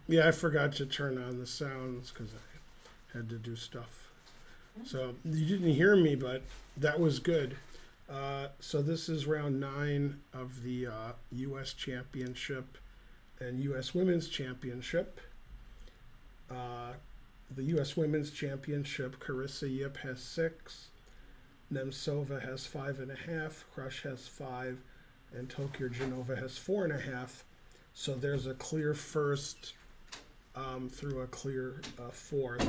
Yeah, I forgot to turn on the sounds because I had to do stuff. So you didn't hear me, but that was good. So this is round 9 of the U.S. Championship and U.S. Women's Championship. Uh, the U.S. Women's Championship, Carissa Yip has 6, Nemtsova has 5.5, Crush has 5, and Tokyo Genova has 4.5. So there's a clear first through a clear fourth.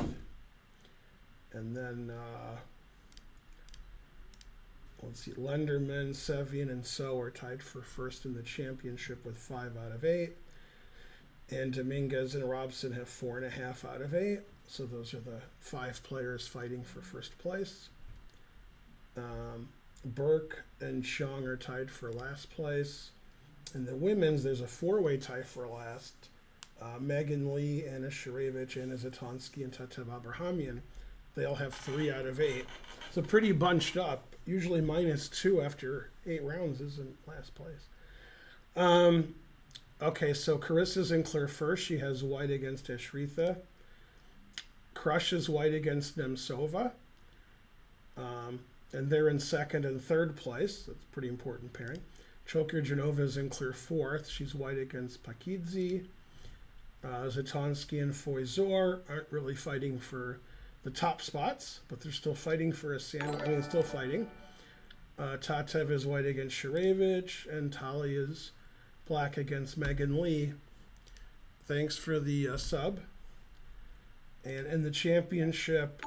And then, let's see, Lenderman, Sevian, and So are tied for first in the championship with 5 out of 8. And Dominguez and Robson have 4.5 out of 8. So those are the 5 players fighting for first place. Burke and Xiong are tied for last place. In the women's, there's a 4-way tie for last. Megan Lee, Anna Sharevich, Anna Zatonsky, and Tatev Abrahamyan. They all have 3 out of 8. So pretty bunched up. Usually -2 after 8 rounds isn't last place. Okay, so Carissa's in clear first. She has white against Ashritha. Crush is white against Nemtsova. And they're in second and third place. That's a pretty important pairing. Choker Genova is in clear fourth. She's white against Pakidze. Zatonsky and Foizor aren't really fighting for the top spots, but they're still fighting for a still fighting. Tatev is white against Sharevich, and Tali is black against Megan Lee. Thanks for the sub. And in the championship,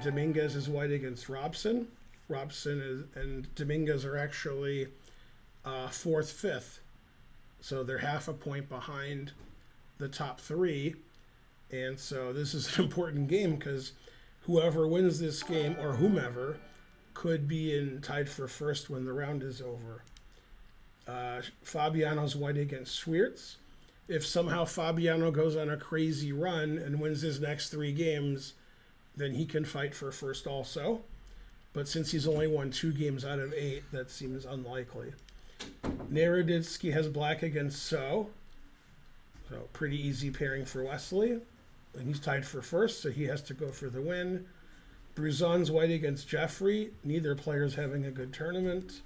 Dominguez is white against Robson. And Dominguez are actually 4th, 5th. So they're half a point behind the top 3. And so this is an important game because whoever wins this game, or whomever, could be tied for first when the round is over. Fabiano's white against Schwiertz. If somehow Fabiano goes on a crazy run and wins his next 3 games, then he can fight for first also. But since he's only won 2 games out of 8, that seems unlikely. Naroditsky has black against So. So pretty easy pairing for Wesley. And he's tied for first, so he has to go for the win. Bruzon's white against Jeffrey. Neither player's having a good tournament.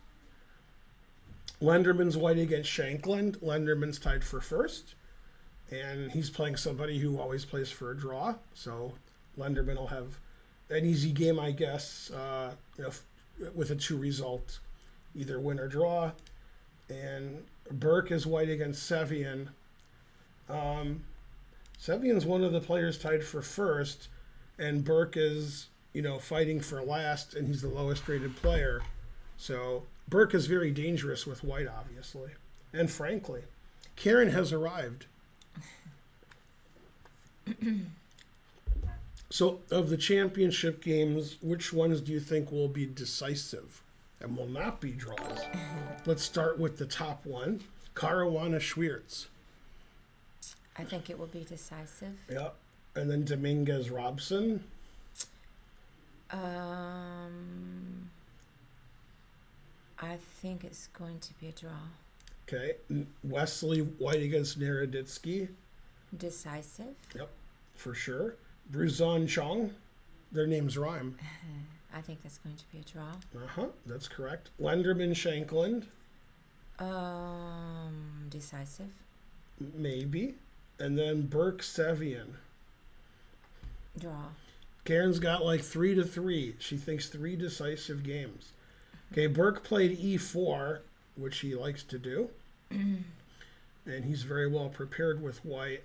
Lenderman's white against Shankland. Lenderman's tied for first. And he's playing somebody who always plays for a draw. So Lenderman will have an easy game, I guess, with a 2 result, either win or draw. And Burke is white against Sevian. Sevian's one of the players tied for first, and Burke is, fighting for last, and he's the lowest rated player. So Burke is very dangerous with white, obviously. And frankly, Karen has arrived. So of the championship games, which ones do you think will be decisive and will not be draws? Let's start with the top one, Caruana Schwiertz. I think it will be decisive. Yep. And then Dominguez Robson. I think it's going to be a draw. Okay. Wesley white against Naroditsky. Decisive. Yep, for sure. Bruzon Chong. Their names rhyme. I think that's going to be a draw. That's correct. Lenderman Shankland. Decisive. Maybe. And then Burke Sevian. Draw. Karen's got like 3-3. She thinks 3 decisive games. Okay, Burke played E4, which he likes to do. And he's very well prepared with white.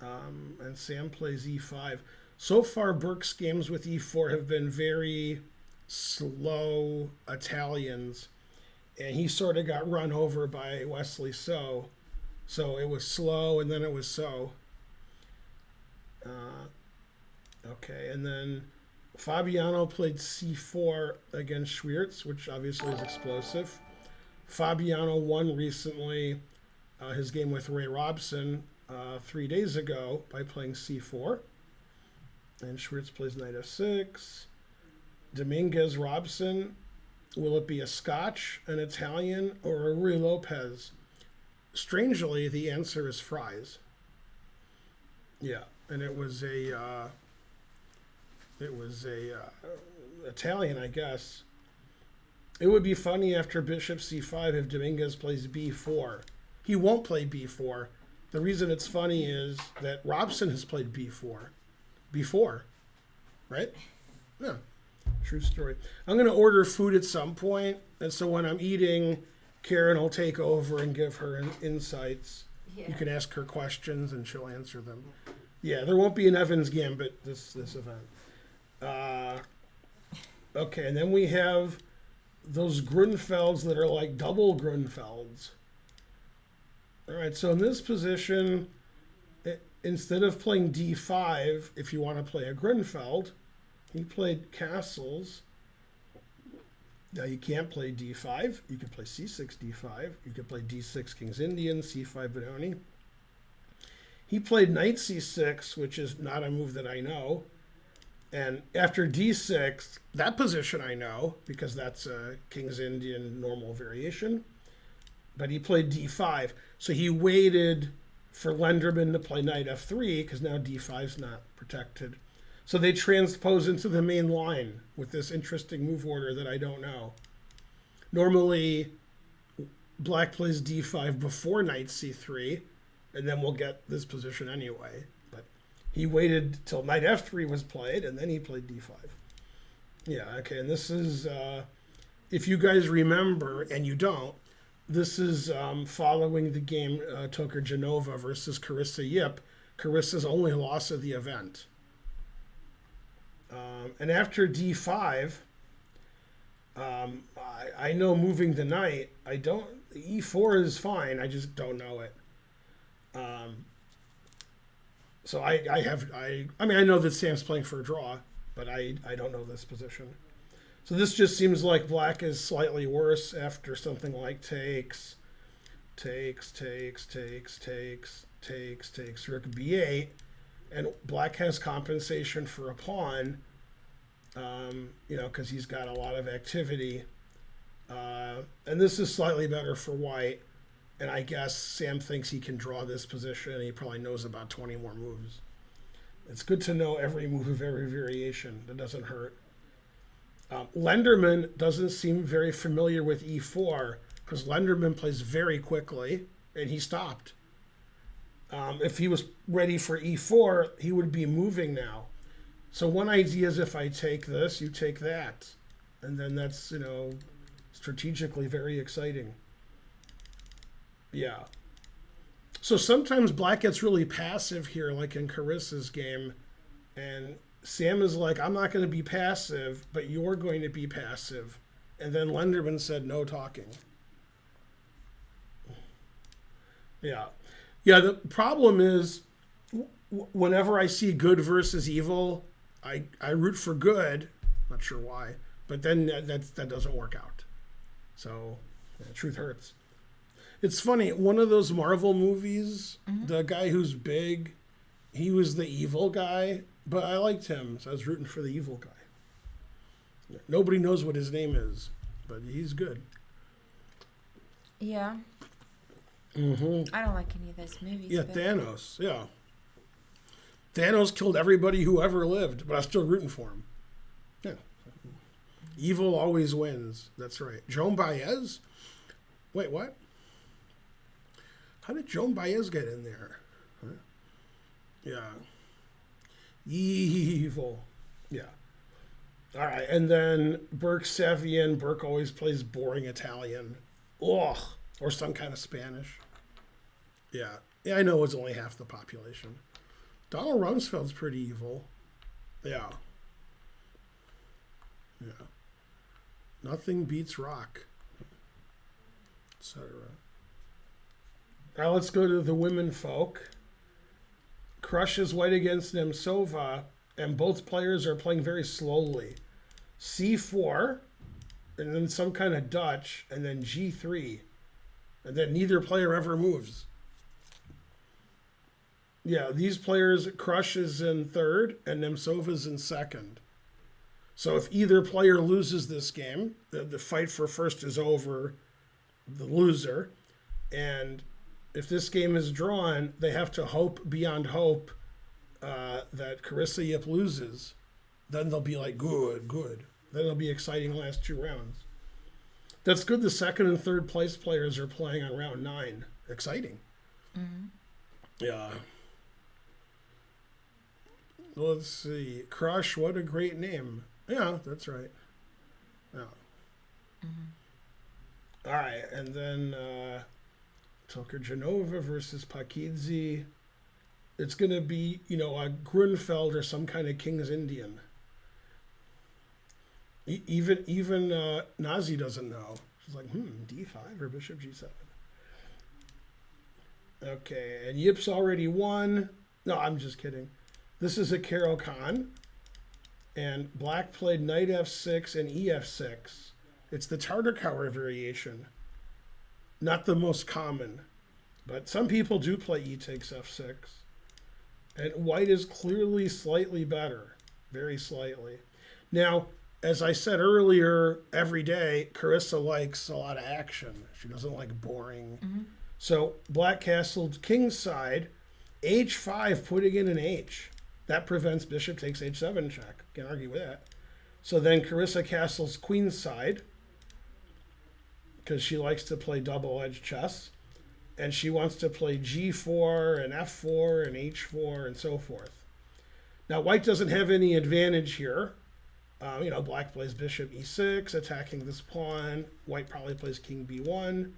And Sam plays E5. So far, Burke's games with E4 have been very slow Italians. And he sort of got run over by Wesley So. So it was slow, and then it was So. Okay, and then Fabiano played C4 against Schwiertz, which obviously is explosive. Fabiano won recently his game with Ray Robson 3 days ago by playing C4. And Schwiertz plays knight f6. Dominguez Robson. Will it be a Scotch, an Italian, or a Ruy Lopez? Strangely, the answer is fries. Yeah, and it was a Italian, I guess. It would be funny after bishop c5 if Dominguez plays b4. He won't play b4. The reason it's funny is that Robson has played b4 before, right? Yeah, true story. I'm going to order food at some point, and so when I'm eating, Karen will take over and give her insights. Yeah. You can ask her questions, and she'll answer them. Yeah, there won't be an Evans Gambit this event. Okay, and then we have those Grunfelds that are like double Grunfelds. All right, so in this position, instead of playing d5, if you want to play a Grunfeld, he played castles. Now you can't play d5. You can play c6, d5. You can play d6, King's Indian, c5, Benoni. He played knight c6, which is not a move that I know. And after d6, that position I know, because that's a King's Indian normal variation. But he played d5. So he waited for Lenderman to play knight f3, because now d5 is not protected. So they transpose into the main line with this interesting move order that I don't know. Normally, black plays d5 before knight c3, and then we'll get this position anyway. But he waited till knight f3 was played, and then he played d5. Yeah, okay, and this is, if you guys remember, and you don't, this is following the game Tokarczynova versus Carissa Yip, Carissa's only loss of the event. And after d5, I know moving the knight, e4 is fine, I just don't know it. So I know that Sam's playing for a draw, but I don't know this position. So this just seems like black is slightly worse after something like takes, rook b8, and black has compensation for a pawn, because he's got a lot of activity. And this is slightly better for white. And I guess Sam thinks he can draw this position, and he probably knows about 20 more moves. It's good to know every move of every variation. That doesn't hurt. Lenderman doesn't seem very familiar with e4, because Lenderman plays very quickly, and he stopped. If he was ready for e4, he would be moving now. So one idea is if I take this, you take that. And then that's, strategically very exciting. Yeah. So sometimes black gets really passive here, like in Carissa's game. And Sam is like, I'm not going to be passive, but you're going to be passive. And then Lenderman said, no talking. Yeah. Yeah, the problem is whenever I see good versus evil, I root for good. Not sure why. But then that doesn't work out. So, truth hurts. It's funny, one of those Marvel movies, the guy who's big, he was the evil guy, but I liked him, so I was rooting for the evil guy. Nobody knows what his name is, but he's good. Yeah. I don't like any of those movies. Yeah, Thanos, yeah. Thanos killed everybody who ever lived, but I was still rooting for him. Yeah. Evil always wins. That's right. Joan Baez? Wait, what? How did Joan Baez get in there? Huh? Yeah. Evil. Yeah. All right. And then Burke Sevian. Burke always plays boring Italian. Ugh. Or some kind of Spanish. Yeah. Yeah, I know it's only half the population. Donald Rumsfeld's pretty evil. Yeah. Yeah. Nothing beats rock. Etc. Now let's go to the women folk. Crushes white against Nemtsova, and both players are playing very slowly. C4, and then some kind of Dutch, and then G3. And then neither player ever moves. Yeah, these players, Crush is in third, and Nemtsova's in second. So if either player loses this game, the fight for first is over, the loser. And if this game is drawn, they have to hope beyond hope that Carissa Yip loses, then they'll be like, good, good. Then it'll be exciting last 2 rounds. That's good. The second and third place players are playing on round 9. Exciting. Mm-hmm. Yeah. Let's see. Crush, what a great name. Yeah, that's right. Yeah. Mm-hmm. All right, and then Tokarczynova versus Pakidze. It's going to be, a Grunfeld or some kind of King's Indian. Even Nazi doesn't know. She's like, D5 or Bishop G7. Okay, and Yip's already won. No, I'm just kidding. This is a Caro-Kann, and Black played Knight F6 and EF6. It's the Tartakower variation. Not the most common, but some people do play E takes F6. And White is clearly slightly better, very slightly. Now, as I said earlier, every day, Carissa likes a lot of action. She doesn't like boring. Mm-hmm. So Black castled King's side, H5, putting in an H. That prevents Bishop takes H7 check. Can't argue with that. So then Carissa castles Queen's side, because she likes to play double-edged chess. And she wants to play G4 and F4 and H4 and so forth. Now, White doesn't have any advantage here. Black plays Bishop E6, attacking this pawn. White probably plays King B1.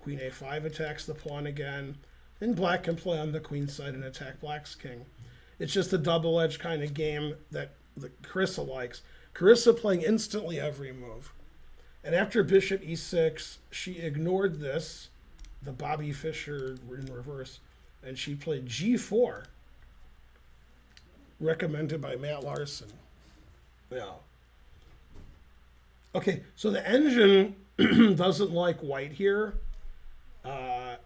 Queen A5 attacks the pawn again. And Black can play on the Queen side and attack Black's king. It's just a double-edged kind of game that Carissa likes. Carissa playing instantly every move. And after Bishop E6, she ignored this, the Bobby Fischer in reverse, and she played G4, recommended by Matt Larson. Yeah. Okay, so the engine doesn't like White here, but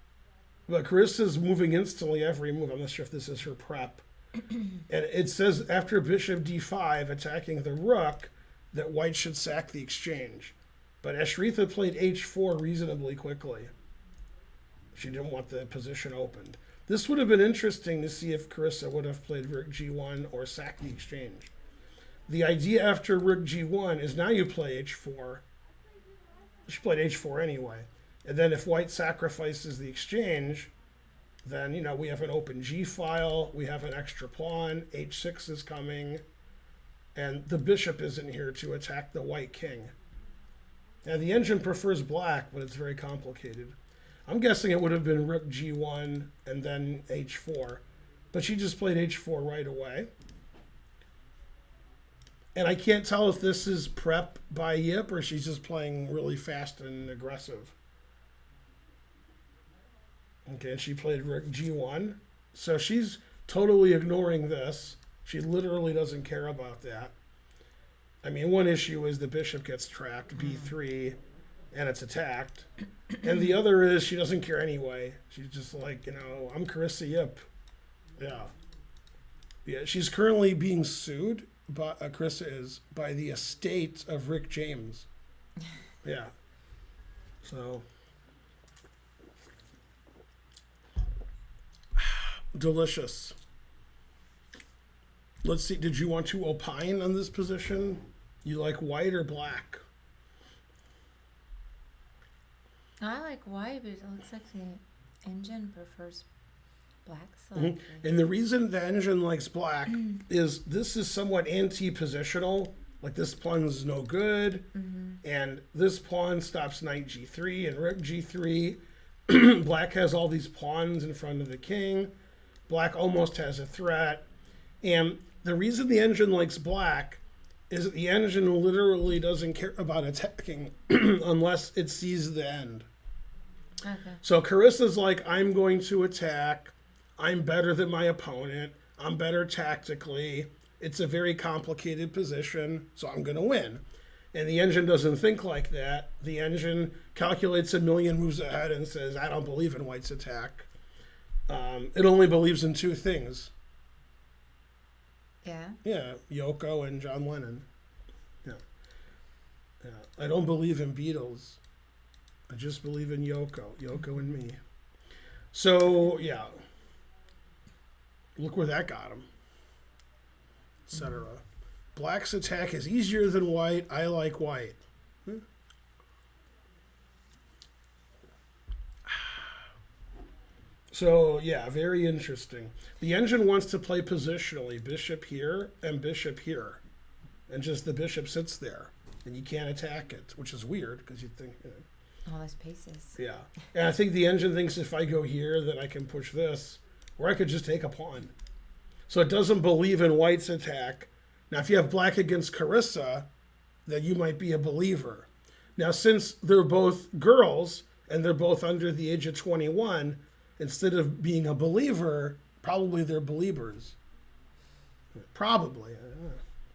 Carissa's moving instantly every move. I'm not sure if this is her prep. And it says after Bishop D5 attacking the rook that White should sack the exchange. But Ashritha played H4 reasonably quickly. She didn't want the position opened. This would have been interesting to see if Carissa would have played Rook G1 or sacked the exchange. The idea after Rook G1 is now you play H4. She played H4 anyway. And then if White sacrifices the exchange, then, we have an open G file, we have an extra pawn, H6 is coming, and the bishop isn't here to attack the White king. Now, the engine prefers Black, but it's very complicated. I'm guessing it would have been Rook G1 and then H4, but she just played H4 right away. And I can't tell if this is prep by Yip or she's just playing really fast and aggressive. Okay, and she played Rook G1. So she's totally ignoring this. She literally doesn't care about that. I mean, one issue is the bishop gets trapped, B3, and it's attacked. And the other is she doesn't care anyway. She's just like, I'm Carissa Yip. Yeah. Yeah, she's currently being sued, but Carissa is, by the estate of Rick James. Yeah. So... delicious. Let's see, did you want to opine on this position? You like White or Black? I like White, but it looks like the engine prefers Black Mm-hmm. slightly. And the reason the engine likes Black is this is somewhat anti-positional. Like this pawn is no good, and this pawn stops Knight G3 and Rook G3. Black has all these pawns in front of the king. Black almost has a threat. And the reason the engine likes Black is that the engine literally doesn't care about attacking unless it sees the end. Okay. So Carissa's like, I'm going to attack. I'm better than my opponent. I'm better tactically. It's a very complicated position, so I'm going to win. And the engine doesn't think like that. The engine calculates a million moves ahead and says, I don't believe in White's attack. It only believes in 2 things. Yeah. Yeah, Yoko and John Lennon. Yeah. I don't believe in Beatles. I just believe in Yoko and me. So, yeah. Look where that got him. etc. Black's attack is easier than white. I like white. So, yeah, very interesting. The engine wants to play positionally, bishop here and bishop here. And just the bishop sits there, and you can't attack it, which is weird, because you'd think, All those pieces. yeah. And I think the engine thinks if I go here, then I can push this, or I could just take a pawn. So it doesn't believe in white's attack. Now, if you have black against Carissa, then you might be a believer. Now, since they're both girls, and they're both under the age of 21, instead of being a believer, probably they're believers. Probably.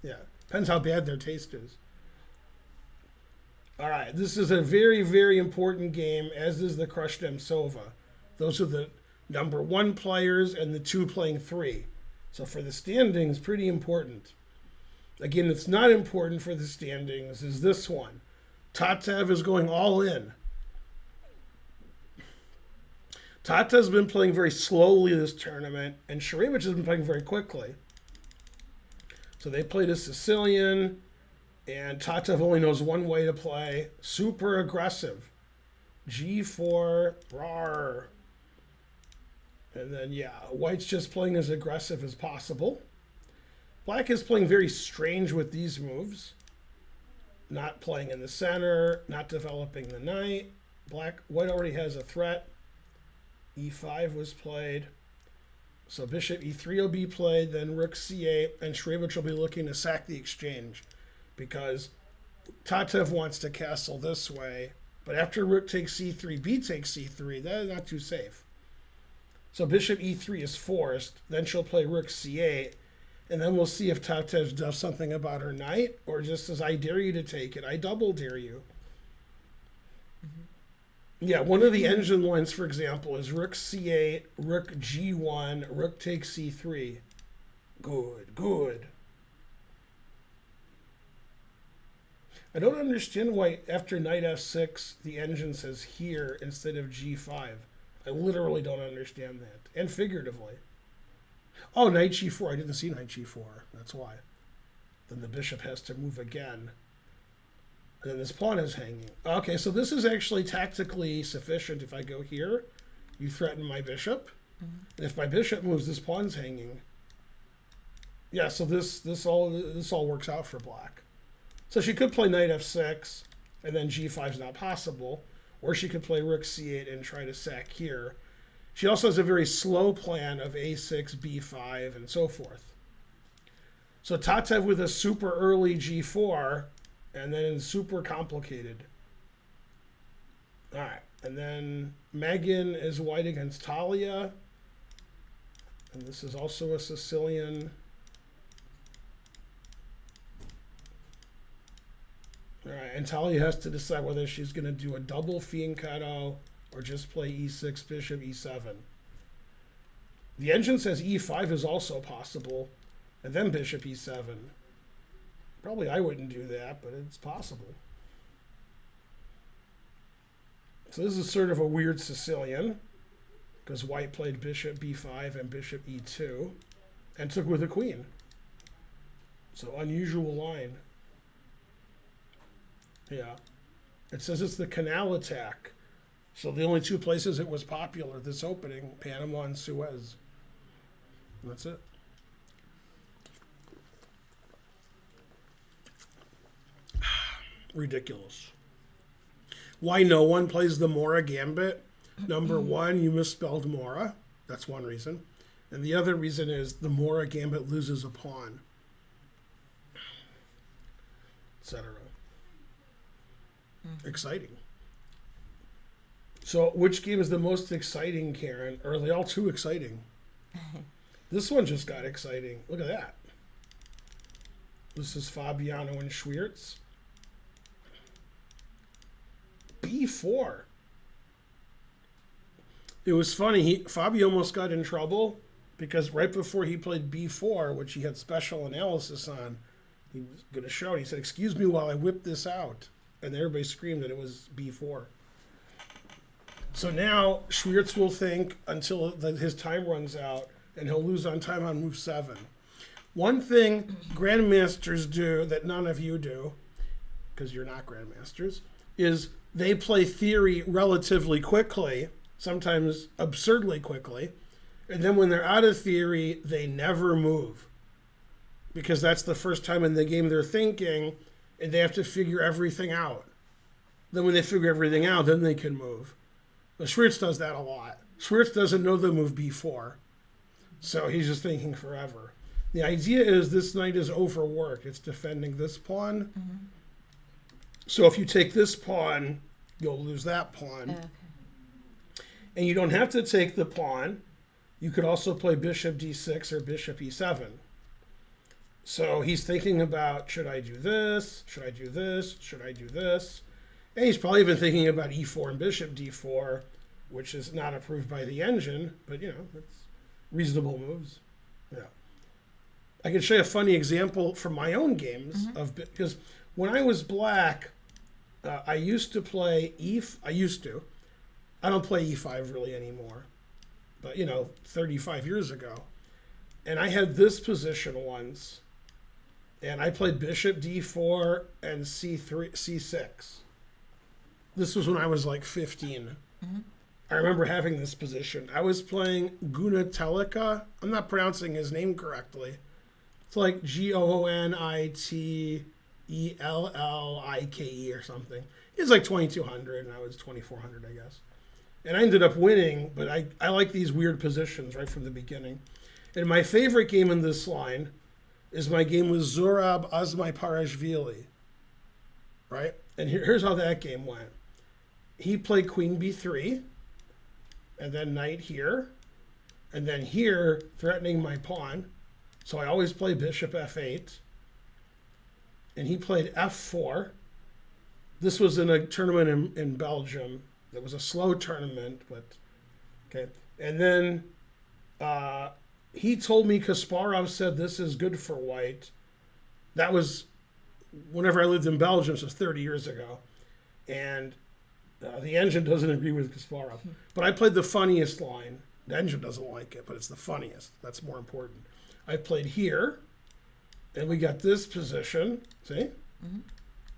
Yeah. Depends how bad their taste is. All right. This is a very, very important game, as is the Crush Demsova. Those are the number 1 players and the 2 playing 3. So for the standings, pretty important. Again, it's not important for the standings is this one. Tatev is going all in. Tata's been playing very slowly this tournament, and Shareevich has been playing very quickly. So they played a Sicilian, and Tatev only knows one way to play. Super aggressive. G4, rawr. And then, yeah, White's just playing as aggressive as possible. Black is playing very strange with these moves. Not playing in the center, not developing the knight. White already has a threat. E5 was played. So bishop E3 will be played, then rook C8, and Shareevich will be looking to sack the exchange because Tatev wants to castle this way, but after rook takes C3, B takes C3, that is not too safe. So bishop E3 is forced, then she'll play rook C8, and then we'll see if Tatev does something about her knight, or just says, I dare you to take it, I double dare you. Yeah, one of the engine lines, for example, is rook c8, rook g1, rook takes c3. Good. I don't understand why after knight f6, the engine says here instead of g5. I literally don't understand that. And figuratively. Oh, knight g4. I didn't see knight g4. That's why. Then the bishop has to move again. And then this pawn is hanging. Okay, so this is actually tactically sufficient. If I go here, you threaten my bishop. And if my bishop moves, this pawn's hanging. Yeah, so this all works out for black. So she could play knight f6, and then g5 is not possible. Or she could play rook c8 and try to sack here. She also has a very slow plan of a6, b5, and so forth. So Tatev with a super early g4, and then super complicated. All right, and then Megan is white against Talia. And this is also a Sicilian. All right, and Talia has to decide whether she's going to do a double fianchetto or just play e6, bishop e7. The engine says e5 is also possible, and then bishop e7. Probably I wouldn't do that, but it's possible. So this is sort of a weird Sicilian, because white played bishop b5 and bishop e2, and took with a queen. So unusual line. Yeah. It says it's the canal attack. So the only 2 places it was popular this opening, Panama and Suez. And that's it. Ridiculous. Why no one plays the Mora Gambit? Number 1, you misspelled Mora. That's one reason. And the other reason is the Mora Gambit loses a pawn, etc. Exciting. So which game is the most exciting, Karen? Or are they all too exciting? This one just got exciting. Look at that. This is Fabiano and Schwiertz. B4. It was funny. Fabio almost got in trouble because right before he played B4, which he had special analysis on, he was going to show it. He said, "Excuse me while I whip this out." And everybody screamed that it was B4. So now Schwiertz will think until his time runs out, and he'll lose on time on move 7. One thing grandmasters do that none of you do, because you're not grandmasters, is they play theory relatively quickly, sometimes absurdly quickly, and then when they're out of theory, they never move. Because that's the first time in the game they're thinking, and they have to figure everything out. Then when they figure everything out, then they can move. But Schwartz does that a lot. Schwartz doesn't know the move before, so he's just thinking forever. The idea is this knight is overworked. It's defending this pawn. Mm-hmm. So if you take this pawn, you'll lose that pawn. Okay. And you don't have to take the pawn. You could also play bishop d6 or bishop e7. So he's thinking about, should I do this? Should I do this? Should I do this? And he's probably even thinking about e4 and bishop d4, which is not approved by the engine, but it's reasonable moves. Yeah. I can show you a funny example from my own games because when I was black, I used to play I don't play e5 really anymore, but 35 years ago. And I had this position once, and I played bishop d4 and c6. This was when I was like 15. Mm-hmm. I remember having this position. I was playing Gunitellica. I'm not pronouncing his name correctly. It's like Goonitellike or something. He's like 2200 and I was 2400, I guess. And I ended up winning, but I like these weird positions right from the beginning. And my favorite game in this line is my game with Zurab Azmaiparashvili. Right? And here's how that game went. He played queen b3, and then knight here, and then here, threatening my pawn. So I always play bishop f8. And he played f4. This was in a tournament in Belgium. It was a slow tournament, but okay. And then he told me Kasparov said this is good for white. That was whenever I lived in Belgium, so 30 years ago. And the engine doesn't agree with Kasparov. But I played the funniest line. The engine doesn't like it, but it's the funniest. That's more important. I played here, and we got this position. See? Mm-hmm.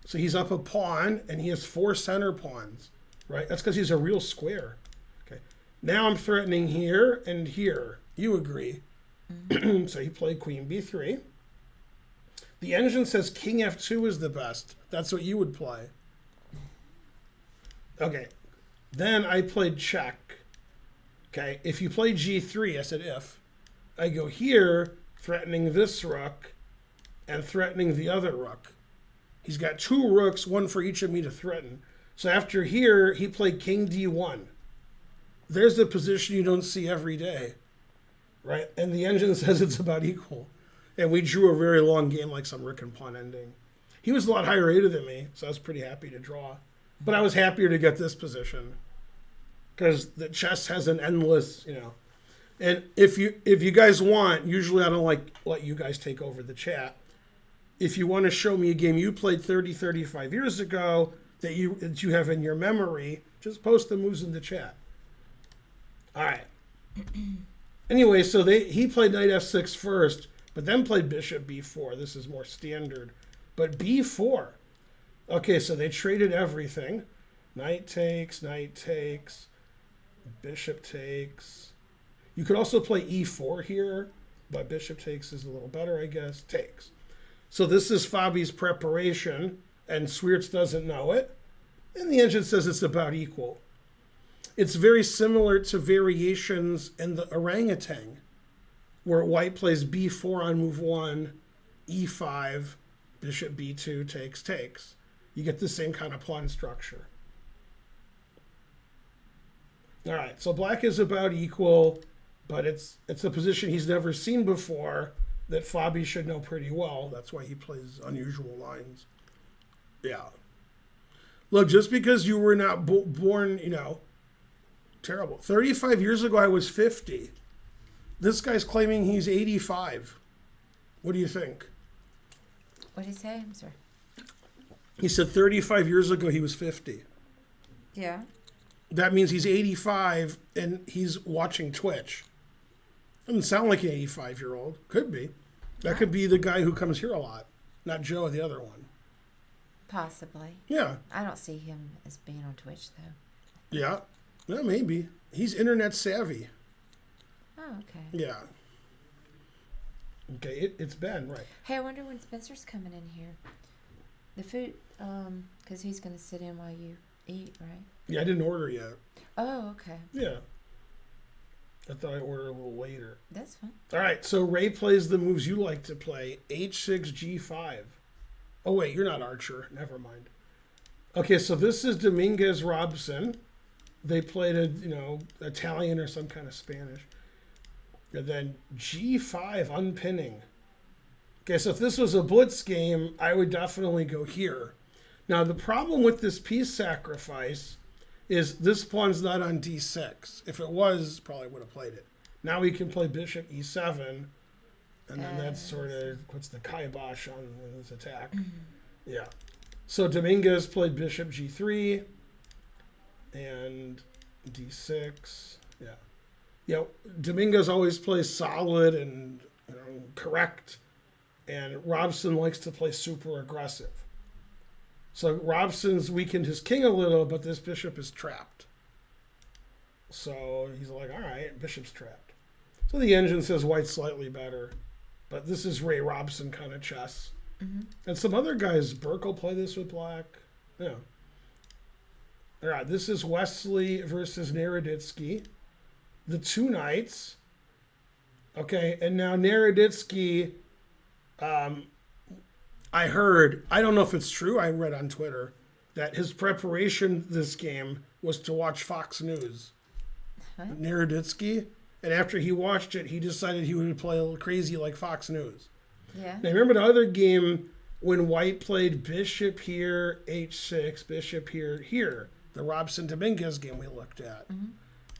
So he's up a pawn, and he has 4 center pawns, right? That's because he's a real square. Okay. Now I'm threatening here and here. You agree. Mm-hmm. So he played queen b3. The engine says king f2 is the best. That's what you would play. Okay. Then I played check. Okay. If you play g3, I said if. I go here, threatening this rook, and threatening the other rook. He's got 2 rooks, one for each of me to threaten. So after here, he played king d1. There's the position you don't see every day, right? And the engine says it's about equal. And we drew a very long game, like some rook and pawn ending. He was a lot higher rated than me, so I was pretty happy to draw. But I was happier to get this position because the chess has an endless, And if you guys want, usually I don't let you guys take over the chat. If you want to show me a game you played 35 years ago that you have in your memory, just post the moves in the chat. All right. Anyway, so he played knight f6 first, but then played bishop b4. This is more standard. But b4. Okay, so they traded everything. Knight takes, bishop takes. You could also play e4 here, but bishop takes is a little better, I guess. Takes. So this is Fabi's preparation, and Schwartz doesn't know it. And the engine says it's about equal. It's very similar to variations in the orangutan, where white plays b4 on move 1, e5, bishop b2, takes. You get the same kind of pawn structure. All right, so black is about equal, but it's a position he's never seen before that Fabi should know pretty well. That's why he plays unusual lines. Yeah. Look, just because you were not born, terrible. 35 years ago, I was 50. This guy's claiming he's 85. What do you think? What did he say? I'm sorry. He said 35 years ago, he was 50. Yeah. That means he's 85 and he's watching Twitch. Doesn't sound like an 85-year-old. Could be. That could be the guy who comes here a lot, not Joe, the other one. Possibly. Yeah. I don't see him as being on Twitch though. Yeah. Well, maybe. He's internet savvy. Oh, okay. Yeah. Okay, it's Ben, right. Hey, I wonder when Spencer's coming in here. The food, because he's going to sit in while you eat, right? Yeah, I didn't order yet. Oh, okay. Yeah. I thought I'd order a little later. That's fine. All right, so Ray plays the moves you like to play. H6, G5. Oh, wait, you're not Archer. Never mind. Okay, so this is Dominguez Robson. They played Italian or some kind of Spanish. And then G5 unpinning. Okay, so if this was a blitz game, I would definitely go here. Now, the problem with this piece sacrifice is this pawn's not on D6. If it was, probably would have played it. Now we can play Bishop E7, and then that sort of puts the kibosh on his attack. Yeah. So Dominguez played Bishop G3 and D6. Yeah. You know, Dominguez always plays solid and correct, and Robson likes to play super aggressive. So Robson's weakened his king a little, but this bishop is trapped. So he's like, all right, bishop's trapped. So the engine says white's slightly better, but this is Ray Robson kind of chess. Mm-hmm. And some other guys, Burke will play this with black. Yeah. All right, this is Wesley versus Naroditsky. The two knights. Okay, and now Naroditsky, I heard, I don't know if it's true, I read on Twitter, that his preparation this game was to watch Fox News. What? Naroditsky, and after he watched it, he decided he would play a little crazy like Fox News. Yeah. Now remember the other game when White played bishop here, H6, bishop here, the Robson Dominguez game we looked at. Mm-hmm.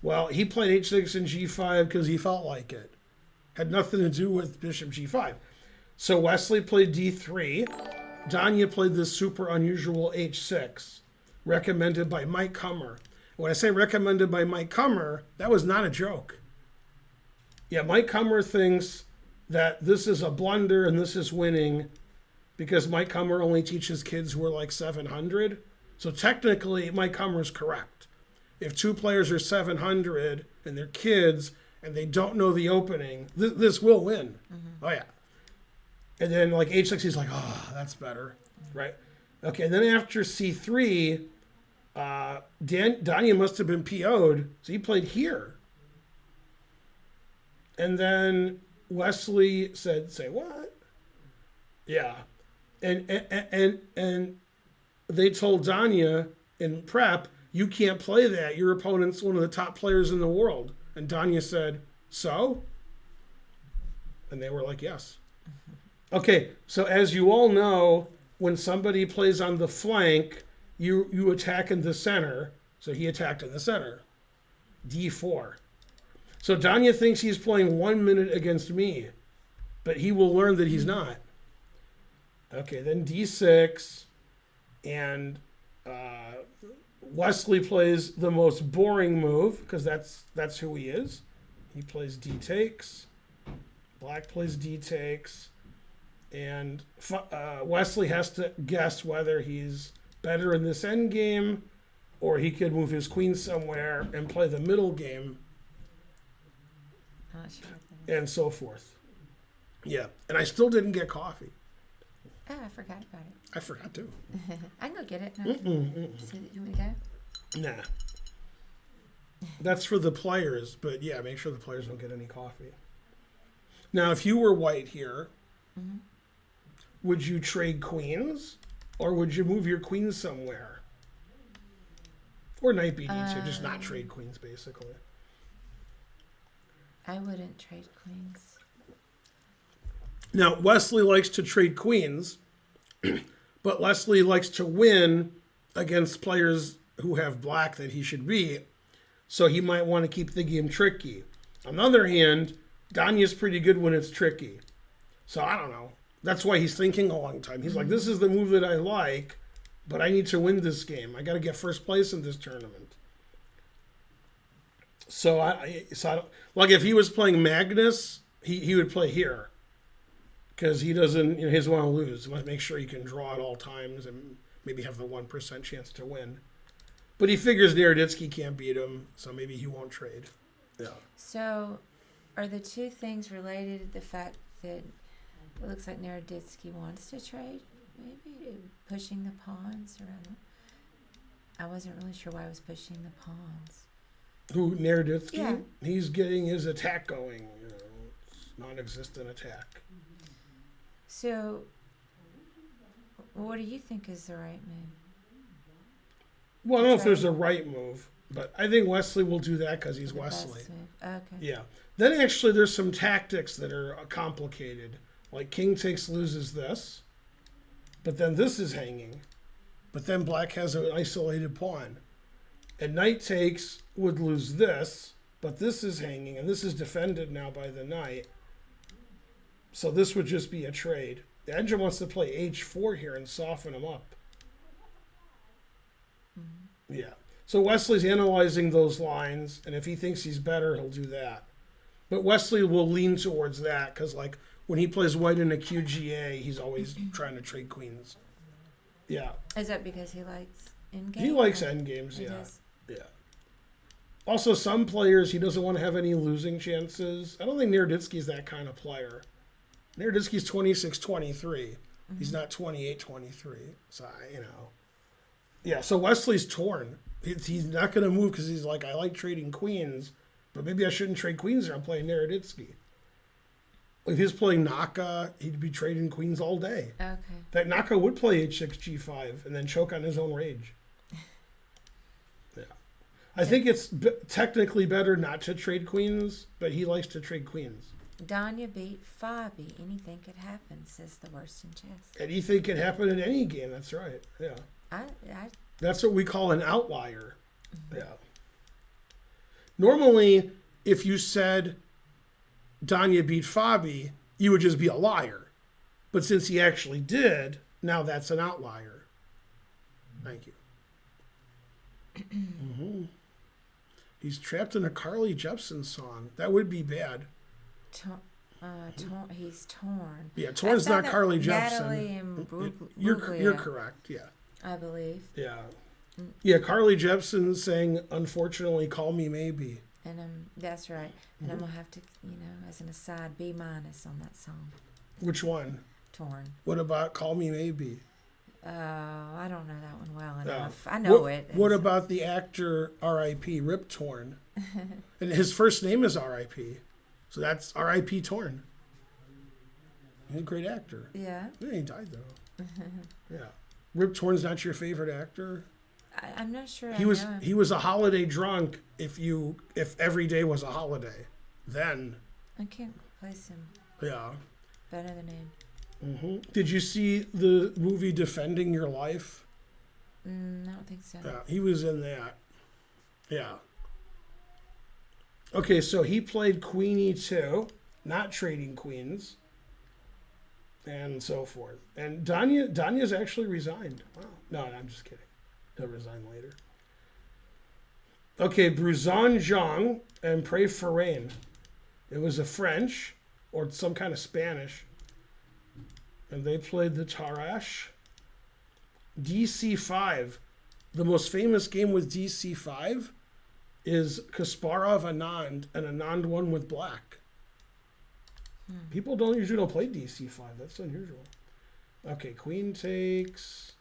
Well, he played H6 and G5 because he felt like it. Had nothing to do with bishop G5. So Wesley played D3. Danya played this super unusual H6, recommended by Mike Kummer. When I say recommended by Mike Kummer, that was not a joke. Yeah, Mike Kummer thinks that this is a blunder and this is winning because Mike Kummer only teaches kids who are like 700. So technically, Mike Kummer is correct. If two players are 700 and they're kids and they don't know the opening, this will win. Mm-hmm. Oh, yeah. And then like H6, he's like, oh, that's better, right? Okay, and then after C3, Danya must have been PO'd, so he played here. And then Wesley said, say what? Yeah. And they told Danya in prep, you can't play that. Your opponent's one of the top players in the world. And Danya said, so? And they were like, yes. Okay, so as you all know, when somebody plays on the flank, you attack in the center. So he attacked in the center. D4. So Danya thinks he's playing 1 minute against me, but he will learn that he's not. Okay, then D6, and Wesley plays the most boring move, because that's who he is. He plays D takes. Black plays D takes. And Wesley has to guess whether he's better in this end game or he could move his queen somewhere and play the middle game and so forth. Yeah, and I still didn't get coffee. Oh, I forgot about it. I forgot too. I can go get it. No, you want me to go? Nah. That's for the players, but yeah, make sure the players don't get any coffee. Now, if you were white here, Mm-hmm. would you trade queens, or would you move your queen somewhere? Or knight BD2, just not trade queens, basically. I wouldn't trade queens. Now, Wesley likes to trade queens, but Wesley likes to win against players who have black that he should beat, so he might want to keep the game tricky. On the other hand, Danya's pretty good when it's tricky. So I don't know. That's why he's thinking a long time. He's like, this is the move that I like, but I need to win this game. I got to get first place in this tournament. So like if he was playing Magnus, he would play here. because he doesn't, he doesn't want to lose. He wants to make sure he can draw at all times and maybe have the 1% chance to win. But he figures Naroditsky can't beat him, so maybe he won't trade. Yeah. So, are the two things related to the fact that it looks like Naroditsky wants to trade? Maybe pushing the pawns around. I wasn't really sure why I was pushing the pawns. Who, Naroditsky? Yeah. He's getting his attack going. It's non-existent attack. So, what do you think is the right move? Well, I don't know if there's a right move, but I think Wesley will do that because he's The best Wesley. move. Okay. Yeah. Then actually, there's some tactics that are complicated. Like king takes loses this, but then this is hanging. But then black has an isolated pawn. And knight takes would lose this, but this is hanging, and this is defended now by the knight. So this would just be a trade. The engine wants to play h4 here and soften him up. Yeah. So Wesley's analyzing those lines, and if he thinks he's better, he'll do that. But Wesley will lean towards that because, like, when he plays white in a QGA, he's always trying to trade queens. Yeah. Is that because he likes endgame? He likes or- endgames, He yeah. does? Yeah. Also, some players, he doesn't want to have any losing chances. I don't think Naroditsky's that kind of player. Naroditsky's 26-23. He's not 28-23. So, Yeah, so Wesley's torn. He's not going to move because he's like, I like trading queens, but maybe I shouldn't trade queens there. I'm playing Naroditsky. If he's playing Naka, he'd be trading queens all day. Okay. In fact, Naka would play h6, g5, and then choke on his own rage. Yeah. I think it's technically better not to trade queens, but he likes to trade queens. Danya beat Fabi. Anything could happen, says the worst in chess. Anything can happen in any game. That's right. Yeah. I That's what we call an outlier. Yeah. Normally, if you said Danya beat Fabi, you would just be a liar. But since he actually did, now that's an outlier. Thank you. He's trapped in a Carly Jepsen song. That would be bad. he's torn. Yeah, torn's not Carly Jepsen. Natalie and You're Bruglia, correct. Yeah. I believe. Yeah. Yeah, Carly Jepsen sang "Unfortunately, Call Me Maybe." And that's right. And I'm gonna have to, as an aside, B- on that song. Which one? Torn. What about "Call Me Maybe"? I don't know that one well No. enough. I know it. What about the actor R.I.P. Rip Torn? And his first name is R.I.P. So that's R.I.P. Torn. He's a great actor. Yeah. Yeah, he died though. Yeah. Rip Torn's not your favorite actor? I'm not sure. He was a holiday drunk if every day was a holiday. Then. I can't place him. Yeah. Better the name. Did you see the movie Defending Your Life? I don't think so. Yeah, he was in that. Yeah. Okay, so he played Queen E2, not trading queens, and so forth. And Danya's actually resigned. Wow. No, I'm just kidding. He'll resign later. Okay, Bruzan Zhang and Pray for Rain. It was a French or some kind of Spanish. And they played the Tarash. DC5. The most famous game with DC5 is Kasparov Anand, and Anand won with black. People usually don't play DC5. That's unusual. Okay, queen takes.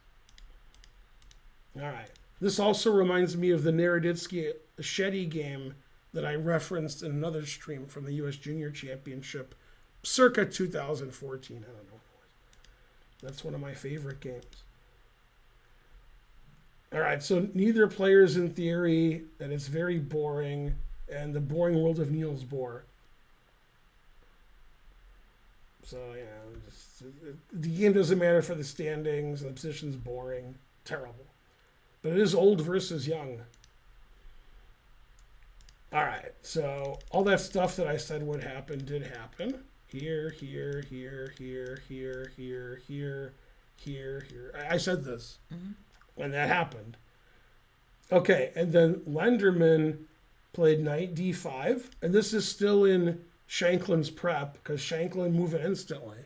All right. This also reminds me of the Naroditsky Shetty game that I referenced in another stream from the U.S. Junior Championship circa 2014. I don't know. That's one of my favorite games. All right, so neither player's in theory, and it's very boring, and the boring world of Niels Bohr. So, the game doesn't matter for the standings, and the position's boring. Terrible. But it is old versus young. All right, so all that stuff that I said would happen did happen. Here. I said this. And that happened. Okay, and then Lenderman played knight d5. And this is still in Shanklin's prep, because Shanklin moved it instantly.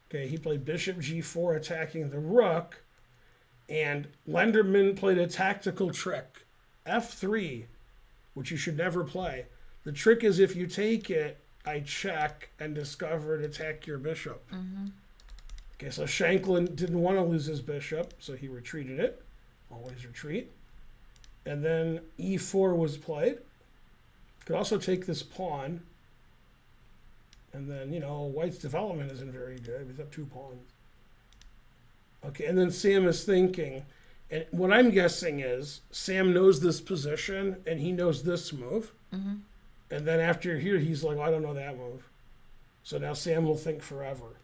Okay, he played bishop g4 attacking the rook, and Lenderman played a tactical trick, f3, which you should never play. The trick is if you take it, I check and discover to attack your bishop. Mm-hmm. Okay, so Shanklin didn't want to lose his bishop, so he retreated it. Always retreat. And then e4 was played. Could also take this pawn. And then, White's development isn't very good. He's up 2 pawns. Okay, and then Sam is thinking, and what I'm guessing is Sam knows this position and he knows this move. Mm-hmm. And then after here, he's like, I don't know that move. So now Sam will think forever.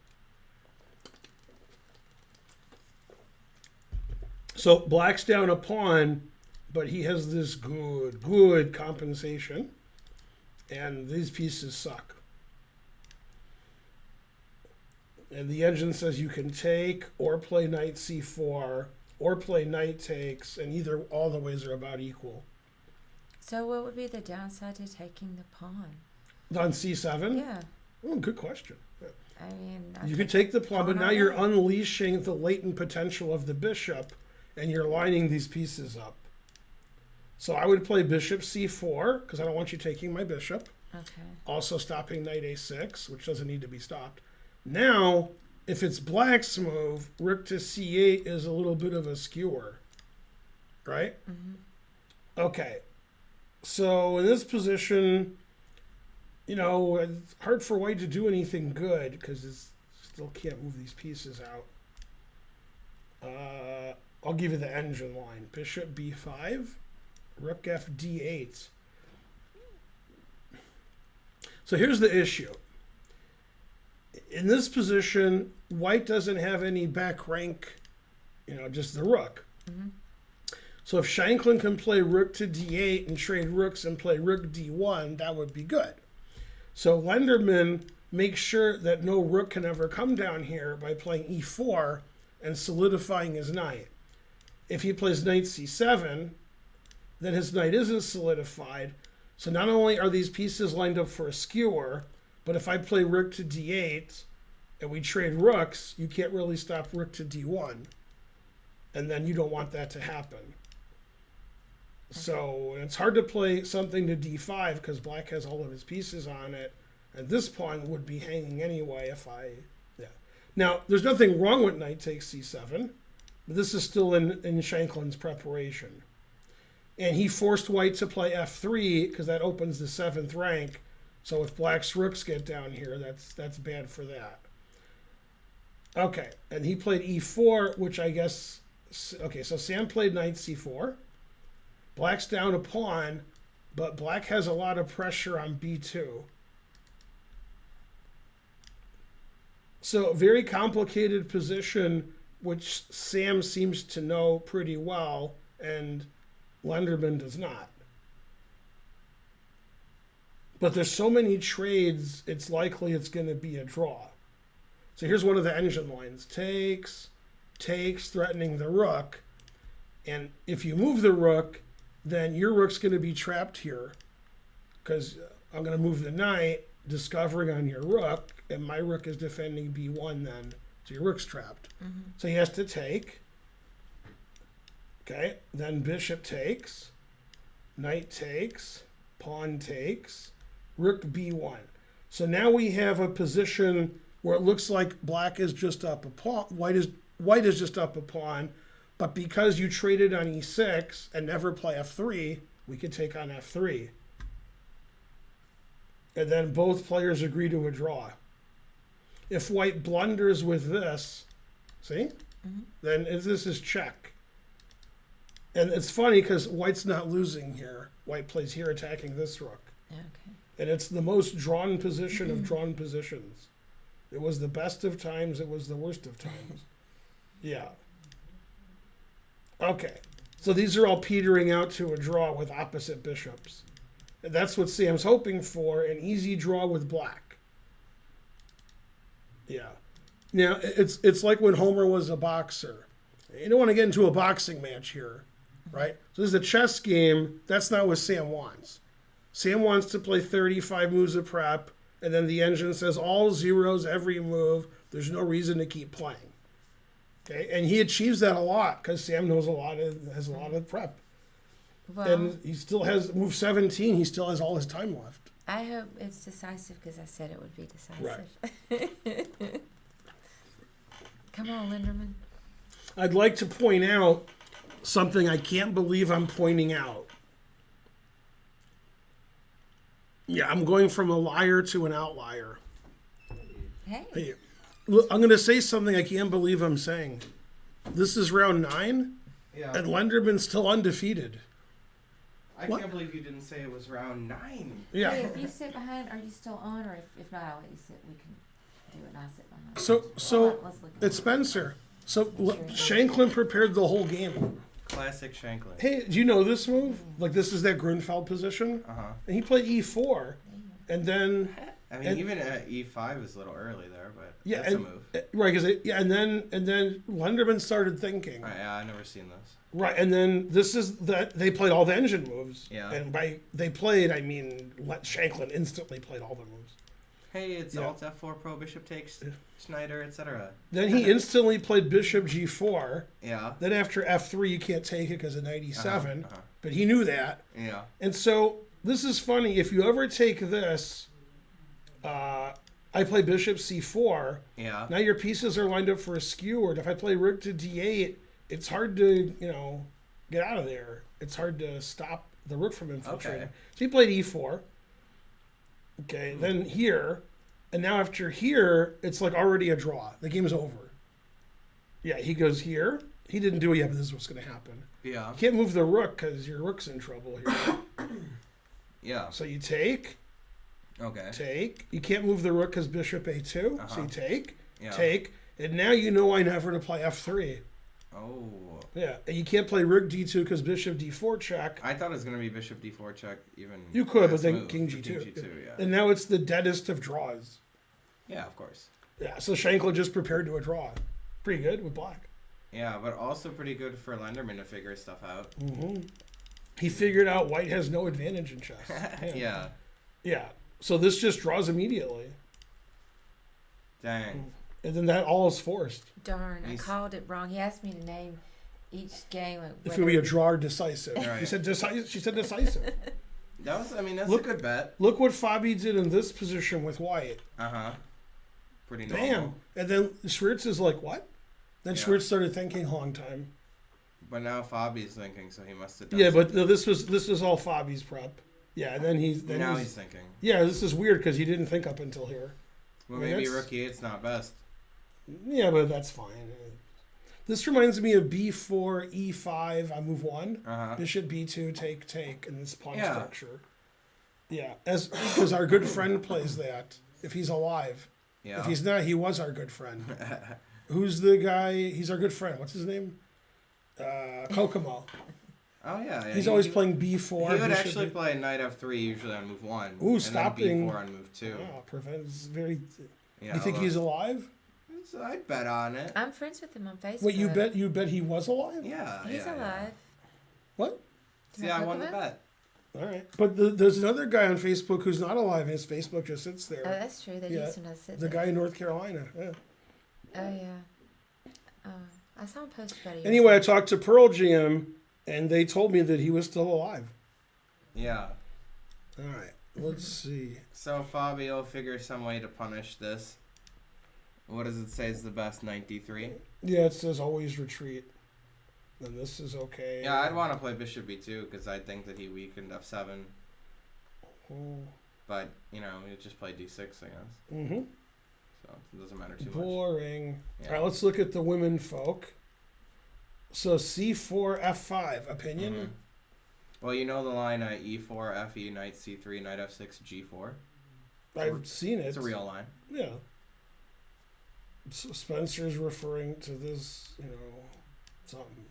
So Black's down a pawn, but he has this good compensation. And these pieces suck. And the engine says you can take or play knight c4 or play knight takes, and all the ways are about equal. So what would be the downside to taking the pawn? On c7? Yeah. Oh, good question. I mean, You could take the pawn, but pawn now on you're it? unleashing the latent potential of the bishop, and you're lining these pieces up. So I would play bishop c4, because I don't want you taking my bishop. Okay. Also stopping knight a6, which doesn't need to be stopped. Now, if it's Black's move, rook to c8 is a little bit of a skewer, right? Mm-hmm. Okay. So in this position, it's hard for White to do anything good because it still can't move these pieces out. I'll give you the engine line. Bishop b5, rook f d8. So here's the issue. In this position, White doesn't have any back rank, just the rook. Mm-hmm. So if Shanklin can play rook to d8 and trade rooks and play rook d1, that would be good. So Lenderman makes sure that no rook can ever come down here by playing e4 and solidifying his knight. If he plays knight c7, then his knight isn't solidified. So not only are these pieces lined up for a skewer, but if I play rook to d8 and we trade rooks, you can't really stop rook to d1. And then you don't want that to happen. So it's hard to play something to d5 because Black has all of his pieces on it. And this pawn would be hanging anyway yeah. Now, there's nothing wrong with knight takes c7. But this is still in Shanklin's preparation. And he forced White to play f3 because that opens the 7th rank. So if Black's rooks get down here, that's bad for that. Okay, and he played e4, which I guess... Okay, so Sam played knight c4. Black's down a pawn, but Black has a lot of pressure on b2. So very complicated position, which Sam seems to know pretty well, and Lenderman does not. But there's so many trades, it's likely it's going to be a draw. So here's one of the engine lines. Takes, threatening the rook. And if you move the rook, then your rook's going to be trapped here because I'm going to move the knight, discovering on your rook, and my rook is defending b1 then. So your rook's trapped. Mm-hmm. So he has to take. Okay, then bishop takes, knight takes, pawn takes, rook b1. So now we have a position where it looks like Black is just up a pawn, white is just up a pawn, but because you traded on e6 and never play f3, we could take on f3. And then both players agree to a draw. If White blunders with this, see, then this is check. And it's funny because White's not losing here. White plays here attacking this rook. Okay. And it's the most drawn position of drawn positions. It was the best of times. It was the worst of times. Yeah. Okay. So these are all petering out to a draw with opposite bishops. And that's what Sam's hoping for, an easy draw with Black. Yeah. Now, it's like when Homer was a boxer. You don't want to get into a boxing match here, right? So this is a chess game. That's not what Sam wants. Sam wants to play 35 moves of prep, and then the engine says all zeros every move, There's no reason to keep playing. Okay, and he achieves that a lot because Sam has a lot of prep, Well, and he still has move 17. He still has all his time left. I hope it's decisive because I said it would be decisive. Come on, Linderman. I'd like to point out something I can't believe I'm pointing out. Yeah, I'm going from a liar to an outlier. Hey. Hey, look, I'm going to say something I can't believe I'm saying. This is round 9, Yeah. and Lenderman's still undefeated. I What? can't believe you didn't say it was round 9. Yeah. Hey, if you sit behind, are you still on? Or if not, I'll let you sit. We can do it and I'll sit behind. So Hold on, let's look at it's it. Spencer. So Shanklin prepared the whole game. Classic Shanklin. Hey, do you know this move? Like, this is that Grunfeld position. Uh-huh. And he played e4, and then I mean, And- even at E5 is a little early there, but yeah, that's a and, move. right, and then Lenderman started thinking. Yeah, I've never seen this. Right, and then this is that they played all the engine moves. Yeah. And by they played, I mean Shanklin instantly played all the moves. Hey, it's Yeah. Alt F4, Pro Bishop takes, Schneider, etc. Then he instantly played Bishop G4. Yeah. Then after F3, you can't take it because of 97. Uh-huh. But he knew that. Yeah. And so this is funny. If you ever take this, I play Bishop C4. Yeah. Now your pieces are lined up for a skew. Or if I play Rook to D8, it's hard to get out of there. It's hard to stop the Rook from infiltrating. Okay. So he played E4. Okay, then here, and now after here, it's like already a draw. The game's over. Yeah, he goes here. He didn't do it yet, but this is what's going to happen. Yeah. You can't move the Rook because your Rook's in trouble here. Yeah. So you take. Okay. You can't move the Rook because Bishop A2. So Uh-huh. you take. Yeah. Take. And now you know I never to play F3. Oh. Yeah, and you can't play Rook D2 because Bishop D4 check. I thought it was going to be Bishop D4 check even. You could, but last then move, King with G2. King G2, yeah. And now it's the deadest of draws. Yeah, of course. Yeah, so Shanklin just prepared to a draw. Pretty good with black. Yeah, but also pretty good for Lenderman to figure stuff out. He figured out white has no advantage in chess. Yeah. Yeah. So this just draws immediately. Dang. And then that all is forced. Darn, I He's- called it wrong. He asked me to name each game. If it would be a draw or decisive. Right. He said decisive. She said decisive. That's Look- a good bet. Look what Fabi did in this position with white. Uh-huh. Pretty normal. Bam. And then Schwartz is like, what? Then Yeah. Schwartz started thinking a long time. But now Fabi's thinking, so he must have done Yeah, but something. no, this was all Fabi's prep. Yeah, and then Now he's thinking. yeah, this is weird because he didn't think up until here. Well, I mean, maybe that's- Rookie 8's not best. Yeah, but that's fine. This reminds me of B4, E5, I move 1. Uh-huh. Bishop B2, take, in this pawn Yeah. structure. Yeah, because our good friend plays that, if he's alive. Yeah. If he's not, he was our good friend. Who's the guy? He's our good friend. What's his name? Kokomo. Oh, yeah. He's always playing B4. He would Bishop actually B- play Knight F3 usually on move 1. Ooh, and stopping. then B4 on move 2. Oh, prevents very. Yeah, You think he's alive? So I'd bet on it. I'm friends with him on Facebook. Wait, you bet he was alive? Yeah. He's yeah, alive. What? Yeah. See, I won the Kokomo? bet. All right, but there's another guy on Facebook who's not alive. His Facebook just sits there. Oh, that's true. They Yeah, used to not sit the there. guy in North Carolina. Yeah. Oh, yeah. Oh, I saw him post about it. Anyway, I talked to Pearl GM, and they told me that he was still alive. Yeah. All right, let's see. So Fabio figures some way to punish this. What does it say is the best 93? Yeah, it says always retreat. Then this is okay. Yeah, I'd want to play Bishop B2 because I think that he weakened F7. Oh. But, you just play D6, I guess. Mm-hmm. So it doesn't matter too much. Boring. Yeah. All right, let's look at the women folk. So C4, F5. Opinion? Mhm. Well, you know the line E4, FE, Knight C3, Knight F6, G4? I've seen it. It's a real line. Yeah. So Spencer's referring to this, something.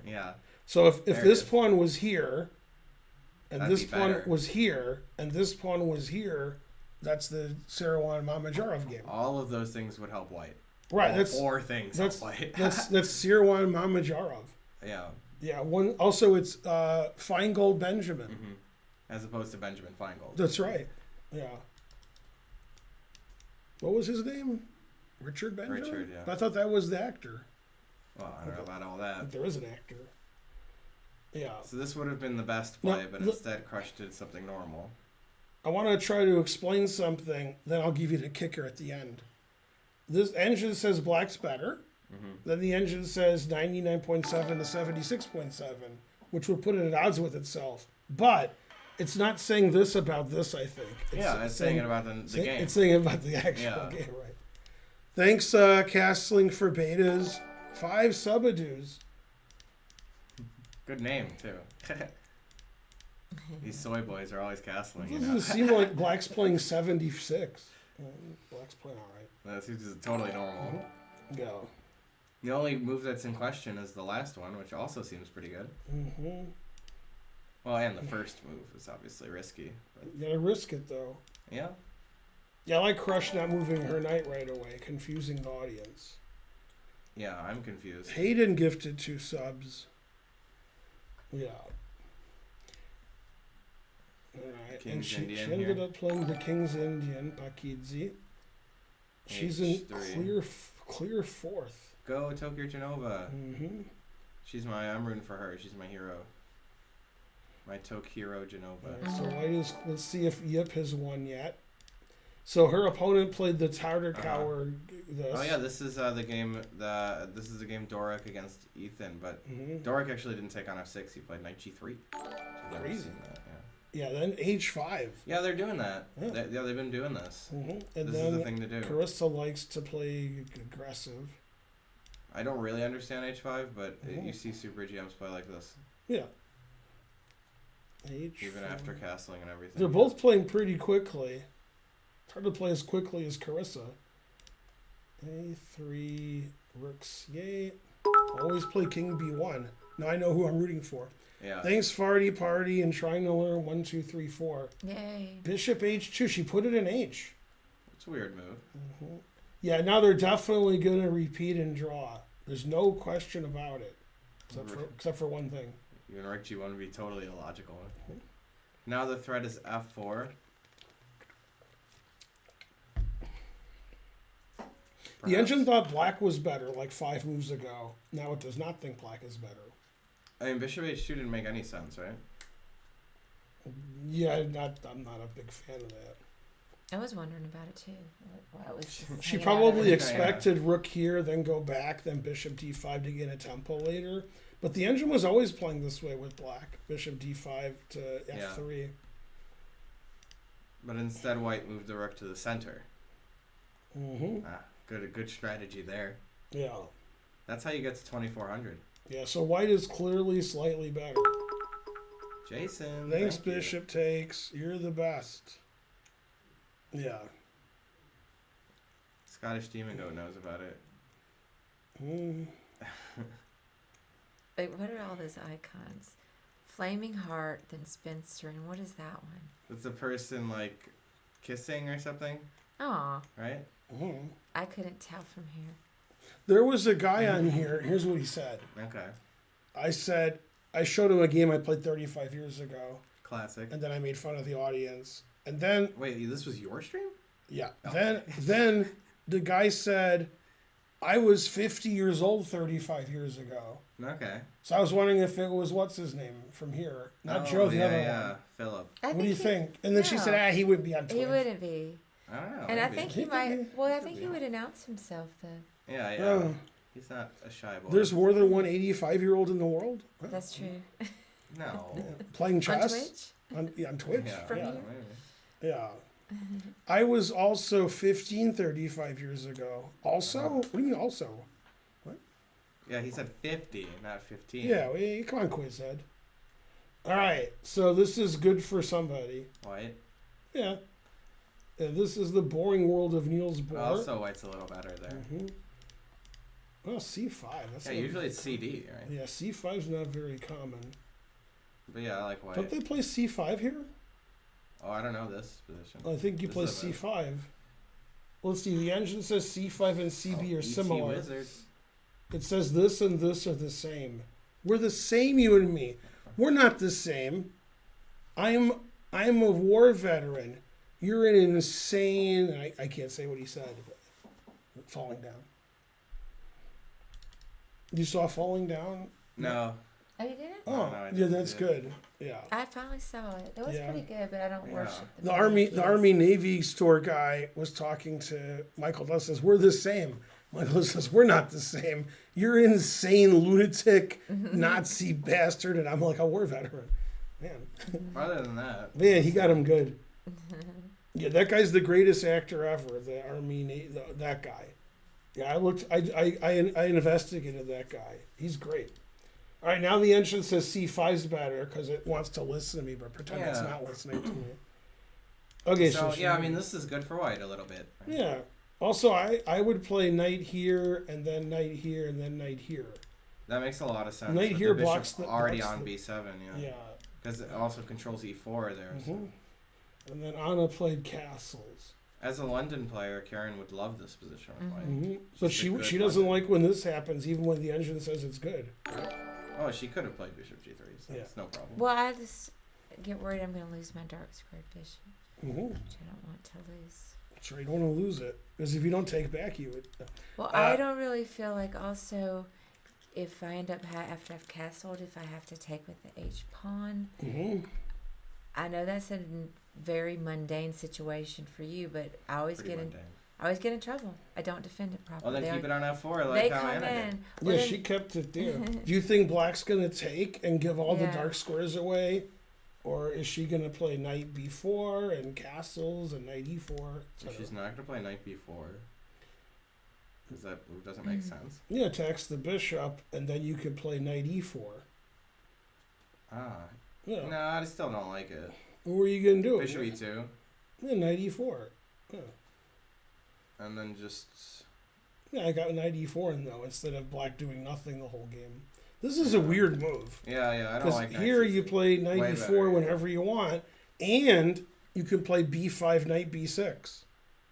Yeah. So if There it this is. pawn was here, and That'd this be pawn better. was here, and this pawn was here, that's the Saruhan Mamajarov game. All of those things would help white. Right, All that's four things that's help white. that's Saruhan Mamajarov. Yeah. Yeah, one also it's Feingold Benjamin. Hmm. As opposed to Benjamin Feingold. That's right. Yeah. What was his name? Richard Benjamin? Richard, yeah. I thought that was the actor. Well, I don't know about all that. But there is an actor. Yeah. So this would have been the best play, No, but look- instead Crush did something normal. I want to try to explain something, then I'll give you the kicker at the end. This engine says black's better. Then the engine says 99.7 to 76.7, which would put it at odds with itself. But it's not saying this about this, I think. It's saying it about the game. It's saying about the actual Yeah. game, right? Thanks, Castling, for betas. 5 Subadoos. Good name, too. These soy boys are always castling, you It know. doesn't seem like Black's playing 76. Black's playing all right. That seems totally normal. Yeah. The only move that's in question is the last one, which also seems pretty good. Mm-hmm. Well, and the first move is obviously risky. But You gotta risk it, though. yeah. Yeah, I like Crush not moving her knight right away, confusing the audience. Yeah, I'm confused. Hayden gifted 2 subs. Yeah. Alright, and King's she Indian ended here. up playing the King's Indian, Pakidzi. She's in H3. clear 4th. Go Tokyo Genova. Mm-hmm. I'm rooting for her. She's my hero. My Tokyo Genova. Alright, so let's see if Yip has won yet. So her opponent played the Tartar Cower. Oh yeah, this is the game. This is the game Doric against Ethan, but Mm-hmm. Doric actually didn't take on F6. He played Knight G3. I've never Crazy. seen that, Yeah, then H5. yeah, they're doing that. Yeah. They've been doing this. Mm-hmm. And This is then the thing to do. Carissa likes to play aggressive. I don't really understand H5, but Mhm. you see Super GMs play like this, Yeah. H5. even after castling and everything. They're both playing pretty quickly. It's hard to play as quickly as Carissa. A3, Rooks, yay. Always play King B1. Now I know who I'm rooting for. Yeah. Thanks, Farty Party, and trying to learn 1, 2, 3, 4. Yay. Bishop H2. She put it in H. It's a weird move. Yeah, now they're definitely going to repeat and draw. There's no question about it. Except for one thing. Even Rick G1 would be totally illogical. Now the threat is F4. The engine thought black was better like 5 moves ago. Now it does not think black is better. I mean, Bishop H2 didn't make any sense, right? Yeah, I'm not a big fan of that. I was wondering about it too. Why it was just She hanging out probably over- Yeah. expected rook here, then go back, then bishop d5 to get a tempo later. But the engine was always playing this way with black. Bishop d5 to f3. But instead, White moved the rook to the center. Mm-hmm. Good strategy there. Yeah. That's how you get to 2400. Yeah, so white is clearly slightly better. Jason. Thanks, thank you. bishop takes. You're the best. Yeah. Scottish Demon Goat knows about it. Mm. Wait, what are all those icons? Flaming Heart, then Spinster, and what is that one? It's a person like kissing or something, Aw, right? Mm. I couldn't tell from here. There was a guy on here. Here's what he said. Okay. I showed him a game I played 35 years ago, Classic. and then I made fun of the audience. And then, Wait, this was your stream? yeah, Oh. then the guy said, I was 50 years old 35 years ago. Okay. So I was wondering if it was, what's his name from here? Not Joe, the other one. Philip. I What do you he- think? And then she said, he wouldn't be on Twitch. He wouldn't be. I don't know. And I maybe. think he He could might. be. Well, I Could think be. he would announce himself though. Yeah, yeah. Oh, He's not a shy boy. there's more than one 85-year-old in the world That's true. No. playing On chess Twitch? on Twitch. Yeah. From yeah. here? Maybe. Yeah. I was also 15 35 years ago. Also? What do you mean also? Yeah, he said 50, not 15. Yeah, come on, Quizhead. All right, so this is good for somebody. White. Yeah. This is the boring world of Niels Bohr. Also, White's a little better there. Mm-hmm. Oh, C5. That's Yeah, not- usually it's CD, right? Yeah, C5 is not very common. But yeah, I like White. Don't they play C5 here? Oh, I don't know this position. I think you This play is a move. C5. Let's see, the engine says C5 and CB are ET similar. Wizard. It says this and this are the same. We're the same, you and me. We're not the same. I'm a war veteran. You're an insane. I can't say what he said. But Falling Down? You saw Falling Down? No. Oh, you didn't? Oh, No, I yeah, didn't that's see it. good. Yeah. I finally saw it. It was Yeah. pretty good, but I don't Yeah. worship The movie. Army Navy store guy was talking to Michael Douglas. Says we're the same. Michael says we're not the same. You're an insane lunatic Nazi bastard, and I'm like a war veteran. Man, Other than that, man, he got him good. Yeah, that guy's the greatest actor ever. The that guy. Yeah, I investigated that guy. He's great. All right, now the entrance says C5's better because it wants to listen to me, but pretend it's Yeah. not listening to me. Okay, so she- yeah, I mean, this is good for white a little bit. Right? Yeah. Also, I would play knight here and then knight here and then knight here. That makes a lot of sense. Knight with here the blocks bishop the- already blocks on the- B7, yeah. Yeah. Because it also controls E4 there. So. Mhm. And then Anna played castles. As a London player, Karen would love this position with white. Hmm. But She's a good she doesn't London. like when this happens, even when the engine says it's good. Oh, she could have played bishop G3, so Yeah. it's no problem. Well, I just get worried I'm going to lose my dark squared bishop, Mm-hmm. which I don't want to lose. Sure, you don't want to lose it because if you don't take back, you would. Well, I don't really feel like also if I end up after I've castled, if I have to take with the H pawn. Mm-hmm. I know that's a very mundane situation for you, but I always Pretty get in. mundane. I always get in trouble. I don't defend it properly. Well, then keep it on F4 they like how come Anna did. in. Well, Yeah, then- she kept it there. Do you think Black's gonna take and give all the Yeah. dark squares away, or is she gonna play knight b4 and castles and knight e4? So she's not going to play knight B4. Because that move doesn't make sense. Yeah, attacks the bishop, and then you can play knight e4. Ah. Yeah. No, I still don't like it. What were you gonna do? Bishop E2. Yeah, knight e4. Yeah. And then just... Yeah, I got knight e4 in though instead of Black doing nothing the whole game. This is a weird move. Yeah, I don't Because like knight here C6. you play knight Way e4 better, yeah. whenever you want, and you can play b5, knight b6.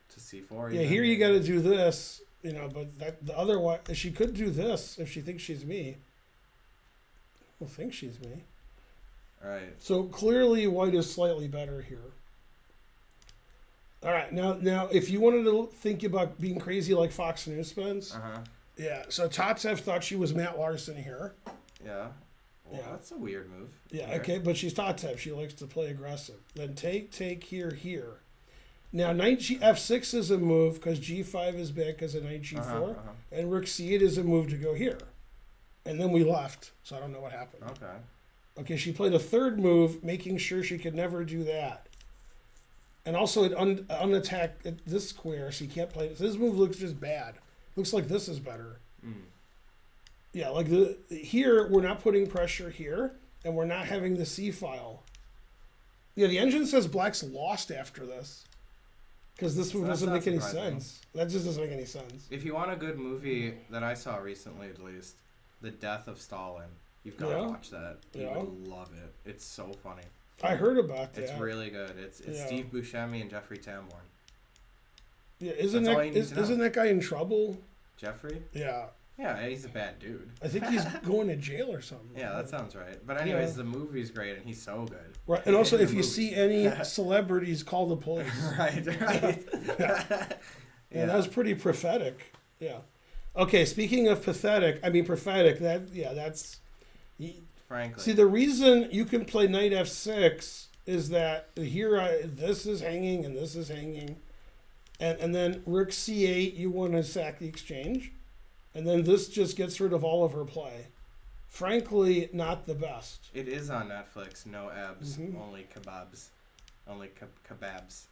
To C4. Yeah, even. here you got to do this, but that the other one, she could do this if she thinks she's me. Well, think she's me. Right. So clearly, white is slightly better here. All right, now, if you wanted to think about being crazy like Fox News spends, Uh-huh. yeah. So Tatsev thought she was Matt Larson here. Yeah. Well, Yeah. that's a weird move. Yeah, Here. okay, but she's Tatsev. She likes to play aggressive. Then take here. Now, knight f6 is a move because g5 is back as a knight g4, Uh-huh. and rook c8 is a move to go here. And then we left, so I don't know what happened. Okay. Okay, she played a third move, making sure she could never do that. And also it unattacked this square, so you can't play it. So this move looks just bad. Looks like this is better. Mm. Yeah, like here, we're not putting pressure here, and we're not having the C file. Yeah, the engine says Black's lost after this. Because this move That's doesn't not make any surprising. sense. That just doesn't make any sense. If you want a good movie that I saw recently, at least, The Death of Stalin, you've got to Yeah. watch that. You Yeah. would love it. It's so funny. I heard about that. It's really good. It's Yeah. Steve Buscemi and Jeffrey Tambor. Yeah, isn't That's all you need to know. isn't that guy in trouble? Jeffrey? Yeah, Yeah, he's a bad dude. I think he's going to jail or something. Yeah, that sounds right. But anyways, Yeah. the movie's great, and he's so good. Right, and also The if you movie. see any celebrities, call the police. right. Yeah, that was pretty prophetic. Yeah. Okay, speaking of prophetic, that's. Frankly. See, the reason you can play knight f6 is that here this is hanging and this is hanging, and then rook c8 you want to sack the exchange, and then this just gets rid of all of her play. Frankly, not the best. It is on Netflix. No abs, Mhm. only kebabs. Only kebabs.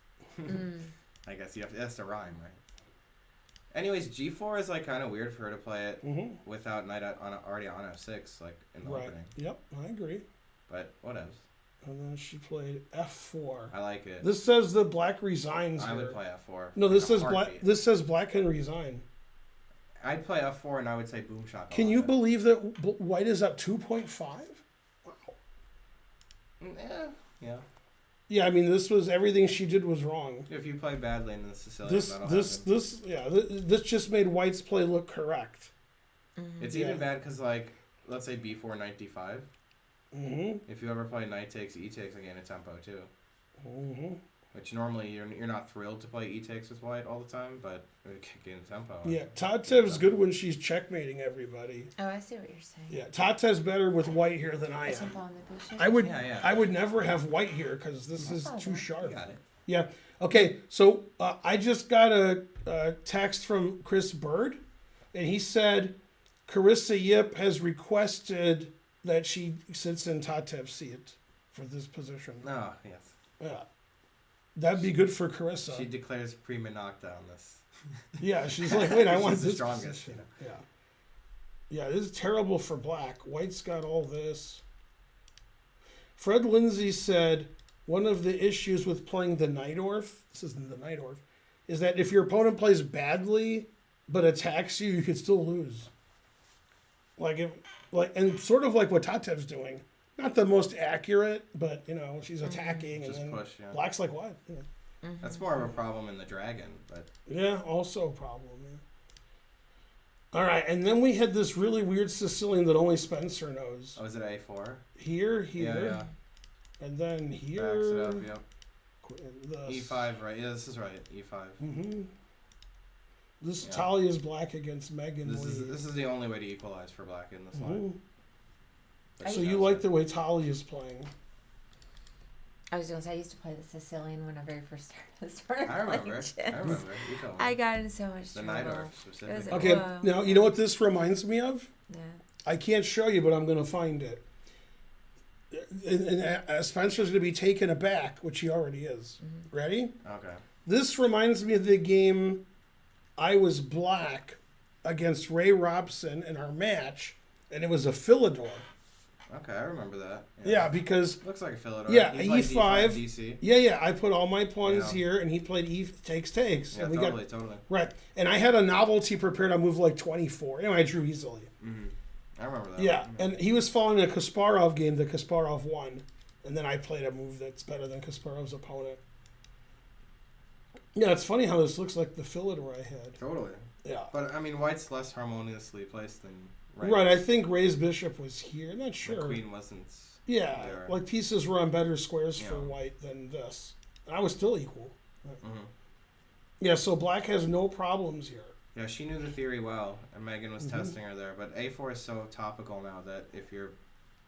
Mm. I guess that's a rhyme, right? Anyways, G4 is like kind of weird for her to play it Mm-hmm. without knight already on F6, like in the Right. opening. Yep, I agree. But whatever. And then she played f4. I like it. This says that Black resigns I here. would play F4. No, this in a says Black. heartbeat. This says Black can resign. I'd play F4 and I would say boom shot. Can you believe that White is up 2.5? Wow. Yeah. Yeah, I mean, this was everything she did was wrong. If you play badly in the Sicilian, that'll happen. This just made White's play look correct. It's Yeah. even bad because, like, let's say B4 knight D5. Mm-hmm. If you ever play knight takes E takes, I gain a tempo too. Mm-hmm. which normally you're not thrilled to play e-takes with white all the time, but it can gain tempo. Yeah, Tatev's good when she's checkmating everybody. Oh, I see what you're saying. Yeah, Tatev's better with white here than I Tempo am. on the bishop. Yeah. I would never have white here because this is Oh, too okay. sharp. You got it. Yeah. Okay. So I just got a text from Chris Bird, and he said Carissa Yip has requested that she sits in Tatev's seat for this position. No, yes. Yeah. That'd be good for Carissa. She declares prima nocta on this. Yeah, she's like, wait, I want She's the this strongest, position. Yeah. Yeah, this is terrible for black. White's got all this. Fred Lindsay said one of the issues with playing the Najdorf, this isn't the Najdorf, is that if your opponent plays badly but attacks you, you could still lose. And sort of like what Tatev's doing. Not the most accurate, but she's attacking, Just and then push, yeah. black's like, what? Yeah. That's more of a problem in the dragon, but Yeah, also a problem. Yeah. All right, and then we had this really weird Sicilian that only Spencer knows. is it A4? Here, Yeah. and then Backs it here. up, yep. E5, right? Yeah, this is right. E5. Mm-hmm. This Yeah. Talia's black against Megan This Lee. is the only way to equalize for black in this line. Mhm. But So she you knows like it. the way Talia's playing? I was gonna say I used to play the Sicilian when I very first started I remember. playing I chess. remember. You told me. I got in so much The trouble. Najdorf specifically. Okay, Wow. now you know what this reminds me of? Yeah. I can't show you, but I'm going to find it. And Spencer's going to be taken aback, which he already is. Mm-hmm. Ready? Okay. This reminds me of the game I was black against Ray Robson in our match, and it was a Philidor. Okay, I remember that. Yeah, because Looks like a Philidor. Yeah, He played E5. DC. yeah, I put all my pawns Yeah. here, and he played takes. Yeah, And we totally. got right, and I had a novelty prepared on move like 24. Anyway, I drew easily. Mm-hmm. I remember that. Yeah, and he was following a Kasparov game that Kasparov won, and then I played a move that's better than Kasparov's opponent. Yeah, it's funny how this looks like the Philidor I had. Totally. Yeah. But I mean, white's less harmoniously placed than Right, I think Ray's bishop was here. I'm not The sure. queen wasn't. Yeah, there. like pieces were on better squares for Yeah. white than this. And I was still equal. Mm-hmm. Yeah, so black has no problems here. Yeah, she knew the theory well, and Megan was Mhm. testing her there. But A4 is so topical now that if you're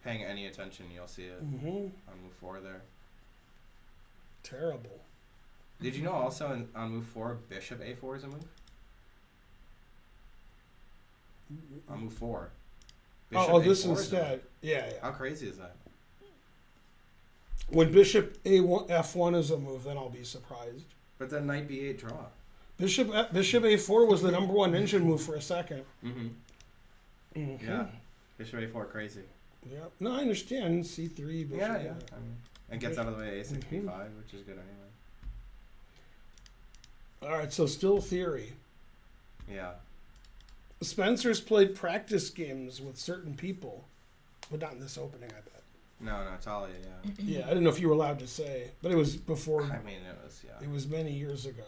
paying any attention, you'll see it Hmm. on move 4 there. Terrible. Did you know also on move 4, bishop A4 is a move? On move 4. Oh, this A4 is a move. instead. Yeah. How crazy is that? When bishop A1, F1 is a move, then I'll be surprised. But then knight B8 draw. Bishop A4 was the number one engine move for a second. Mm-hmm. Mm-hmm. Yeah. Bishop A4 crazy. Yeah. No, I understand. C3, bishop. Yeah. I mean, it gets out of the way A6 Mhm. B5, which is good anyway. All right, so still theory. Yeah. Spencer's played practice games with certain people, but not in this opening, I bet. No, Talia, yeah. Yeah, I don't know if you were allowed to say, but it was before. I mean, it was, yeah. It was many years ago.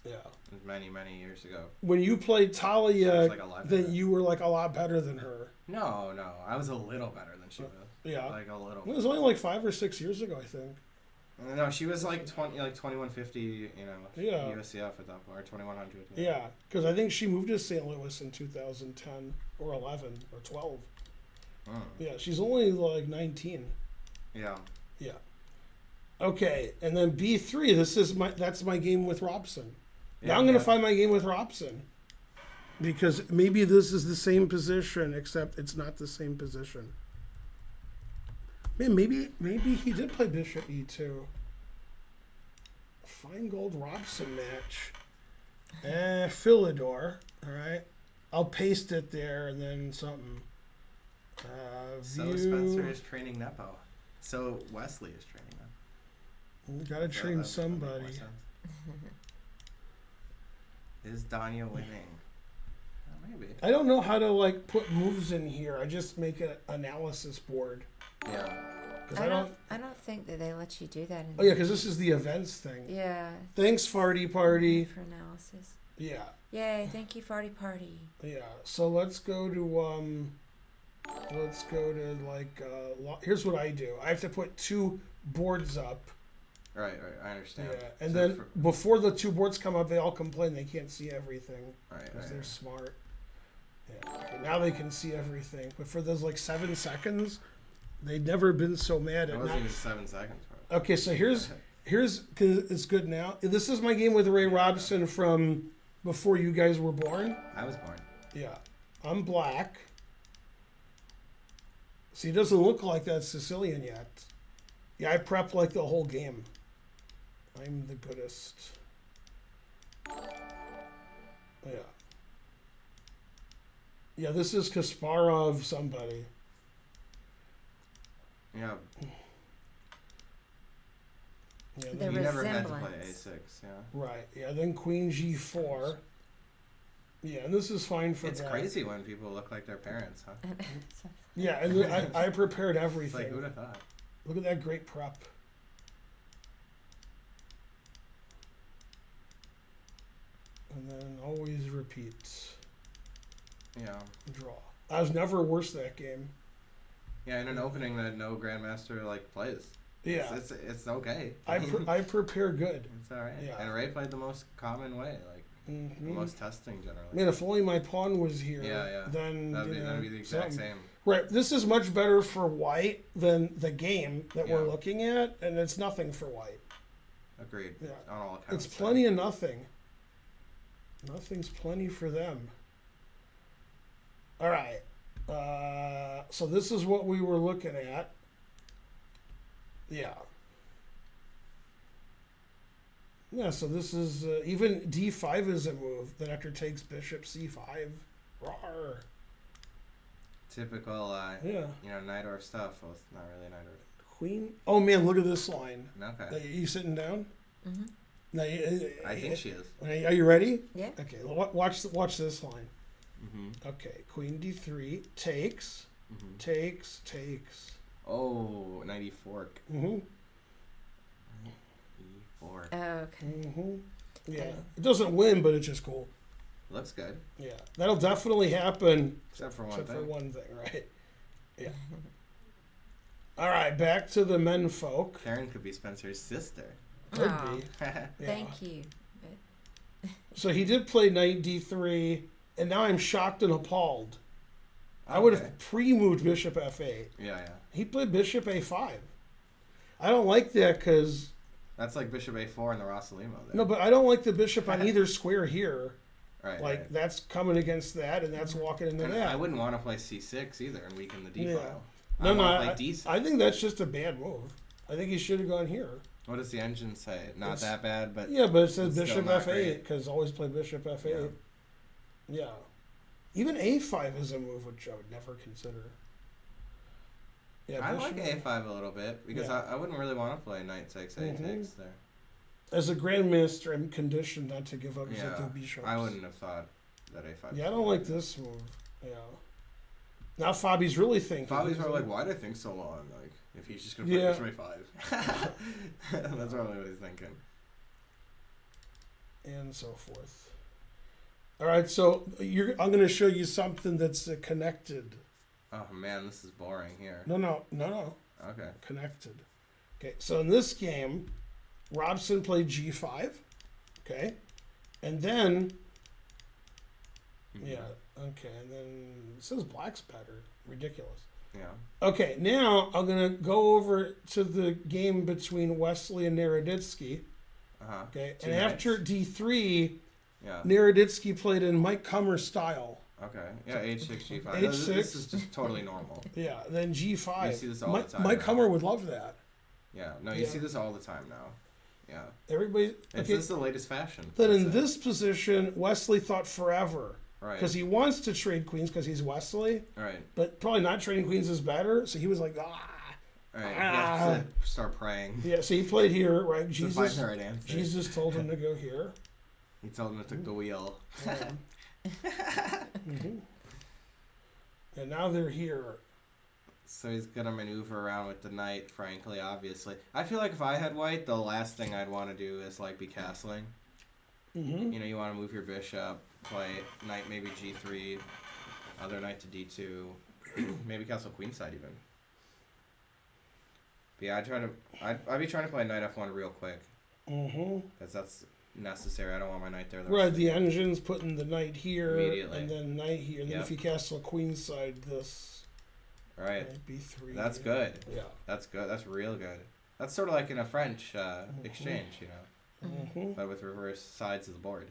Yeah. It was many, many years ago. When you played It Talia, was like 11. then you were like a lot better than her. No. I was a little better than she was. Yeah. Like a little. It was only like 5 or 6 years ago, I think. No, she was like 2150, you know, Yeah. USCF at that point, or 2100. Yeah, because I think she moved to St. Louis in 2010 or 11 or 12. Mm. Yeah, she's only like 19. Yeah. Yeah. Okay, and then B3. That's my game with Robson. Now I'm gonna find my game with Robson, because maybe this is the same position, except it's not the same position. Man, maybe he did play Bishop E2. Feingold Robson match. Philidor. All right, I'll paste it there and then something. So View. Spencer is training Nepo. So Wesley is training them. You gotta So train that would make more somebody. sense. Is Danya winning? Maybe. I don't know how to like put moves in here. I just make an analysis board. Yeah. Cause I don't think that they let you do that. Oh yeah, because this is the events thing. Yeah. Thanks, Farty Party. For analysis. Yeah, Yay! Thank you, Farty Party. yeah. So let's go to like here's what I do. I have to put 2 boards up Right. I understand. Yeah, and So then before the two boards come up, they all complain they can't see everything right. because they're smart. Yeah. Okay, now they can see everything, but for those like 7 seconds, they'd never been so mad It at wasn't not. even 7 seconds, bro. Okay, so here's cause it's good now. This is my game with Ray Robson from before you guys were born. I was born. Yeah, I'm black. See, he doesn't look like that Sicilian yet. Yeah, I prep like the whole game. I'm the goodest. Yeah. Yeah, this is Kasparov somebody. Yeah. Yeah, The then, You never had to play resemblance. A6. Yeah. right. Yeah, then Queen G4. Yeah, and this is fine for It's that. crazy when people look like their parents, huh? Yeah, and I prepared It's everything. like, who'd have thought? Look at that great prep. And then always repeat. Yeah. Draw. I was never worse that game. Yeah, in an opening that no grandmaster like plays. Yeah, It's okay. I prepare good. It's all right. Yeah. And Ray played the most common way, like the Mm-hmm. most testing generally. Man, if only my pawn was here, Yeah. then That'd be the exact something. same. Right. This is much better for white than the game that we're Yeah. looking at, and it's nothing for white. Agreed. Yeah. On all accounts. It's plenty of nothing. Nothing's plenty for them. All right. So this is what we were looking at. Yeah. Yeah, so this is even d5 is a move. Then after takes bishop c5. Rawr. Typical, Yeah. Najdorf stuff. Well, it's not really Najdorf. Queen. Oh man, look at this line. Okay. You sitting down? Mm-hmm. No, I think she is. Are you ready? Yeah. Okay. Watch this line. Mm-hmm. Okay. Queen d3 takes. Mm-hmm. Takes. Oh, 90 fork. Mm-hmm. E4. Oh, okay. Mm-hmm. Yeah. Okay. It doesn't win, but it's just cool. Looks good. Yeah. That'll definitely happen. Except for one Except thing. for one thing, right? Yeah. All right. Back to the men folk. Karen could be Spencer's sister. Could Oh, be. Yeah. thank you. So he did play knight d3, and now I'm shocked and appalled. I would Okay. have pre-moved bishop f8. Yeah. He played bishop a5. I don't like that because That's like bishop a4 in the Rossalimo. There. no, but I don't like the bishop on either square here. Right. Like right. that's coming against that, and that's walking into And that. I wouldn't want to play c6 either and weaken the d Yeah. file. No, I no, want to I play d6. I think that's just a bad move. I think he should have gone here. What does the engine say? Not It's- that bad, but Yeah, but it says It's still bishop not f8 great. because always play bishop f8. Yeah. Even a5 is a move which I would never consider. Yeah, I like bishop- a5 a little bit because Yeah. I wouldn't really want to play knight 6 a6 Mhm. there. As a grandmaster, I'm conditioned not to give up Yeah, two bishops. I wouldn't have thought that a5. Yeah, I don't like this move. Yeah. Now Fabi's really thinking. Fabi's He's probably like, like, why did I think so long? Like, if he's just gonna play Yeah. bishop a5. That's probably what he's thinking. and so forth. All right, so I'm going to show you something that's connected. Oh man, this is boring here. No, Okay. connected. Okay, so in this game, Robson played g5. Okay, and then Mhm. yeah, okay, and then it says black's better. Ridiculous. Yeah. Okay, now I'm gonna go over to the game between Wesley and Naroditsky. Uh huh. Okay, Two and after knights. d3, Yeah. Naroditsky played in Mike Kummer style. Okay. Yeah. H6 G5. H6. This is just totally normal. Yeah, then g5. You see this all Mike, the time Mike now. Kummer would love that. Yeah. No, you Yeah. see this all the time now. Yeah. Everybody. It's Okay, this the latest fashion. then I'd in say. this position, Wesley thought forever Right. because he wants to trade queens because he's Wesley, Right. but probably not trading queens is better. So he was like, ah. Right. You have to start praying. Yeah, so he played here, right? To find Jesus, the right answer. Jesus told him to go here. He told him to take the wheel. Mhm. And now they're here. So he's gonna maneuver around with the knight, frankly, obviously. I feel like if I had white, the last thing I'd want to do is like be castling. Mm-hmm. You know, you want to move your bishop, play knight maybe g3, other knight to d2, maybe castle queenside even. But yeah, I'd be trying to play Knight F1 real quick Mm-hmm. because that's necessary. I don't want my knight there. Right, the engine's putting the knight here, Immediately. and then knight here. And then Yep. if you castle queenside, this Right. might be 3. That's good. Yeah. That's good. That's real good. That's sort of like in a French exchange, you know, Mm-hmm. but with reverse sides of the board.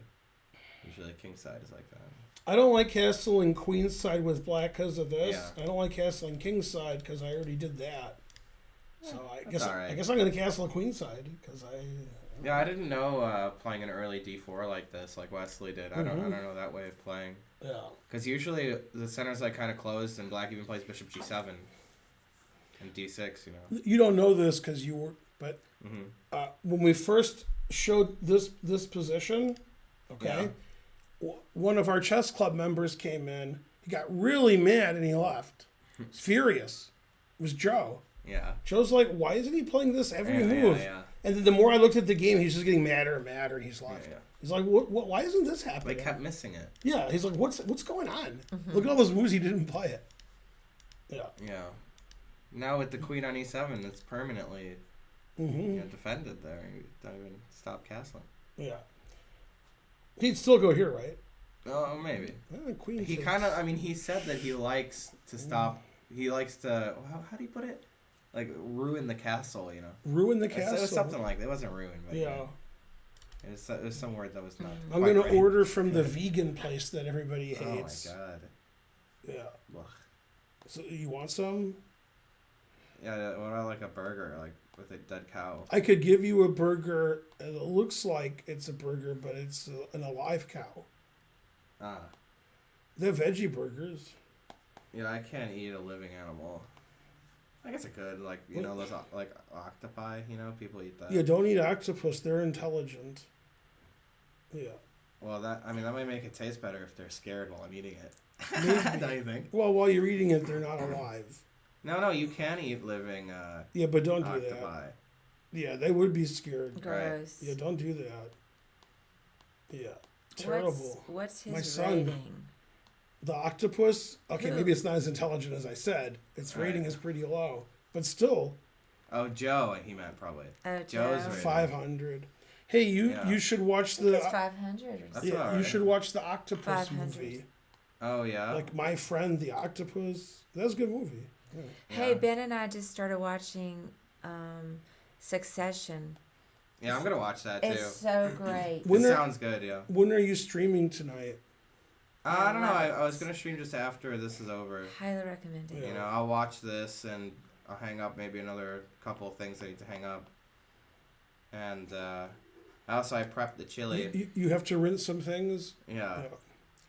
Usually king side is like that. I don't like castling queenside with black because of this. Yeah. I don't like castling kingside because I already did that. So I guess all right. I guess I'm going to castle a queenside because Yeah, I didn't know playing an early d4 like this, like Wesley did. I don't know that way of playing. yeah. Because usually the center's like kind of closed, and black even plays bishop g7 and d6. You know. You don't know this because you were, but Mm-hmm. when we first showed this position, okay, one of our chess club members came in. He got really mad and he left. He's furious. It was Joe. Yeah. Joe's like, why isn't he playing this every Yeah, move? yeah. And then the more I looked at the game, he's just getting madder and madder, and he's left. Yeah. He's like, what? Why isn't this They happening? kept missing it. Yeah, he's like, what's going on? Look at all those moves he didn't play it. Yeah. Yeah. Now with the queen on e7, it's permanently Mm-hmm. defended there. You don't even stop castling. Yeah. He'd still go here, right? Oh, maybe. Queen. He takes- kind of, I mean, he said that he likes to stop. He likes to, how do you put it? Like, ruin the castle, you know? ruin the It castle. was something like that. It wasn't ruin, but Yeah. it was some word that was not. I'm quite gonna right. order from the vegan place that everybody Oh my hates. god. Yeah. Ugh. So you want some? Yeah, what about like a burger, like with a dead cow? I could give you a burger. And it looks like it's a burger, but it's an alive cow. Ah. They're veggie burgers. Yeah, I can't eat a living animal. I guess I could, like, you know, those like octopi, you know, people eat that. Yeah, don't eat octopus. They're intelligent. Yeah. Well, that might make it taste better if they're scared while I'm eating it. Maybe. Don't you think? Well, while you're eating it, they're not alive. No, you can eat living Yeah, but don't do octopi. that. Yeah, they would be scared. Gross. Yeah, don't do that. Yeah. Terrible. What's My his son. rating? The octopus, okay, Who? maybe it's not as intelligent as I said. Its Right. rating is pretty low, but still, Oh, Joe, he meant probably. Oh, Joe's Joe. rating. 500. Hey, you Yeah. you should watch I think the it's 500 or That's something. yeah, all you right. should watch the octopus 500. movie. Oh yeah. Like My Friend the Octopus. That's a good movie. Yeah. Hey, Yeah. Ben and I just started watching Succession. Yeah, I'm gonna watch that too. It's so great. When It are- sounds good, yeah. When are you streaming tonight? I don't know. I was gonna stream just after this is over. Highly recommended. Yeah. You know, I'll watch this and I'll hang up maybe another couple of things I need to hang up. And also I prepped the chili. You have to rinse some things. Yeah, Yeah.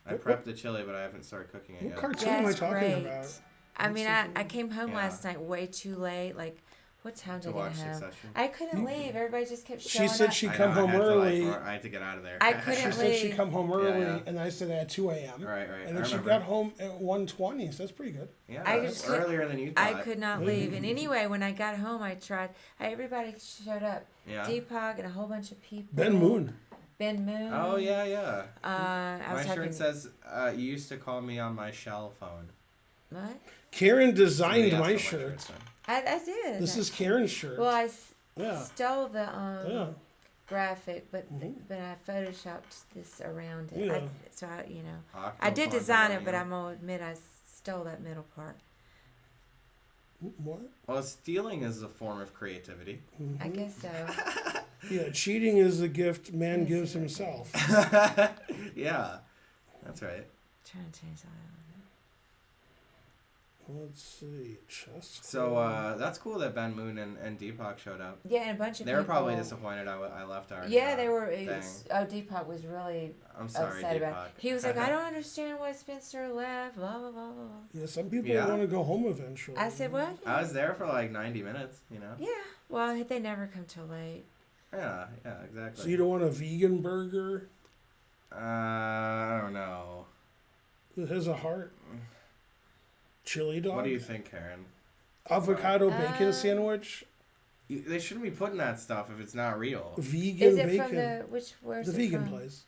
I What- prepped the chili, but I haven't started cooking it What yet. cartoon Yeah, am I it's talking great. about? I mean, I What's came home Yeah. last night way too late. Like, what time To did I watch get home? Succession. I couldn't leave. Everybody just kept She showing said up. she'd I come know, I home had to, early. I had to get out of there. I She couldn't said she'd leave. come home early, Yeah. and I said at 2 a.m. Right. And then I she remember. got home at 1:20, so that's pretty good. Yeah, I that's just could- earlier than you thought. I could not leave. And anyway, when I got home, I tried. Everybody showed up. Yeah. Deepak and a whole bunch of people. Ben Moon. Ben Moon. Oh yeah. I My was talking. shirt says you used to call me on my shell phone. What? Karen designed That's my what shirt. said. I did. This is Karen's shirt. Well, I yeah. stole the Yeah. graphic, but Mhm. but I photoshopped this around it. Yeah. So I, you know, Octo I did phone design on it, but you. I'm gonna admit I stole that middle part. What? Well, stealing is a form of creativity. I guess so. Yeah, cheating is a gift man Yes, gives it is. himself. Yeah, that's right. Trying to change that. Let's see, chess. So that's cool that Ben Moon and Deepak showed up. Yeah, and a bunch of They people. were probably disappointed I left our. Yeah, they were. thing. Deepak was really I'm sorry, upset Deepak. about it. He was like, I don't understand why Spencer left. Blah blah blah blah. blah. Yeah, some people Yeah. want to go home eventually. I said, what? I was there for like 90 minutes. You know. Yeah. Well, they never come till late. Yeah, exactly. So you don't want a vegan burger I don't know. that has a heart? Chili dog? What do you think, Karen? Avocado bacon Uh, sandwich? They shouldn't be putting that stuff if it's not real. Vegan Is it bacon. from the where's the it vegan from? place.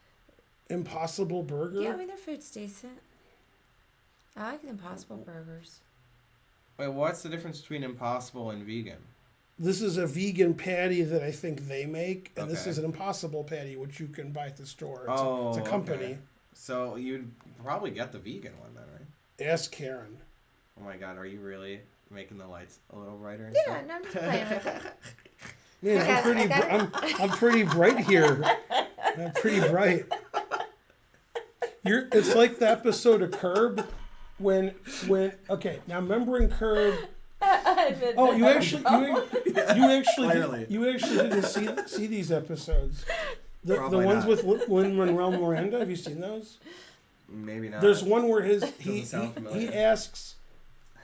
Impossible Burger? Yeah, I mean their food's decent. I like the Impossible burgers. Wait, what's the difference between impossible and vegan? this is a vegan patty that I think they make, and this Okay. is an Impossible patty, which you can buy at the store. It's a Okay. company. So you'd probably get the vegan one then, right? Ask Karen. Oh my god, are you really making the lights a little brighter? And Yeah, no, I'm just playing with it. Man, I got- I'm pretty bright here. I'm pretty bright. It's like the episode of Curb when okay, now remember in Curb. Oh, you actually Clearly. didn't see these episodes. The Probably ones not. with Lin-Manuel Miranda. Have you seen those? Maybe not. There's one where he Doesn't sound familiar. asks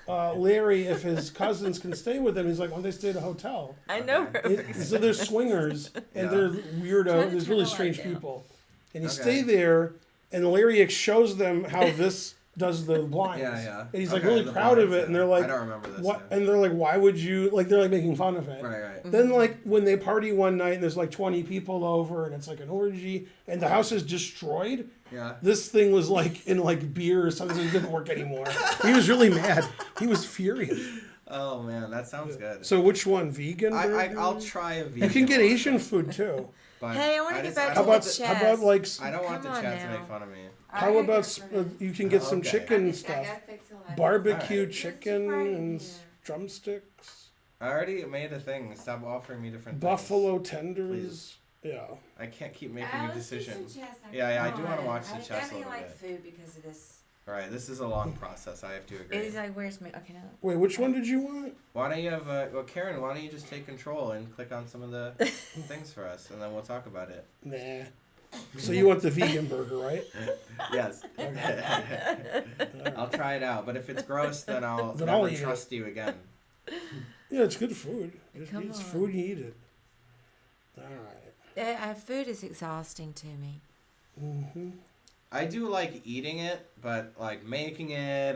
Larry if his cousins can stay with him. He's like, "Why don't they stay at a hotel?" I know her. So they're swingers, and Yeah. they're Trying weirdo. to There's turn really the light strange down. people, and he Okay. stay there, and Larry shows them how this does the blinds. Yeah. And he's like Okay, really the proud of blinds, it, and yeah. they're like, I don't remember this. "What?" Yeah. And they're like, "Why would you?" Like they're like making fun of it. Right. Then like when they party one night and there's like 20 people over and it's like an orgy and the house is destroyed. Yeah. This thing was like in like beer or something. It didn't work anymore. He was really mad. He was furious. Oh man, that sounds good. So which one? Vegan? burger? I'll try a vegan. You can get one. Asian food too. But Hey, I wanna get just- back I to How don't the want about how about like I don't want the Come on chat to now. make fun of me. how about you can get some Okay. chicken stuff, barbecue Alright. chicken and drumsticks, I already made a thing. Stop offering me different things. buffalo tenders. Yeah. I can't keep making a decision. Yeah, I do wanna watch the chess a little like bit. food because of this. All right, this is a long process. I have to agree. It's like, where's my? Okay, no. Wait, which one did you want? Why don't you have well, Karen? Why don't you just take control and click on some of the things for us, and then we'll talk about it. Nah. So you want the vegan burger, right? Yes. I'll try it out, but if it's gross, then I'll Then never I'll eat it. trust you again. Yeah, it's good food. Come It's on. food, you eat it. All right. Food is exhausting to me. Mm-hmm. I do like eating it, but like making it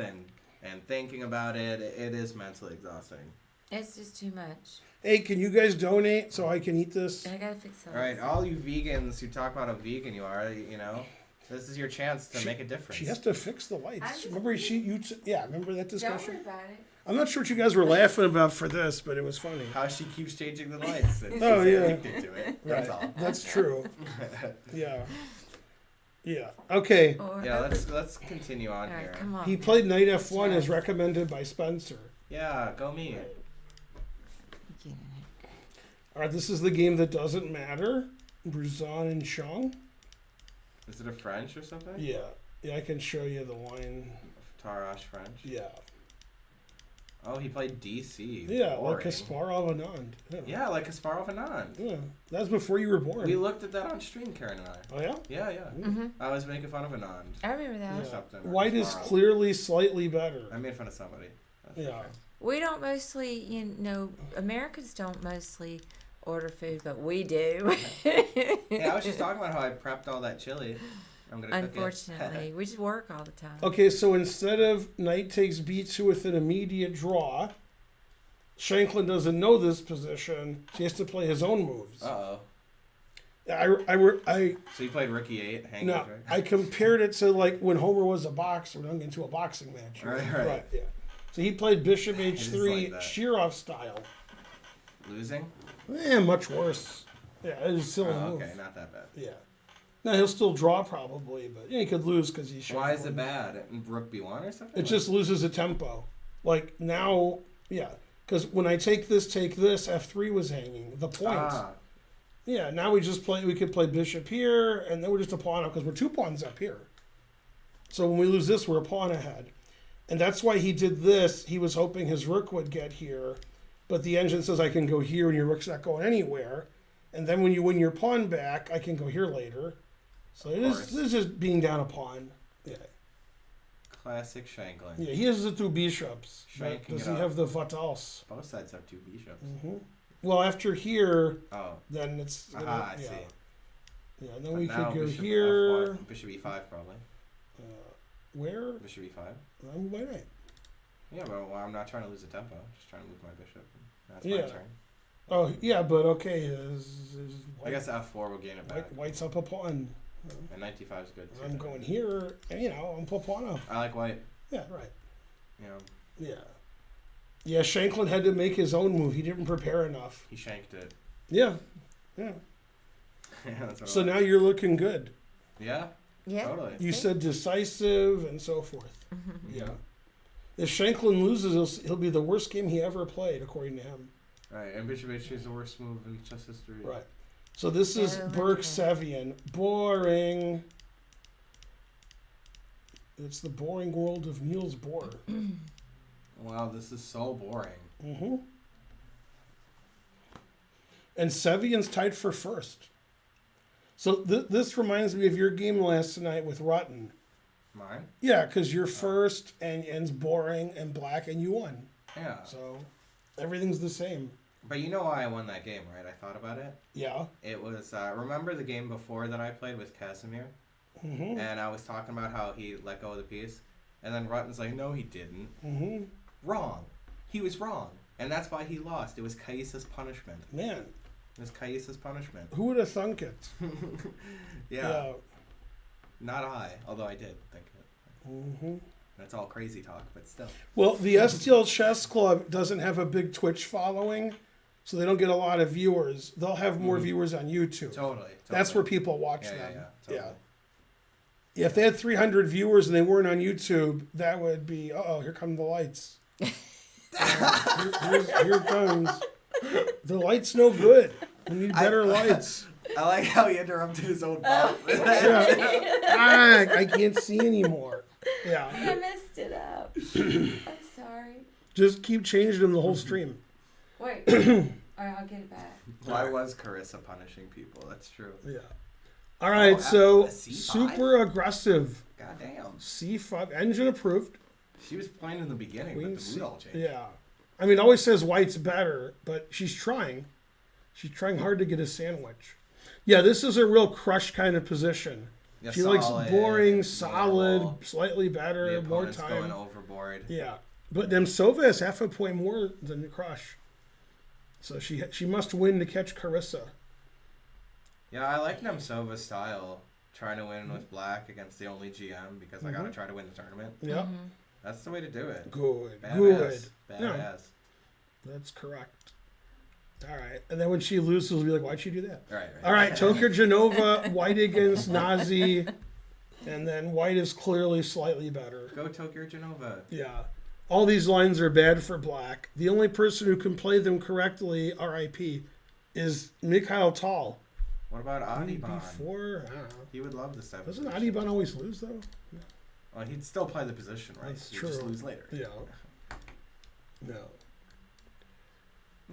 and thinking about it, it is mentally exhausting. It's just too much. Hey, can you guys donate so I can eat this? I gotta fix it. All right, all you vegans who talk about how vegan you are, you know, this is your chance to make a difference. She has to fix the I'm lights. just- Remember remember that Don't worry discussion? about it. I'm not sure what you guys were laughing about for this, but it was funny. How she keeps changing the lights. And Oh, she's yeah. addicted to it. That's Right. all. That's true. Yeah. Yeah. Okay. Or Yeah, let's continue on All right, here. come on. He played Knight F1 as Yes. recommended by Spencer. Yeah, go me. Get in it. All right, this is the game that doesn't matter. Bruzan and Shang. Is it a French or something? Yeah. Yeah, I can show you the line. Tarash French. Yeah. Oh, he played DC. Yeah, Boring. like Kasparov Anand. Yeah. Yeah, like Kasparov Anand. Yeah. That was before you were born. We looked at that on stream, Karen and I. Oh, yeah? Yeah, yeah. Mm-hmm. I was making fun of Anand. I remember that. Or Yeah. something. or White is Kasparov. clearly slightly better. I made fun of somebody. That's Yeah. okay. We don't mostly, Americans don't mostly order food, but we do. Yeah, I was just talking about how I prepped all that chili. I'm gonna cook it. Unfortunately, we just work all the time. Okay, so instead of Knight takes B2 with an immediate draw, Shanklin doesn't know this position. So he has to play his own moves. Uh-oh. I So you played Rookie 8, hanging no, I compared it to like when Homer was a boxer. We're not into a boxing match. Right. Yeah. So he played Bishop It's H3 like that. Shirov style. Losing? Much worse. Yeah, it was a silly Oh, move. okay, not that bad. Yeah. Now he'll still draw probably, but he could lose because he's Why is it Shanklin. bad? Rook B1 or something? It just loses a tempo. Like now, yeah. Because when I take this, F3 was hanging. The point. Ah, Yeah, now we could play bishop here, and then we're just a pawn up because we're 2 pawns up here. So when we lose this, we're a pawn ahead. And that's why he did this. He was hoping his rook would get here, but the engine says I can go here and your rook's not going anywhere. And then when you win your pawn back, I can go here later. So this is just being down a pawn. Yeah. classic Shanklin. Yeah, he has the 2 bishops. But Shanking does it he up. have the fatals? Both sides have 2 bishops. Well, after here, Oh, then it's aha, I yeah. see. Yeah, then But we now could go bishop here. F1, Bishop E5 probably. Where? Bishop E5. Why not? Yeah, but I'm not trying to lose a tempo. I'm just trying to move my bishop. That's Yeah. my turn. Oh, yeah, but okay. I guess F4 will gain it back. White's up a pawn. And knight D5 is good too. I'm going here, and I'm a pawn up. I like white. Yeah, right. You know, Yeah. Yeah, Shanklin had to make his own move. He didn't prepare enough. He shanked it. Yeah. Yeah, that's what So it was. now you're looking good. Yeah, Yeah. totally. You See? said decisive and so forth. Yeah. If Shanklin loses, he'll be the worst game he ever played, according to him. Right, and Bishop H2 is the worst move in chess history. Right. So this is Yeah, Burke okay. Sevian. Boring. It's the boring world of Niels Bohr. Wow, this is so boring. Mm-hmm. And Sevian's tied for first. So this reminds me of your game last night with Rutten. Mine? Yeah, because you're first and it's boring and black and you won. Yeah. So everything's the same. But you know why I won that game, right? I thought about it. Yeah. It was, remember the game before that I played with Casimir? Mm-hmm. And I was talking about how he let go of the piece. And then Rutten's like, no, he didn't. Mm-hmm. Wrong. He was wrong. And that's why he lost. It was Caius's punishment. Man, It was Caius's punishment. who would have thunk it? Yeah. Not I, although I did think it. Mm-hmm. That's all crazy talk, but still. Well, the STL Chess Club doesn't have a big Twitch following, so they don't get a lot of viewers. They'll have more viewers on YouTube. Totally. That's where people watch Yeah, them. totally. Yeah. If they had 300 viewers and they weren't on YouTube, that would be, here come the lights. Here it comes. The light's no good. We need better lights. I like how he interrupted his own bot. Yeah. I can't see anymore. Yeah. I messed it up. I'm sorry. Just keep changing them the whole stream. Wait. Alright, I'll get it back. Why was Carissa punishing people? That's true. Yeah. All right, Oh, so a C5? super aggressive. Goddamn. C5, engine approved. She was playing in the beginning, Queen but the C. mood all changed. Yeah. I mean, always says white's better, but she's trying. She's trying hard to get a sandwich. Yeah, this is a real crush kind of position. Yeah, She likes solid, boring, solid, normal. slightly better, The more opponent's going time. overboard. Yeah, but Nemtsova has half a point more than the crush, so she must win to catch Carissa. Yeah, I like Nemtsova's style. Trying to win with black against the only GM because I gotta try to win the tournament. Yeah, That's the way to do it. good, Badass. good. Badass. Yeah. That's correct. All right, and then when she loses, we'll be like, "Why'd she do that?" Right. All right, Toker Genova, white against Nazi, and then white is clearly slightly better. Go Tokyo Genova. Yeah. All these lines are bad for black. The only person who can play them correctly, RIP, is Mikhail Tal. What about Adiban? Before, I don't know. He would love the 7. Doesn't Adiban always lose, though? Well, he'd still play the position, right? That's He'd just true. lose later. Yeah. No.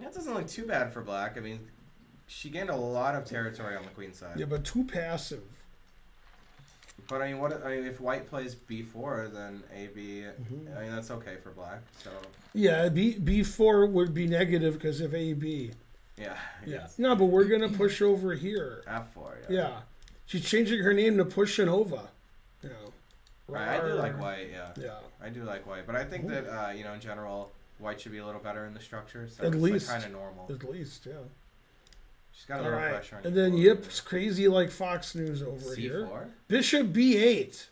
Yeah, it doesn't look too bad for black. I mean, she gained a lot of territory on the queen side. Yeah, but too passive. But I mean, if white plays b4, then AB. I mean, that's okay for black. So Yeah, B4 would be negative because of AB. yeah. I Yeah. guess. No, but we're going to push over here. F4. Yeah. She's changing her name to Pushinova. You know. I do like white. Yeah. Yeah. I do like white, but I think that in general, white should be a little better in the structure. So At it's least. kind of normal. At least, yeah. She's got a All little right. pressure on And you. then Yip's crazy like Fox News over C4. here. Bishop B8.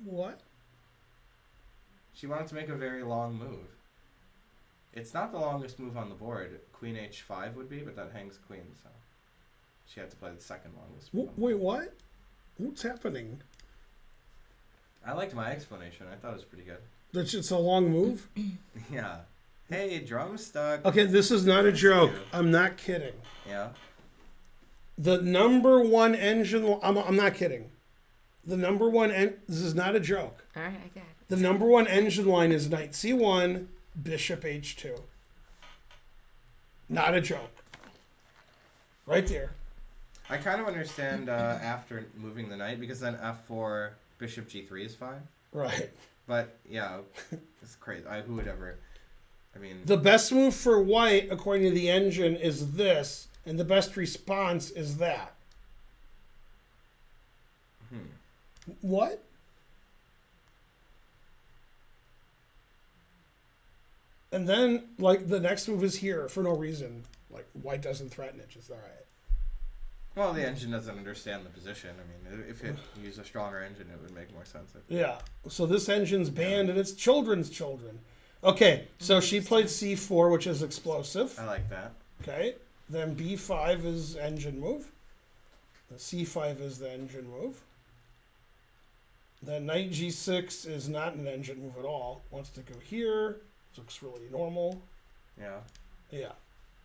What? She wanted to make a very long move. It's not the longest move on the board. Queen h5 would be, but that hangs queen, so she had to play the second longest move. on the Wait, board. what? What's happening? I liked my explanation. I thought it was pretty good. That's just a long move? Yeah. Hey, drum stuck. Okay, this is not a joke. you. I'm not kidding. Yeah. The number one engine, I'm not kidding. The number one, this is not a joke. Alright, I got it. The number one engine line is knight c1, bishop h2. Not a joke. Right there. I kind of understand after moving the knight because then f4, bishop g3 is fine. Right. But yeah, it's crazy. Who would ever? I mean, The best move for white, according to the engine, is this, and the best response is that. What? And then, like, the next move is here for no reason. Like, white doesn't threaten it, just all right. Well, the engine doesn't understand the position. I mean, if it used a stronger engine, it would make more sense. Yeah. So this engine's banned, and it's children's children. Okay. So she played C4, which is explosive. I like that. Okay. Then B5 is engine move. The C5 is the engine move. Then knight G6 is not an engine move at all. Wants to go here. Looks really normal. Yeah. Yeah.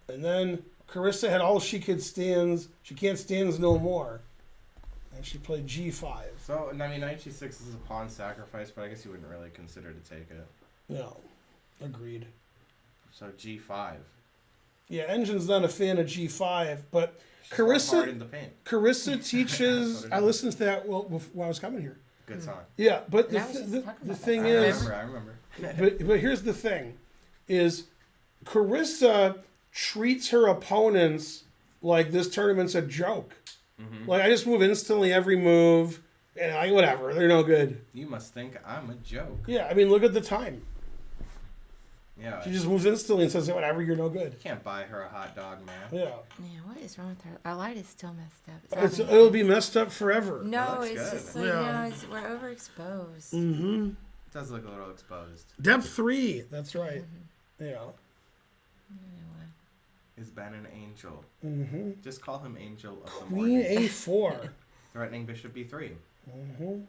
And then Carissa had all she could stands. She can't stands no more. And she played G5. So, I mean, knight G6 is a pawn sacrifice, but I guess you wouldn't really consider to take it. No. Agreed. So G5. Yeah, Engine's not a fan of G5, but She's going hard Carissa in the paint. Carissa teaches. What I is it? listened to that while I was coming here. Good song. Yeah, but And I was just talking the about thing that. is, I remember. but here's the thing, is Carissa treats her opponents like this tournament's a joke. Mhm. Like I just move instantly every move, and I whatever, they're no good. You must think I'm a joke. Yeah, I mean look at the time. Yeah. She just moves instantly and says whatever, you're no good. You can't buy her a hot dog, man. Yeah, Yeah, what is wrong with her? Our light is still messed up. it'll be messed up forever. No, It looks it's good. just like, Yeah. we're overexposed. Mm-hmm. It does look a little exposed. Depth 3. That's right. Yeah. Anyway. Is Ben an angel? Mm-hmm. Just call him Angel of the Queen Morning. A4. Threatening bishop B3. Mm-hmm.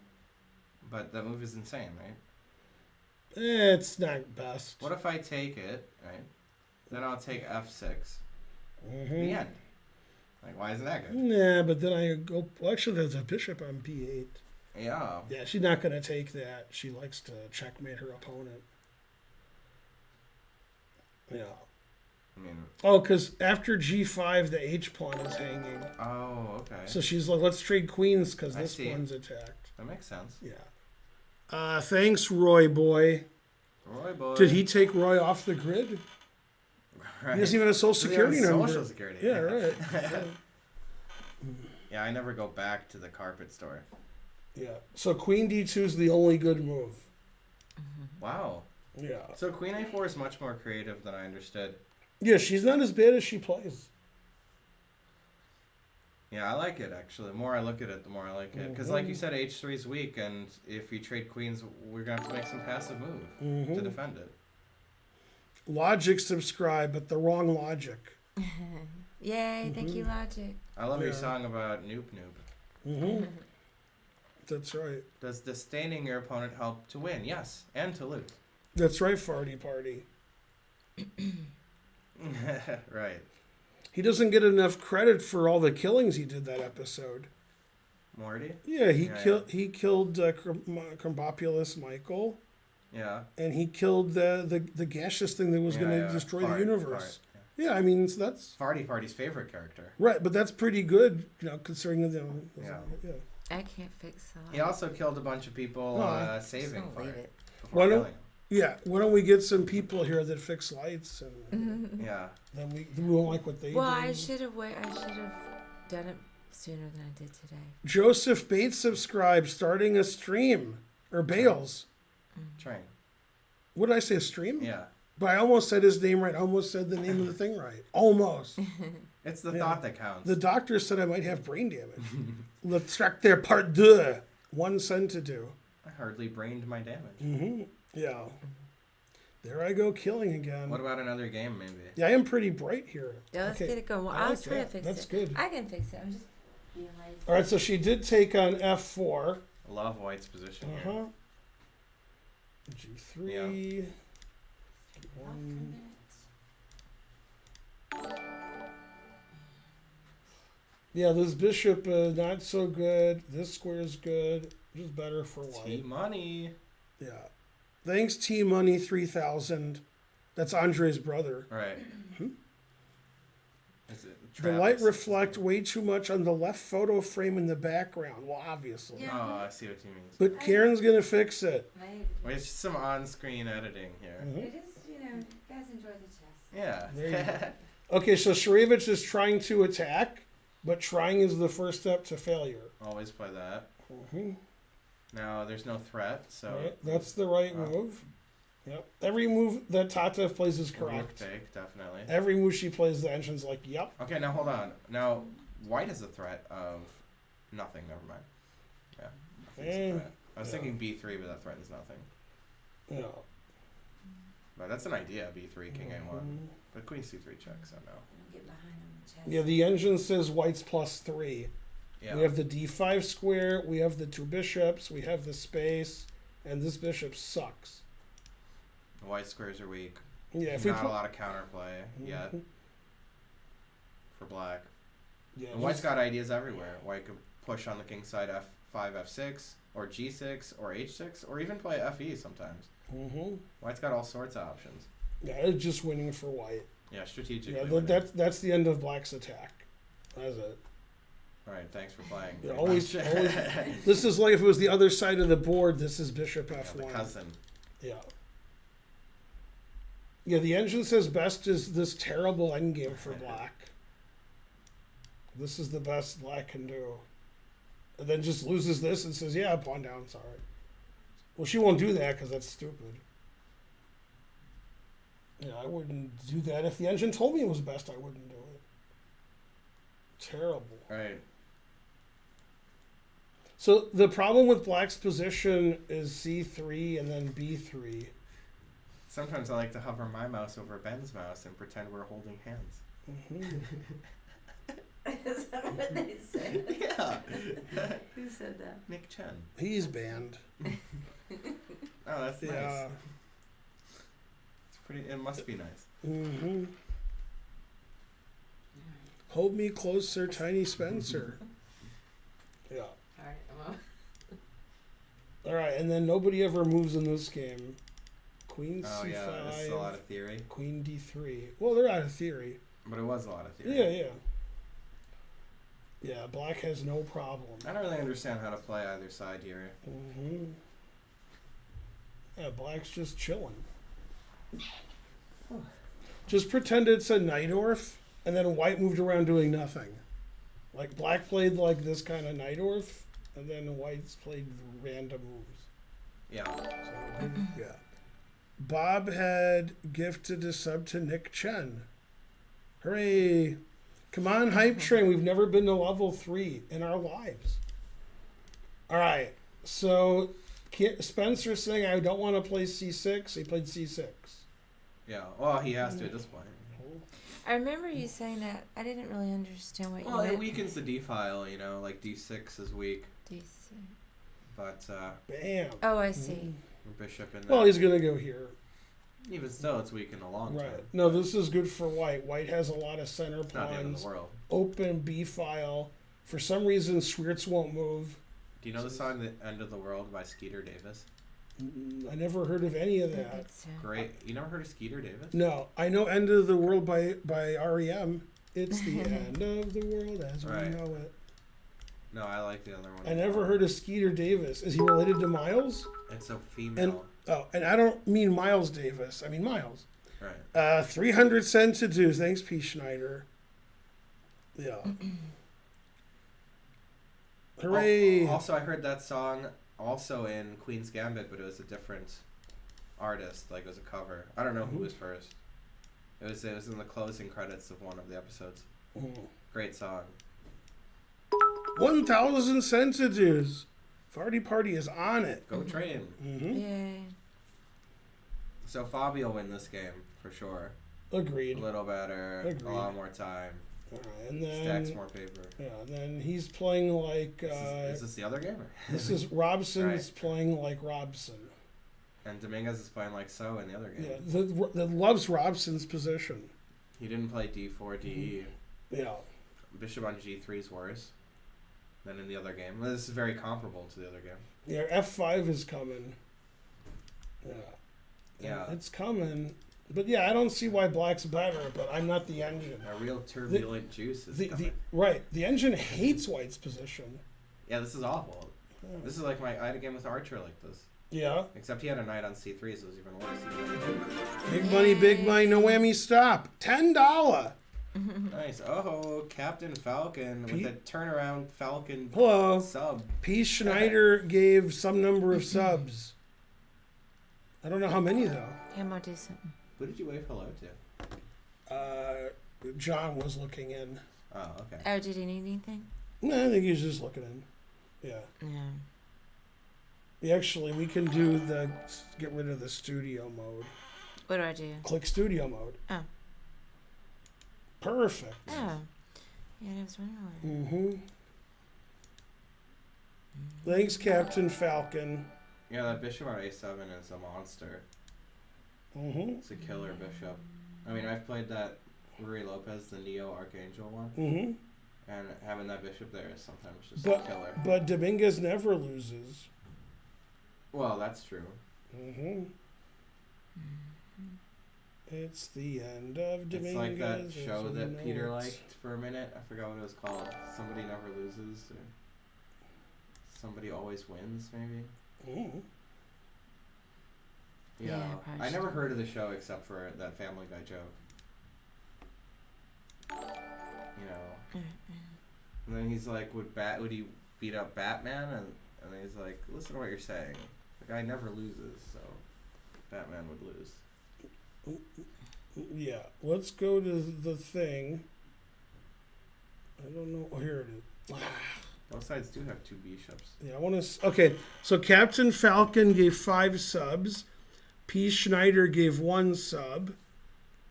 But that move is insane, right? It's not best. What if I take it, right? Then I'll take F6. Mm-hmm. The end. Like, why isn't that good? Nah, but then I go. Well, actually, there's a bishop on B8. Yeah. Yeah, she's not gonna take that. She likes to checkmate her opponent. Yeah. I mean, Oh, because after G5, the H pawn is hanging. oh, okay. So she's like, let's trade queens because I this see. one's attacked. That makes sense. Yeah. Thanks, Roy boy. Roy boy. Did he take Roy off the grid? Right. He doesn't even have a social Doesn't even have security number. Social security. Yeah, right. Yeah, I never go back to the carpet store. Yeah. So Queen D2 is the only good move. Wow. Yeah. So Queen A4 is much more creative than I understood. Yeah, she's not as bad as she plays. Yeah, I like it actually. The more I look at it, the more I like it. Because, like you said, H3 is weak, and if you trade queens, we're gonna have to make some passive move to defend it. Logic subscribe, but the wrong logic. Yay, thank you, Logic. I love your Yeah. song about Noop Noop. Mm-hmm. That's right. Does disdaining your opponent help to win? Yes, and to lose. That's right, Farty Party. Right. He doesn't get enough credit for all the killings he did that episode. Morty? Yeah, he Yeah, he killed Crumbopulus Michael, Yeah. and he killed the gaseous thing that was going to destroy the universe. Yeah, I mean so that's Farty Party's favorite character. right, but that's pretty good, considering the Yeah. I can't fix the light. He also killed a bunch of people Oh, saving Just leave Fart it. before Why don't- killing him. Yeah, why don't we get some people here that fix lights, and Yeah. then we won't like what they Well, do. I should have done it sooner than I did today. Joseph Bates subscribed, starting a stream or Bales. Train. What did I say? A stream? Yeah. But I almost said his name right. I almost said the name of the thing right. Almost. It's the Yeah. thought that counts. The doctor said I might have brain damage. Le tracteur part deux. 1 cent to do. I hardly brained my damage. Mm-hmm. Yeah. There I go killing again. What about another game, maybe? Yeah, I am pretty bright here. Yeah, let's Okay. get it going. Well, I I was like trying that. to fix That's it. good. I can fix it. I'm just being lazy. All right, so she did take on F4. I love White's position here. Uh-huh. G3. One. Yeah, this bishop not so good. This square is good. Just better for white. T-Money. Yeah. Thanks, T Money 3000. That's Andre's brother. Right. Is it The light Travis? reflect way too much on the left photo frame in the background. Well, obviously. Yeah. Oh, I see what you mean. But Karen's gonna fix it. Maybe. Well, it's just some on-screen editing here. Mhm. It is, you guys enjoy the chess. Yeah. There you go. Okay, so Sharevich is trying to attack, but trying is the first step to failure. Always play that. Mhm. Now, there's no threat, so... Right, that's the right Oh. move. Yep. Every move that Tata plays is Rook correct. take, definitely. Every move she plays, the engine's like, yep. Okay, now hold on. Now, white has a threat of nothing. Never mind. Yeah, nothing's a threat. I was Yeah. thinking b3, but that threatens nothing. Yeah. But that's an idea, b3, king a1. Mhm. But queen c3 checks, so no. Don't get behind on the chess. Yeah, the engine says white's +3. Yeah. We have the d5 square, we have the 2 bishops, we have the space, and this bishop sucks. The white squares are weak. Yeah, if Not we a put, lot of counterplay yet Mhm. for black. yeah, And white's got ideas everywhere. White could push on the king side f5, f6, or g6, or h6, or even play fe sometimes. hmm White's got all sorts of options. Yeah, it's just winning for white. Yeah, strategically. Yeah, winning. that's the end of black's attack. That's it. All right, thanks for playing. Yeah, pretty always- much. always- This is like if it was the other side of the board. This is bishop Yeah, f1. the cousin. Yeah. Yeah, the engine says best is this terrible endgame for black. This is the best black can do. And then just loses this and says, yeah, pawn down, sorry. Well, she won't do that because that's stupid. Yeah, I wouldn't do that. If the engine told me it was best, I wouldn't do it. Terrible. Right. So the problem with black's position is c3 and then b3. Sometimes I like to hover my mouse over Ben's mouse and pretend we're holding hands. Mhm. Is that what they say? Yeah. Who said that? Nick Chen. He's banned. Oh, that's nice. Yeah. It's pretty. It must be nice. Mm-hmm. Hold me closer, Tiny Spencer. Yeah. Alright, I'm up. All right, and then nobody ever moves in this game. Queen Oh c5. yeah, this is a lot of theory, Queen d3. Well, they're out of theory. but it was a lot of theory. Yeah, yeah. Yeah, black has no problem. I don't really understand how to play either side here. Mm-hmm. Yeah, black's just chilling. Just pretend it's a Najdorf, and then white moved around doing nothing. Like black played like this kind of Najdorf, and then white's played random moves. Yeah. So, yeah. Bob had gifted a sub to Nick Chen. Hooray! Come on, hype train. We've never been to level 3 in our lives. All right. So Spencer's saying, I don't want to play c6. He played c6. Yeah. Well, he has to at this point. I remember you saying that. I didn't really understand what Well, you it meant. weakens the D file. You know, like D6 is weak, DC. but Bam. Oh, I see. bishop in Well, there. he's going to go here. Even still, it's weak in the long Right. term. No, this is good for white. White has a lot of center It's not the end of pawns. the world. Open B file. For some reason, Schwiertz won't move. Do you know the song "The End of the World" by Skeeter Davis? I never heard of any of I that. think so. Great. You never heard of Skeeter Davis? No, I know "End of the World" by REM. It's the end of the world as we Right. know it. No, I like the other one. I never heard of Skeeter Davis. Is he related to Miles? It's a female. Oh, and I don't mean Miles Davis. I mean Miles. Right. 300 cents to do. Thanks, P. Schneider. Yeah. Hooray! Also, I heard that song also in Queen's Gambit, but it was a different artist. Like it was a cover. I don't know who was first. It was in the closing credits of one of the episodes. Great song. 1,000 centimeters. Farty Party is on it. Go train. Mm-hmm. Yay. So Fabi will win this game for sure. A Agreed. little better. Agreed. A lot more time. All right, and Stacks then more paper. yeah, and then he's playing like Is this the other game? this is Robson's Right. playing like Robson. And Dominguez is playing like so in the other game. Yeah, that loves Robson's position. He didn't play D4, DE. Yeah. Bishop on G3 is worse than in the other game. This is very comparable to the other game. Yeah, F5 is coming. Yeah. Yeah. It's coming. But yeah, I don't see why black's better, but I'm not the engine. A real turbulent juice is coming. Right. The engine hates white's position. Yeah, this is awful. Yeah. This is like I had a game with Archer like this. Yeah. Except he had a knight on C3, so it was even worse. Big money, no whammy, stop. $10. Nice. Oh, Captain Falcon with Pete? a turnaround Falcon Hello. sub. P. Schneider gave some number of subs. I don't know how many though. I'm gonna do something. Who did you wave hello to? John was looking in. Oh, okay. Oh, did he need anything? No, I think he's just looking in. Yeah. Yeah. Actually, we can do get rid of the studio mode. What do I do? Click studio mode. Oh. Perfect. Oh. Yeah, I was wondering. Mm-hmm. Thanks, Captain Falcon. Yeah, that bishop on a7 is a monster. Mm-hmm. It's a killer bishop. I mean, I've played that Ruy Lopez, the Neo Archangel one, Mm-hmm. and having that bishop there is sometimes just But- a killer. But Dominguez never loses. Well, that's true. Mm-hmm. It's the end of Dominguez. It's like that as show we that know Peter it. liked for a minute. I forgot what it was called. Somebody Never Loses. Or Somebody Always Wins, maybe? Mm. Yeah. Yeah, probably I never should. heard of the show except for that Family Guy joke. You know. And then he's like, would he beat up Batman? And then he's like, listen to what you're saying. The guy never loses, so Batman would lose. Yeah, let's go to the thing. I don't know. Oh, here it is. Both sides do have two bishops. Yeah, I want to. Okay, so Captain Falcon gave 5 subs, P. Schneider gave 1 sub,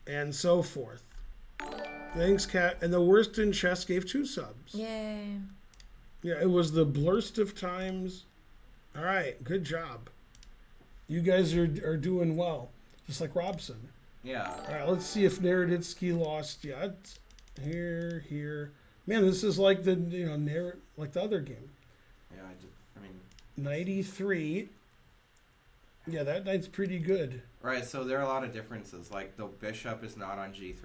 and so forth. Thanks, Cat. And the Worst in Chess gave 2 subs. Yay. Yeah, it was the blurst of times. All right, good job. You guys are doing well, just like Robson. Yeah. All right, let's see if Naroditsky lost yet. Here. Man, this is like the like the other game. Yeah, I mean. 93. Yeah, that knight's pretty good. Right, so there are a lot of differences. Like, the bishop is not on g3.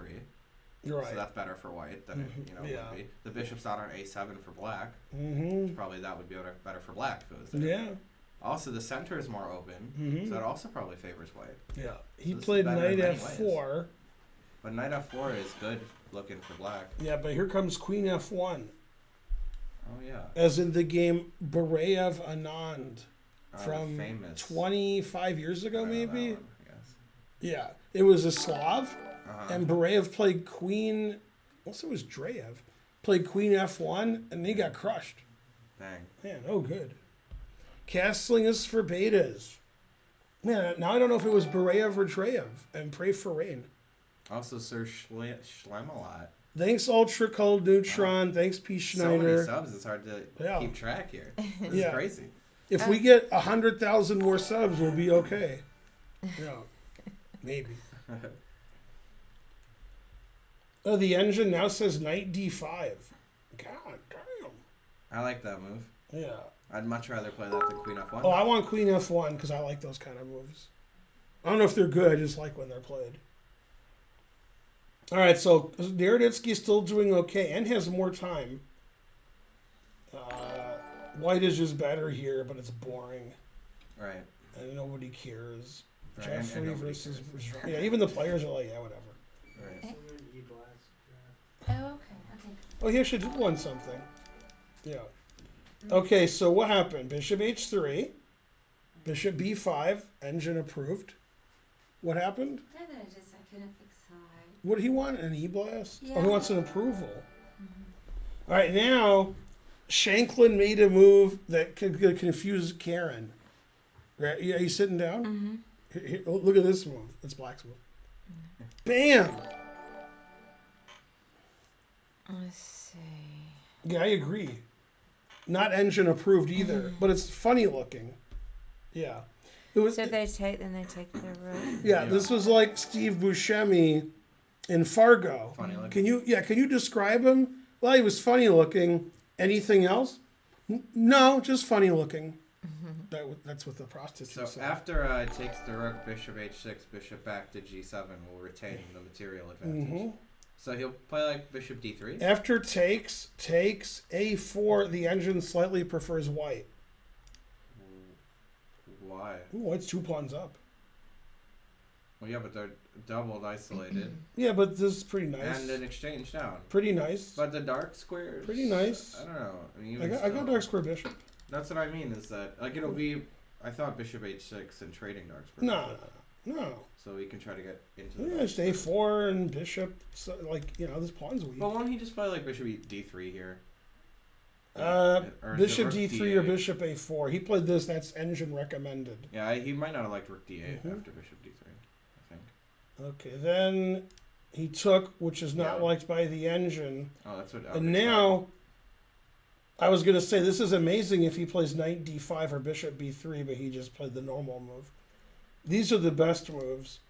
You're right. So that's better for white than it Yeah. would be. The bishop's not on a7 for black. Mm-hmm. Probably that would be better for black if it was there. Yeah. Also, the center is more open, Mm-hmm. so that also probably favors white. Yeah. He So this is played better knight in many f4. But knight f4 is good looking for black. Yeah, but here comes queen f1. Oh, yeah. As in the game Bareyev Anand from famous. 25 years ago, I know that maybe? one, yes. Yeah. It was a Slav. Uh-huh. And Bareyev played queen. Also, it was Dreyev. Played queen f1, and he got crushed. Dang. Man, oh good. Castling is for betas. Man, now I don't know if it was Bareyev or Dreyev. And pray for rain. Also, Sir Schlemelot. Thanks, Ultra Cold Neutron. Thanks, P. So many Schneider. subs, it's hard to Yeah. keep track here. This Yeah. is crazy. If we get 100,000 more subs, we'll be okay. Yeah, maybe. Oh, the engine now says knight d5. God damn. I like that move. Yeah. I'd much rather play that than queen f1. Oh, I want queen f1 because I like those kind of moves. I don't know if they're good. I just like when they're played. All right, so Naroditsky's still doing okay and has more time. White is just better here, but it's boring Right. and nobody cares. Right, and Jeffrey nobody versus cares. yeah, even the players are like, yeah, whatever. Right. Oh, okay. Oh, he actually did won something. Yeah. Okay, so what happened? Bishop h3, bishop b5, engine approved. What happened? No, I couldn't fix side. What did he want? An e-blast? Oh, he Yeah. wants an approval. All right, now Shanklin made a move that could confuse Karen. Right? Yeah, he's sitting down. Mm-hmm. Here, oh, look at this move. That's Black's move. Bam! Let's see. Yeah, I agree. Not engine approved either, but it's funny looking. Yeah. It was. So if they take, then they take the rook. Yeah, Yeah. this was like Steve Buscemi in Fargo. Funny looking. Can you describe him? Well, he was funny looking. Anything else? No, just funny looking. That's what the prostitute So said. after it takes the rook, bishop h6, bishop back to g7, we'll retain the material advantage. Mhm. So he'll play like bishop d3. After takes a4, the engine slightly prefers white. Why? Ooh, it's 2 pawns up. Well, yeah, but they're doubled, isolated, Yeah, but this is pretty nice. and an exchange down. Pretty nice. But the dark squares. Pretty nice. I don't know. I mean, I even got still- dark square bishop. That's what I mean. Is that like it'll be? I thought bishop h6 and trading dark squares. No. No. So we can try to get into the. Yeah, it's a4 and bishop. So, like, you know, this pawn's weak. Well, won't he just play like bishop d3 here? Uh, Or is it bishop rook d3 or d8? bishop a4. He played this. That's engine recommended. Yeah, he might not have liked rook d8 Mhm. after bishop d3. I think. Okay, then he took, which is not Yeah. liked by the engine. Oh, that's what. And now, I was going to say this is amazing if he plays knight d5 or bishop b3, but he just played the normal move. These are the best moves.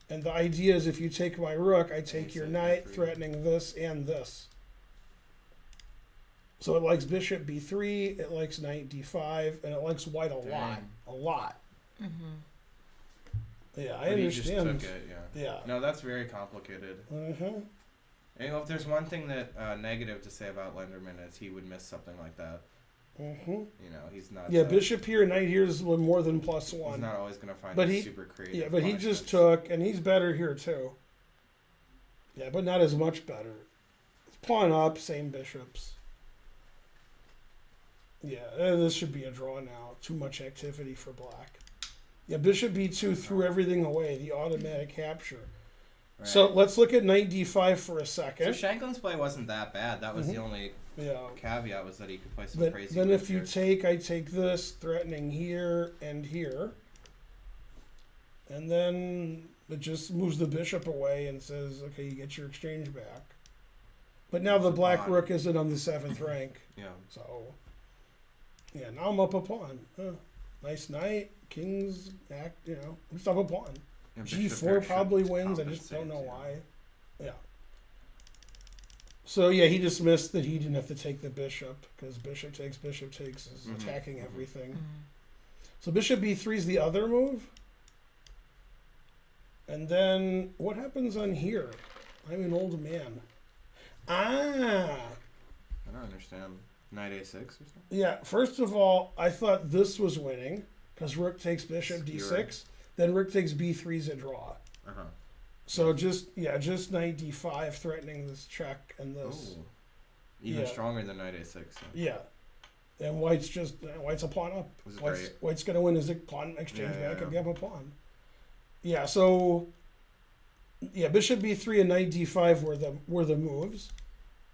And the idea is if you take my rook, I take your said knight, b3. threatening this and this. So it likes bishop b3, it likes knight d5, and it likes white a lot. Dang. A lot. Mm-hmm. Yeah, I But he just understand. took it. Yeah. Yeah. No, that's very complicated. Uh-huh. And, you know, if there's one thing that negative to say about Lenderman is he would miss something like that. Uh-huh. You know, he's not. Yeah, bishop here, knight here is more than plus He's one. not always gonna find But these he- super creative. Yeah, but he just punishments. took, and he's better here too. Yeah, but not as much better. Pawn up, same bishops. Yeah, this should be a draw now. Too much activity for black. Yeah, bishop b2 threw everything away, the automatic capture. Right. So let's look at knight d5 for a So second. Shanklin's play wasn't that bad. That was the Mhm. only Yeah. caveat was that he could play some Then, crazy. then moves if you here. take, I take this, threatening here and here. And then it just moves the bishop away and says, okay, you get your exchange back. But now the black Pawn. rook isn't on the 7th rank. Yeah. So, yeah, now I'm up a pawn. Nice knight, king's act, you know, I'm just up a pawn. Yeah, bishop G4 here probably should wins, I just don't know compensate, why. Yeah. So, yeah, he just missed that he didn't have to take the bishop, because bishop takes is Mhm, attacking mhm. everything. Mm-hmm. So bishop b3 is the other move. And then what happens on here? I'm an old man. Ah, I don't understand. Knight a6 or something. yeah. First of all, I thought this was winning because rook takes bishop Skewering. d6. Then rook takes b3 is a draw. Uh huh. So just knight d5 threatening this check and this. Oh. Even Yeah. stronger than knight a6. Yeah. And white's a pawn up. This is White's, great. White's gonna win his pawn exchange Yeah, back yeah, and yeah. be up a pawn. Yeah, so bishop b3 and knight d5 were the moves.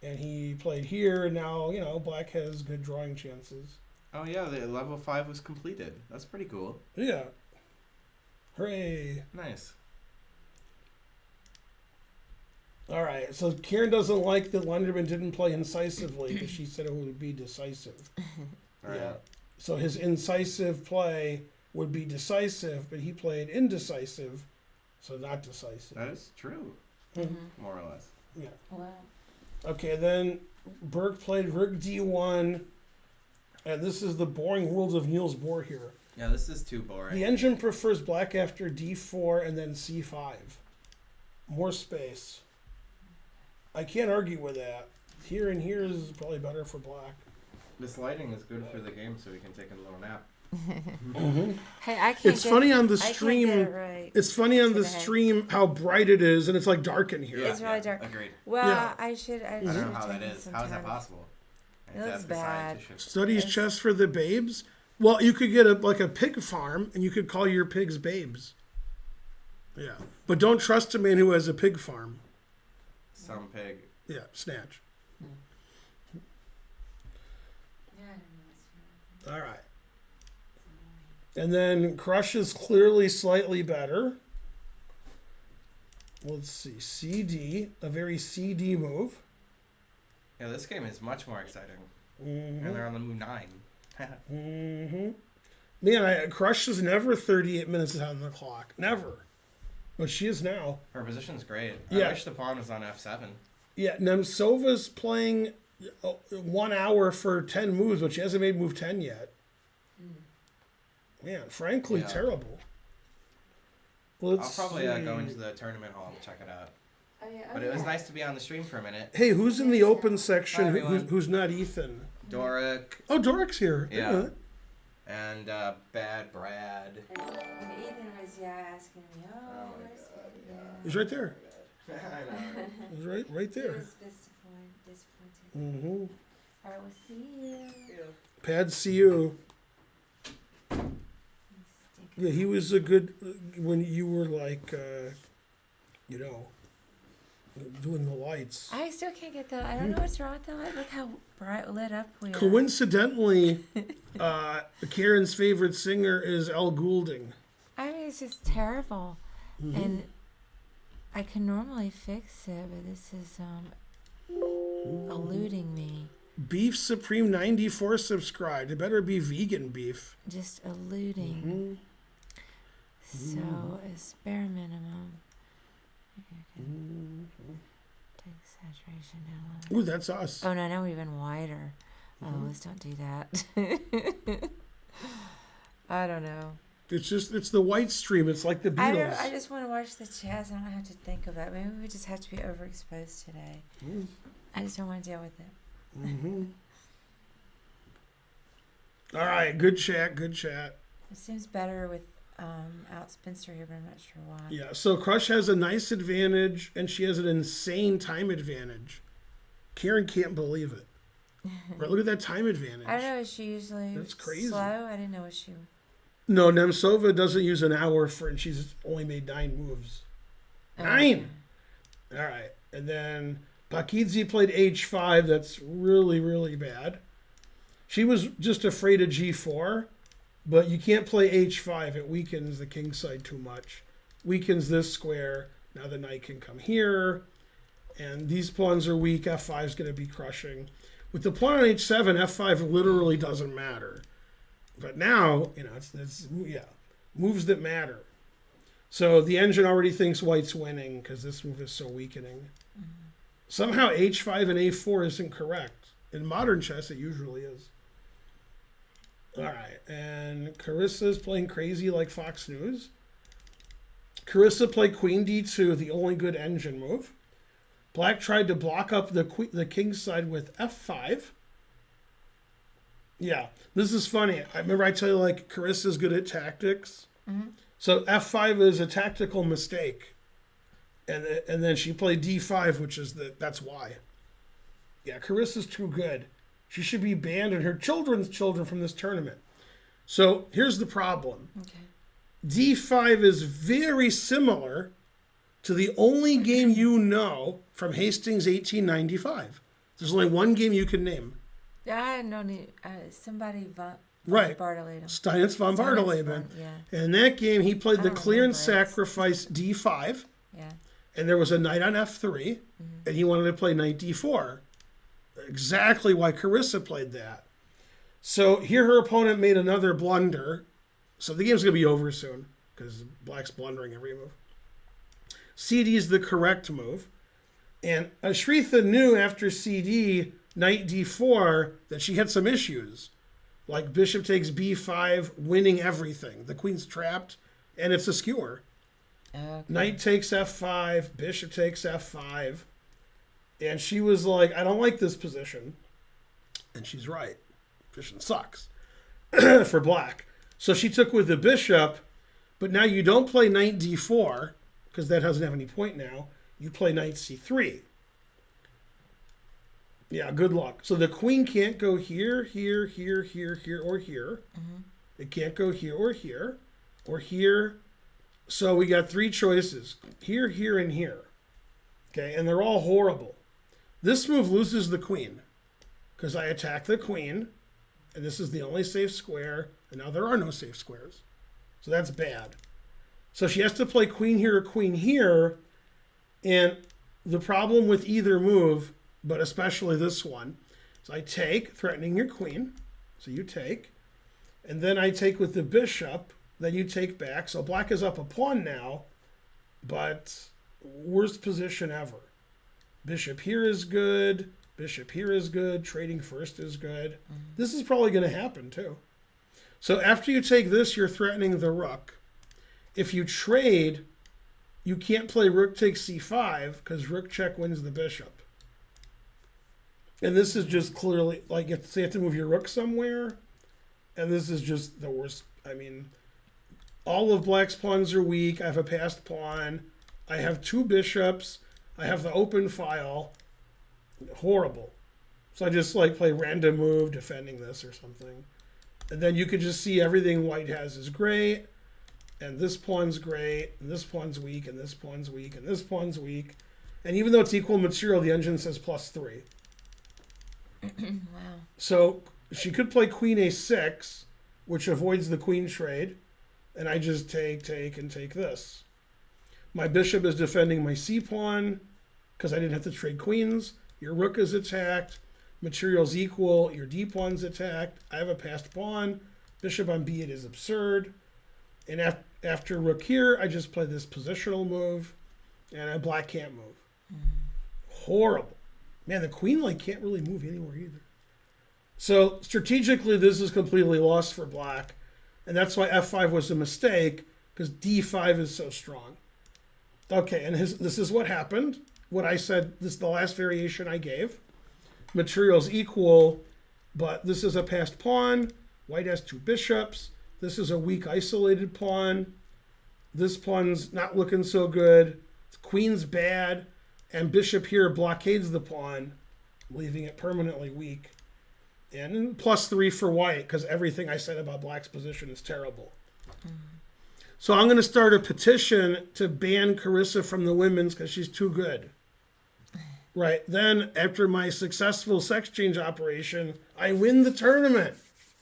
And he played here, and now, black has good drawing chances. Oh yeah, the level 5 was completed. That's pretty cool. Yeah. Hooray. Nice. All right, so Kieran doesn't like that Lenderman didn't play incisively because she said it would be decisive. All right. Yeah. So his incisive play would be decisive, but he played indecisive, so not decisive. That is true, Mhm. more or less. Yeah. Wow. Okay, then Burke played rook d1, and this is the boring world of Niels Bohr here. Yeah, this is too boring. The engine prefers black after d4 and then c5. More space. I can't argue with that. Here and here is probably better for black. This lighting is good for the game, so we can take a little nap. Hey, I can't. It's funny on the I can't get stream. it right. It's funny on the Today. stream how bright it is, and it's like dark in here. It's really dark. Agreed. Well, Yeah. I should. I I don't know should how have that taken is. some How is that time. possible? I It have to looks ask the bad. scientific- Studies It's- chess for the babes. Well, you could get a pig farm, and you could call your pigs babes. Yeah, but don't trust a man who has a pig farm. Some pig. Yeah, snatch. Yeah, I don't know. All right. And then Crush is clearly slightly better. Let's see. CD, a very CD move. Yeah, this game is much more exciting. Mm-hmm. And they're on the move 9. Mm-hmm. Man, Crush is never 38 minutes on the clock. Never. But she is now. Her position's great. Yeah. I wish the pawn was on f7. Yeah, Nemcova's playing 1 hour for 10 moves, but she hasn't made move 10 yet. Man, frankly, Yeah. terrible. I'll Let's probably see. go into the tournament hall and check it out. Oh, yeah, But it was nice to be on the stream for a minute. Hey, who's in the open section? Hi, everyone. Who's not Ethan? Doric Oh, Doric's here. Yeah. and Bad Brad. And Ethan was asking me, Oh my where's God, he? yeah. He's right there. I know. He's right He there. was disappointed. Mm-hmm. All right, we'll see you. Pad, see you. Stick Yeah, he was a good when you were like, you know, doing the lights. I still can't get the. I don't know what's wrong with the light. Look how bright lit up we are. Coincidentally, Karen's favorite singer is Al Goulding. I mean, it's just terrible, and I can normally fix it, but this is eluding me. Beef Supreme 94 subscribed. It better be vegan beef. Just eluding. So it's bare minimum. Take saturation down. Ooh, that's us. Oh no, now we're even wider. Oh, let's don't do that. I don't know. It's the white stream. It's like the Beatles. I just want to watch the chess. I don't have to think about it. Maybe we just have to be overexposed today. I just don't want to deal with it. All right, good chat. It seems better with out Spencer here, but I'm not sure why. Yeah, so Crush has a nice advantage, and she has an insane time advantage. Karen can't believe it. Right, look at that time advantage. I don't know. Is she usually That's crazy. slow? I didn't know what she. No, Nemtsova doesn't use an hour for, and she's only made 9 moves. 9! All right, and then Pakidze played H5. That's really, really bad. She was just afraid of G4, but you can't play H5. It weakens the king side too much. Weakens this square. Now the knight can come here, and these pawns are weak. F5 is going to be crushing. With the pawn on H7, F5 literally doesn't matter. But now, you know, it's moves that matter. So the engine already thinks white's winning because this move is so weakening. Somehow H5 and A4 isn't correct. In modern chess, it usually is. All right, and Carissa's playing crazy like Fox News. Carissa played Queen D2, the only good engine move. Black tried to block up the king's side with F5. Yeah, this is funny. I remember I tell you, like, Carissa's good at tactics. So F5 is a tactical mistake. And then she played D5, which is that's why. Yeah, Carissa's too good. She should be banned and her children's children from this tournament. So here's the problem. Okay. D5 is very similar to the only game you know from Hastings 1895. There's only one game you can name. Yeah, I know somebody Right. Bartoleta. Steinitz von Bartoleben. Yeah. And in that game, he played I the don't clear and remember it. sacrifice D5. Yeah. And there was a knight on F3. And he wanted to play knight D4. Exactly why Carissa played that. So here her opponent made another blunder. So the game's going to be over soon because Black's blundering every move. CD is the correct move. And Ashritha knew after CD, knight D4, that she had some issues. Like bishop takes B5, winning everything. The queen's trapped, and it's a skewer. Okay. Knight takes F5, bishop takes F5. And she was like, I don't like this position. And she's right. Position sucks for Black. So she took with the bishop, but now you don't play knight D4, because that doesn't have any point now. You play knight C3. Yeah, good luck. So the queen can't go here, here, here, here, here, or here. It can't go here or here, or here. So we got 3 choices. Here, here, and here. Okay, and they're all horrible. This move loses the queen, because I attack the queen, and this is the only safe square, and now there are no safe squares. So that's bad. So she has to play queen here or queen here, and the problem with either move, but especially this one, is I take, threatening your queen, so you take, and then I take with the bishop, then you take back. So Black is up a pawn now, but worst position ever. Bishop here is good, bishop here is good, trading first is good. This is probably going to happen too. So after you take this, you're threatening the rook. If you trade, you can't play rook takes c5 because rook check wins the bishop. And this is just clearly, like, you have to move your rook somewhere. And this is just the worst. I mean, all of Black's pawns are weak. I have a passed pawn. I have 2 bishops. I have the open file. Horrible. So I just, like, play random move defending this or something. And then you could just see everything White has is great. and this pawn's great, and this pawn's weak, and this pawn's weak, and this pawn's weak. And even though it's equal material, the engine says +3. Wow. So she could play queen a6, which avoids the queen trade, and I just take, and take this. My bishop is defending my c-pawn because I didn't have to trade queens. Your rook is attacked. Material's equal. Your d-pawn's attacked. I have a passed pawn. Bishop on b8 is absurd. And after rook here, I just play this positional move, and black can't move. Horrible. Man, the queen can't really move anywhere either. So strategically, this is completely lost for black, and that's why f5 was a mistake, because d5 is so strong. Okay, and this is what happened. What I said, this is the last variation I gave. Material's equal, but this is a passed pawn. White has 2 bishops. This is a weak isolated pawn. This pawn's not looking so good. Queen's bad, and bishop here blockades the pawn, leaving it permanently weak. And +3 for white, because everything I said about black's position is terrible. So I'm going to start a petition to ban Carissa from the women's because she's too good. Right. Then, after my successful sex change operation, I win the tournament.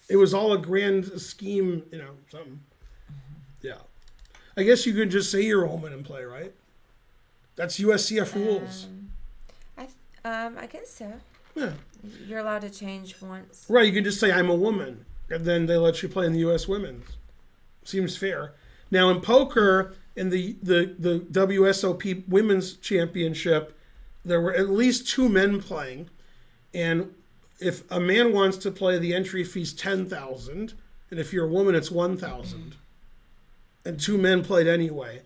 It was all a grand scheme, something. Yeah. I guess you could just say you're a woman and play, right? That's USCF rules. I guess so. Yeah. You're allowed to change once. Right. You can just say I'm a woman, and then they let you play in the U.S. women's. Seems fair. Now in poker, in the WSOP Women's Championship, there were at least 2 men playing, and if a man wants to play, the entry fee's $10,000, and if you're a woman, it's $1,000. And 2 men played anyway.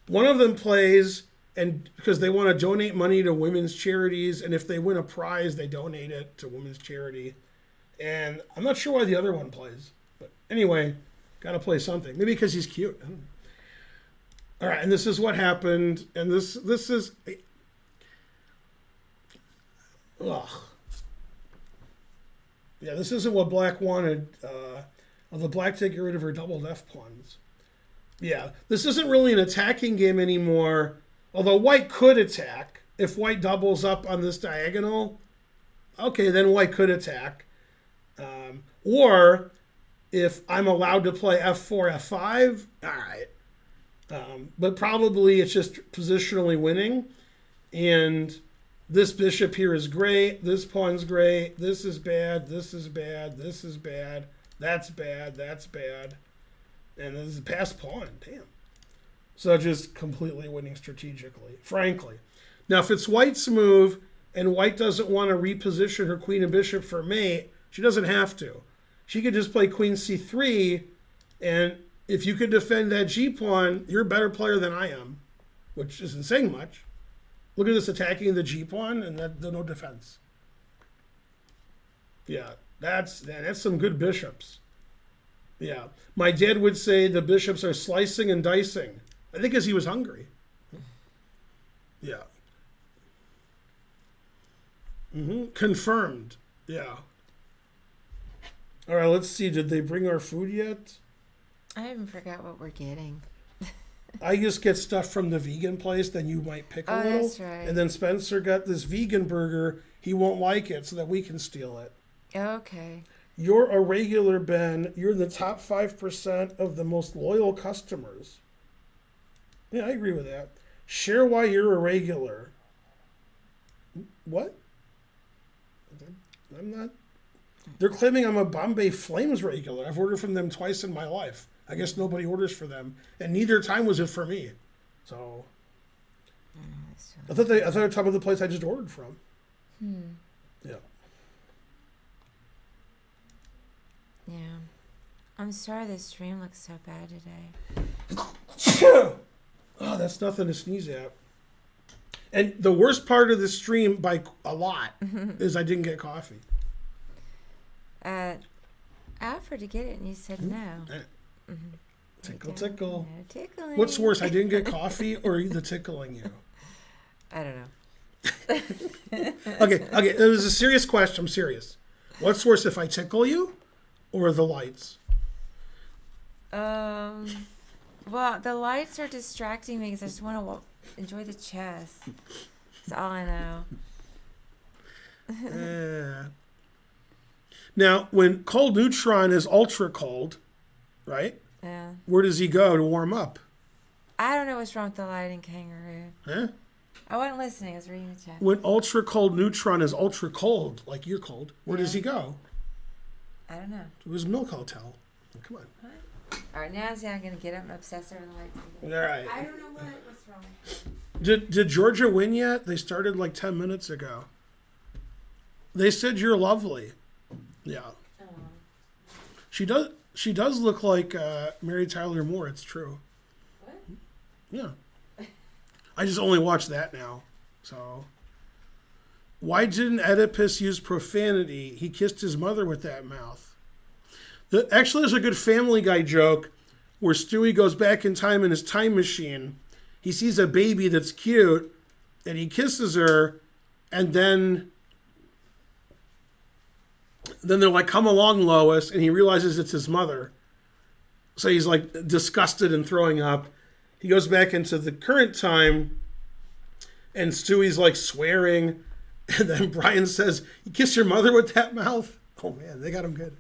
One of them plays, and because they want to donate money to women's charities, and if they win a prize, they donate it to women's charity. And I'm not sure why the other one plays, but anyway, got to play something. Maybe because he's cute. I don't know. All right, and this is what happened, and this is. Ugh. Yeah, this isn't what black wanted. The black to get rid of her doubled F pawns. Yeah, this isn't really an attacking game anymore. Although white could attack. If white doubles up on this diagonal, okay, then white could attack. Or if I'm allowed to play f4, f5, all right. But probably it's just positionally winning. And this bishop here is great. This pawn's great. This is bad. This is bad. This is bad. That's bad. That's bad. And this is a passed pawn. Damn. So just completely winning strategically, frankly. Now, if it's white's move and white doesn't want to reposition her queen and bishop for mate, she doesn't have to. She could just play queen c3, and if you could defend that g-pawn, you're a better player than I am, which isn't saying much. Look at this attacking the g-pawn, and no defense. Yeah, that's some good bishops. Yeah, my dad would say the bishops are slicing and dicing. I think because he was hungry. Yeah. Confirmed. Yeah. All right, let's see. Did they bring our food yet? I even forgot what we're getting. I just get stuff from the vegan place, then you might pick a little. That's right. And then Spencer got this vegan burger. He won't like it, so that we can steal it. Okay. You're a regular, Ben. You're in the top 5% of the most loyal customers. Yeah, I agree with that. Share why you're a regular. What? I'm not. They're claiming I'm a Bombay Flames regular. I've ordered from them twice in my life. I guess nobody orders for them, and neither time was it for me. So I thought they were talking about the place I just ordered from. Yeah. Yeah. I'm sorry the stream looks so bad today. Oh, that's nothing to sneeze at. And the worst part of the stream, by a lot, is I didn't get coffee. I offered to get it, and you said no. Tickle, tickle. No tickling. What's worse, I didn't get coffee or the tickling you? I don't know. Okay. It was a serious question. I'm serious. What's worse, if I tickle you or the lights? Well, the lights are distracting me because I just want to enjoy the chess. That's all I know. Yeah. Now, when cold neutron is ultra cold, right? Yeah. Where does he go to warm up? I don't know what's wrong with the light in Kangaroo. Huh? I wasn't listening. I was reading the chat. When ultra cold neutron is ultra cold, like you're cold, where does he go? I don't know. To his milk hotel. Come on. All right, now I'm going to get up and obsess over the lights All again. right. I don't know what's wrong. Did Georgia win yet? They started like 10 minutes ago. They said you're lovely. Yeah. Oh. She does look like Mary Tyler Moore, it's true. What? Yeah. I just only watch that now. So why didn't Oedipus use profanity? He kissed his mother with that mouth. Actually, there's a good Family Guy joke where Stewie goes back in time in his time machine. He sees a baby that's cute, and he kisses her, and then they're like, "Come along, Lois," and he realizes it's his mother. So he's like disgusted and throwing up. He goes back into the current time, and Stewie's like swearing, and then Brian says, "You kiss your mother with that mouth?" Oh man, they got him good.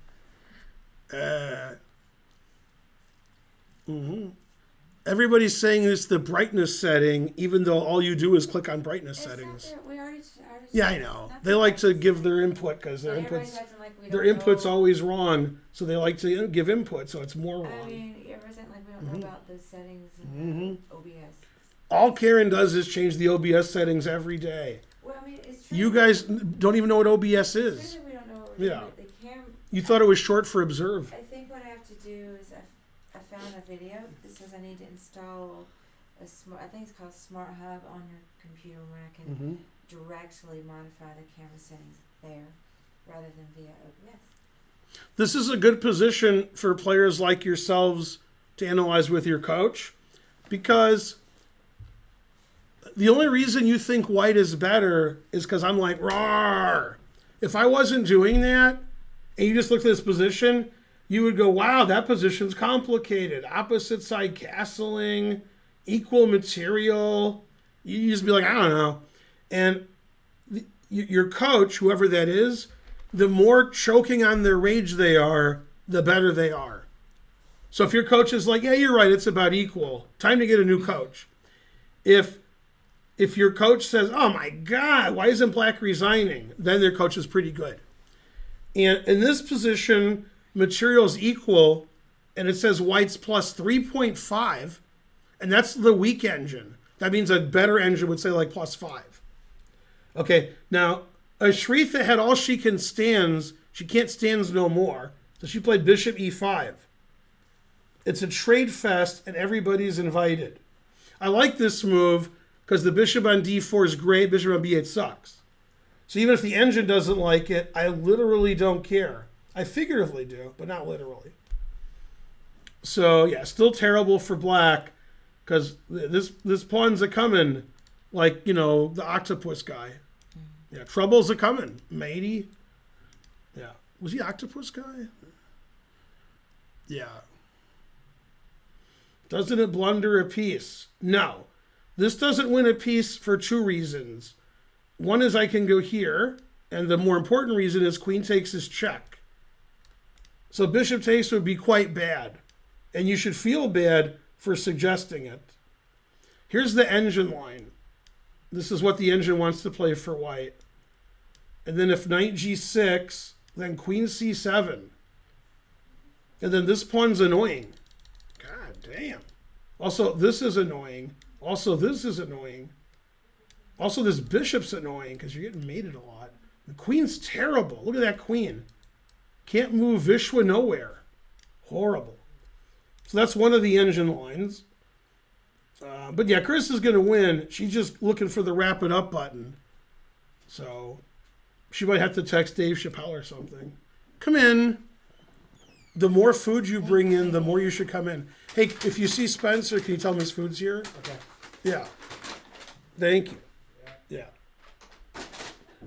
Everybody's saying it's the brightness setting, even though all you do is click on brightness settings. We already Yeah, I know. They like to give their input because their input's always wrong. So they like to give input, so it's more wrong. I mean, everyone's like we don't know about those settings in OBS. All Karen does is change the OBS settings every day. Well, I mean, it's true. You guys don't even know what OBS is. We don't know what we're Yeah. doing. The camera. You thought it was short for observe. I think what I have to do is I found a video that says I need to install a smart. I think it's called Smart Hub on your computer where I can directly modify the camera settings there rather than via OBS. This is a good position for players like yourselves to analyze with your coach, because the only reason you think white is better is because I'm like, roar. If I wasn't doing that and you just looked at this position, you would go, wow, that position's complicated. Opposite side castling, equal material. You just be like, I don't know. And your coach, whoever that is, the more choking on their rage they are, the better they are. So if your coach is like, yeah, you're right, it's about equal, time to get a new coach. If your coach says, oh my God, why isn't Black resigning? Then their coach is pretty good. And in this position, material's equal, and it says white's plus 3.5, and that's the weak engine. That means a better engine would say like plus 5. Okay, now, Ashritha had all she can stands. She can't stands no more. So she played bishop e5. It's a trade fest, and everybody's invited. I like this move because the bishop on d4 is great, bishop on b8 sucks. So even if the engine doesn't like it, I literally don't care. I figuratively do, but not literally. So yeah, still terrible for black because this pawn's a coming, like, you know, the octopus guy. Yeah, trouble's a coming, matey. Yeah, was he octopus guy? Yeah. Doesn't it blunder a piece? No. This doesn't win a piece for two reasons. One is I can go here, and the more important reason is queen takes his check. So bishop takes would be quite bad, and you should feel bad for suggesting it. Here's the engine line. This is what the engine wants to play for white. And then if knight g6, then queen c7. And then this pawn's annoying. God damn. Also, this is annoying. Also, this is annoying. Also, this bishop's annoying because you're getting mated a lot. The queen's terrible. Look at that queen. Can't move Vishwa nowhere. Horrible. So that's one of the engine lines. But yeah, Chris is going to win. She's just looking for the wrap it up button. So she might have to text Dave Chappelle or something. Come in. The more food you bring in, the more you should come in. Hey, if you see Spencer, can you tell him his food's here? Okay. Yeah. Thank you. Yeah.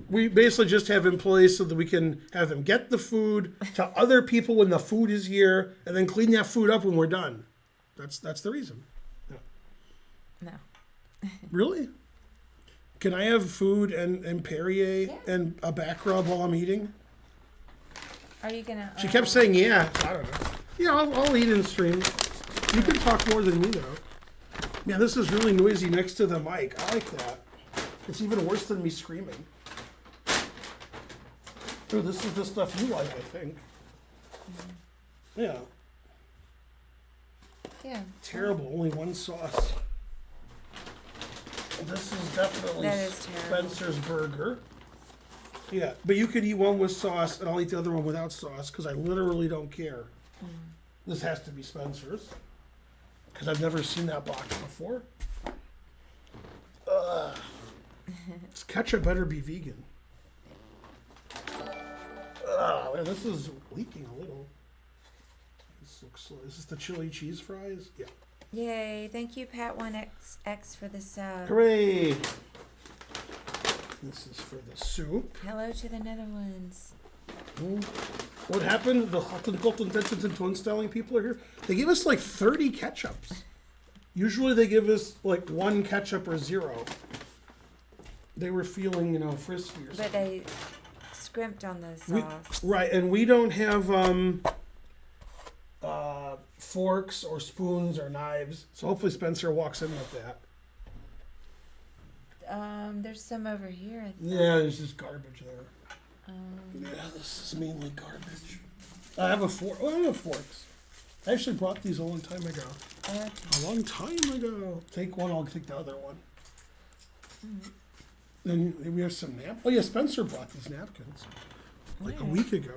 We basically just have employees so that we can have them get the food to other people when the food is here and then clean that food up when we're done. That's the reason. No. Really? Can I have food and Perrier and a back rub while I'm eating? Are you gonna? She kept saying, yeah. I don't know. Yeah, I'll eat in stream. You can talk more than me, though. Man, this is really noisy next to the mic. I like that. It's even worse than me screaming. Oh, this is the stuff you like, I think. Yeah. Yeah. Terrible. Only one sauce. This is definitely That is terrible. Spencer's burger. Yeah, but you could eat one with sauce, and I'll eat the other one without sauce, because I literally don't care. This has to be Spencer's, because I've never seen that box before. This ketchup better be vegan. Man, this is leaking a little. This looks. Is this the chili cheese fries? Yeah. Yay! Thank you, Pat1XX, for the sub. Hooray! This is for the soup. Hello to the Netherlands. What happened? The Hottentot and Vincent and Twin people are here. They give us like 30 ketchups. Usually they give us like 1 ketchup or 0. They were feeling, frisky or something. But they scrimped on the sauce. Right, and we don't have forks or spoons or knives. So hopefully Spencer walks in with that. There's some over here. I think. Yeah, there's just garbage there. Yeah, this is mainly garbage. I have a fork. Oh, I have forks. I actually brought these a long time ago. Okay. A long time ago. Take one, I'll take the other one. Then we have some napkins. Oh yeah, Spencer brought these napkins like a week ago.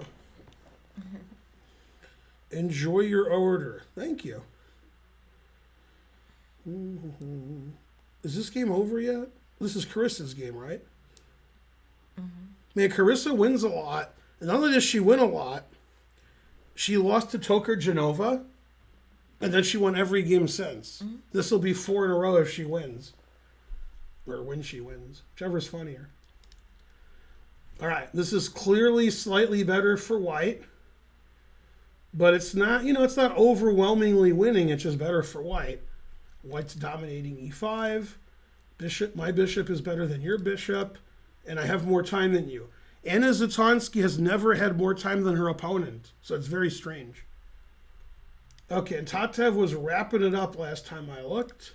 Enjoy your order. Thank you. Is this game over yet? This is Carissa's game, right? Man, Carissa wins a lot. And not only does she win a lot, she lost to Toker Genova, and then she won every game since. This will be 4 in a row if she wins. Or when she wins. Whichever's funnier. All right, this is clearly slightly better for white. But it's not, it's not overwhelmingly winning. It's just better for white. White's dominating e5. My bishop is better than your bishop. And I have more time than you. Anna Zatonsky has never had more time than her opponent. So it's very strange. Okay, and Tatev was wrapping it up last time I looked.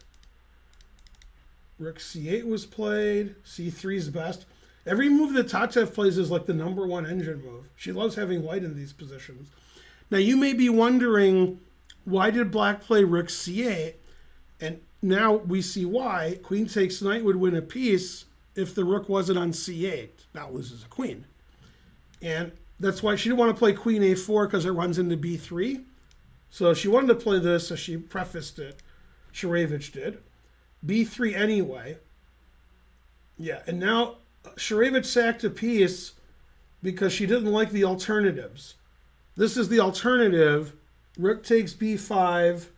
Rook c8 was played. c3 is best. Every move that Tatev plays is like the #1 engine move. She loves having white in these positions. Now you may be wondering, why did black play rook c8? And now we see why. Queen takes knight would win a piece if the rook wasn't on c8. Now loses a queen. And that's why she didn't want to play queen a4 because it runs into b3. So she wanted to play this, so she prefaced it. Sharevich did. b3 anyway. Yeah, and now Sharevich sacked a piece because she didn't like the alternatives. This is the alternative. Rook takes b5.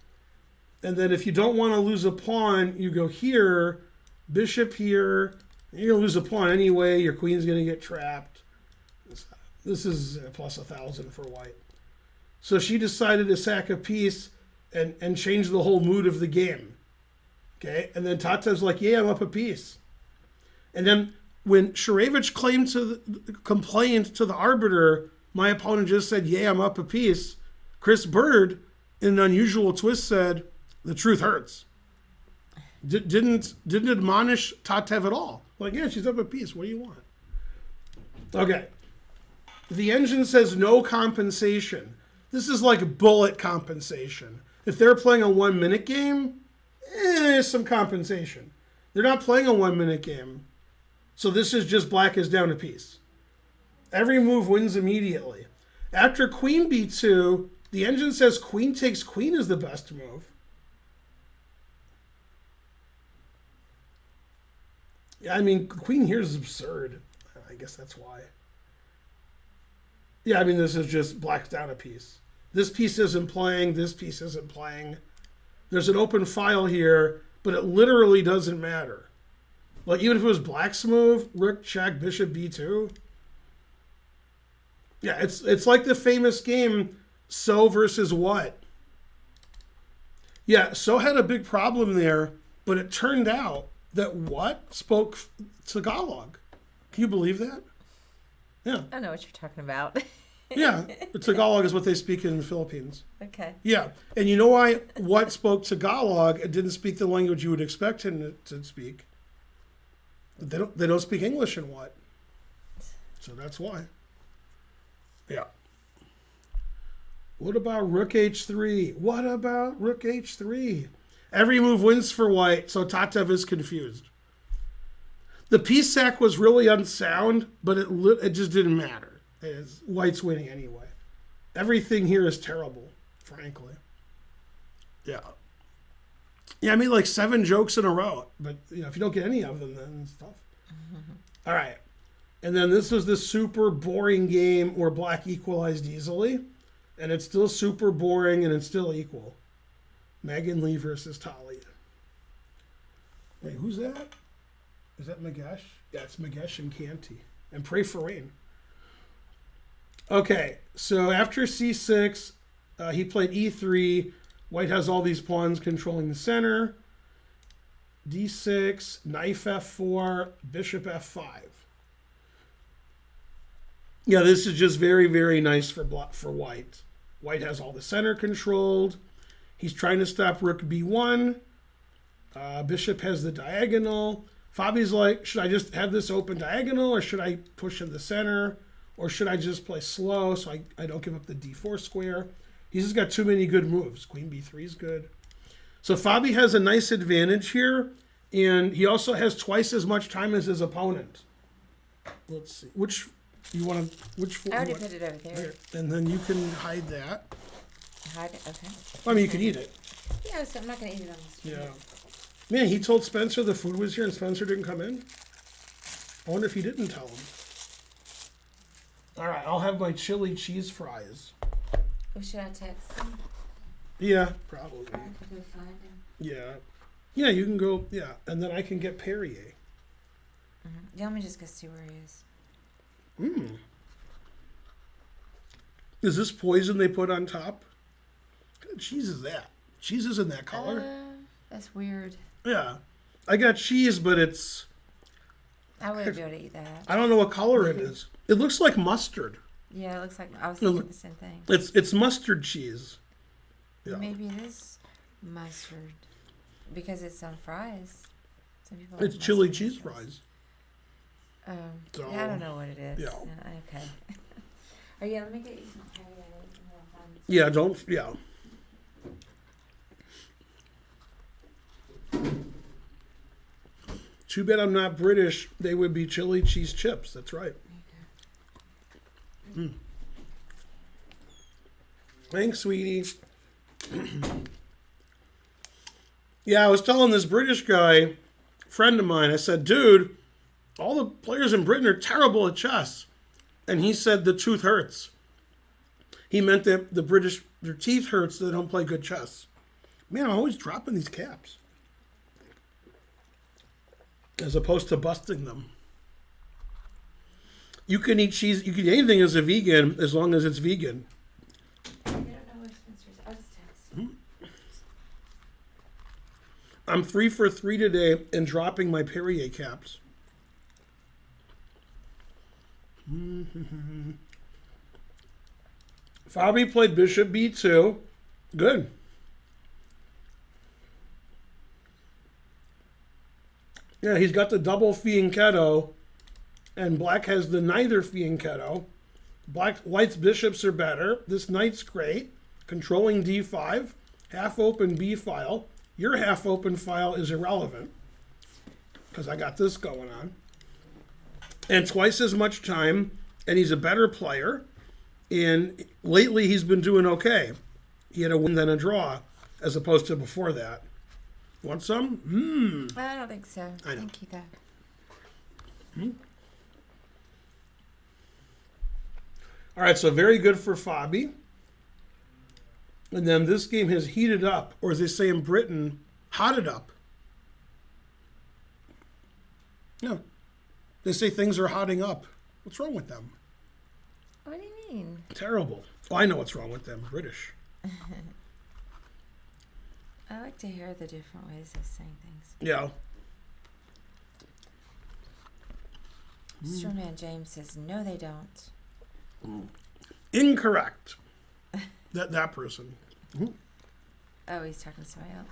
And then if you don't want to lose a pawn, you go here, bishop here. You're going to lose a pawn anyway. Your queen's going to get trapped. This is plus 1,000 for white. So she decided to sack a piece and change the whole mood of the game. Okay? And then Tatev's like, yeah, I'm up a piece. And then when Sharevich complained to the arbiter, my opponent just said, yeah, I'm up a piece. Chris Bird, in an unusual twist, said, the truth hurts. Didn't admonish Tatev at all. Like, yeah, she's up a piece. What do you want? Okay. The engine says no compensation. This is like bullet compensation. If they're playing a 1-minute game, there's some compensation. They're not playing a 1-minute game. So this is just black is down a piece. Every move wins immediately. After queen b2, the engine says queen takes queen is the best move. Yeah, I mean, queen here is absurd. I guess that's why. Yeah, I mean, this is just black's down a piece. This piece isn't playing. This piece isn't playing. There's an open file here, but it literally doesn't matter. Like, even if it was black's move, rook, check, bishop, b2. Yeah, it's like the famous game, so versus what? Yeah, So had a big problem there, but it turned out that What spoke Tagalog. Can you believe that? Yeah. I know what you're talking about. Yeah. Tagalog is what they speak in the Philippines. Okay. Yeah. And you know why What spoke Tagalog and didn't speak the language you would expect him to speak? They don't speak English in What. So that's why. Yeah. What about Rook H3? What about Rook H3? Every move wins for White, so Tatev is confused. The piece sack was really unsound, but it just didn't matter. White's winning anyway. Everything here is terrible, frankly. Yeah. Yeah, I made like 7 jokes in a row, but if you don't get any of them, then it's tough. All right. And then this was this super boring game where Black equalized easily. And it's still super boring and it's still equal. Megan Lee versus Talia. Wait, who's that? Is that Magesh? Yeah, it's Magesh and Canty. And Pray for Rain. Okay, so after c6, he played e3. White has all these pawns controlling the center. d6, knife f4, bishop f5. Yeah, this is just very, very nice for White. White has all the center controlled. He's trying to stop rook b1. Bishop has the diagonal. Fabi's like, should I just have this open diagonal, or should I push in the center? Or should I just play slow so I don't give up the d4 square? He's just got too many good moves. Queen b3 is good. So Fabi has a nice advantage here, and he also has twice as much time as his opponent. Let's see. Which I already put it over there. And then you can hide that. Hide it, okay. I mean, you can eat it. Yeah, so I'm not going to eat it on the street. Yeah. Man, he told Spencer the food was here and Spencer didn't come in? I wonder if he didn't tell him. All right, I'll have my chili cheese fries. Oh, should I text him? Yeah, probably. I could go find him. Yeah. Yeah, you can go, yeah. And then I can get Perrier. Yeah, let me just go see where he is. Is this poison they put on top? What kind of cheese is that? Cheese is in that color? That's weird. Yeah. I got cheese, but it's... I wouldn't be able to eat that. I don't know what color it is. It looks like mustard. Yeah, it looks like... I was thinking the same thing. It's mustard cheese. Yeah. Maybe it is mustard. Because it's on fries. Some people It's like chili mustard on cheese fries. So, yeah, I don't know what it is. yeah. Okay. Oh, yeah, let me get you some Perrier. Yeah, don't... Yeah. Too bad I'm not British. They would be chili cheese chips. That's right. Thanks, sweetie. Yeah, I was telling this British guy, friend of mine, I said, dude, all the players in Britain are terrible at chess. And he said the tooth hurts. He meant that the British, their teeth hurts, so they don't play good chess. Man, I'm always dropping these caps. As opposed to busting them. You can eat cheese, you can eat anything as a vegan as long as it's vegan. I don't know where Spencer's. I'll just text him. I'm 3 for 3 today in dropping my Perrier caps. Fabi played bishop b2. Good. Yeah, he's got the double fianchetto, and black has the neither fianchetto. White's bishops are better. This knight's great. Controlling d5. Half open b file. Your half open file is irrelevant because I got this going on. And twice as much time, and he's a better player. And lately he's been doing okay. He had a win then a draw, as opposed to before that. Want some? I don't think so. I know. Thank you, though. All right, so very good for Fabi. And then this game has heated up, or as they say in Britain, hotted up. No. They say things are hotting up. What's wrong with them? What do you mean? Terrible. Oh, I know what's wrong with them. British. I like to hear the different ways of saying things. Yeah. Strawman James says, no, they don't. Incorrect. that person. Oh, he's talking to somebody else.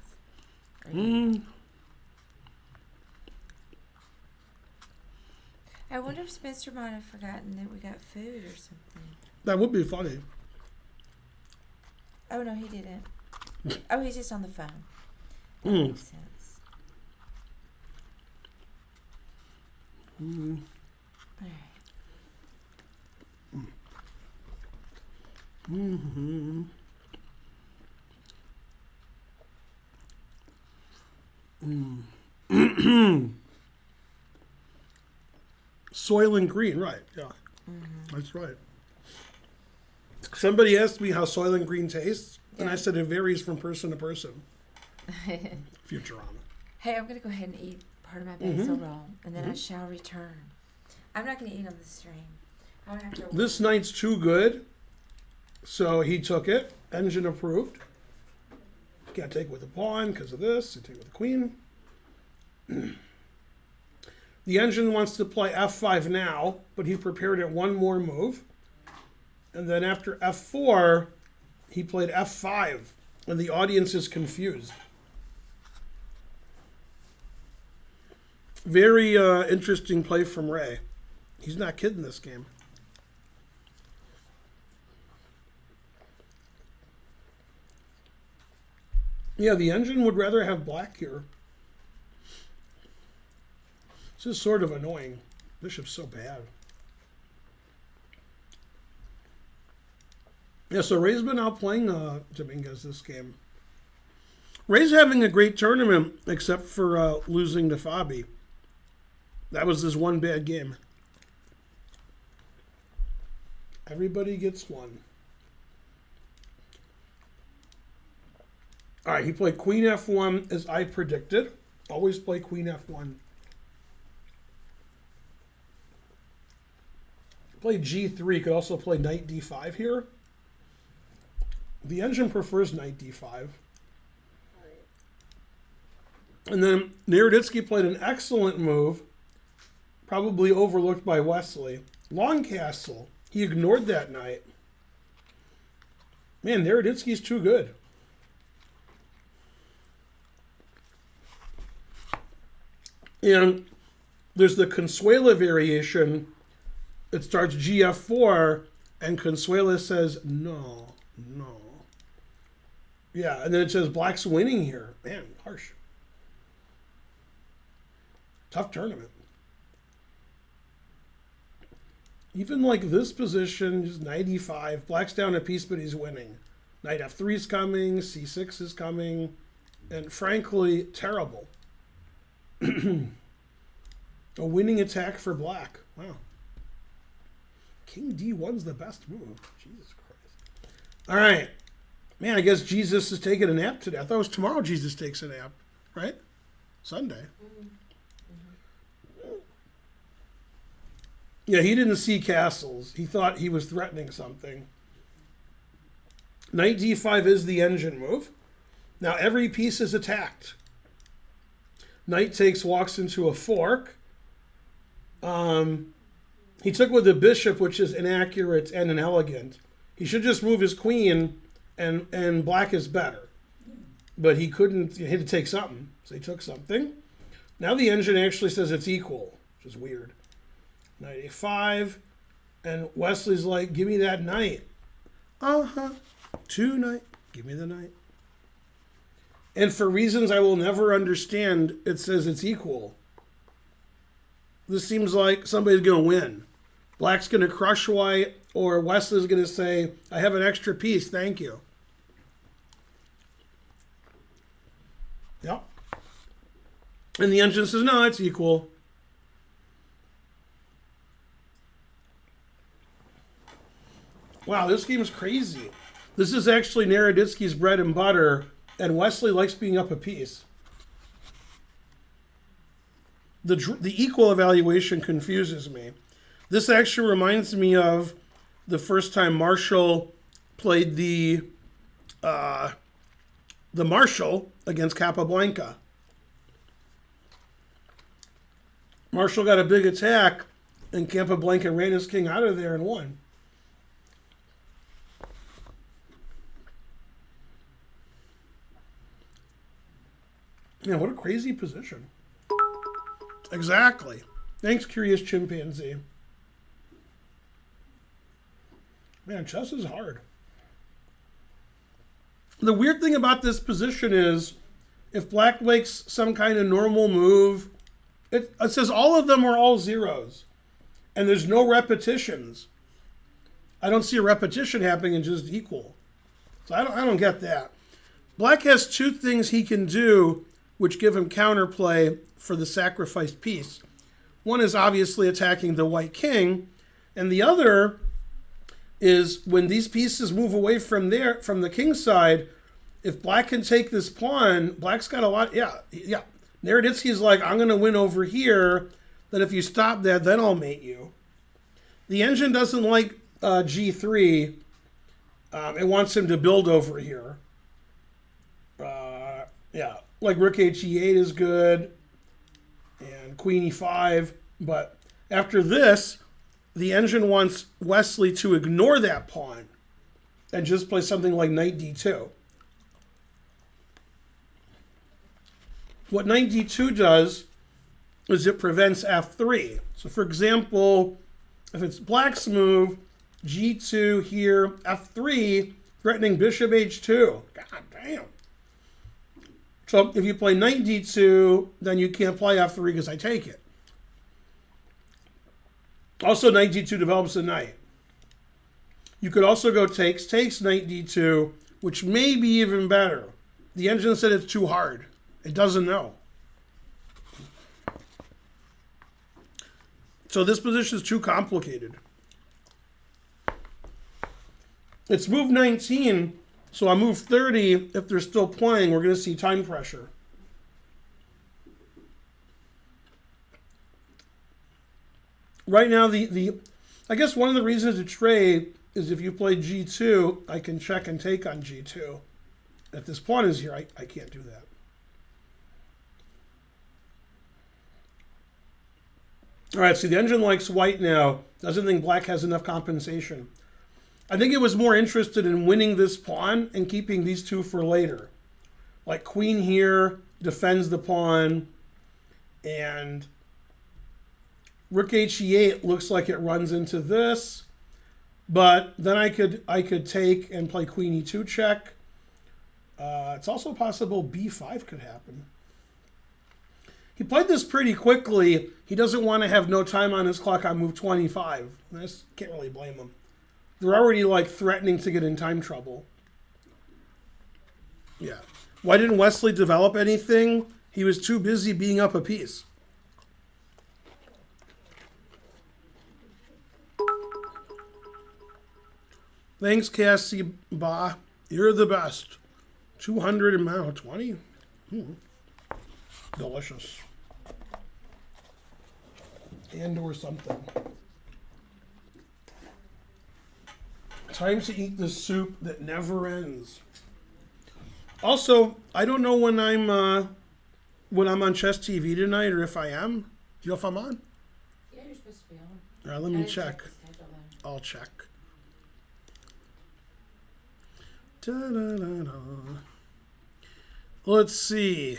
Or I wonder if Spencer might have forgotten that we got food or something. That would be funny. Oh, no, he didn't. Oh, he's just on the phone. That makes sense. All right. Soylent Green, right? Yeah, that's right. Somebody asked me how Soylent Green tastes, and I said it varies from person to person. Futurama. Hey, I'm going to go ahead and eat part of my basil roll, and then I shall return. I'm not going to eat on the stream. I don't have to. This knight's too good, so he took it. Engine approved. Can't take with a pawn because of this. You take with the queen. The engine wants to play f5 now, but he prepared it one more move. And then after f4, he played f5, and the audience is confused. Very interesting play from Ray. He's not kidding this game. Yeah, the engine would rather have black here. This is sort of annoying. Bishop's so bad. Yeah, so Ray's been out playing Dominguez this game. Ray's having a great tournament, except for losing to Fabi. That was his one bad game. Everybody gets one. All right, he played Queen F1 as I predicted. Always play Queen F1. Play G3. Could also play Knight D5 here. The engine prefers Knight D5. And then Naroditsky played an excellent move, probably overlooked by Wesley. Long castle. He ignored that knight. Man, Naroditsky's too good. And there's the Consuela variation. It starts GF4, and Consuela says, no. Yeah, and then it says black's winning here. Man, harsh. Tough tournament. Even like this position, just 95. Black's down a piece, but he's winning. Knight F3 is coming, C6 is coming, and frankly, terrible. A winning attack for black. Wow. King D1's the best move. Jesus Christ. All right. Man, I guess Jesus is taking a nap today. I thought it was tomorrow Jesus takes a nap, right? Sunday. Yeah, he didn't see castles. He thought he was threatening something. Knight D5 is the engine move. Now every piece is attacked. Knight takes, walks into a fork. He took with the bishop, which is inaccurate and inelegant. He should just move his queen, and black is better. But he couldn't. He had to take something, so he took something. Now the engine actually says it's equal, which is weird. Knight A5, and Wesley's like, give me that knight. Two knight. Give me the knight. And for reasons I will never understand, it says it's equal. This seems like somebody's going to win. Black's going to crush white, or Wesley's going to say, I have an extra piece, thank you. Yep. And the engine says, no, it's equal. Wow, this game is crazy. This is actually Naroditsky's bread and butter, and Wesley likes being up a piece. The equal evaluation confuses me. This actually reminds me of the first time Marshall played the the Marshal against Capablanca. Marshal got a big attack, and Capablanca ran his king out of there and won. Yeah, what a crazy position. Exactly. Thanks, Curious Chimpanzee. Man, chess is hard. The weird thing about this position is, if black makes some kind of normal move, it says all of them are all zeros. And there's no repetitions. I don't see a repetition happening in just equal. So I don't get that. Black has two things he can do which give him counterplay for the sacrificed piece. One is obviously attacking the white king, and the other is when these pieces move away from the king's side, if black can take this pawn, black's got a lot, yeah. Naroditsky's like, I'm going to win over here, then if you stop that, then I'll mate you. The engine doesn't like g3. It wants him to build over here. Like rook he8 is good, and queen e5, but after this, the engine wants Wesley to ignore that pawn and just play something like knight d2. What knight d2 does is it prevents f3. So for example, if it's black's move, g2 here, f3, threatening bishop h2. God damn. So if you play knight d2, then you can't play f3 because I take it. Also, knight d2 develops a knight. You could also go takes knight d2, which may be even better. The engine said it's too hard. It doesn't know. So this position is too complicated. It's move 19, so on move 30, if they're still playing, we're going to see time pressure. Right now, I guess one of the reasons to trade is if you play g2, I can check and take on g2. If this pawn is here, I can't do that. All right, see, the engine likes white now. Doesn't think black has enough compensation. I think it was more interested in winning this pawn and keeping these two for later. Like queen here defends the pawn, and rook he8 looks like it runs into this, but then I could take and play queen e2 check. It's also possible b5 could happen. He played this pretty quickly. He doesn't want to have no time on his clock on move 25. I just can't really blame him. They're already like threatening to get in time trouble. Yeah. Why didn't Wesley develop anything? He was too busy being up a piece. Thanks, Cassie Ba. You're the best. 200 and now 20. Delicious. And or something. Time to eat the soup that never ends. Also, I don't know when I'm on Chess TV tonight, or if I am. Do you know if I'm on? Yeah, you're supposed to be on. All right, let me check. I'll check. Da-da-da-da. Let's see.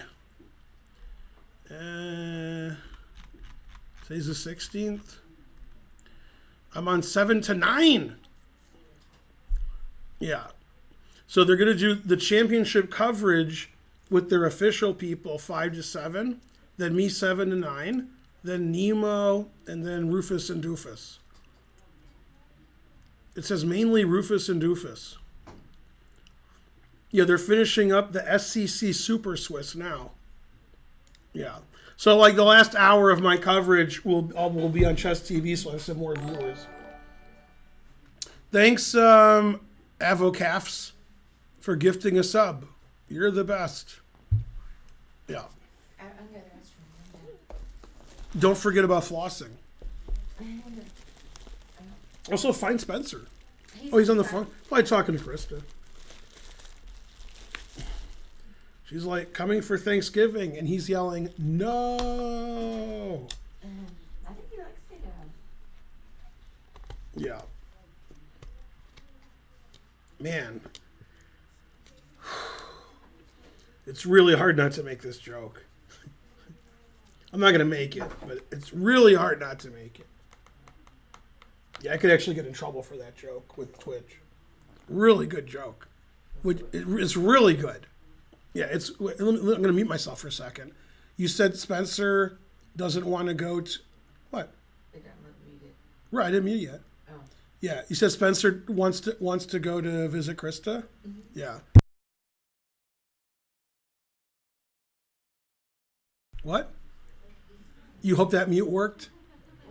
Today's the 16th. I'm on 7 to 9. Yeah. So they're going to do the championship coverage with their official people 5 to 7, then me 7 to 9, then Nemo, and then Rufus and Doofus. It says mainly Rufus and Doofus. Yeah, they're finishing up the SCC Super Swiss now. Yeah. So like the last hour of my coverage will be on Chess TV, so I have some more viewers. Thanks, Avocafs, for gifting a sub. You're the best. Yeah. I'm going to the restroom. Don't forget about flossing. Also, find Spencer. He's on the phone. Probably talking to Krista. She's like, coming for Thanksgiving, and he's yelling, no. I think he likes to go. Yeah. Man. It's really hard not to make this joke. I'm not going to make it, but it's really hard not to make it. Yeah, I could actually get in trouble for that joke with Twitch. Really good joke. It's really good. Yeah, I'm going to mute myself for a second. You said Spencer doesn't want to go to... What? I got muted. Right, I didn't mute yet. Oh. Yeah, you said Spencer wants to go to visit Krista? Mm-hmm. Yeah. What? You hope that mute worked?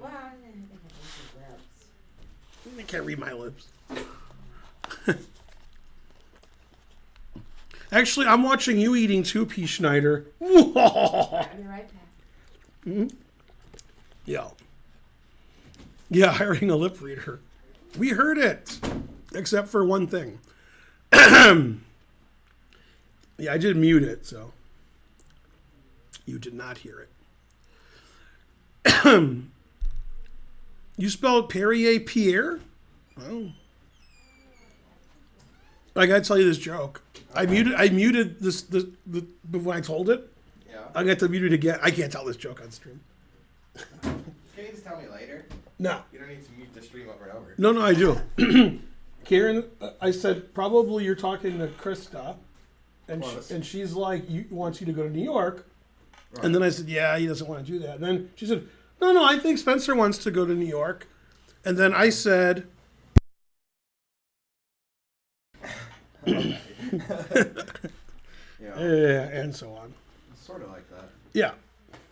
Well, I didn't think it was your lips. I can't read my lips. Actually, I'm watching you eating too, P. Schneider. I'll be right back. Mm-hmm. Yeah. Yeah, hiring a lip reader. We heard it, except for one thing. Yeah, I did mute it, so you did not hear it. You spelled Perrier Pierre? Oh. I gotta tell you this joke. I muted this when I told it. Yeah. I got to mute it again. I can't tell this joke on stream. Can you just tell me later? No. You don't need to mute the stream over and over. No, I do. Karen, I said, probably you're talking to Krista, and she's like, wants you to go to New York. Right. And then I said, yeah, he doesn't want to do that. And then she said, no, I think Spencer wants to go to New York. And then I said... Yeah, and so on. It's sort of like that. Yeah.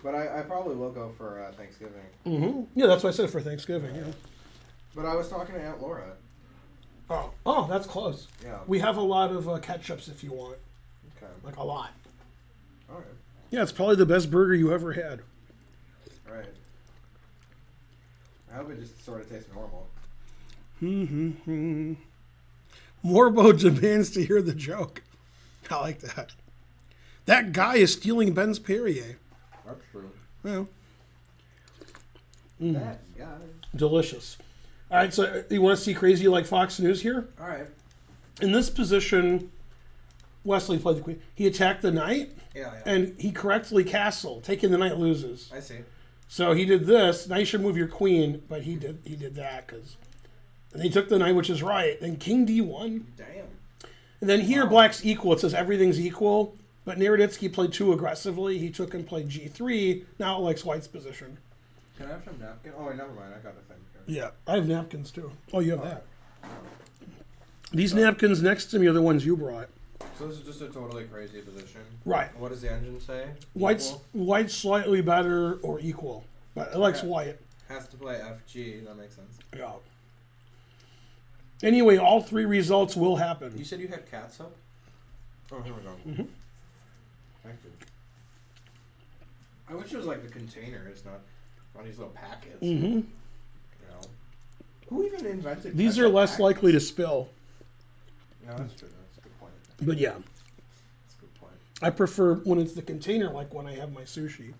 But I probably will go for Thanksgiving. Mm-hmm. Yeah, that's what I said for Thanksgiving, yeah. But I was talking to Aunt Laura. Oh, that's close. Yeah. We have a lot of ketchups if you want. Okay. Like a lot. All right. Yeah, it's probably the best burger you ever had. Right. I hope it just sort of tastes normal. Mm-hmm. Morbo demands to hear the joke. I like that. That guy is stealing Ben's Perrier. That's true. Well. That guy. Delicious. All right, so you want to see crazy like Fox News here? All right. In this position, Wesley played the queen. He attacked the knight, and he correctly castled. Taking the knight loses. I see. So he did this. Now you should move your queen, but he did that because... And he took the knight, which is right. And king d1. Damn. And then here, black's equal. It says everything's equal. But Naroditsky played too aggressively. He took and played g3. Now it likes white's position. Can I have some napkin? Oh, wait, never mind. I got a thing here. Yeah, I have napkins too. Oh, you have that. These napkins next to me are the ones you brought. So this is just a totally crazy position. Right. What does the engine say? White's slightly better or equal. But it likes white. Has to play FG. That makes sense. Yeah. Anyway, all three results will happen. You said you had catsup? Oh, here we go. Mm-hmm. Thank you. I wish it was like the container. It's not on these little packets. Mm-hmm. You know, who even invented? These are less likely to spill. No, that's true. That's a good point. But yeah, That's a good point. I prefer when it's the container, like when I have my sushi.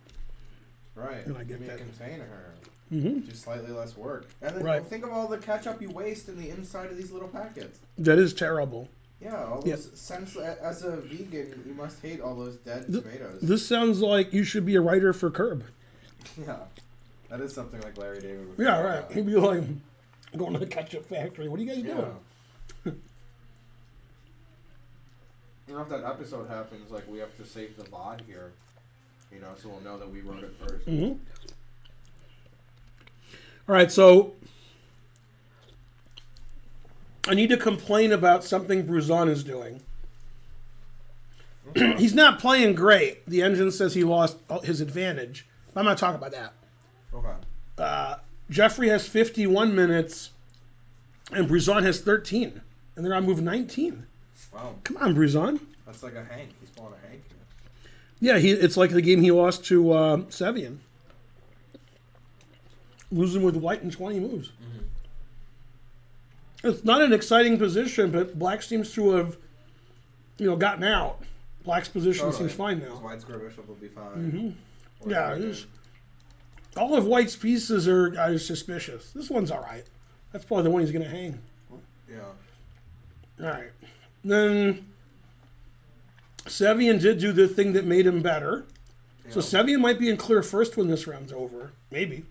Right. And I get Give me that. a container. Mm-hmm. Do slightly less work. And then Right. think of all the ketchup you waste in the inside of these little packets. That is terrible. Yeah, all those as a vegan, you must hate all those dead tomatoes. This sounds like you should be a writer for Curb. Yeah. That is something like Larry David would Yeah, right. He'd be like, going to the ketchup factory. What are you guys doing? Yeah. You know, if that episode happens, like, we have to save the VOD here, you know, so we'll know that we wrote it first. Mm-hmm. All right, so I need to complain about something Bruzon is doing. Okay. He's not playing great. The engine says he lost his advantage. I'm not talking about that. Okay. Jeffrey has 51 minutes, and Bruzon has 13, and they're on move 19. Wow. Come on, Bruzon. That's like a Hank. He's pulling a Hank here. Yeah, it's like the game he lost to Sevian. Losing with white in 20 moves. Mm-hmm. It's not an exciting position, but black seems to have, gotten out. Black's position Totally. seems fine Because now. white square bishop will be fine. Mm-hmm. Yeah, it is. All of White's pieces are suspicious. This one's all right. That's probably the one he's going to hang. Yeah. All right. Then Sevian did do the thing that made him better. So Yeah. Sevian might be in clear first when this round's over. Maybe.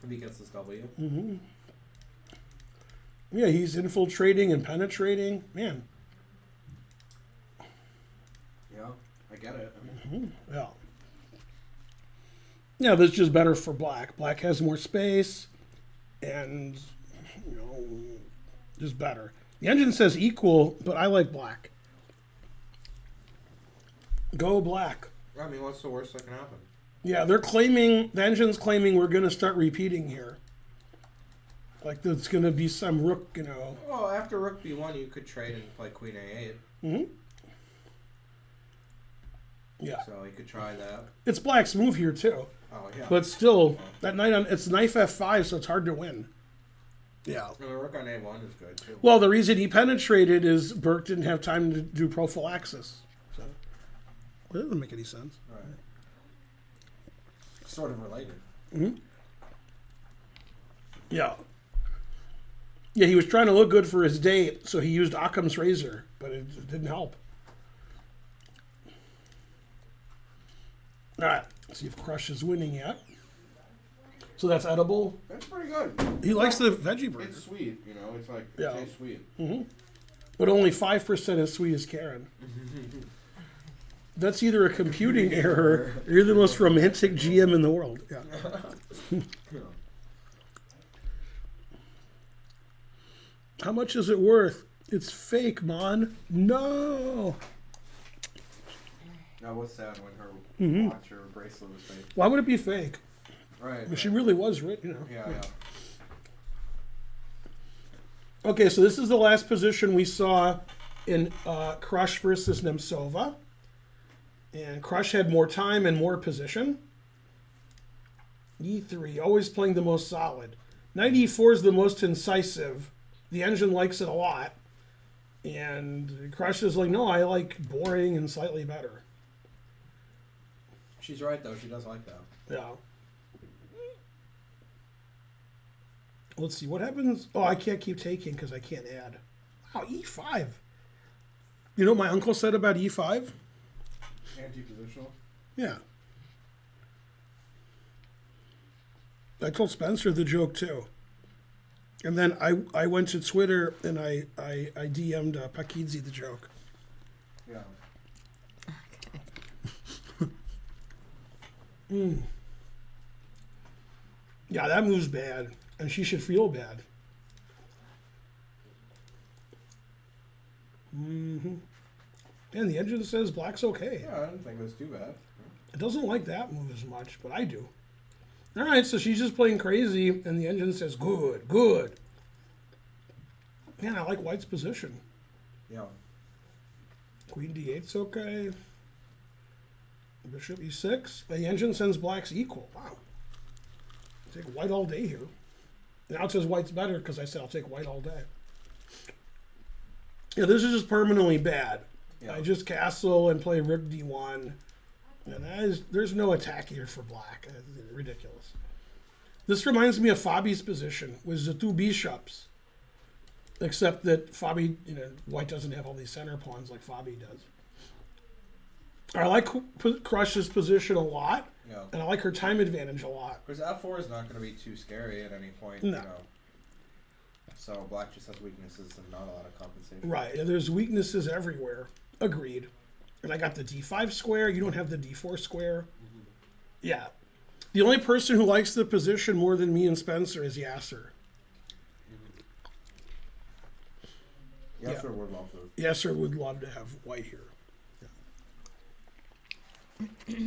If he gets this W. Mm-hmm. Yeah, he's infiltrating and penetrating. Man, Yeah, I get it. yeah. Yeah, this is just better for Black. Black has more space and, just better. The engine says equal, but I like Black. Go Black. I mean, what's the worst that can happen? Yeah, the engine's claiming we're going to start repeating here. Like there's going to be some rook, Well, after rook b1, you could trade and play queen a8. Mm-hmm. Yeah. So you could try that. It's Black's move here, too. Oh, yeah. But still, that knight it's knife f5, so it's hard to win. Yeah. And the rook on a1 is good, too. Well, the reason he penetrated is Burke didn't have time to do prophylaxis. So, well, that doesn't make any sense. Right. Sort of related. Mm-hmm. Yeah. Yeah, he was trying to look good for his date, so he used Occam's razor, but it didn't help. All right, let's see if Crush is winning yet. So that's edible. That's pretty good. He likes the veggie burger. It's sweet, It's like, it Yeah. tastes sweet. Mm-hmm. But only 5% as sweet as Karen. That's either a computing error or you're the most romantic GM in the world. Yeah. How much is it worth? It's fake, Mon. No. That was sad when her watch or bracelet was fake. Why would it be fake? Right. She really was, right? Yeah. Okay, so this is the last position we saw in Crush versus Nemtsova. And Crush had more time and more position. E3, always playing the most solid. Knight E4 is the most incisive. The engine likes it a lot. And Crush is like, no, I like boring and slightly better. She's right, though. She does like that. Yeah. Let's see, what happens? Oh, I can't keep taking because I can't add. Wow, E5. You know what my uncle said about E5? Anti-positional? Yeah. I told Spencer the joke too. And then I went to Twitter and I DM'd Pakidze the joke. Yeah. Yeah, that move's bad. And she should feel bad. Mm-hmm. And the engine says Black's okay. Yeah, I didn't think it was too bad. It doesn't like that move as much, but I do. All right, so she's just playing crazy, and the engine says, good, good. Man, I like White's position. Yeah. Queen D8's okay. Bishop E6. The engine sends Black's equal. Wow. Take White all day here. Now it says White's better because I said I'll take White all day. Yeah, this is just permanently bad. Yeah. I just castle and play Rook D1. And there's no attack here for Black. It's ridiculous. This reminds me of Fabi's position with the two bishops. Except that Fabi, White doesn't have all these center pawns like Fabi does. I like Crush's position a lot. Yeah. And I like her time advantage a lot. Because F4 is not going to be too scary at any point, No. So Black just has weaknesses and not a lot of compensation. Right. And there's weaknesses everywhere. Agreed. And I got the D5 square. You don't have the D4 square. Mm-hmm. Yeah. The only person who likes the position more than me and Spencer is Yasser. Yes, Yeah. sir, would love to. Yasser would love to have White here. Yeah.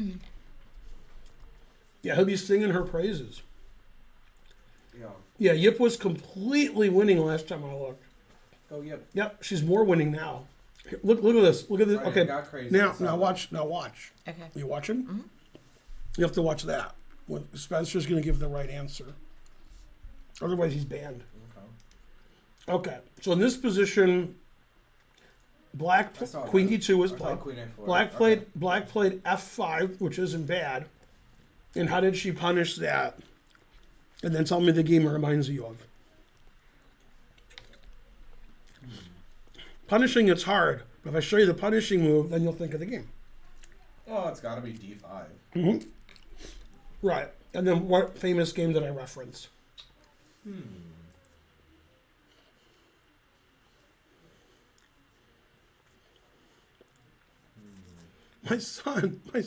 Yeah, he'll be singing her praises. Yeah. Yeah, Yip was completely winning last time I looked. Oh, yep. Yep, she's more winning now. Here, look at this. Look at this. Right, Okay. it got crazy. Now So- watch. Okay. You watching? Mm-hmm. You have to watch that. When Spencer's going to give the right answer. Otherwise, he's banned. Okay. Okay. So in this position, Black I saw Queen that. D2 was I saw played. Queen A4. Black played F5, which isn't bad. And how did she punish that? And then tell me the game it reminds you of. Punishing it's hard, but if I show you the punishing move, then you'll think of the game. Oh, it's got to be D5. Mm-hmm. Right. And then what famous game did I reference? My son. I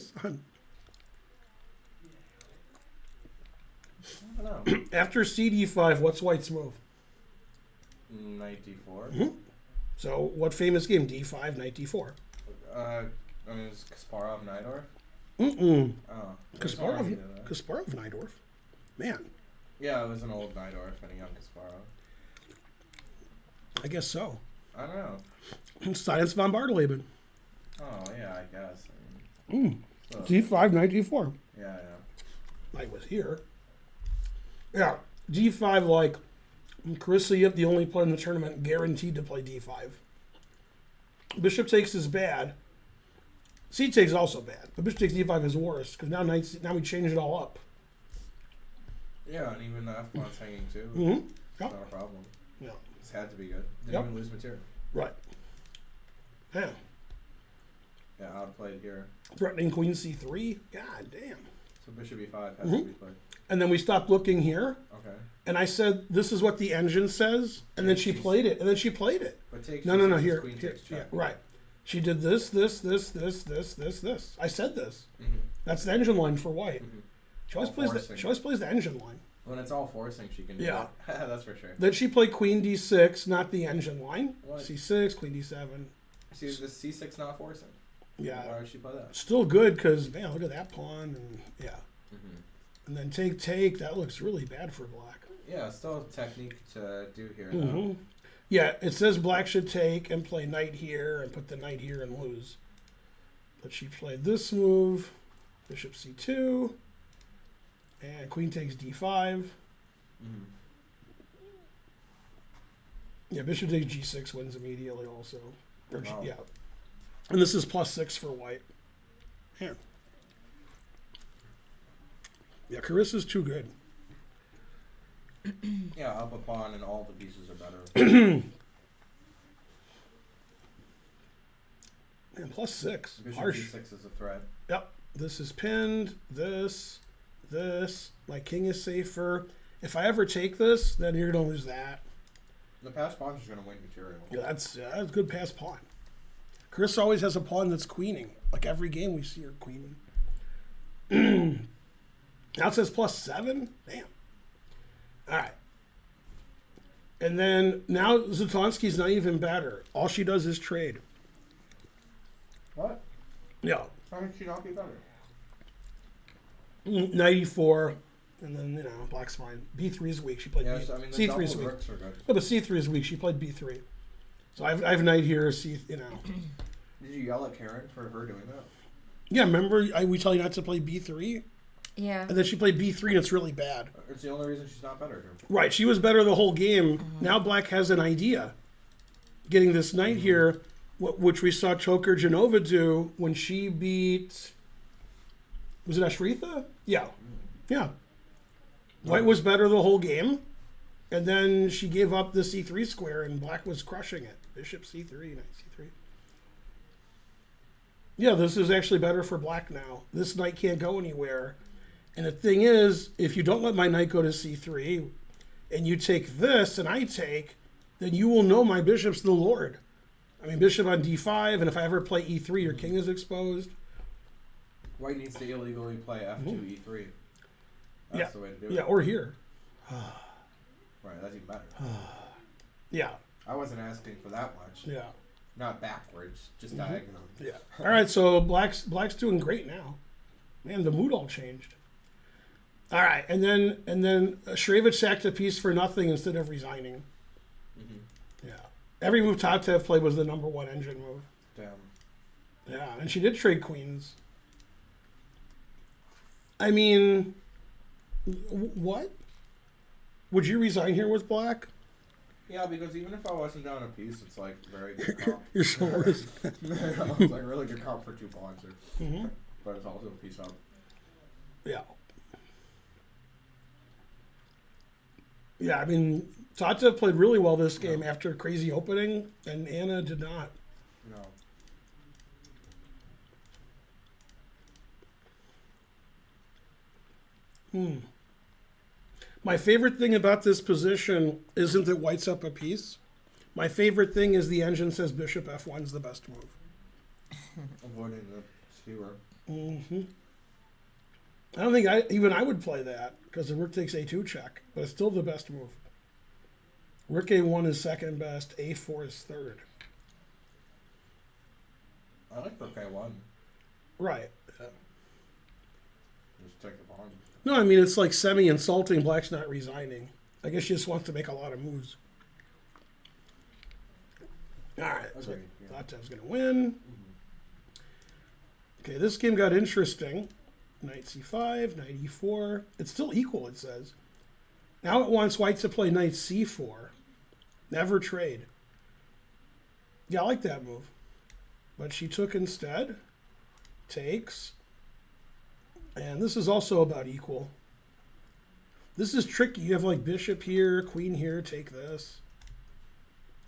don't know. After CD5, what's White's move? Knight D4. Mm-hmm. So what famous game? D5, Knight D4. I mean, it's Kasparov Najdorf. Mm-mm. Oh, Kasparov Najdorf. Man, Yeah, it was an old Najdorf and a young Kasparov. I guess so. I don't know. Science von Bartleben. Oh yeah, I guess. I mean, so, D5, Knight D4. yeah. Knight was here. Yeah, D5 like Carissa Yip, the only player in the tournament guaranteed to play D5. Bishop takes is bad. C takes is also bad, but bishop takes D5 is worse because now we change it all up. Yeah, and even the F pawn's hanging too. Mm-hmm. It's Yep. not a problem. Yeah. It's had to be good. Didn't Yep. even lose material. Right. Yeah. Yeah, outplayed here. Threatening Queen C3. God damn. So bishop E5 has to be played. And then we stopped looking here, Okay. and I said, "This is what the engine says," and then she played it, But take No, C6 here, queen here, takes yeah, check. right. She did this. I said this. Mm-hmm. That's the engine line for White. Mhm. She always All plays forcing. she always plays the engine line. When it's all forcing, she can do Yeah. that. That's for sure. Then she played Queen D6, not the engine line. What? C6, Queen D7. See, the C6 not forcing. Yeah, Why would she play that? still good because man, look at that pawn, and yeah, Mm-hmm. and then take. That looks really bad for Black. Yeah, still a technique to do here. Mm-hmm. Yeah, it says Black should take and play knight here and put the knight here and lose. But she played this move, bishop c2, and queen takes d5. Mm-hmm. Yeah, bishop takes g6 wins immediately also. Or Wow. yeah. And this is +6 for White. Yeah. Yeah, Carissa's too good. Yeah, up a pawn and all the pieces are better. And +6. Bishop Harsh. D6 is a threat. Yep. This is pinned. This. My king is safer. If I ever take this, then you're going to lose that. The passed pawn is going to win material. Yeah, that's a good pass pawn. Carissa always has a pawn that's queening. Like every game we see her queening. Now it says +7. Damn. All right. And then now Zatonsky's not even better. All she does is trade. What? Yeah. How did she not be better? 94. And then, Black's fine. B3 is weak. She played Yeah, B. so, I mean, the C3 double is weak. rooks are good. No, but C3 is weak. She played B3. So I have knight here, Did you yell at Karen for her doing that? Yeah, remember we tell you not to play B3? Yeah. And then she played B3 and it's really bad. It's the only reason she's not better. Right, she was better the whole game. Now Black has an idea. Getting this knight here, which we saw Choker Genova do when she beat... Was it Ashritha? Yeah. Yeah. White was better the whole game. And then she gave up the C3 square and Black was crushing it. Bishop C3, knight C3. Yeah, this is actually better for Black now. This knight can't go anywhere. And the thing is, if you don't let my knight go to C3, and you take this and I take, then you will know my bishop's the lord. I mean, bishop on D5, and if I ever play E3, your king is exposed. White needs to illegally play F2 E3. That's Yeah. the way to do it. Yeah, or here. Right, that's even better. Yeah, I wasn't asking for that much. yeah, Not backwards, just diagonal. yeah. All right, so Black's doing great now. Man, the mood all changed. All right, and then Shrevich sacked a piece for nothing instead of resigning. Mm-hmm. Yeah, every move Tatev played was the #1 engine move. Damn. Yeah, and she did trade queens. I mean, what? Would you resign here with Black? Yeah, because even if I wasn't down a piece, it's like very good comp. You're so worse. It's like really good comp for 2 pawns here. Hmm. But it's also a piece up. Yeah. Yeah, I mean, Tata played really well this game after a crazy opening, and Anna did not. No. My favorite thing about this position isn't that white's up a piece. My favorite thing is the engine says bishop f1's the best move. Avoiding the skewer. Hmm. I don't think I would play that because the rook takes a2 check, but it's still the best move. Rook a1 is second best, a4 is third. I like rook a1. Right. Just take the pawn. No, I mean, it's like semi-insulting. Black's not resigning. I guess she just wants to make a lot of moves. All right, so Agreed, yeah. Tata's going to win. Okay, this game got interesting. Knight c5, knight e4. It's still equal, it says. Now it wants white to play knight c4. Never trade. Yeah, I like that move. But she took instead. Takes. And this is also about equal. This is tricky. You have like bishop here, queen here, take this.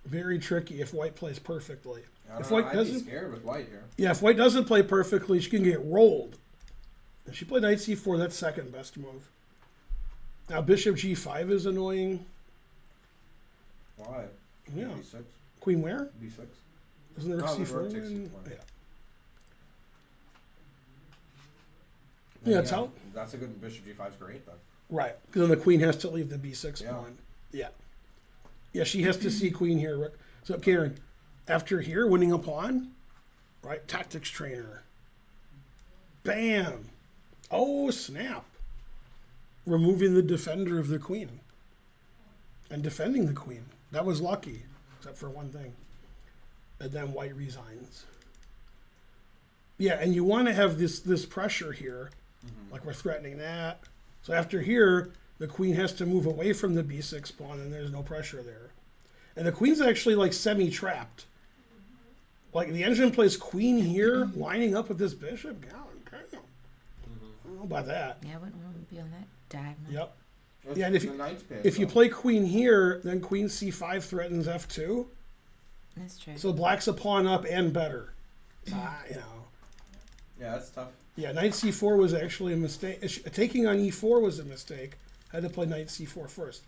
Very tricky if white plays perfectly. If white I'd doesn't, be scared with white here. yeah, if white doesn't play perfectly, she can get rolled. If she played knight c4, that's second best move. Now bishop g5 is annoying. Why? Yeah. B6. Queen where? B6. Isn't there Oh, the c4? rook takes in- c4. Yeah. Then, Yeah, it's out. That's a good bishop g5 is great then. Right, because then the queen has to leave the b6 Yeah. pawn. Yeah. Yeah, she has to see queen here. Rook. So Karen, after here, winning a pawn, right? Tactics trainer. Bam. Oh, snap. Removing the defender of the queen. And defending the queen. That was lucky, except for one thing. And then white resigns. Yeah, and you want to have this pressure here. Like we're threatening that. So after here, the queen has to move away from the b6 pawn, and there's no pressure there. And the queen's actually like semi-trapped. Like the engine plays queen here, lining up with this bishop. God, damn. I don't know about that. Yeah, I wouldn't want to be on that diagonal. Yep. It's Yeah, and if the you- knight's pin, If you so- play queen here, then queen c5 threatens f2. That's true. So black's a pawn up and better. You know. Yeah, that's tough. Yeah, knight c4 was actually a mistake. Taking on e4 was a mistake. Had to play knight c4 first.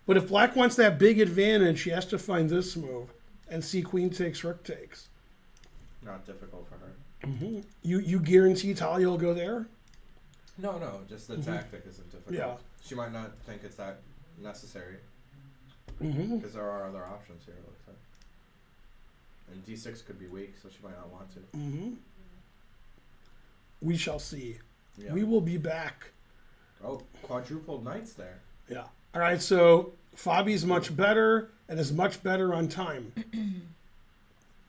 But if black wants that big advantage, she has to find this move and see queen takes, rook takes. Not difficult for her. You guarantee Talia will go there? No, just the tactic isn't difficult. Yeah. She might not think it's that necessary Mm-hmm. because there are other options here. It looks like. And d6 could be weak, so she might not want to. Mm-hmm. We shall see. Yeah. We will be back. Oh, quadrupled knights there. Yeah. All right, so Fabi's much better and is much better on time.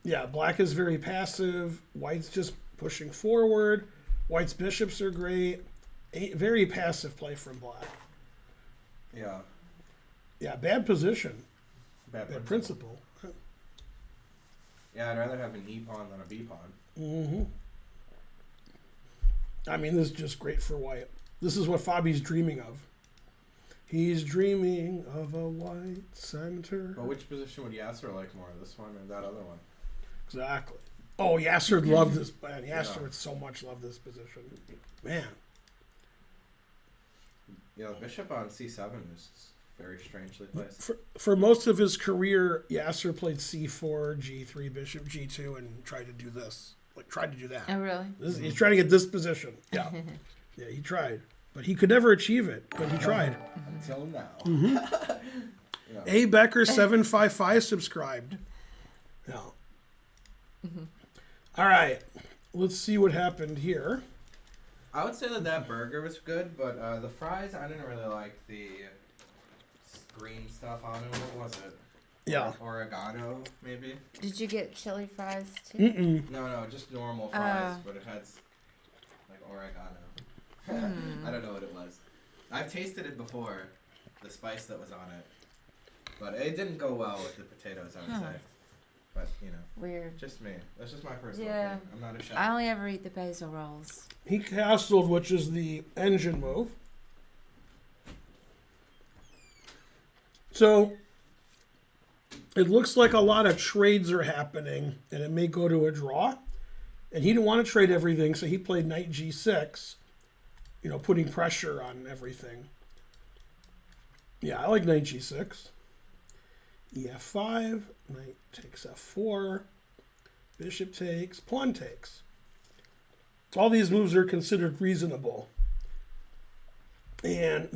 Yeah, black is very passive. White's just pushing forward. White's bishops are great. Very passive play from black. Yeah. Yeah, bad position. Bad Bad principle. principle. Yeah, I'd rather have an e pawn than a b pawn. Mm-hmm. I mean, this is just great for white. This is what Fabi's dreaming of. He's dreaming of a white center. But which position would Yasser like more, this one or that other one? Exactly. Oh, Yasser loved this. Man, Yasser Yeah. would so much love this position. Man. Yeah, the bishop on c7 is very strangely placed. For most of his career, Yasser played c4, g3, bishop g2, and tried to do this. Like, tried to do that. Oh, really? He's trying to get this position. Yeah. Yeah, he tried. But he could never achieve it. But he tried. Until now. Yeah. A. Becker 755 subscribed. Yeah. All right. Let's see what happened here. I would say that burger was good, but the fries, I didn't really like the green stuff on it. What was it? Yeah. Oregano, maybe? Did you get chili fries too? Mm-mm. No, just normal fries, but it had like oregano. I don't know what it was. I've tasted it before, the spice that was on it. But it didn't go well with the potatoes, I would Huh. say. But, Weird. just me. That's just my personal Yeah. opinion. I'm not a chef. I only ever eat the basil rolls. He castled, which is the engine move. So it looks like a lot of trades are happening, and it may go to a draw. And he didn't want to trade everything, so he played knight g6, putting pressure on everything. Yeah, I like knight g6. ef5, knight takes f4, bishop takes, pawn takes. All these moves are considered reasonable. And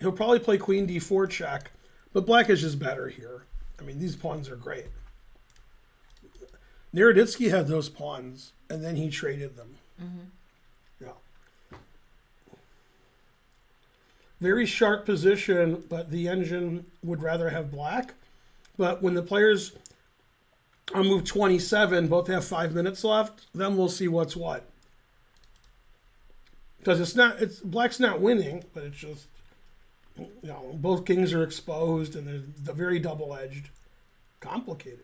he'll probably play queen d4 check, but black is just better here. I mean, these pawns are great. Naroditsky had those pawns, and then he traded them. Yeah. Very sharp position, but the engine would rather have black. But when the players on move 27 both have 5 minutes left, then we'll see what's what. Because black's not winning, but it's just, both kings are exposed, and they're very double-edged, complicated.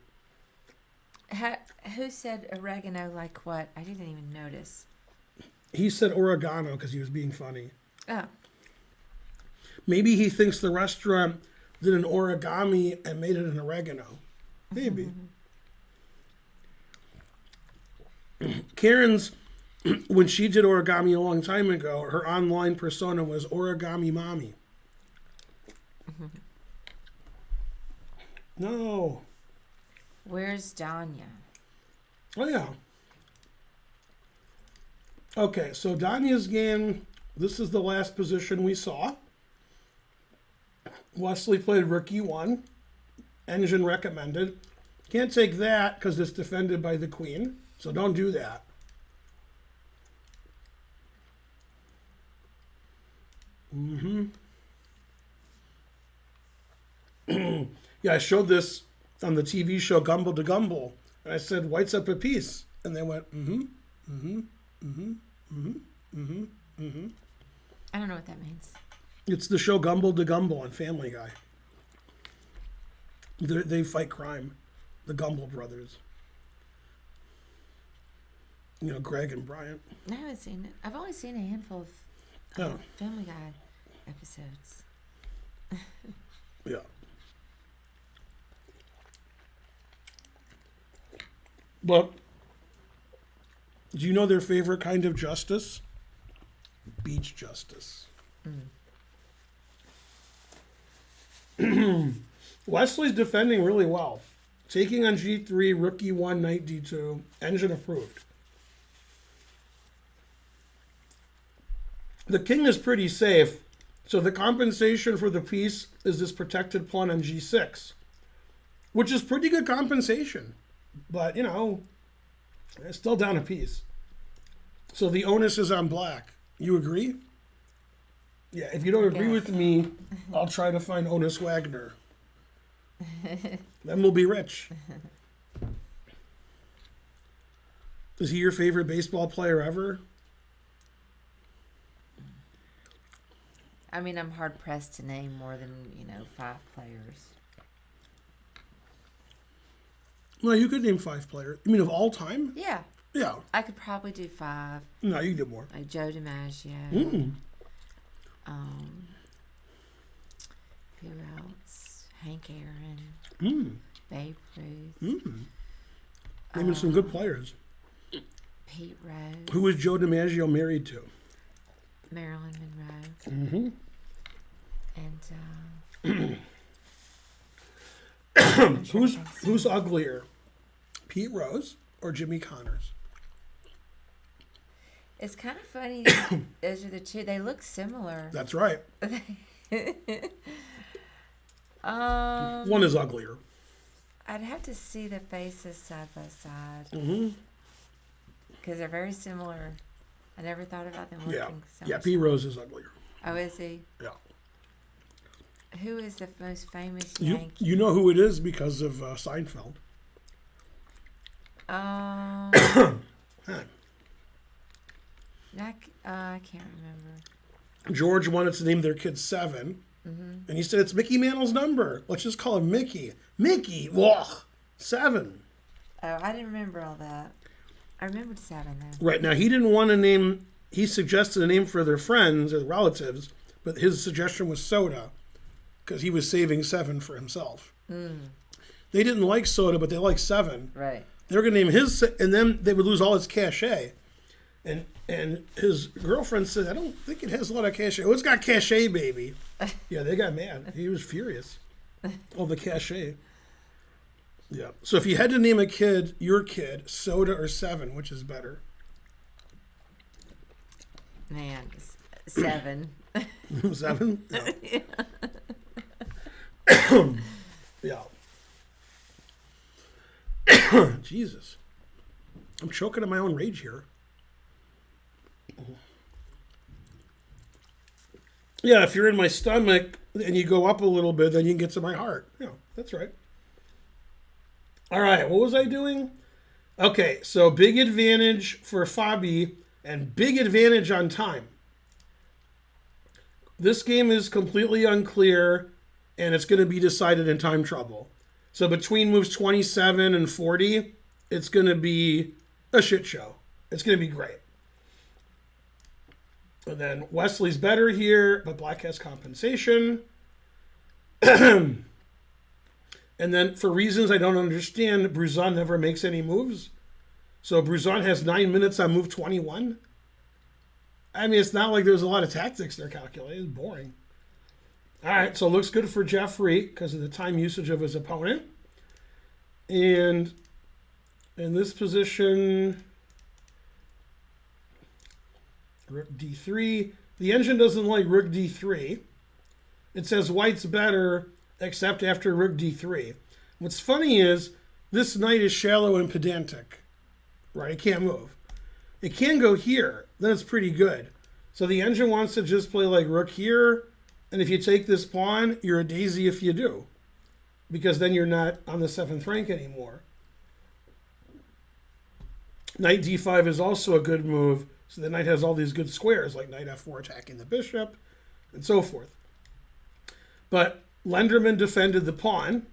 Who said oregano like what? I didn't even notice. He said oregano because he was being funny. Oh. Maybe he thinks the restaurant did an origami and made it an oregano. Maybe. Karen's, when she did origami a long time ago, her online persona was Origami Mommy. No. Where's Danya? Oh, yeah. Okay, so Danya's game, this is the last position we saw. Wesley played rook e1. Engine recommended. Can't take that because it's defended by the queen, so don't do that. Yeah, I showed this on the TV show Gumble to Gumble, and I said, white's up a piece. And they went, I don't know what that means. It's the show Gumble to Gumble on Family Guy. They fight crime, the Gumble brothers. Greg and Bryant. I haven't seen it. I've only seen a handful of Oh. Family Guy episodes. Yeah. But do you know their favorite kind of justice? Beach justice. Wesley's defending really well. Taking on g3, rook e1, knight d2, engine approved. The king is pretty safe, so the compensation for the piece is this protected pawn on g6, which is pretty good compensation. But, it's still down a piece. So the onus is on black. You agree? Yeah, if you don't agree with me, I'll try to find Onus Wagner. Then we'll be rich. Is he your favorite baseball player ever? I mean, I'm hard pressed to name more than 5 players. No, you could name 5 players. You mean of all time? Yeah, Yeah. I could probably do 5. No, you did more. Like Joe DiMaggio. Who else? Hank Aaron. Babe Ruth. Naming some good players. Pete Rose. Who was Joe DiMaggio married to? Marilyn Monroe. And Who's uglier? Pete Rose or Jimmy Connors? it's kind of funny. Those are the two. They look similar. That's right. One is uglier. I'd have to see the faces side by side Mm-hmm. because they're very similar. I never thought about them looking Yeah. so Yeah, much Pete alike. Rose is uglier. Oh, is he? Yeah. Who is the most famous You Yankee? know who it is because of Seinfeld. Huh. I can't remember. George wanted to name their kid 7. Mm-hmm. And he said, it's Mickey Mantle's number. Let's just call him Mickey. Mickey, ugh, 7. Oh, I didn't remember all that. I remembered 7 though. Right, now he didn't want a name, he suggested a name for their friends or relatives, but his suggestion was Soda, because he was saving 7 for himself. They didn't like Soda, but they liked 7. Right. They were going to name his, and then they would lose all his cachet. And his girlfriend said, I don't think it has a lot of cachet. Oh, it's got cachet, baby. Yeah, they got mad. He was furious. All the cachet. Yeah. So if you had to name a kid, your kid, Soda or 7, which is better? Man, 7. 7? Yeah. Yeah. Jesus. I'm choking on my own rage here. Yeah, if you're in my stomach and you go up a little bit, then you can get to my heart. Yeah, that's right. All right, what was I doing? Okay, so big advantage for Fabi and big advantage on time. This game is completely unclear and it's going to be decided in time trouble. So between moves 27 and 40, it's going to be a shit show. It's going to be great. And then Wesley's better here, but Black has compensation. And then for reasons I don't understand, Bruzon never makes any moves. So Bruzon has 9 minutes on move 21. I mean, it's not like there's a lot of tactics they're calculating. It's boring. All right, so it looks good for Jeffrey because of the time usage of his opponent. And in this position, Rook D3. The engine doesn't like Rook D3. It says white's better, except after Rook D3. What's funny is this knight is shallow and pedantic. Right? It can't move. It can go here. Then it's pretty good. So the engine wants to just play like Rook here. And if you take this pawn, you're a daisy if you do. Because then you're not on the 7th rank anymore. Knight D5 is also a good move. So the knight has all these good squares, like knight F4 attacking the bishop, and so forth. But Lenderman defended the pawn,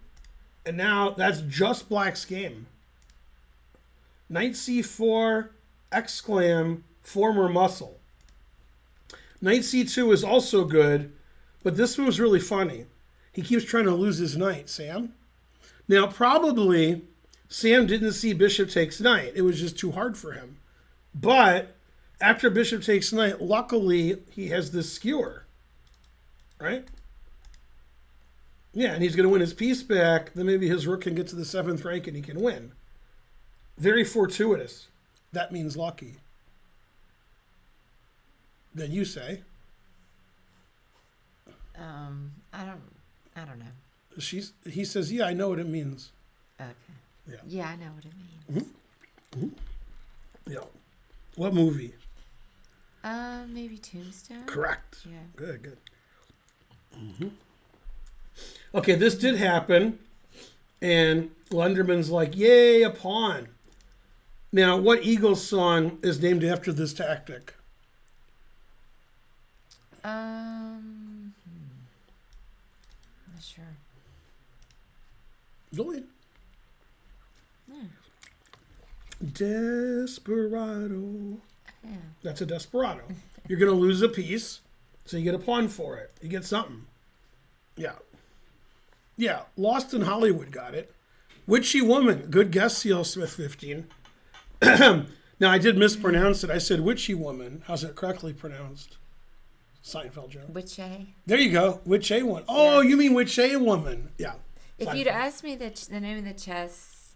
and now that's just Black's game. Knight C4, exclam, former muscle. Knight C2 is also good, but this move's really funny. He keeps trying to lose his knight, Sam. Now, probably, Sam didn't see bishop takes knight. It was just too hard for him. But after bishop takes knight, luckily, he has this skewer. Right? Yeah, and he's going to win his piece back. Then maybe his rook can get to the 7th rank and he can win. Very fortuitous. That means lucky. Then you say. I don't know. He says, yeah, I know what it means. Okay. Yeah. Yeah, I know what it means. Mm-hmm. Yeah. What movie? Maybe Tombstone. Correct. Yeah. Good. Mm-hmm. Okay, this did happen, and Lenderman's like, yay, a pawn. Now, what Eagles song is named after this tactic? Not sure. Really? No. Desperado. Yeah. That's a desperado. You're going to lose a piece, so you get a pawn for it. You get something. Yeah. Yeah, Lost in Hollywood got it. Witchy Woman. Good guess, C.L. Smith 15. Now, I did mispronounce it. I said Witchy Woman. How's it correctly pronounced? Seinfeld joke. Witchy. There you go. Witchy Woman. Oh, yeah. You mean Witchy Woman. Yeah. If Seinfeld. you'd asked me the name of the chess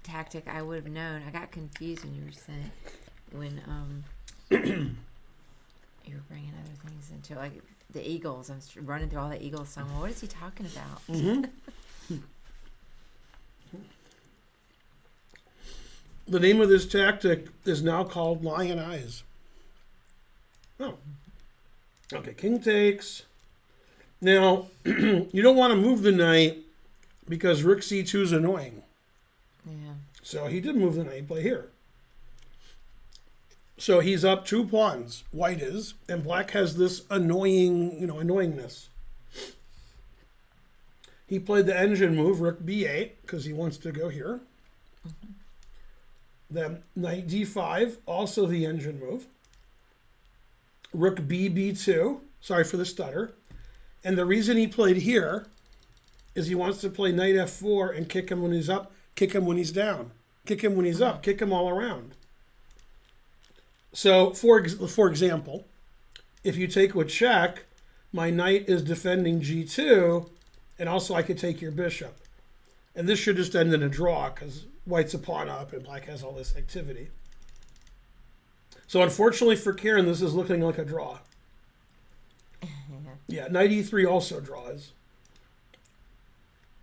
tactic, I would have known. I got confused when you were saying, when you were bringing other things into it, like the Eagles. I'm running through all the Eagles song. Well, what is he talking about? Mm-hmm. The name of this tactic is now called Lion Eyes. Oh. Okay, king takes. Now, you don't want to move the knight because rook c2 is annoying. Yeah. So he did move the knight, play here. So he's up 2 pawns, white is, and black has this annoying, annoyingness. He played the engine move, rook b8, because he wants to go here. Then knight d5, also the engine move. Rook b2, sorry for the stutter. And the reason he played here is he wants to play knight f4 and kick him when he's up, kick him when he's down, kick him when he's up, kick him all around. So, for example, if you take with check, my knight is defending g2, and also I could take your bishop. And this should just end in a draw, because white's a pawn up and black has all this activity. So unfortunately for Karen, this is looking like a draw. Yeah, knight e3 also draws.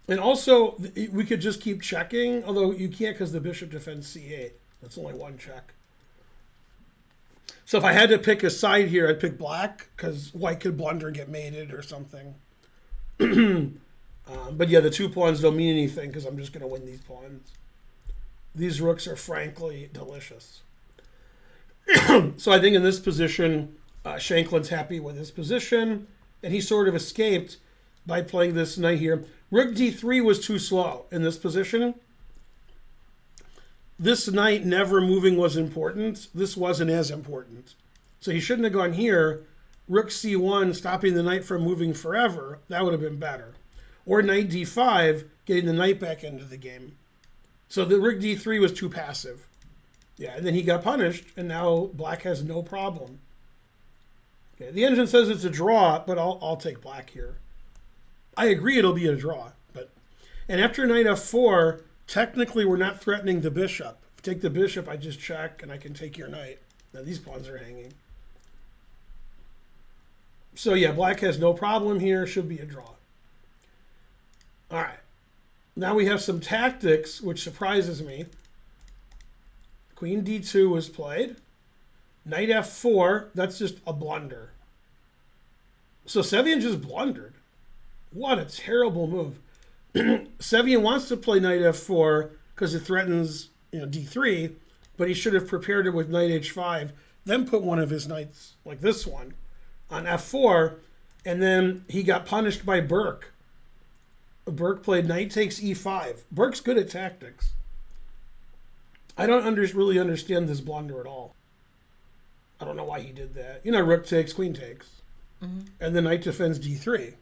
And also, we could just keep checking, although you can't because the bishop defends c8. That's only one check. So if I had to pick a side here, I'd pick black, because white could blunder and get mated or something. But yeah, the 2 pawns don't mean anything, because I'm just going to win these pawns. These rooks are frankly delicious. So I think in this position, Shanklin's happy with his position, and he sort of escaped by playing this knight here. Rook d3 was too slow in this position. This knight never moving was important. This wasn't as important. So he shouldn't have gone here. Rook c1, stopping the knight from moving forever. That would have been better. Or knight d5, getting the knight back into the game. So the rook d3 was too passive. Yeah, and then he got punished, and now black has no problem. Okay, the engine says it's a draw, but I'll take black here. I agree it'll be a draw, and after knight f4, technically we're not threatening the bishop. If I take the bishop, I just check, and I can take your knight. Now these pawns are hanging. So yeah, black has no problem here. Should be a draw. All right. Now we have some tactics, which surprises me. Queen d2 was played. Knight f4, that's just a blunder. So Sevian just blundered. What a terrible move. Sevian wants to play knight f4 because it threatens, d3, but he should have prepared it with knight h5, then put one of his knights, like this one, on f4, and then he got punished by Burke. Burke played knight takes e5. Burke's good at tactics. I don't really understand this blunder at all. I don't know why he did that. Rook takes, queen takes. And the knight defends d3.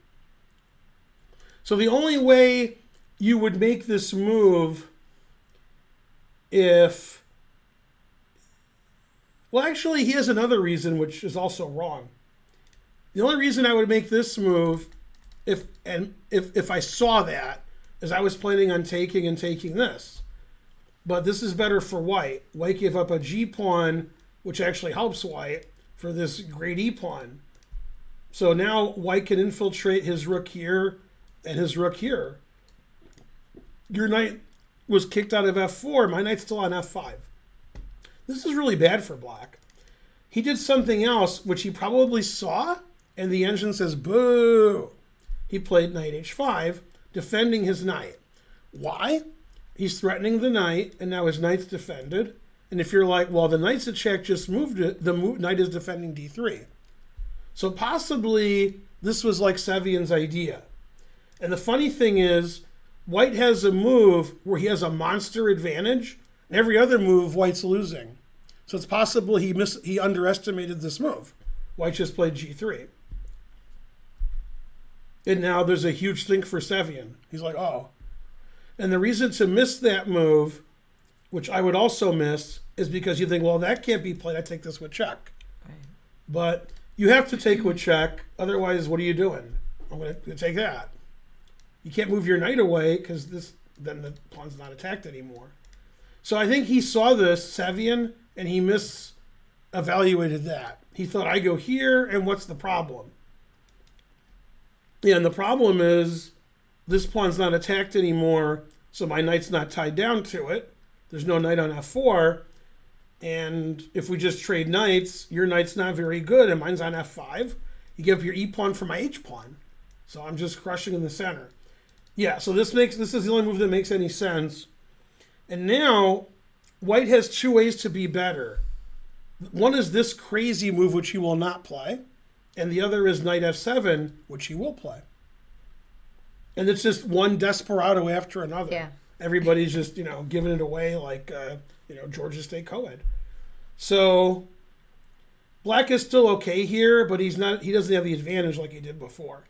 So the only way you would make this move if... Well, actually, he has another reason, which is also wrong. The only reason I would make this move, if I saw that, is I was planning on taking and taking this. But this is better for white. White gave up a g-pawn, which actually helps white, for this great e-pawn. So now white can infiltrate his rook here and his rook here. Your knight was kicked out of f4. My knight's still on f5. This is really bad for black. He did something else, which he probably saw, and the engine says, boo. He played knight h5, defending his knight. Why? He's threatening the knight, and now his knight's defended. And if you're like, well, the knight's a check, just moved it, the knight is defending d3. So possibly this was like Sevian's idea. And the funny thing is, white has a move where he has a monster advantage, and every other move, white's losing. So it's possible he underestimated this move. White just played g3. And now there's a huge thing for Sevian. He's like, oh. And the reason to miss that move, which I would also miss, is because you think, well, that can't be played. I take this with check. Right. But you have to take with check. Otherwise, what are you doing? I'm going to take that. You can't move your knight away because then the pawn's not attacked anymore. So I think he saw this, Sevian, and he misevaluated that. He thought, I go here, and what's the problem? Yeah, and the problem is this pawn's not attacked anymore, so my knight's not tied down to it. There's no knight on f4. And if we just trade knights, your knight's not very good, and mine's on f5. You give up your e-pawn for my h-pawn. So I'm just crushing in the center. Yeah, so this is the only move that makes any sense. And now, white has two ways to be better. One is this crazy move, which he will not play. And the other is knight f7, which he will play. And it's just one desperado after another. Yeah. Everybody's just, giving it away like, Georgia State co-ed. So Black is still okay here, but he doesn't have the advantage like he did before.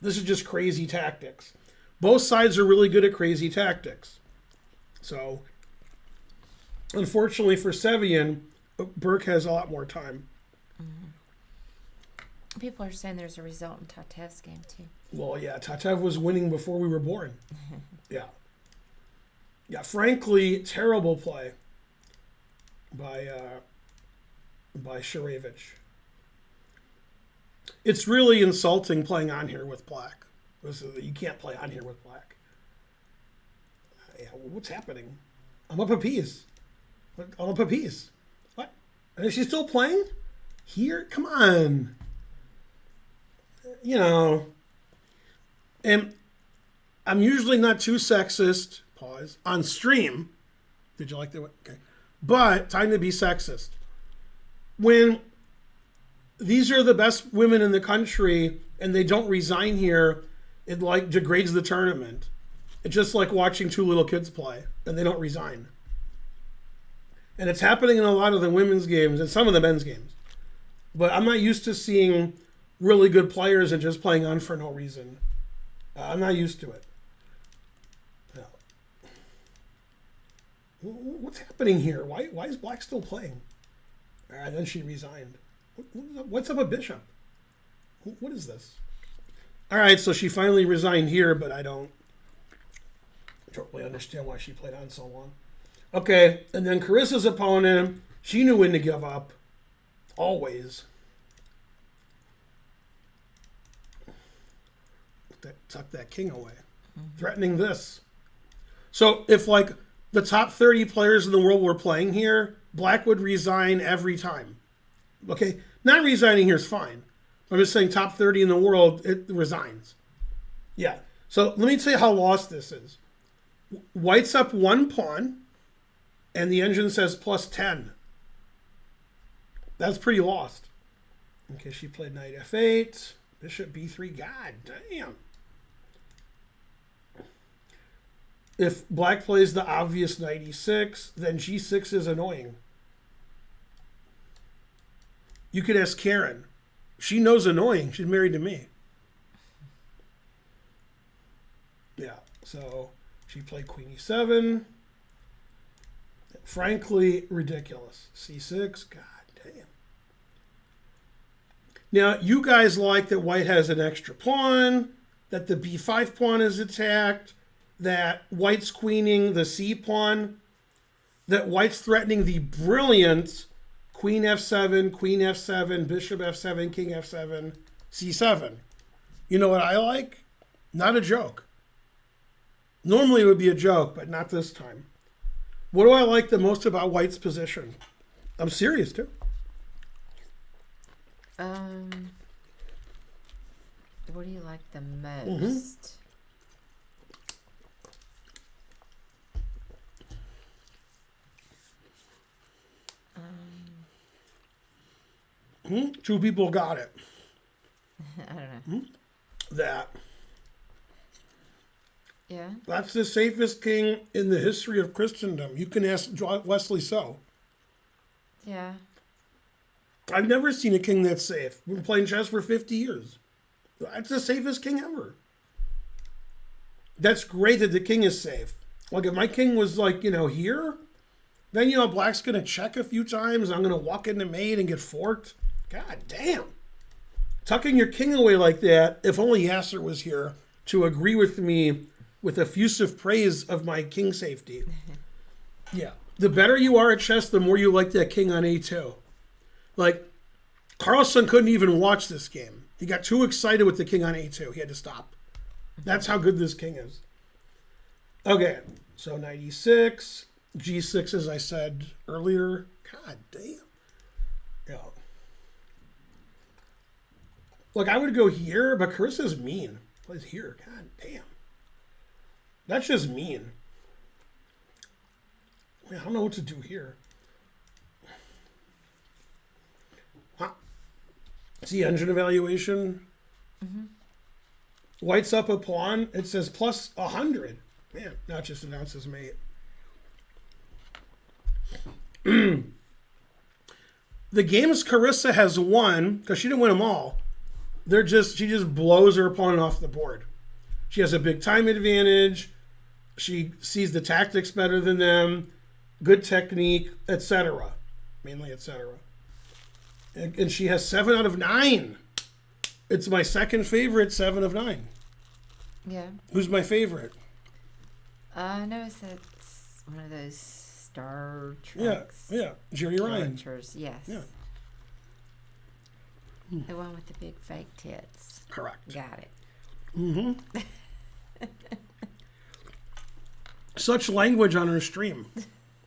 This is just crazy tactics. Both sides are really good at crazy tactics. So, unfortunately for Sevian, Burke has a lot more time. People are saying there's a result in Tatev's game too. Well, yeah, Tatev was winning before we were born. Yeah. Yeah, frankly, terrible play by Sharevich. It's really insulting playing on here with Black. You can't play on here with Black. Yeah, what's happening? I'm up a piece. I'm up a piece. What? And is she still playing? Here? Come on. And I'm usually not too sexist, pause, on stream. Did you like that? Okay. But time to be sexist. When these are the best women in the country and they don't resign here, it like degrades the tournament. It's just like watching two little kids play and they don't resign. And it's happening in a lot of the women's games and some of the men's games. But I'm not used to seeing really good players and just playing on for no reason. I'm not used to it. No. What's happening here? Why is Black still playing? And then she resigned. What's up with Bishop? What is this? All right, so she finally resigned here, but I don't really understand why she played on so long. Okay, and then Carissa's opponent, she knew when to give up. Always. Tuck that king away. Threatening this. So if like the top 30 players in the world were playing here, Black would resign every time. Okay, not resigning here is fine. I'm just saying top 30 in the world, it resigns. Yeah. So let me tell you how lost this is. White's up one pawn, and the engine says plus 10. That's pretty lost. Okay, she played knight f8, bishop b3. God damn. If Black plays the obvious knight e6, then g6 is annoying. You could ask Karen. She knows annoying. She's married to me. Yeah, so she played queen e7. Frankly, ridiculous. c6, god damn. Now, you guys like that White has an extra pawn, that the b5 pawn is attacked, that White's queening the c pawn, that White's threatening the brilliant queen f7, bishop f7, king f7, c7. You know what I like? Not a joke. Normally it would be a joke, but not this time. What do I like the most about White's position? I'm serious too. What do you like the most? Two people got it. I don't know. That. Yeah. That's the safest king in the history of Christendom. You can ask Wesley So. Yeah. I've never seen a king that's safe. We've been playing chess for 50 years. That's the safest king ever. That's great that the king is safe. Like if my king was like, here, then, Black's going to check a few times. I'm going to walk into mate and get forked. God damn. Tucking your king away like that, if only Yasser was here to agree with me with effusive praise of my king safety. Yeah. The better you are at chess, the more you like that king on a2. Like, Carlson couldn't even watch this game. He got too excited with the king on a2. He had to stop. That's how good this king is. Okay, so knight e6, g6, as I said earlier. God damn. Yeah. Look, I would go here, but Carissa's mean. Plays here. God damn. That's just mean. I don't know what to do here. Huh. See engine evaluation? White's up a pawn. It says plus 100. Man, not just announced his mate. The games Carissa has won, because she didn't win them all, she just blows her opponent off the board. She has a big time advantage. She sees the tactics better than them, good technique, etc. Mainly etc. And she has 7 out of 9. It's my second favorite 7 of 9. Yeah. Who's my favorite? I know it's one of those Star Yeah, Treks. yeah. Jerry Ryan. Characters, yes. Yeah. The one with the big fake tits. Correct. Got it. Mm-hmm. Such language on her stream.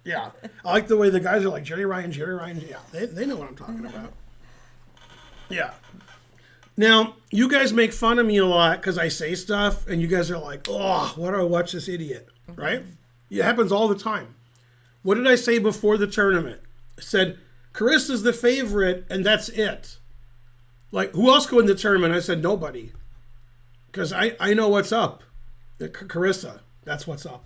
Yeah. I like the way the guys are like, Jerry Ryan. Yeah, they know what I'm talking about. Yeah. Now, you guys make fun of me a lot because I say stuff, and you guys are like, oh, why do I watch this idiot? Right? It happens all the time. What did I say before the tournament? I said, Carissa's the favorite, and that's it. Like, who else go in the tournament? I said, nobody. Because I know what's up. Carissa, that's what's up.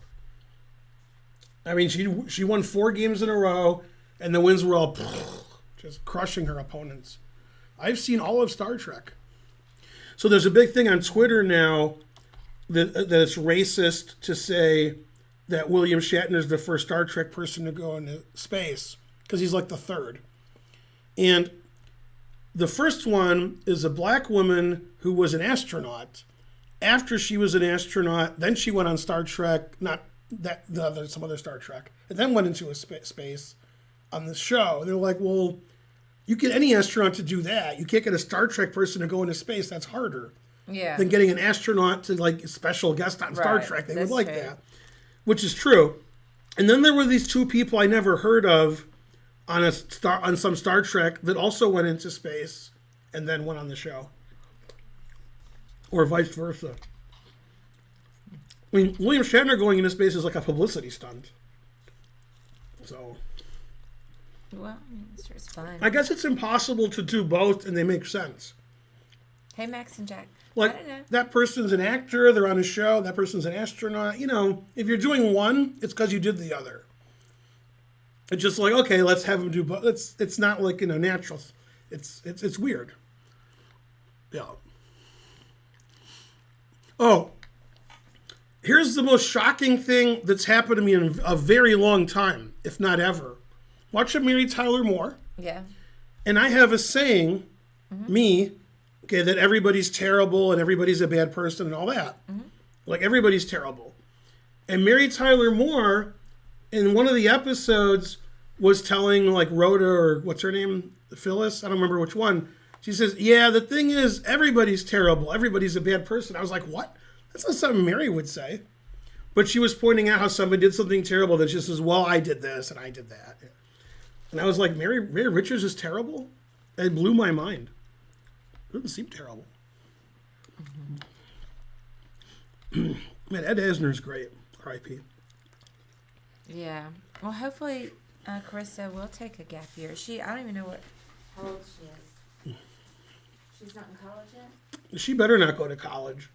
I mean, she won 4 games in a row, and the wins were all just crushing her opponents. I've seen all of Star Trek. So there's a big thing on Twitter now that it's racist to say that William Shatner is the first Star Trek person to go into space, because he's like the third. And the first one is a black woman who was an astronaut. After she was an astronaut, then she went on Star Trek, not that some other Star Trek, and then went into a space on the show. And they're like, well, you get any astronaut to do that. You can't get a Star Trek person to go into space. That's harder than getting an astronaut to like a special guest on Star Trek. They would like that, which is true. And then there were these 2 people I never heard of on some Star Trek that also went into space and then went on the show, or vice versa. I mean, William Shatner going into space is like a publicity stunt. So, well, it's just fun. I guess it's impossible to do both, and they make sense. Hey, Max and Jack. Like, I don't know. that person's an actor, they're on a show, that person's an astronaut. You know, if you're doing one, it's because you did the other. It's just like, okay, let's have them do both. It's not like, you know, natural. It's weird. Yeah. Oh, here's the most shocking thing that's happened to me in a very long time, if not ever. Watch Mary Tyler Moore. Yeah. And I have a saying, okay, that everybody's terrible and everybody's a bad person and all that. Like, everybody's terrible. And Mary Tyler Moore, in one of the episodes, was telling, like, Rhoda, or what's her name? Phyllis? I don't remember which one. She says, yeah, the thing is, everybody's terrible. Everybody's a bad person. I was like, what? That's not something Mary would say. But she was pointing out how somebody did something terrible. That she says, well, I did this and I did that. And I was like, Mary Richards is terrible? It blew my mind. It doesn't seem terrible. Man, Ed Asner's great. R.I.P. Yeah. Well, hopefully Carissa will take a gap year. I don't even know how old she is. She's not in college yet? She better not go to college.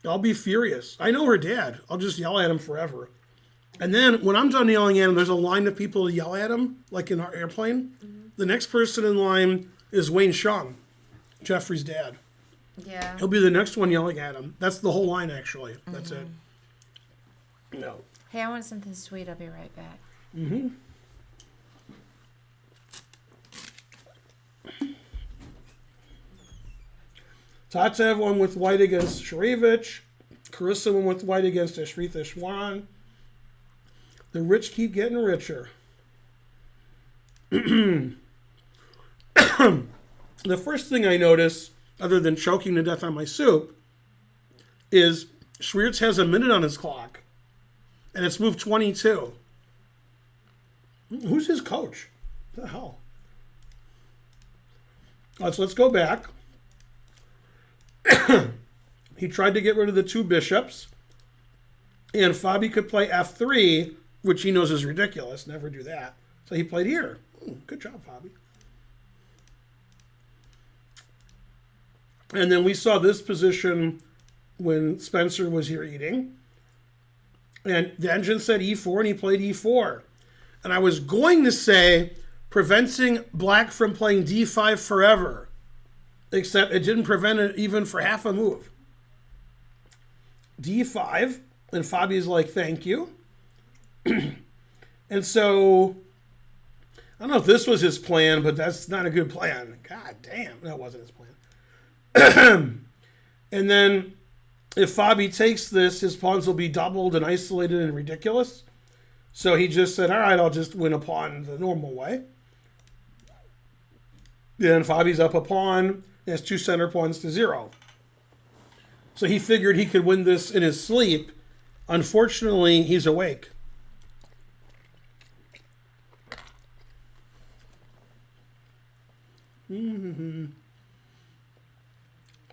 I'll be furious. I know her dad. I'll just yell at him forever. And then when I'm done yelling at him, there's a line of people to yell at him, like in our airplane. The next person in line is Wayne Shawn, Jeffrey's dad. Yeah. He'll be the next one yelling at him. That's the whole line, actually. That's it. No. Hey, I want something sweet. I'll be right back. Tatev won with white against Sharevich. Carissa won with white against Ashritha Shwan. The rich keep getting richer. The first thing I notice, other than choking to death on my soup, is Schwiertz has a minute on his clock. And it's moved 22. Who's his coach? What the hell? Let's go back. He tried to get rid of the 2 bishops. And Fabi could play f3, which he knows is ridiculous. Never do that. So he played here. Good job, Fabi. And then we saw this position when Spencer was here eating. And the engine said e4, and he played e4. And I was going to say, preventing black from playing d5 forever. Except it didn't prevent it even for half a move. d5, and Fabi's like, thank you. And so, I don't know if this was his plan, but that's not a good plan. God damn, that wasn't his plan. And then, if Fabi takes this, his pawns will be doubled and isolated and ridiculous. So he just said, all right, I'll just win a pawn the normal way. Then Fabi's up a pawn, has 2 center pawns to 0. So he figured he could win this in his sleep. Unfortunately, he's awake.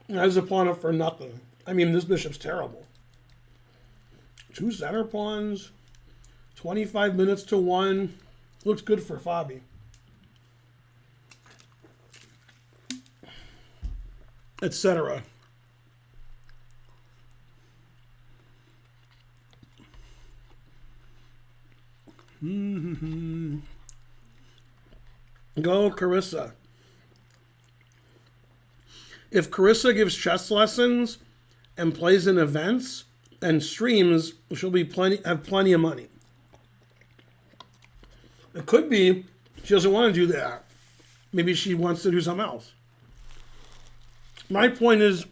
Has a pawn up for nothing. I mean, this bishop's terrible. 2 center pawns, 25 minutes to 1. Looks good for Fabi. Etc. Go, Carissa. If Carissa gives chess lessons and plays in events and streams, she'll be have plenty of money. It could be she doesn't want to do that. Maybe she wants to do something else. My point is,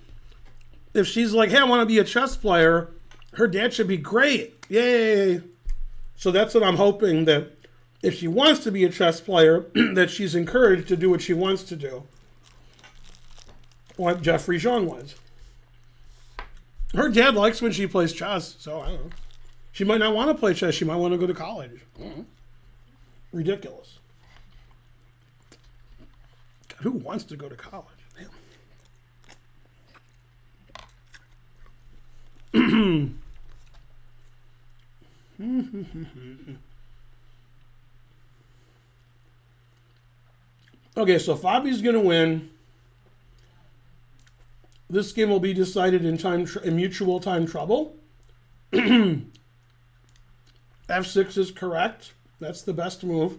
if she's like, hey, I want to be a chess player, her dad should be great. Yay. So that's what I'm hoping, that if she wants to be a chess player, that she's encouraged to do what she wants to do. Like Jeffrey Jean was. Her dad likes when she plays chess, so I don't know. She might not want to play chess. She might want to go to college. Ridiculous. God, who wants to go to college? Damn. Okay, so Fabi's going to win. This game will be decided in mutual time trouble. F6 is correct. That's the best move.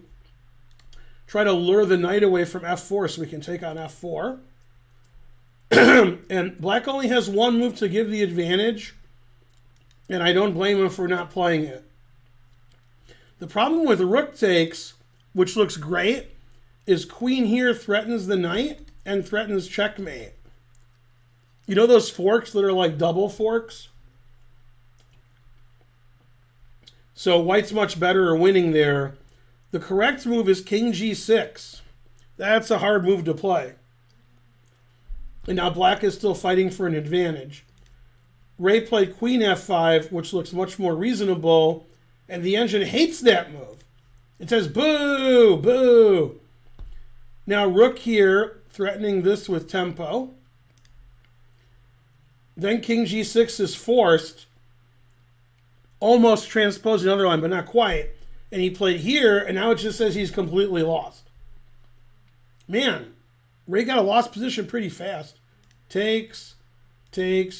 Try to lure the knight away from f4 so we can take on f4. And black only has 1 move to give the advantage, and I don't blame him for not playing it. The problem with rook takes, which looks great, is queen here threatens the knight and threatens checkmate. You know those forks that are like double forks? So white's much better at winning there. The correct move is king g6. That's a hard move to play. And now black is still fighting for an advantage. Ray played queen f5, which looks much more reasonable, and the engine hates that move. It says, boo, boo. Now rook here, threatening this with tempo. Then king g6 is forced, almost transposing another line, but not quite. And he played here, and now it just says he's completely lost. Man, Ray got a lost position pretty fast. Takes,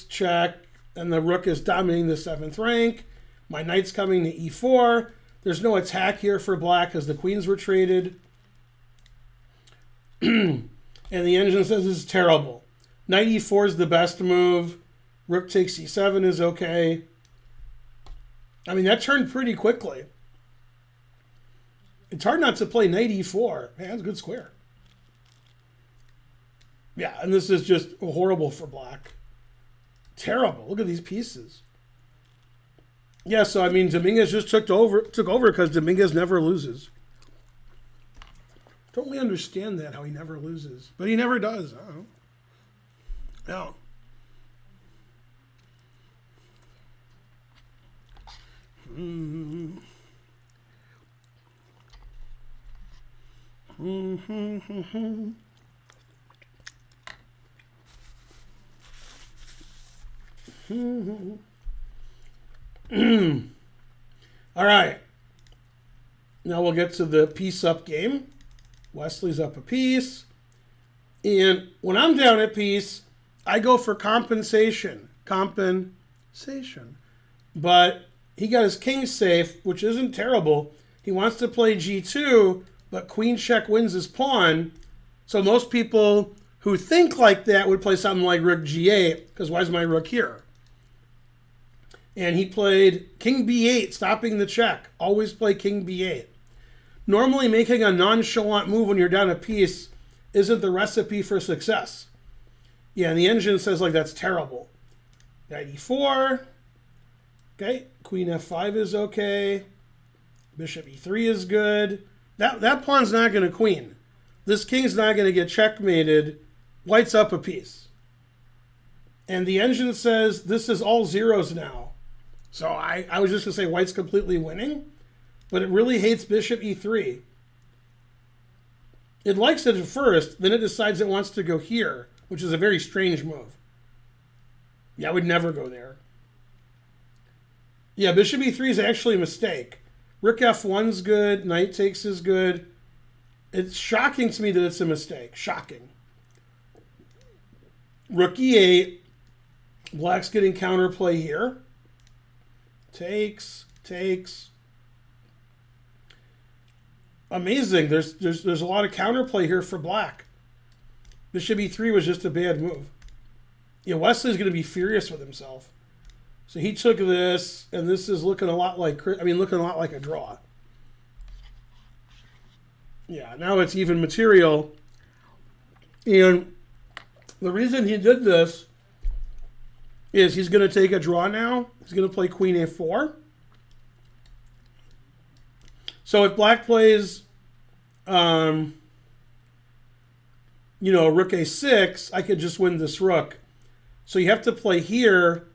check, and the rook is dominating the 7th rank. My knight's coming to e4. There's no attack here for black because the queens were traded. And the engine says this is terrible. Knight e4 is the best move. Rook takes c7 is okay. I mean, that turned pretty quickly. It's hard not to play knight e4. Man, that's a good square. Yeah, and this is just horrible for black. Terrible. Look at these pieces. Yeah, so I mean, Dominguez just took over because Dominguez never loses. Don't really understand that, how he never loses. But he never does. I don't know. Yeah. All right. Now we'll get to the piece up game. Wesley's up a piece. And when I'm down at piece, I go for compensation. compensation. But he got his king safe, which isn't terrible. He wants to play g2, but queen check wins his pawn. So most people who think like that would play something like rook g8, because why is my rook here? And he played king b8, stopping the check. Always play king b8. Normally making a nonchalant move when you're down a piece isn't the recipe for success. Yeah, and the engine says like that's terrible. Knight e4. Okay, queen f5 is okay. Bishop e3 is good. That pawn's not going to queen. This king's not going to get checkmated. White's up a piece. And the engine says this is all zeros now. So I was just going to say white's completely winning, but it really hates bishop e3. It likes it at first, then it decides it wants to go here, which is a very strange move. Yeah, I would never go there. Yeah, bishop e3 is actually a mistake. Rook f1's good, knight takes is good. It's shocking to me that it's a mistake. Shocking. Rook e8. Black's getting counterplay here. Takes. Amazing. There's a lot of counterplay here for black. Bishop e3 was just a bad move. Yeah, Wesley's going to be furious with himself. So he took this, and this is looking a lot like a draw. Yeah, now it's even material. And the reason he did this is he's going to take a draw now. He's going to play queen a4. So if black plays, rook a6, I could just win this rook. So you have to play here,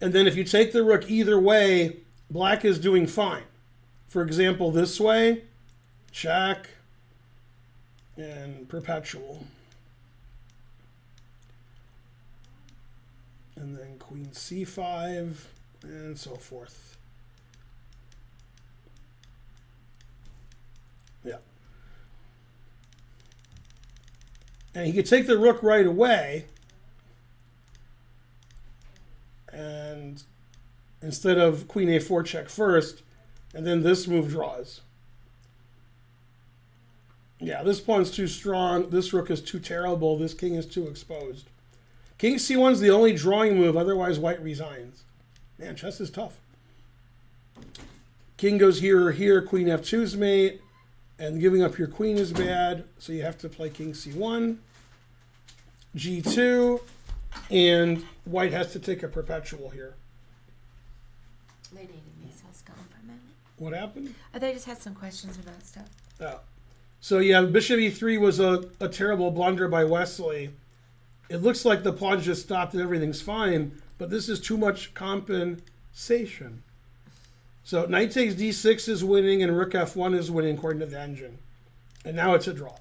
and then if you take the rook either way, black is doing fine. For example, this way, check, and perpetual. And then queen c5, and so forth. Yeah. And he could take the rook right away, and instead of queen a4 check first, and then this move draws. Yeah, this pawn's too strong. This rook is too terrible. This king is too exposed. King c1 is the only drawing move. Otherwise, white resigns. Man, chess is tough. King goes here or here. Queen f2's mate. And giving up your queen is bad. So you have to play king c1. g2. And white has to take a perpetual here. They needed me, so I was gone for a minute. What happened? They just had some questions about stuff. Oh. So yeah, bishop e3 was a terrible blunder by Wesley. It looks like the pawn just stopped and everything's fine, but this is too much compensation. So knight takes d6 is winning and rook f1 is winning according to the engine. And now it's a draw.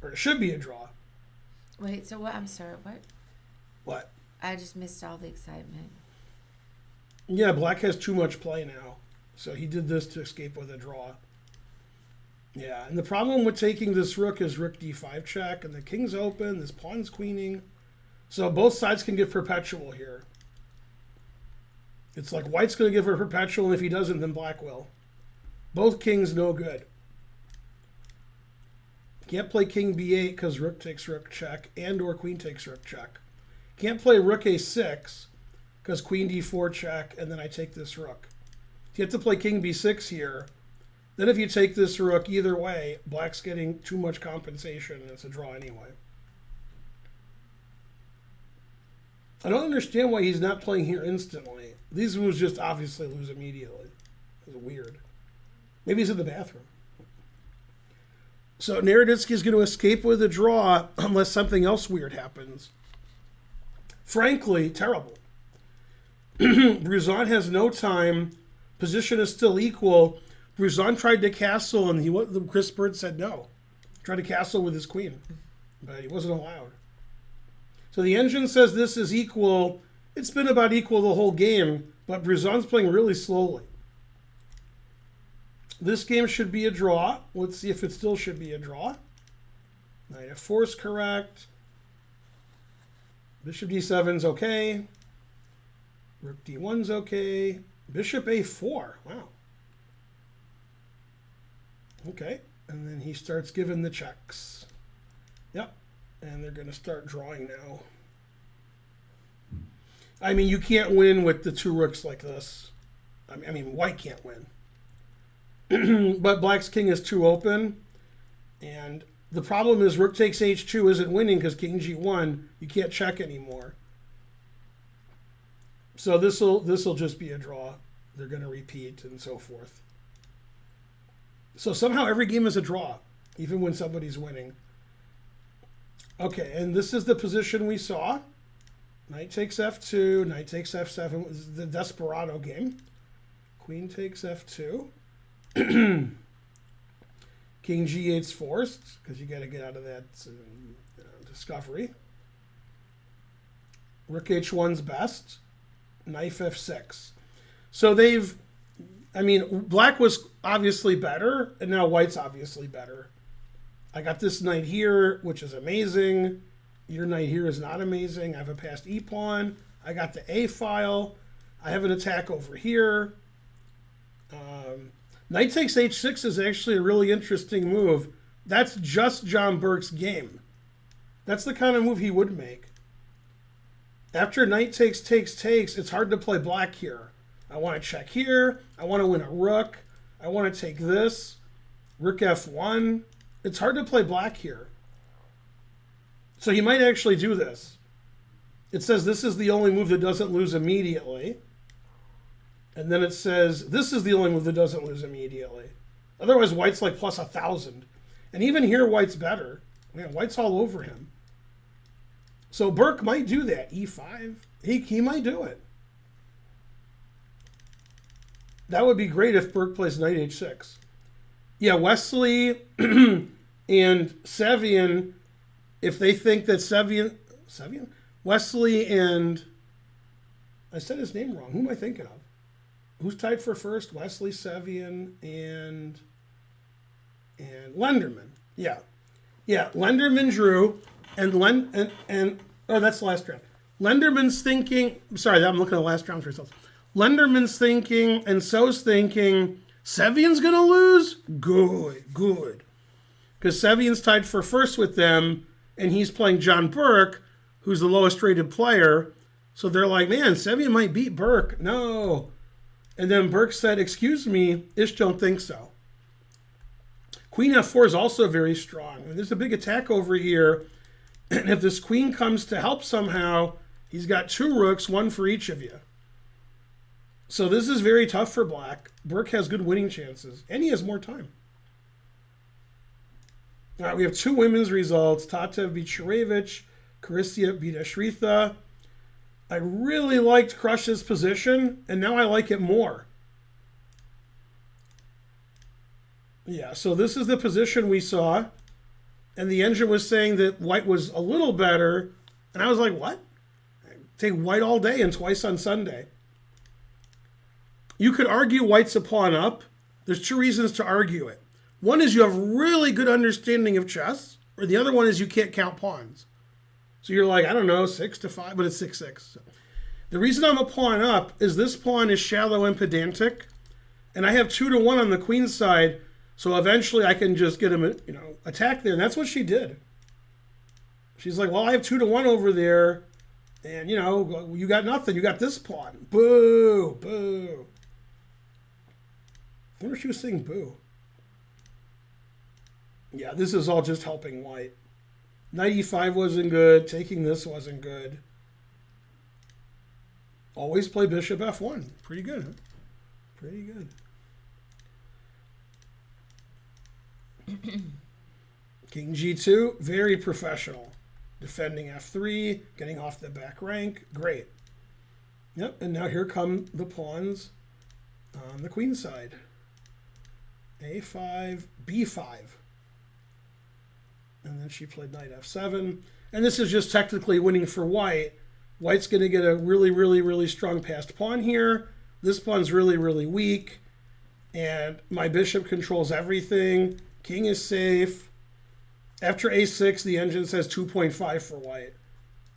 Or it should be a draw. Wait, so what? I'm sorry, what? What? I just missed all the excitement. Yeah, black has too much play now. So he did this to escape with a draw. Yeah, and the problem with taking this rook is rook d5 check, and the king's open, this pawn's queening. So both sides can get perpetual here. It's like white's going to give her perpetual, and if he doesn't, then black will. Both kings no good. Can't play king b8 because rook takes rook check, and or queen takes rook check. Can't play rook a6 because queen d4 check, and then I take this rook. You have to play king b6 here. Then if you take this rook either way, black's getting too much compensation, and it's a draw anyway. I don't understand why he's not playing here instantly. These moves just obviously lose immediately. It's weird. Maybe he's in the bathroom. So Naroditsky is going to escape with a draw unless something else weird happens. Frankly, terrible. Bruzon has no time. Position is still equal. Bruzon tried to castle, and Chris Bird said no. Tried to castle with his queen, but he wasn't allowed. So the engine says this is equal. It's been about equal the whole game, but Bruzon's playing really slowly. This game should be a draw. Let's see if it still should be a draw. Knight f4 is correct. Bishop d7's okay. Rook d1's okay. Bishop a4. Wow. Okay. And then he starts giving the checks. Yep. And they're going to start drawing now. I mean, you can't win with the two rooks like this. I mean, white can't win. But black's king is too open. And the problem is rook takes h2 isn't winning because king g1, you can't check anymore. So this'll just be a draw. They're going to repeat and so forth. So somehow every game is a draw, even when somebody's winning. Okay, and this is the position we saw. Knight takes f2, knight takes f7. This is the Desperado game. Queen takes f2. King g8's forced, because you got to get out of that discovery. Rook h1's best. Knight f6. So black was obviously better, and now white's obviously better. I got this knight here, which is amazing. Your knight here is not amazing. I have a passed e-pawn. I got the a file. I have an attack over here. Knight takes h6 is actually a really interesting move. That's just John Burke's game. That's the kind of move he would make. After knight takes, it's hard to play black here. I want to check here. I want to win a rook. I want to take this. Rook f1. It's hard to play black here. So he might actually do this. It says this is the only move that doesn't lose immediately. And then it says this is the only move that doesn't lose immediately. Otherwise, white's like plus 1,000. And even here, white's better. Man, white's all over him. So Burke might do that. E5. He might do it. That would be great if Burke plays knight h6. Yeah, Wesley and Sevian, if they think that Sevian? Wesley and, I said his name wrong. Who am I thinking of? Who's tied for first? Wesley, Sevian, and Lenderman. Yeah. Yeah, Lenderman drew, and oh, that's the last round. Lenderman's thinking, sorry, I'm looking at the last round's results. Lenderman's thinking, and so's thinking, Sevian's going to lose? Good. Because Sevian's tied for first with them, and he's playing John Burke, who's the lowest rated player. So they're like, man, Sevian might beat Burke. No. And then Burke said, excuse me, Ish don't think so. Queen f4 is also very strong. I mean, there's a big attack over here. And if this queen comes to help somehow, he's got two rooks, one for each of you. So this is very tough for black. Burke has good winning chances, and he has more time. All right, we have two women's results. Tatev beat Sharevich. Karisia beat Ashritha. I really liked Crush's position, and now I like it more. Yeah, so this is the position we saw. And the engine was saying that white was a little better. And I was like, what? Take white all day and twice on Sunday. You could argue white's a pawn up. There's two reasons to argue it. One is you have really good understanding of chess, or the other one is you can't count pawns. So you're like, I don't know, 6-5, but it's 6-6. So the reason I'm a pawn up is this pawn is shallow and pedantic, and I have 2-1 on the queen's side, so eventually I can just get him, attack there. And that's what she did. She's like, well, I have 2-1 over there, and, you got nothing. You got this pawn. Boo, boo. I wonder if she was saying boo. Yeah, this is all just helping white. Knight e5 wasn't good. Taking this wasn't good. Always play bishop f1. Pretty good, huh? Pretty good. King g2, very professional. Defending f3, getting off the back rank. Great. Yep, and now here come the pawns on the queen side. a5, b5. And then she played knight f7. And this is just technically winning for white. White's going to get a really, really, really strong passed pawn here. This pawn's really, really weak. And my bishop controls everything. King is safe. After a6, the engine says 2.5 for white.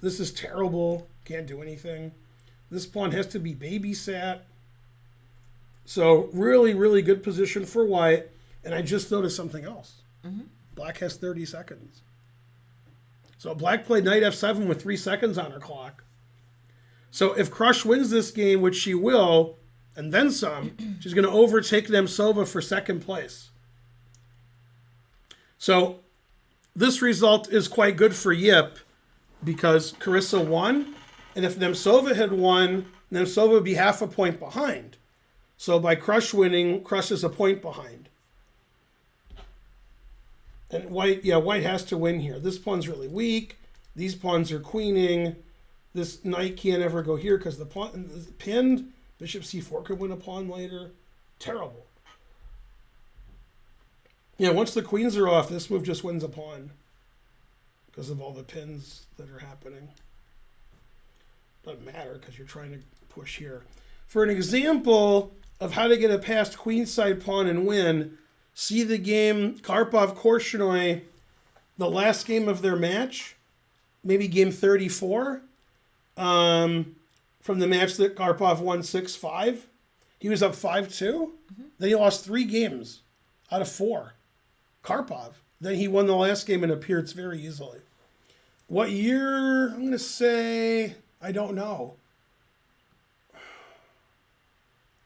This is terrible. Can't do anything. This pawn has to be babysat. So really, really good position for white. And I just noticed something else. Black has 30 seconds. So black played knight f7 with 3 seconds on her clock. So if Krush wins this game, which she will, and then some, she's going to overtake Nemtsova for second place. So this result is quite good for Yip because Carissa won. And if Nemtsova had won, Nemtsova would be half a point behind. So by Krush winning, Krush is a point behind. And white has to win here. This pawn's really weak. These pawns are queening. This knight can't ever go here because the pawn is pinned. Bishop c4 could win a pawn later. Terrible. Yeah, once the queens are off, this move just wins a pawn because of all the pins that are happening. Doesn't matter because you're trying to push here. For an example of how to get a past queenside pawn and win, see the game Karpov-Korchnoi, the last game of their match, maybe game 34, from the match that Karpov won 6-5. He was up 5-2. Then he lost 3 games out of 4. Karpov. Then he won the last game and appeared very easily. What year? I'm going to say, I don't know.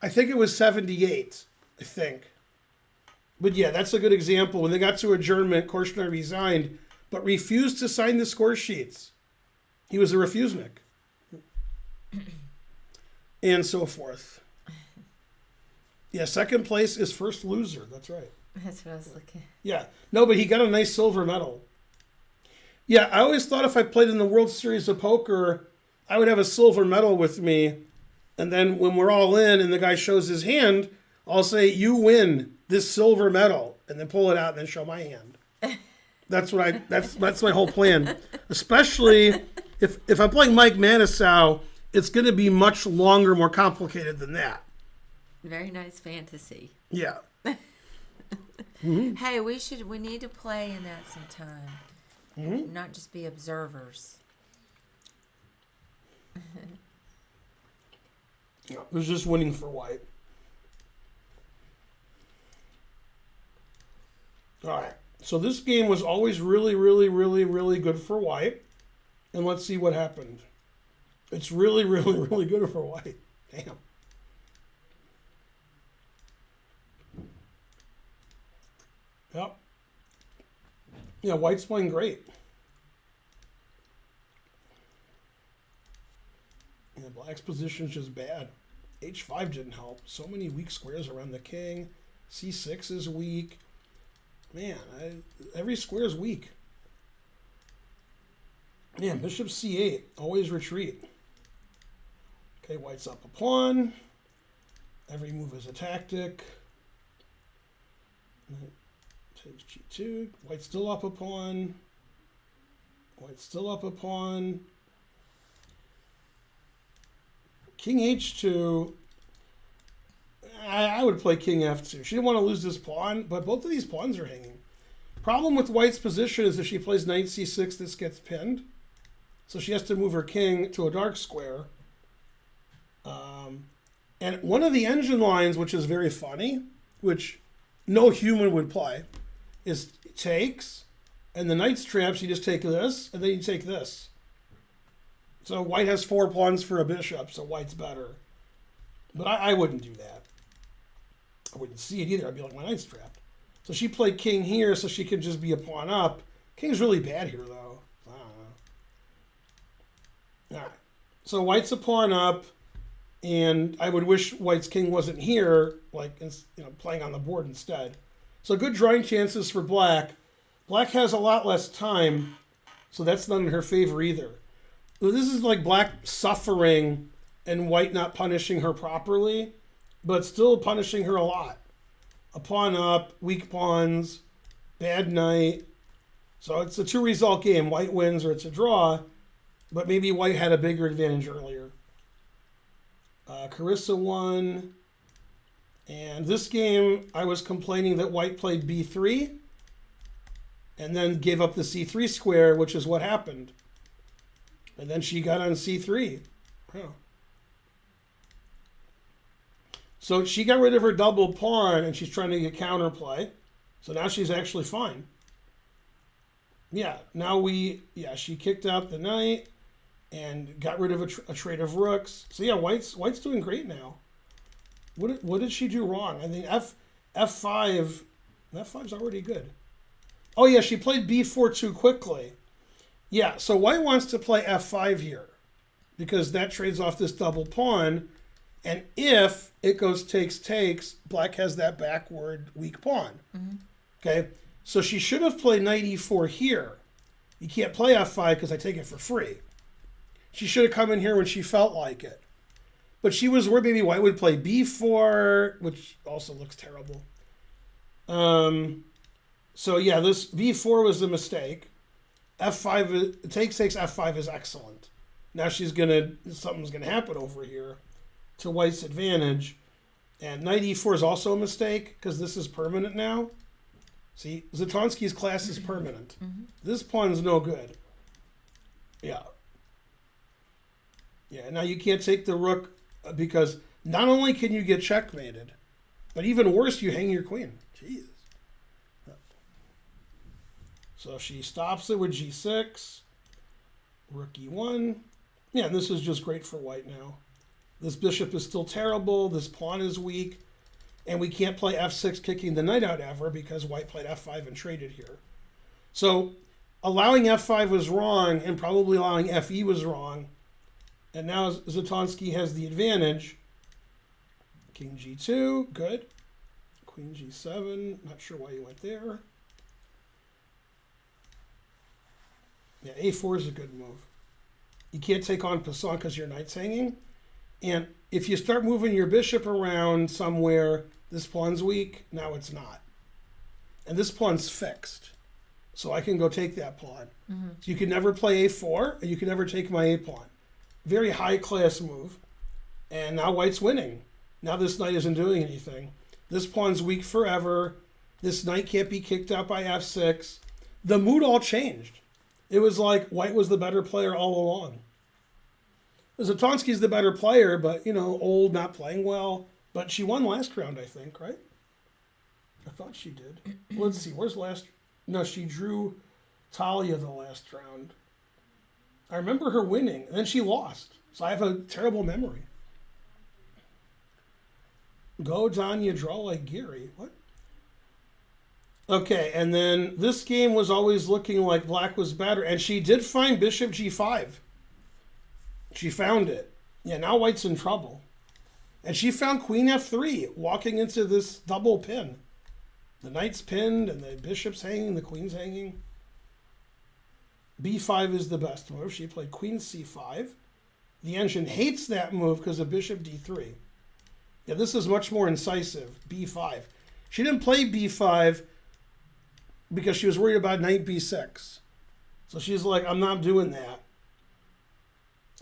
I think it was 78, I think. But yeah, that's a good example. When they got to adjournment, Korchnoi resigned, but refused to sign the score sheets. He was a refusenik. And so forth. Yeah, second place is first loser. That's right. That's what I was looking. Yeah. No, but he got a nice silver medal. Yeah, I always thought if I played in the World Series of Poker, I would have a silver medal with me. And then when we're all in and the guy shows his hand, I'll say, you win this silver medal. And then pull it out and then show my hand. That's my whole plan. Especially if I'm playing Mike Matusow, it's going to be much longer, more complicated than that. Very nice fantasy. Yeah. Hey, we need to play in that sometime. Not just be observers. Yeah, it was just winning for white. All right. So this game was always really, really, really, really good for white. And let's see what happened. It's really, really, really good for white. Damn. Yep. Yeah, white's playing great. Yeah, black's position's just bad. H5 didn't help. So many weak squares around the king. C6 is weak. Man, every square is weak. Yeah, bishop c8. Always retreat. Okay, white's up a pawn. Every move is a tactic. Takes g2. White's still up a pawn. White's still up a pawn. King h2. I would play king f2. She didn't want to lose this pawn, but both of these pawns are hanging. Problem with white's position is if she plays knight c6, this gets pinned. So she has to move her king to a dark square. And one of the engine lines, which is very funny, which no human would play, is takes, and the knight's traps, you just take this, and then you take this. So white has 4 pawns for a bishop, so white's better. But I wouldn't do that. I wouldn't see it either. I'd be like, my knight's trapped. So she played king here, so she could just be a pawn up. King's really bad here, though. I don't know. All right. So white's a pawn up, and I would wish white's king wasn't here, like, playing on the board instead. So good drawing chances for black. Black has a lot less time, so that's not in her favor either. So this is like black suffering and white not punishing her properly, but still punishing her a lot. A pawn up, weak pawns, bad knight. So it's a 2-result game. White wins or it's a draw, but maybe white had a bigger advantage earlier. Carissa won. And this game, I was complaining that white played b3 and then gave up the c3 square, which is what happened. And then she got on c3. Oh. So she got rid of her double pawn, and she's trying to get counterplay. So now she's actually fine. Yeah, she kicked out the knight and got rid of a trade of rooks. So yeah, White's doing great now. What did she do wrong? I think F5, F5's already good. Oh yeah, she played B4 too quickly. Yeah, so White wants to play F5 here because that trades off this double pawn. And if it goes takes, Black has that backward weak pawn. Mm-hmm. Okay, so she should have played knight e4 here. You can't play f5 because I take it for free. She should have come in here when she felt like it. But she was worried maybe White would play b4, which also looks terrible. So yeah, this b4 was a mistake. F5 takes f5 is excellent. Now something's gonna happen over here to White's advantage. And knight e4 is also a mistake because this is permanent now. See, Zatonsky's class is permanent. Mm-hmm. This pawn's no good. Yeah. Yeah, now you can't take the rook because not only can you get checkmated, but even worse, you hang your queen. Jeez. So she stops it with g6. Rook e1. Yeah, this is just great for White now. This bishop is still terrible. This pawn is weak. And we can't play f6 kicking the knight out ever because White played f5 and traded here. So allowing f5 was wrong and probably allowing fe was wrong. And now Zatonsky has the advantage. King g2, good. Queen g7, not sure why you went there. Yeah, a4 is a good move. You can't take on Poisson because your knight's hanging. And if you start moving your bishop around somewhere, this pawn's weak, now it's not. And this pawn's fixed. So I can go take that pawn. Mm-hmm. So you can never play a4, and you can never take my a pawn. Very high class move. And now White's winning. Now this knight isn't doing anything. This pawn's weak forever. This knight can't be kicked out by f6. The mood all changed. It was like White was the better player all along. Zatonsky's the better player, but, old, not playing well. But she won last round, I think, right? I thought she did. Let's see, where's last? No, she drew Talia the last round. I remember her winning, and then she lost. So I have a terrible memory. Go, Danya, draw like Gary. What? Okay, and then this game was always looking like Black was better, and she did find bishop g5. She found it. Yeah, now White's in trouble. And she found queen f3, walking into this double pin. The knight's pinned, and the bishop's hanging, the queen's hanging. b5 is the best move. She played queen c5. The engine hates that move because of bishop d3. Yeah, this is much more incisive, b5. She didn't play b5 because she was worried about knight b6. So she's like, I'm not doing that.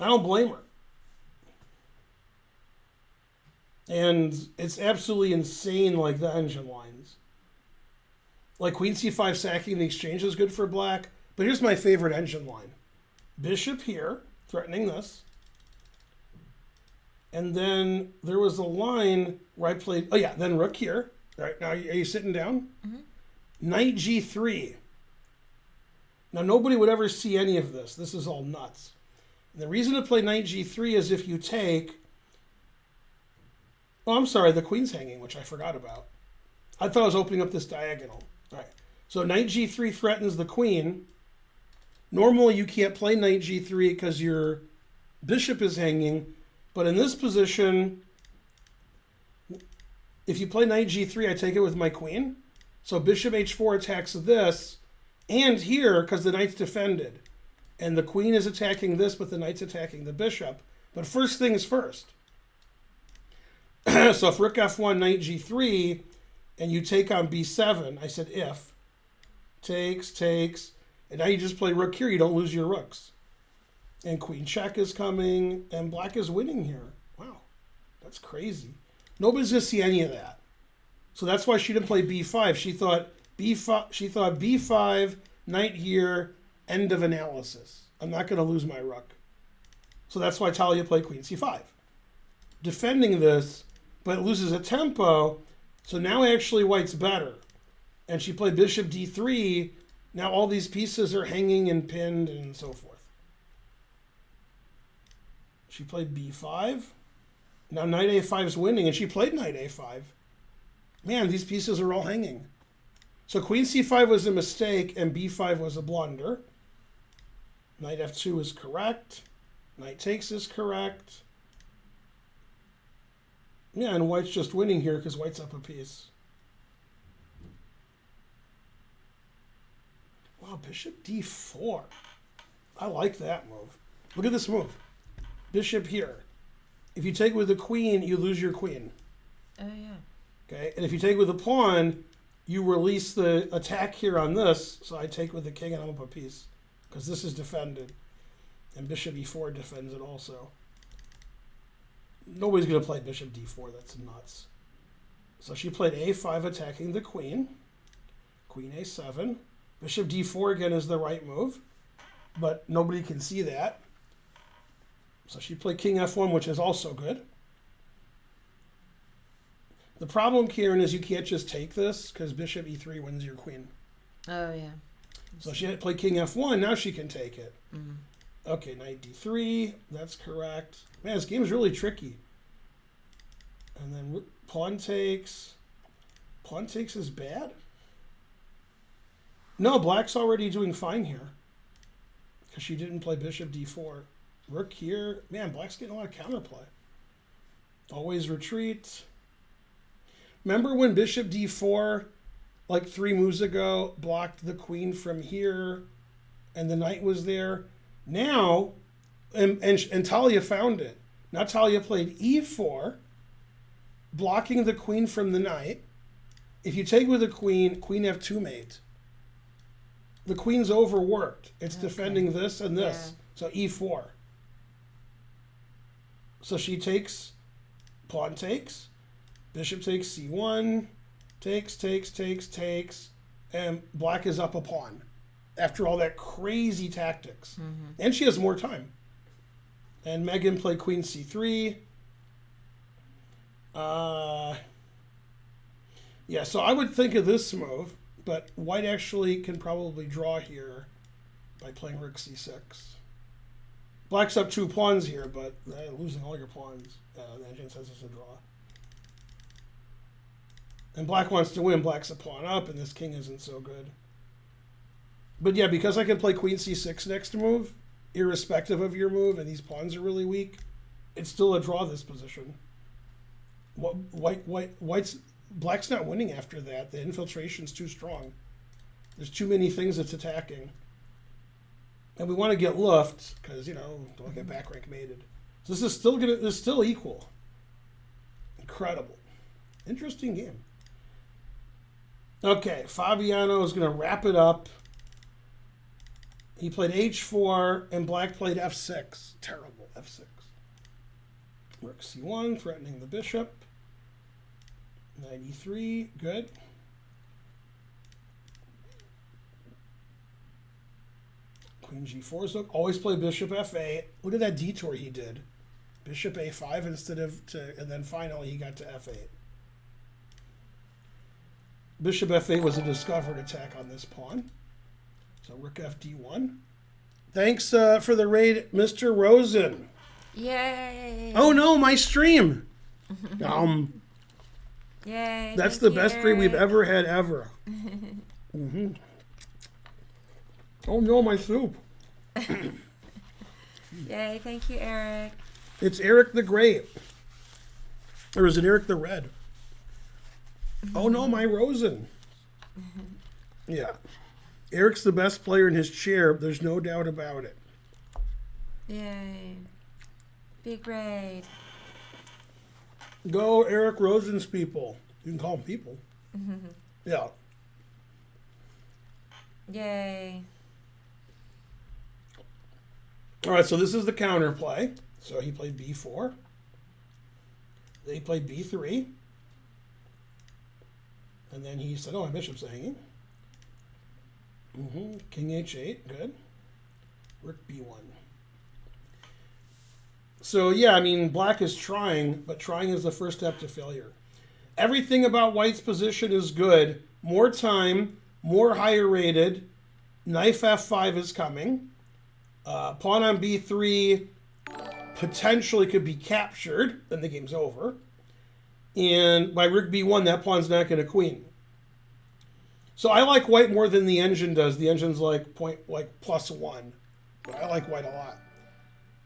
I don't blame her. And it's absolutely insane, like the engine lines. Like queen c5 sacking the exchange is good for Black. But here's my favorite engine line. Bishop here, threatening this. And then there was a line where I played, then rook here. All right, now are you sitting down? Mm-hmm. Knight g3. Now nobody would ever see any of this. This is all nuts. And the reason to play knight g3 is if you take... Oh, I'm sorry, the queen's hanging, which I forgot about. I thought I was opening up this diagonal. All right, so knight g3 threatens the queen. Normally you can't play knight g3 because your bishop is hanging, but in this position, if you play knight g3, I take it with my queen. So bishop h4 attacks this, and here, because the knight's defended. And the queen is attacking this, but the knight's attacking the bishop. But first things first. So if rook f1, knight g3, and you take on b7, I said if, takes, and now you just play rook here, you don't lose your rooks. And queen check is coming, and Black is winning here. Wow, that's crazy. Nobody's going to see any of that. So that's why she didn't play b5. She thought b5, knight here, end of analysis. I'm not going to lose my rook. So that's why Talia played queen c5. Defending this, but it loses a tempo. So now actually white's better. And she played bishop d3. Now all these pieces are hanging and pinned and so forth. She played b5. Now knight a5 is winning, and she played knight a5. Man, these pieces are all hanging. So queen c5 was a mistake, and b5 was a blunder. Knight f2 is correct. Knight takes is correct. Yeah, and white's just winning here because white's up a piece. Wow, bishop d4. I like that move. Look at this move. Bishop here. If you take with the queen, you lose your queen. Oh, yeah. Okay, and if you take with the pawn, you release the attack here on this. So I take with the king and I'm up a piece because this is defended. And bishop e4 defends it also. Nobody's going to play bishop d4. That's nuts. So she played a5 attacking the queen. Queen a7. Bishop d4 again is the right move. But nobody can see that. So she played king f1, which is also good. The problem, Kieran, is you can't just take this because bishop e3 wins your queen. Oh, yeah. So she had to play king f1. Now she can take it. Mm-hmm. Okay, knight d3. That's correct. Man, this game is really tricky. And then pawn takes. Pawn takes is bad? No, black's already doing fine here. Because she didn't play bishop d4. Rook here. Man, black's getting a lot of counterplay. Always retreat. Remember when bishop d4, like 3 moves ago, blocked the queen from here and the knight was there? Now, and Talia found it. Now Talia played e4, blocking the queen from the knight. If you take with the queen, queen f2 mate. The queen's overworked. It's defending this and this. Yeah. So e4. So she takes, pawn takes, bishop takes c1, takes, and black is up a pawn after all that crazy tactics. Mm-hmm. And she has more time. And Megan played queen c3. Yeah, so I would think of this move, but white actually can probably draw here by playing rook c6. Black's up 2 pawns here, but losing all your pawns. The engine says it's a draw. And black wants to win. Black's a pawn up, and this king isn't so good. But yeah, because I can play queen c6 next move, irrespective of your move, and these pawns are really weak, it's still a draw this position. Black's not winning after that. The infiltration's too strong. There's too many things it's attacking. And we want to get luft because, don't get back rank mated. So this is still equal. Incredible. Interesting game. Okay, Fabiano is going to wrap it up. He played h4 and black played f6. Terrible f6. Rook c1, threatening the bishop. Knight e3, good. Queen g4, so always play bishop f8. Look at that detour he did. Bishop a5 and then finally he got to f8. Bishop f8 was a discovered attack on this pawn. So rook fd1. Thanks for the raid, Mr. Rosen. Yay! Oh no, my stream. Yay! That's the best raid we've ever had ever. Mm-hmm. Oh no, my soup. Yay, thank you, Eric. It's Eric the Great. Or is it Eric the Red? Oh no, my Rosen. Yeah. Eric's the best player in his chair. There's no doubt about it. Yay. Big raid. Go Eric Rosen's people. You can call them people. Yeah. Yay. All right, so this is the counterplay. So he played b4. Then he played b3. And then he said, oh, my bishop's hanging. King h8, good. Rook b1. So yeah, I mean, black is trying, but trying is the first step to failure. Everything about white's position is good. More time, more higher rated. Knight f5 is coming. Pawn on b3 potentially could be captured, then the game's over. And by rook b1, that pawn's not going to queen. So I like white more than the engine does. The engine's like +1. But I like white a lot.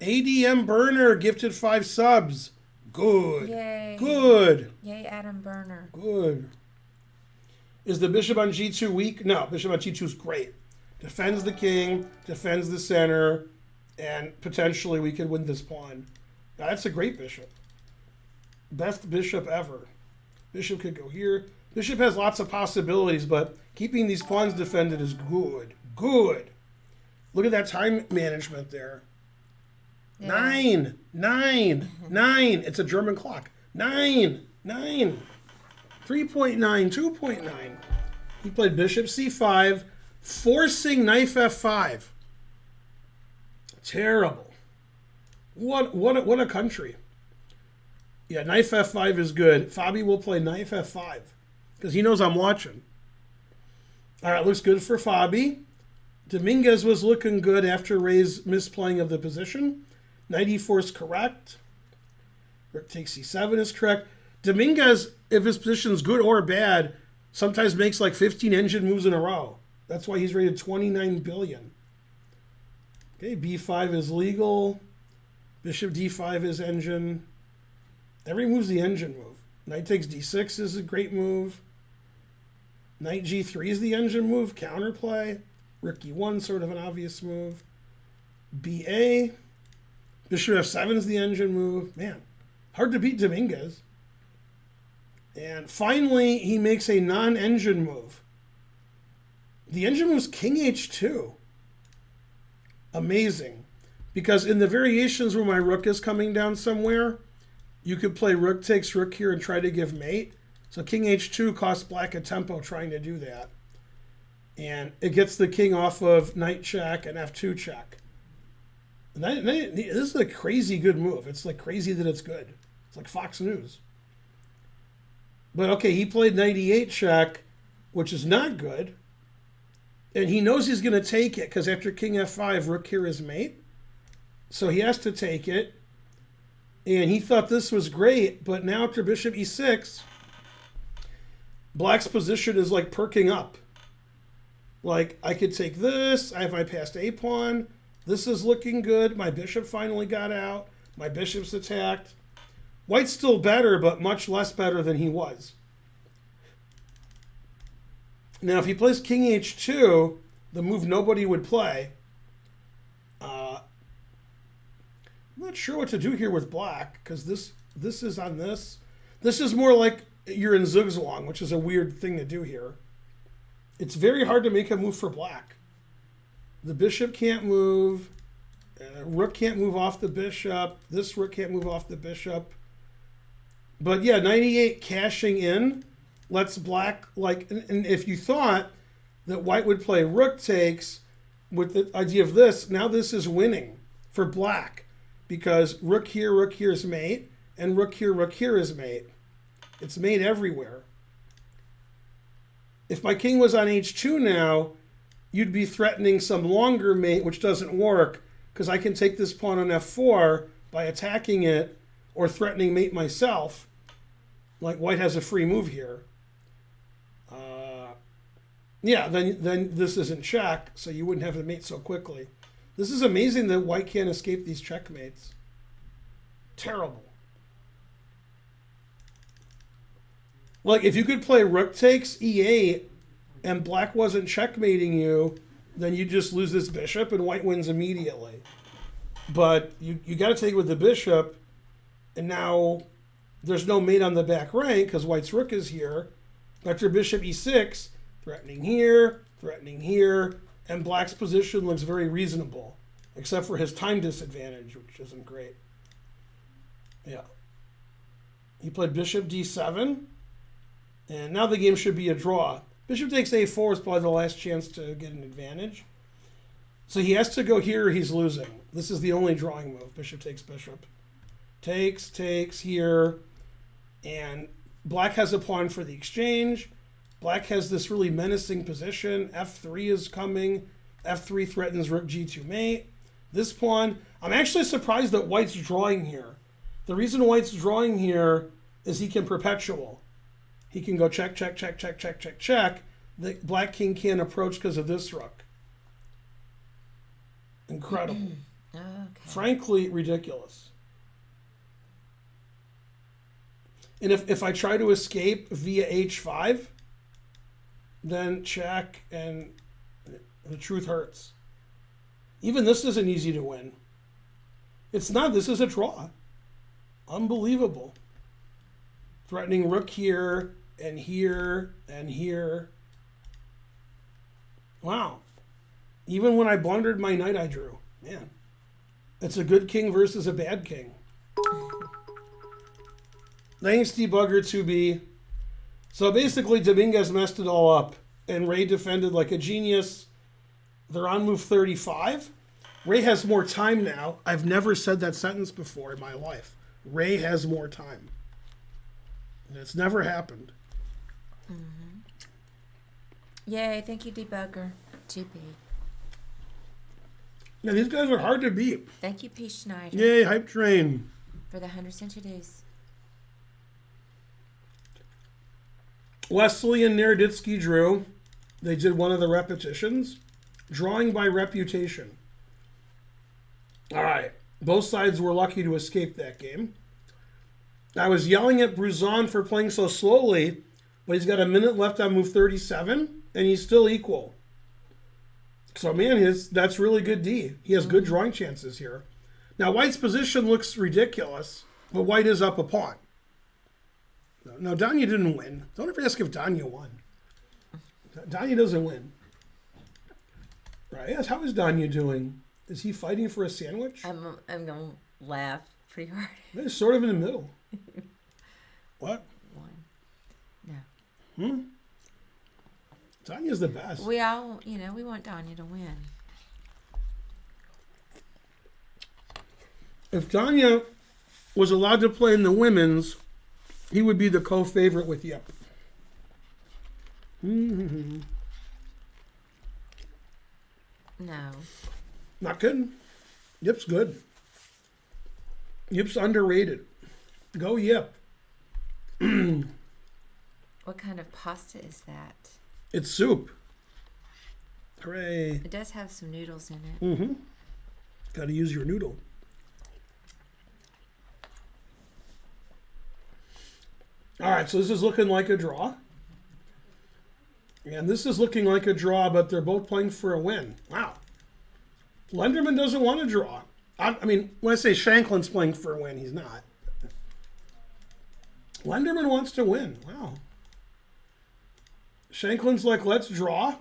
ADM Burner gifted 5 subs. Good. Yay. Good. Yay, Adam Burner. Good. Is the bishop on g2 weak? No, bishop on g2 is great. Defends the king, defends the center, and potentially we could win this pawn. Now, that's a great bishop. Best bishop ever. Bishop could go here. Bishop has lots of possibilities, but keeping these pawns defended is good. Good. Look at that time management there. Yeah. 9, 9, 9. It's a German clock. 9, 9. 3.9, 2.9. He played bishop c5, forcing knight f5. Terrible. What a country. Yeah, knight f5 is good. Fabi will play knight f5 because he knows I'm watching. All right, looks good for Fabi. Dominguez was looking good after Ray's misplaying of the position. Knight e4 is correct. Rook takes c7 is correct. Dominguez, if his position is good or bad, sometimes makes like 15 engine moves in a row. That's why he's rated 29 billion. Okay, b5 is legal. Bishop d5 is engine. Every move's the engine move. Knight takes d6 is a great move. Knight g3 is the engine move. Counterplay. Rook e1, sort of an obvious move. ba. Bishop f7 is the engine move. Man, hard to beat Dominguez. And finally, he makes a non-engine move. The engine move's king h2. Amazing. Because in the variations where my rook is coming down somewhere, you could play rook takes rook here and try to give mate. So king h2 costs black a tempo trying to do that. And it gets the king off of knight check and f2 check. And this is a crazy good move. It's like crazy that it's good. It's like Fox News. But okay, he played knight e8 check, which is not good. And he knows he's going to take it because after king f5, rook here is mate. So he has to take it. And he thought this was great, but now after bishop e6, black's position is like perking up. Like, I could take this, I have my passed a pawn, this is looking good, my bishop finally got out, my bishop's attacked. White's still better, but much less better than he was. Now, if he plays king h2, the move nobody would play, I'm not sure what to do here with black, because this is on this. This is more like you're in Zugzwang, which is a weird thing to do here. It's very hard to make a move for black. The bishop can't move. Rook can't move off the bishop. This rook can't move off the bishop. But yeah, 98 cashing in lets black, like, and if you thought that white would play rook takes with the idea of this, now this is winning for black. Because rook here is mate, and rook here is mate. It's mate everywhere. If my king was on h2 now, you'd be threatening some longer mate, which doesn't work, because I can take this pawn on f4 by attacking it, or threatening mate myself. Like white has a free move here. Yeah, then this isn't check, so you wouldn't have the mate so quickly. This is amazing that white can't escape these checkmates. Terrible. Like, if you could play rook takes e8 and black wasn't checkmating you, then you just lose this bishop and white wins immediately. But you got to take it with the bishop, and now there's no mate on the back rank because white's rook is here. After bishop e6, threatening here, and black's position looks very reasonable, except for his time disadvantage, which isn't great. Yeah. He played bishop d7, and now the game should be a draw. Bishop takes a4 is probably the last chance to get an advantage. So he has to go here or he's losing. This is the only drawing move, bishop takes bishop. takes here, and black has a pawn for the exchange. Black has this really menacing position. F3 is coming. F3 threatens rook g2 mate. This pawn, I'm actually surprised that white's drawing here. The reason white's drawing here is he can perpetual. He can go check, check, check, check, check, check, check. The black king can't approach because of this rook. Incredible. Okay. Frankly, ridiculous. And if I try to escape via h5, then check, and the truth hurts. Even this isn't easy to win. It's not. This is a draw. Unbelievable. Threatening rook here, and here, and here. Wow. Even when I blundered my knight, I drew. Man. It's a good king versus a bad king. Thanks, Debugger 2B. So basically, Dominguez messed it all up, and Ray defended like a genius. They're on move 35. Ray has more time now. I've never said that sentence before in my life. Ray has more time. And it's never happened. Yay, thank you, Debugger 2B. Now, these guys are hard to beat. Thank you, P. Schneider, Yay, hype train. for the 100 cent introduce. Wesley and Naroditsky drew. They did one of the repetitions. Drawing by reputation. All right. Both sides were lucky to escape that game. I was yelling at Bruzon for playing so slowly, but he's got a minute left on move 37, and he's still equal. So, man, that's really good D. He has good drawing chances here. Now, White's position looks ridiculous, but White is up a pawn. No, Danya didn't win. Don't ever ask if Danya won. Danya doesn't win. Right? Yes, how is Danya doing? Is he fighting for a sandwich? I'm going to laugh pretty hard. He's sort of in the middle. What? No. Danya's the best. We all, we want Danya to win. If Danya was allowed to play in the women's, he would be the co-favorite with Yep. No. Not kidding. Yip's good. Yip's underrated. Go Yip. What kind of pasta is that? It's soup. Hooray. It does have some noodles in it. Mm-hmm. Got to use your noodle. All right, so this is looking like a draw. And this is looking like a draw, but they're both playing for a win. Wow. Lenderman doesn't want to draw. I mean, when I say Shanklin's playing for a win, he's not. Lenderman wants to win. Wow. Shanklin's like, let's draw.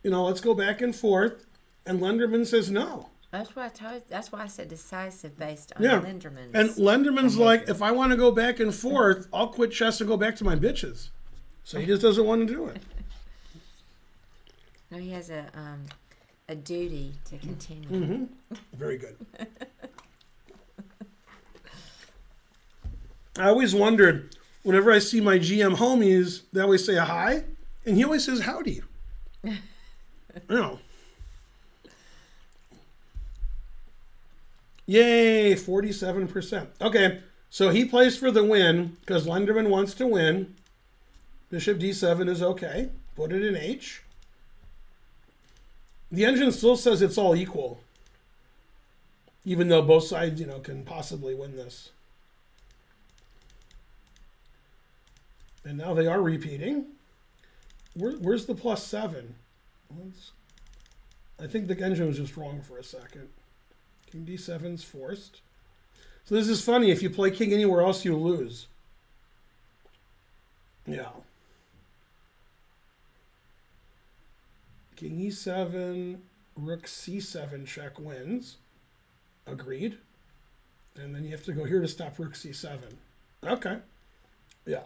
Let's go back and forth. And Lenderman says no. That's why I said decisive based on Yeah. Linderman's. And Lenderman's like, if I want to go back and forth, I'll quit chess and go back to my bitches. So he just doesn't want to do it. No, he has a duty to continue. Mm-hmm. Very good. I always wondered, whenever I see my GM homies, they always say a hi, and he always says howdy. Yay, 47%. Okay, so he plays for the win because Lenderman wants to win. Bishop d7 is okay. Put it in H. The engine still says it's all equal, even though both sides, can possibly win this. And now they are repeating. Where's the +7? I think the engine was just wrong for a second. King d7's forced. So this is funny. If you play king anywhere else, you lose. Yeah. King e7, rook c7 check wins. Agreed. And then you have to go here to stop rook c7. Okay. Yeah.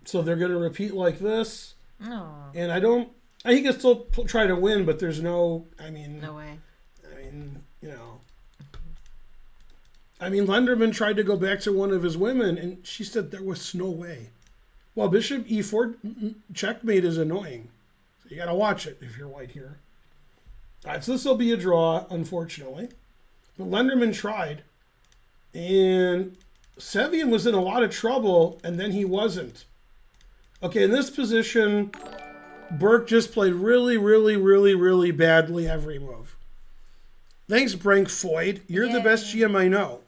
So they're going to repeat like this. No. And he can still try to win, but there's no, No way. I mean, Lenderman tried to go back to one of his women, and she said there was no way. Well, bishop e4 checkmate is annoying. So you got to watch it if you're white here. All right, so this will be a draw, unfortunately. But Lenderman tried. And Sevian was in a lot of trouble, and then he wasn't. Okay, in this position, Burke just played really, really, really, really badly every move. Thanks, Brank Foyd. You're the best GM I know.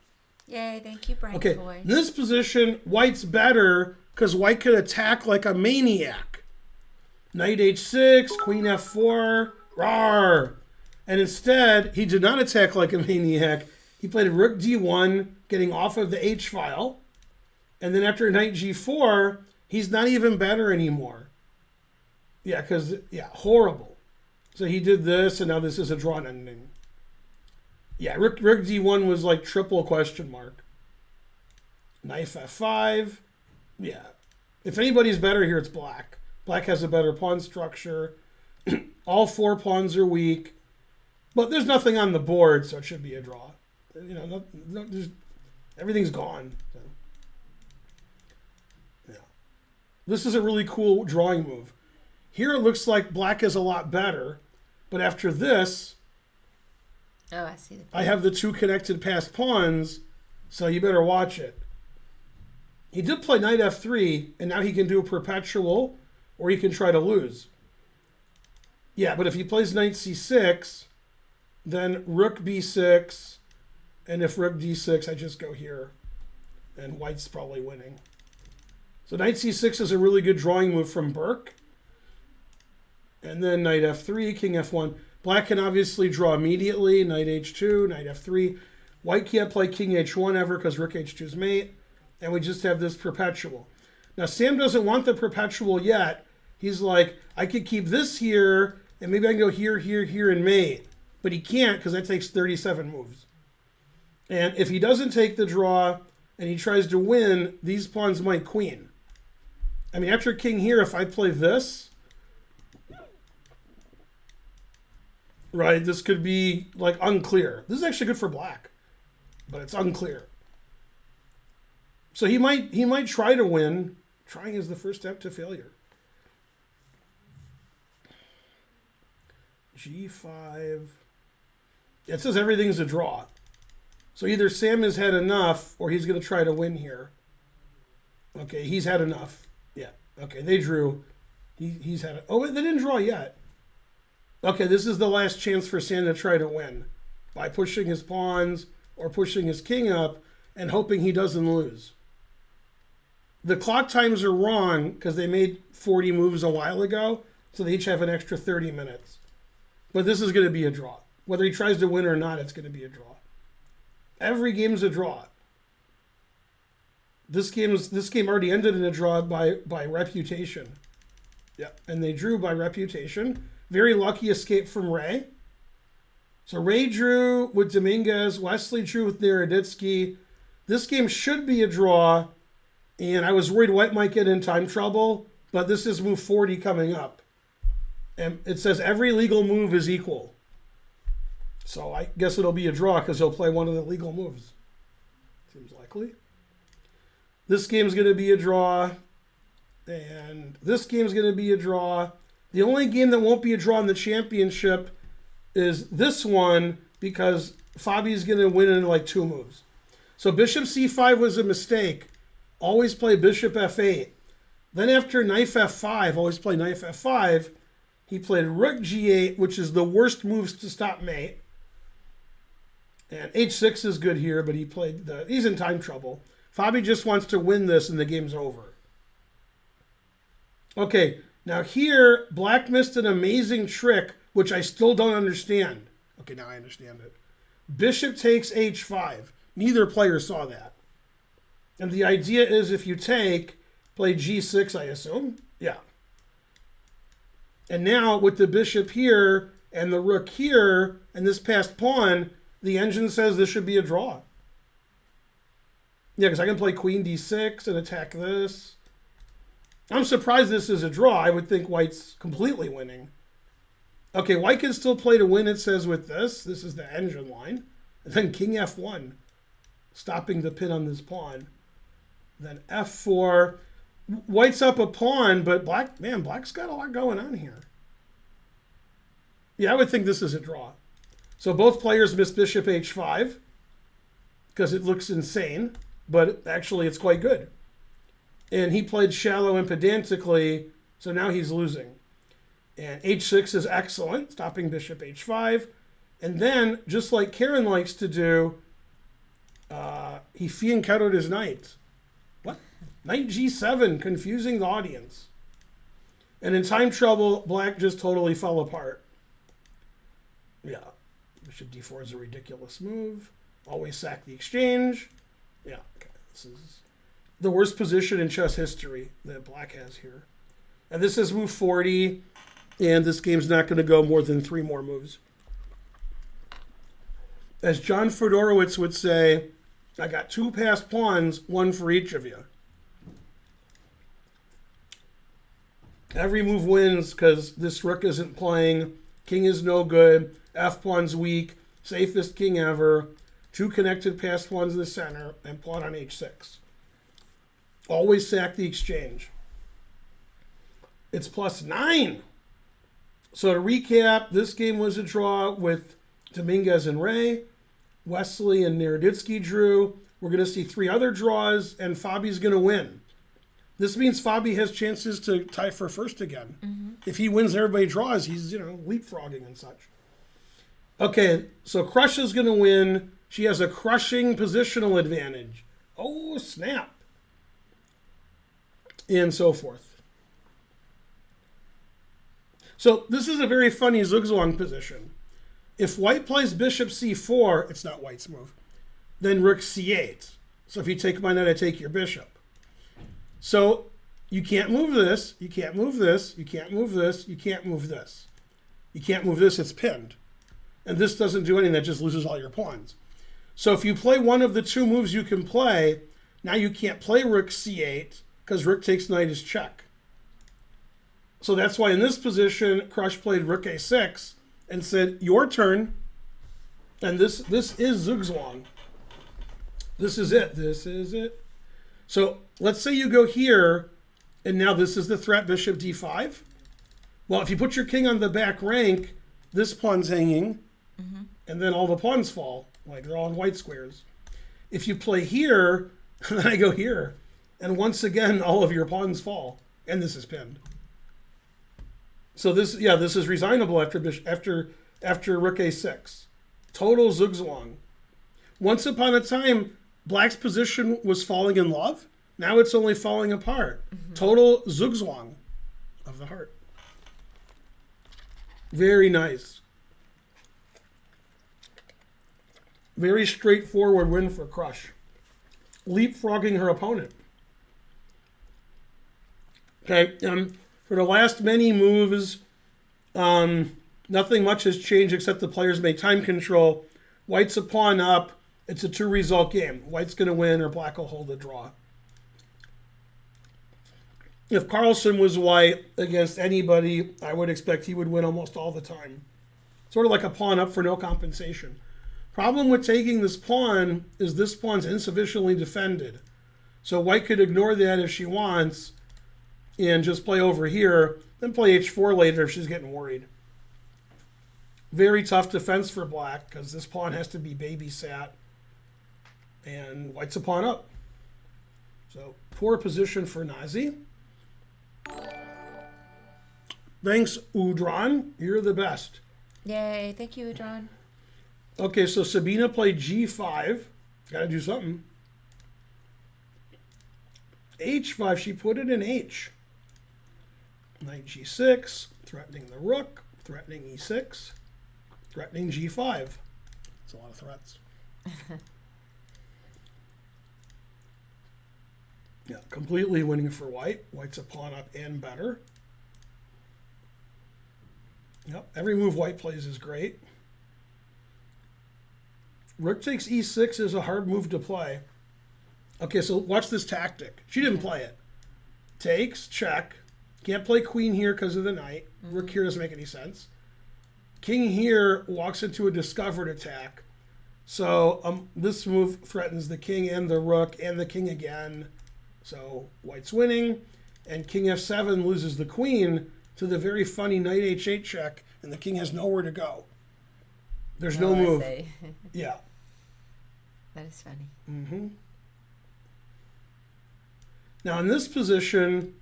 Yay, thank you, Brank Okay, Foyd. in this position, White's better because White could attack like a maniac. Knight h6, queen f4, rawr. And instead, he did not attack like a maniac. He played rook d1, getting off of the h file. And then after knight g4, he's not even better anymore. Yeah, because, yeah, horrible. So he did this, and now this is a drawn ending. Yeah, rook d1 was like triple question mark. Knight f5. Yeah. If anybody's better here, it's black. Black has a better pawn structure. All 4 pawns are weak. But there's nothing on the board, so it should be a draw. You know, everything's gone. So. Yeah. This is a really cool drawing move. Here it looks like black is a lot better. But after this, Oh, I see. I have the 2 connected passed pawns, so you better watch it. He did play knight f3, and now he can do a perpetual, or he can try to lose. Yeah, but if he plays knight c6, then rook b6, and if rook d6, I just go here, and White's probably winning. So knight c6 is a really good drawing move from Burke. And then knight f3, king f1. Black can obviously draw immediately, knight h2, knight f3. White can't play king h1 ever because rook h2 is mate. And we just have this perpetual. Now, Sam doesn't want the perpetual yet. He's like, I could keep this here, and maybe I can go here, here, here, and mate. But he can't because that takes 37 moves. And if he doesn't take the draw and he tries to win, these pawns might queen. I mean, after king here, if I play this, right, this could be like unclear. This is actually good for black, but it's unclear. So he might try to win. Trying is the first step to failure. G5. It says everything's a draw. So either Sam has had enough or he's going to try to win here. Okay, he's had enough. Yeah. Okay, they drew. He's had it. Oh, they didn't draw yet. Okay, this is the last chance for Sam to try to win by pushing his pawns or pushing his king up and hoping he doesn't lose. The clock times are wrong because they made 40 moves a while ago, so they each have an extra 30 minutes. But this is going to be a draw. Whether he tries to win or not, it's going to be a draw. Every game's a draw. This game already ended in a draw by reputation. Yeah, and they drew by reputation. Very lucky escape from Ray. So Ray drew with Dominguez. Wesley drew with Naroditsky. This game should be a draw, and I was worried White might get in time trouble, but this is move 40 coming up. And it says every legal move is equal. So I guess it'll be a draw because he'll play one of the legal moves. Seems likely. This game's going to be a draw, and this game's going to be a draw. The only game that won't be a draw in the championship is this one because Fabi's going to win in like 2 moves. So bishop c5 was a mistake. Always play bishop f8. Then after knight f5, always play knight f5. He played rook g8, which is the worst moves to stop mate. And h6 is good here, but he's in time trouble. Fabi just wants to win this and the game's over. Okay, now here, black missed an amazing trick, which I still don't understand. Okay, now I understand it. Bishop takes h5. Neither player saw that. And the idea is if you take, play g6, I assume. Yeah. And now with the bishop here and the rook here and this passed pawn, the engine says this should be a draw. Yeah, because I can play queen d6 and attack this. I'm surprised this is a draw. I would think White's completely winning. Okay, White can still play to win, it says with this. This is the engine line. And then king f1. stopping the pin on this pawn. Then f4. White's up a pawn, but black's got a lot going on here. Yeah, I would think this is a draw. So both players miss bishop h5 because it looks insane, but actually it's quite good. And he played shallow and pedantically, so now he's losing. And h6 is excellent, stopping bishop h5. And then, just like Karen likes to do, he fianchettoed his knight. What? Knight g7, confusing the audience. And in time trouble, black just totally fell apart. Yeah, bishop d4 is a ridiculous move. Always sack the exchange. Yeah, okay. This is the worst position in chess history that black has here. And this is move 40, and this game's not going to go more than 3 more moves. As John Fedorowicz would say, I got 2 passed pawns, 1 for each of you. Every move wins because this rook isn't playing, king is no good, f-pawn's weak, safest king ever, 2 connected passed pawns in the center, and pawn on h6. Always sack the exchange. It's +9. So to recap, this game was a draw with Dominguez and Ray. Wesley and Naroditsky drew. We're going to see 3 other draws, and Fabi's going to win. This means Fabi has chances to tie for first again. Mm-hmm. If he wins, everybody draws. He's, leapfrogging and such. Okay, so Crush is going to win. She has a crushing positional advantage. Oh, snap. And so forth. So this is a very funny Zugzwang position. If white plays bishop c4, it's not white's move, then rook c8. So if you take my knight, I take your bishop. So you can't move this, you can't move this, you can't move this, you can't move this. You can't move this, it's pinned. And this doesn't do anything, that just loses all your pawns. So if you play one of the 2 moves you can play, now you can't play rook c8 because rook takes knight is check. So that's why in this position, Crush played rook a6 and said, your turn. And this is Zugzwang. This is it. This is it. So let's say you go here, and now this is the threat, bishop d5. Well, if you put your king on the back rank, this pawn's hanging, and then all the pawns fall. Like, they're all in white squares. If you play here, then I go here, and once again, all of your pawns fall, and this is pinned. So this is resignable after rook a6. Total Zugzwang. Once upon a time, black's position was falling in love. Now it's only falling apart. Total Zugzwang of the heart. Very nice. Very straightforward win for Crush. Leapfrogging her opponent. Okay, for the last many moves, nothing much has changed except the players made time control. White's a pawn up. It's a 2-result game. White's going to win or black will hold a draw. If Carlsen was white against anybody, I would expect he would win almost all the time. Sort of like a pawn up for no compensation. Problem with taking this pawn is this pawn's insufficiently defended. So white could ignore that if she wants and just play over here, then play h4 later if she's getting worried. Very tough defense for black because this pawn has to be babysat. And white's a pawn up. So poor position for Nazi. Thanks, Udran. You're the best. Yay, thank you, Udran. Okay, so Sabina played g5. Got to do something. h5, she put it in h. Knight g6, threatening the rook, threatening e6, threatening g5. That's a lot of threats. Yeah, completely winning for white. White's a pawn up and better. Yep, every move white plays is great. Rook takes e6 is a hard move to play. Okay, so watch this tactic. She didn't play it. Takes, check. Can't play queen here because of the knight. Rook here doesn't make any sense. King here walks into a discovered attack. So this move threatens the king and the rook and the king again. So white's winning. And king f7 loses the queen to the very funny knight h8 check, and the king has nowhere to go. There's no Oh, I move. see. Yeah. That is funny. Mm-hmm. Now in this position,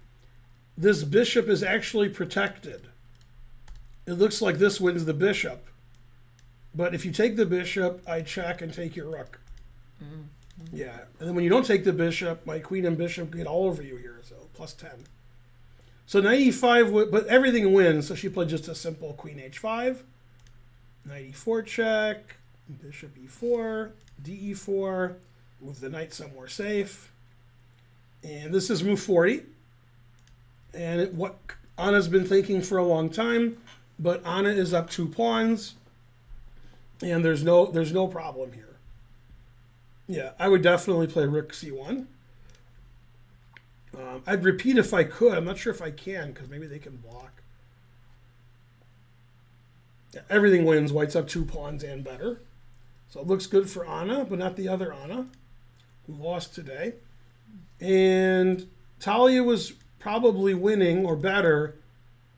this bishop is actually protected. It looks like this wins the bishop. But if you take the bishop, I check and take your rook. Mm-hmm. Yeah. And then when you don't take the bishop, my queen and bishop get all over you here. So plus 10. So knight e5, but everything wins. So she played just a simple queen h5. Knight e4 check. Bishop e4. de4. Move the knight somewhere safe. And this is move 40. And what Anna's been thinking for a long time. But Anna is up 2 pawns. And there's no problem here. Yeah, I would definitely play rook c1. I'd repeat if I could. I'm not sure if I can, because maybe they can block. Yeah, everything wins. White's up 2 pawns and better. So it looks good for Anna, but not the other Anna, who lost today. And Talia was probably winning or better.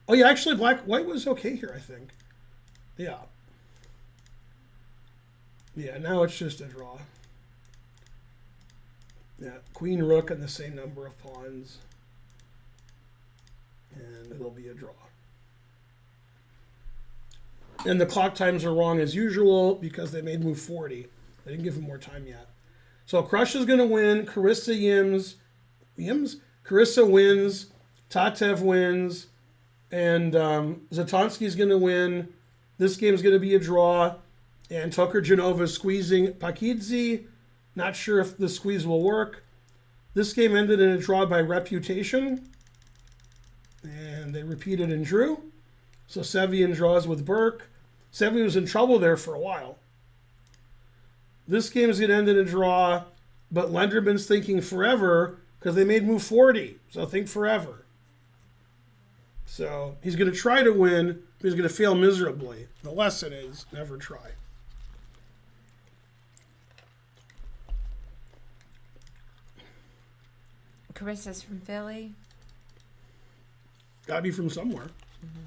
Oh yeah, actually white was okay here, I think. Yeah. Yeah, now it's just a draw. Yeah, queen, rook, and the same number of pawns. And it'll be a draw. And the clock times are wrong as usual because they made move 40. They didn't give him more time yet. So Crush is going to win. Carissa Carissa wins. Tatev wins. And Zatonsky is going to win. This game is going to be a draw. And Tokarjanova is squeezing Pakidze. Not sure if the squeeze will work. This game ended in a draw by reputation. And they repeated and drew. So Sevian draws with Burke. Sevian was in trouble there for a while. This game is going to end in a draw. But Lenderman's thinking forever because they made move 40. So think forever. So he's going to try to win, but he's going to fail miserably. The lesson is never try. Carissa's from Philly. Got to be from somewhere. Mm-hmm.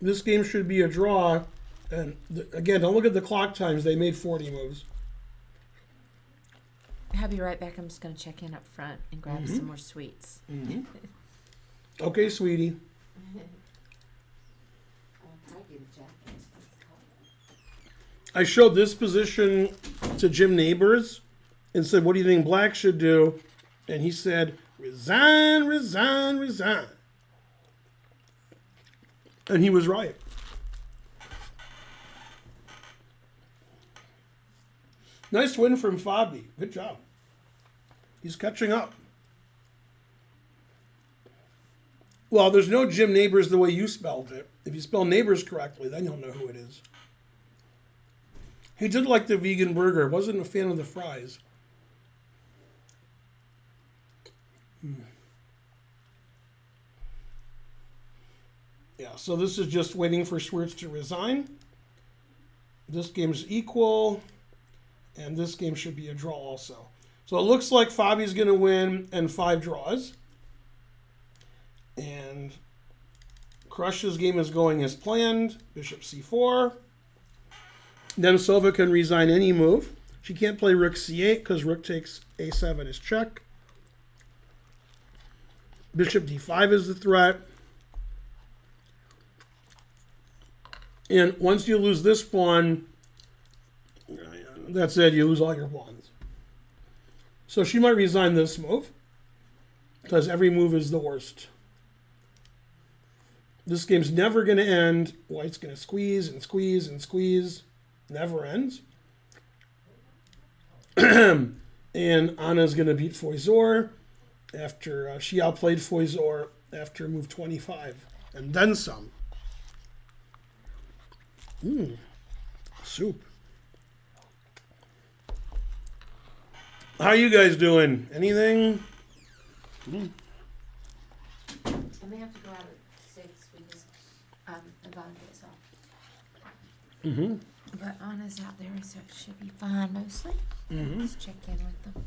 This game should be a draw. And again, don't look at the clock times. They made 40 moves. I'll be right back. I'm just going to check in up front and grab some more sweets. Mm-hmm. Okay, sweetie. I showed this position to Jim Neighbors and said, what do you think black should do? And he said, resign, resign, resign. And he was right. Nice win from Fabi. Good job. He's catching up. Well, there's no Jim Neighbors the way you spelled it. If you spell Neighbors correctly, then you'll know who it is. He did like the vegan burger. Wasn't a fan of the fries. Yeah, so this is just waiting for Schwartz to resign. This game's equal. And this game should be a draw also. So it looks like Fabi's going to win and 5 draws. And Crush's game is going as planned. Bishop c4. Nemtsova can resign any move. She can't play rook c8 because rook takes a7 is check. Bishop d5 is the threat. And once you lose this pawn, that's it. You lose all your pawns. So she might resign this move because every move is the worst. This game's never going to end. White's going to squeeze and squeeze and squeeze. Never ends. And Anna's going to beat Foizor after she outplayed Foizor after move 25. And then some. Soup. How you guys doing? Anything? I may have to go out at 6 because Yvonne gets off. Mm-hmm. But Anna's out there, so it should be fine mostly. Mm-hmm. Let's check in with them.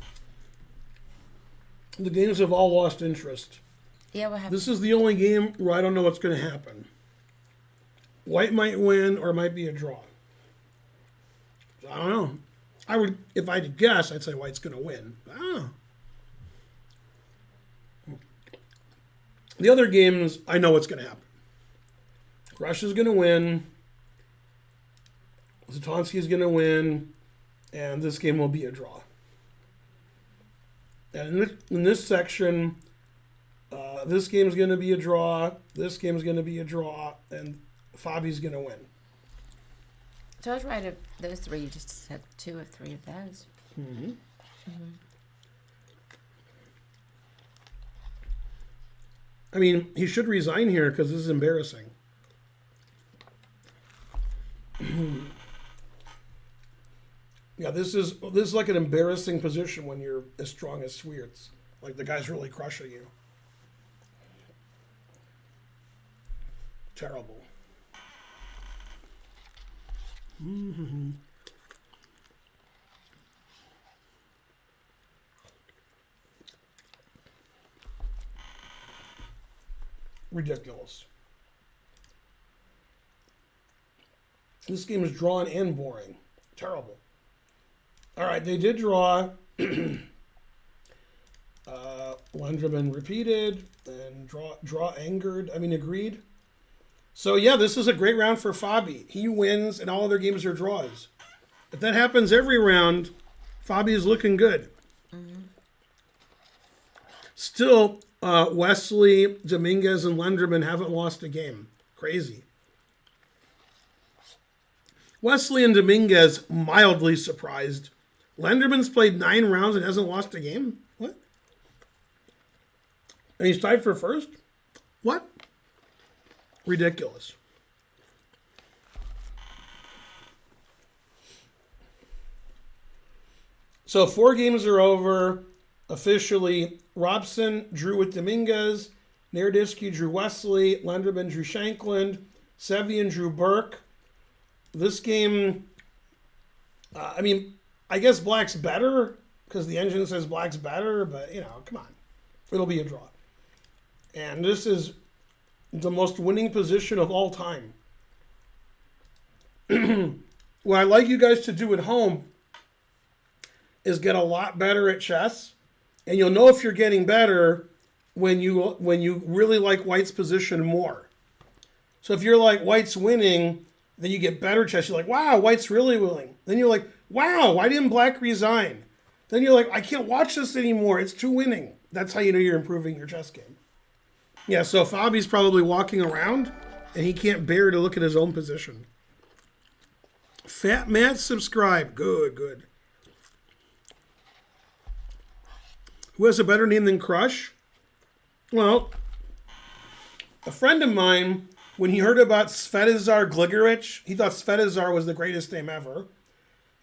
The games have all lost interest. Yeah, we'll have This is the only game where I don't know what's going to happen. White might win or it might be a draw. I don't know. I would, if I had to guess, I'd say White's going to win. I don't know. The other games, I know what's going to happen. Russia's going to win. Zatonsky is going to win. And this game will be a draw. And in this section, this game's going to be a draw. This game's going to be a draw. And Fabi's going to win. So I was right of those three. You just have 2 of 3 of those. Mm-hmm. Mm-hmm. I mean, he should resign here because this is embarrassing. Yeah, this is like an embarrassing position when you're as strong as Sweerts. Like the guy's really crushing you. Terrible. Mm-hmm. Ridiculous. This game is drawn and boring. Terrible. All right, they did draw. Lenderman repeated and draw angered. Agreed. So yeah, this is a great round for Fabi. He wins, and all other games are draws. If that happens every round, Fabi is looking good. Mm-hmm. Still, Wesley, Dominguez, and Lenderman haven't lost a game. Crazy. Wesley and Dominguez mildly surprised. Lenderman's played 9 rounds and hasn't lost a game? What? And he's tied for first? What? Ridiculous. So 4 games are over. Officially, Robson drew with Dominguez. Naroditsky drew Wesley. Lenderman drew Shankland. Sevian drew Burke. This game, I guess Black's better because the engine says Black's better, but, come on. It'll be a draw. And this is the most winning position of all time. What I like you guys to do at home is get a lot better at chess, and you'll know if you're getting better when you really like White's position more. So if you're like, White's winning, then you get better chess. You're like, wow, White's really winning. Then you're like, wow, why didn't Black resign? Then you're like, I can't watch this anymore. It's too winning. That's how you know you're improving your chess game. Yeah, so Fabi's probably walking around, and he can't bear to look at his own position. Fat Matt subscribe. Good. Who has a better name than Crush? Well, a friend of mine, when he heard about Svetozar Gligorich, he thought Svetozar was the greatest name ever.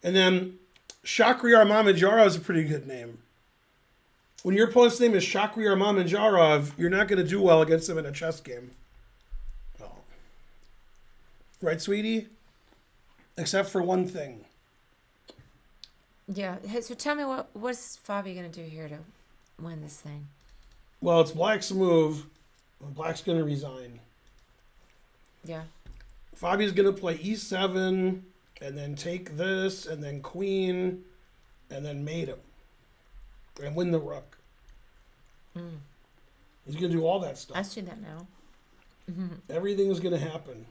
And then Shakhriyar Mamedyarov is a pretty good name. When your opponent's name is Shakhriyar Mamedyarov, you're not going to do well against him in a chess game. Oh. Right, sweetie? Except for one thing. Yeah. Hey, so tell me what's Fabi going to do here to win this thing? Well, it's Black's move. Black's going to resign. Yeah. Fabi's going to play e7, and then take this, and then queen, and then mate him. And win the rook. Mm. He's going to do all that stuff. I see that now. Mm-hmm. Everything's going to happen.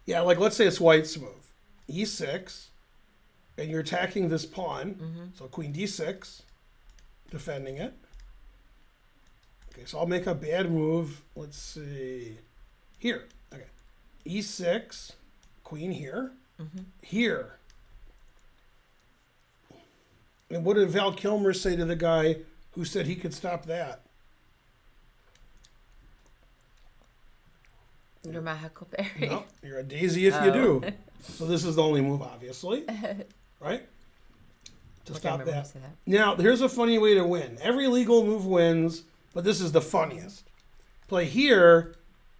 Yeah, like let's say it's White's move. E6, and you're attacking this pawn. Mm-hmm. So queen d6, defending it. Okay, so I'll make a bad move. Let's see. Here. Okay. E6, queen here. Mm-hmm. Here. And what did Val Kilmer say to the guy who said he could stop that? You're my Huckleberry. No, you're a daisy if you do. So this is the only move, obviously. Right? To stop that. Now, here's a funny way to win. Every legal move wins, but this is the funniest. Play here,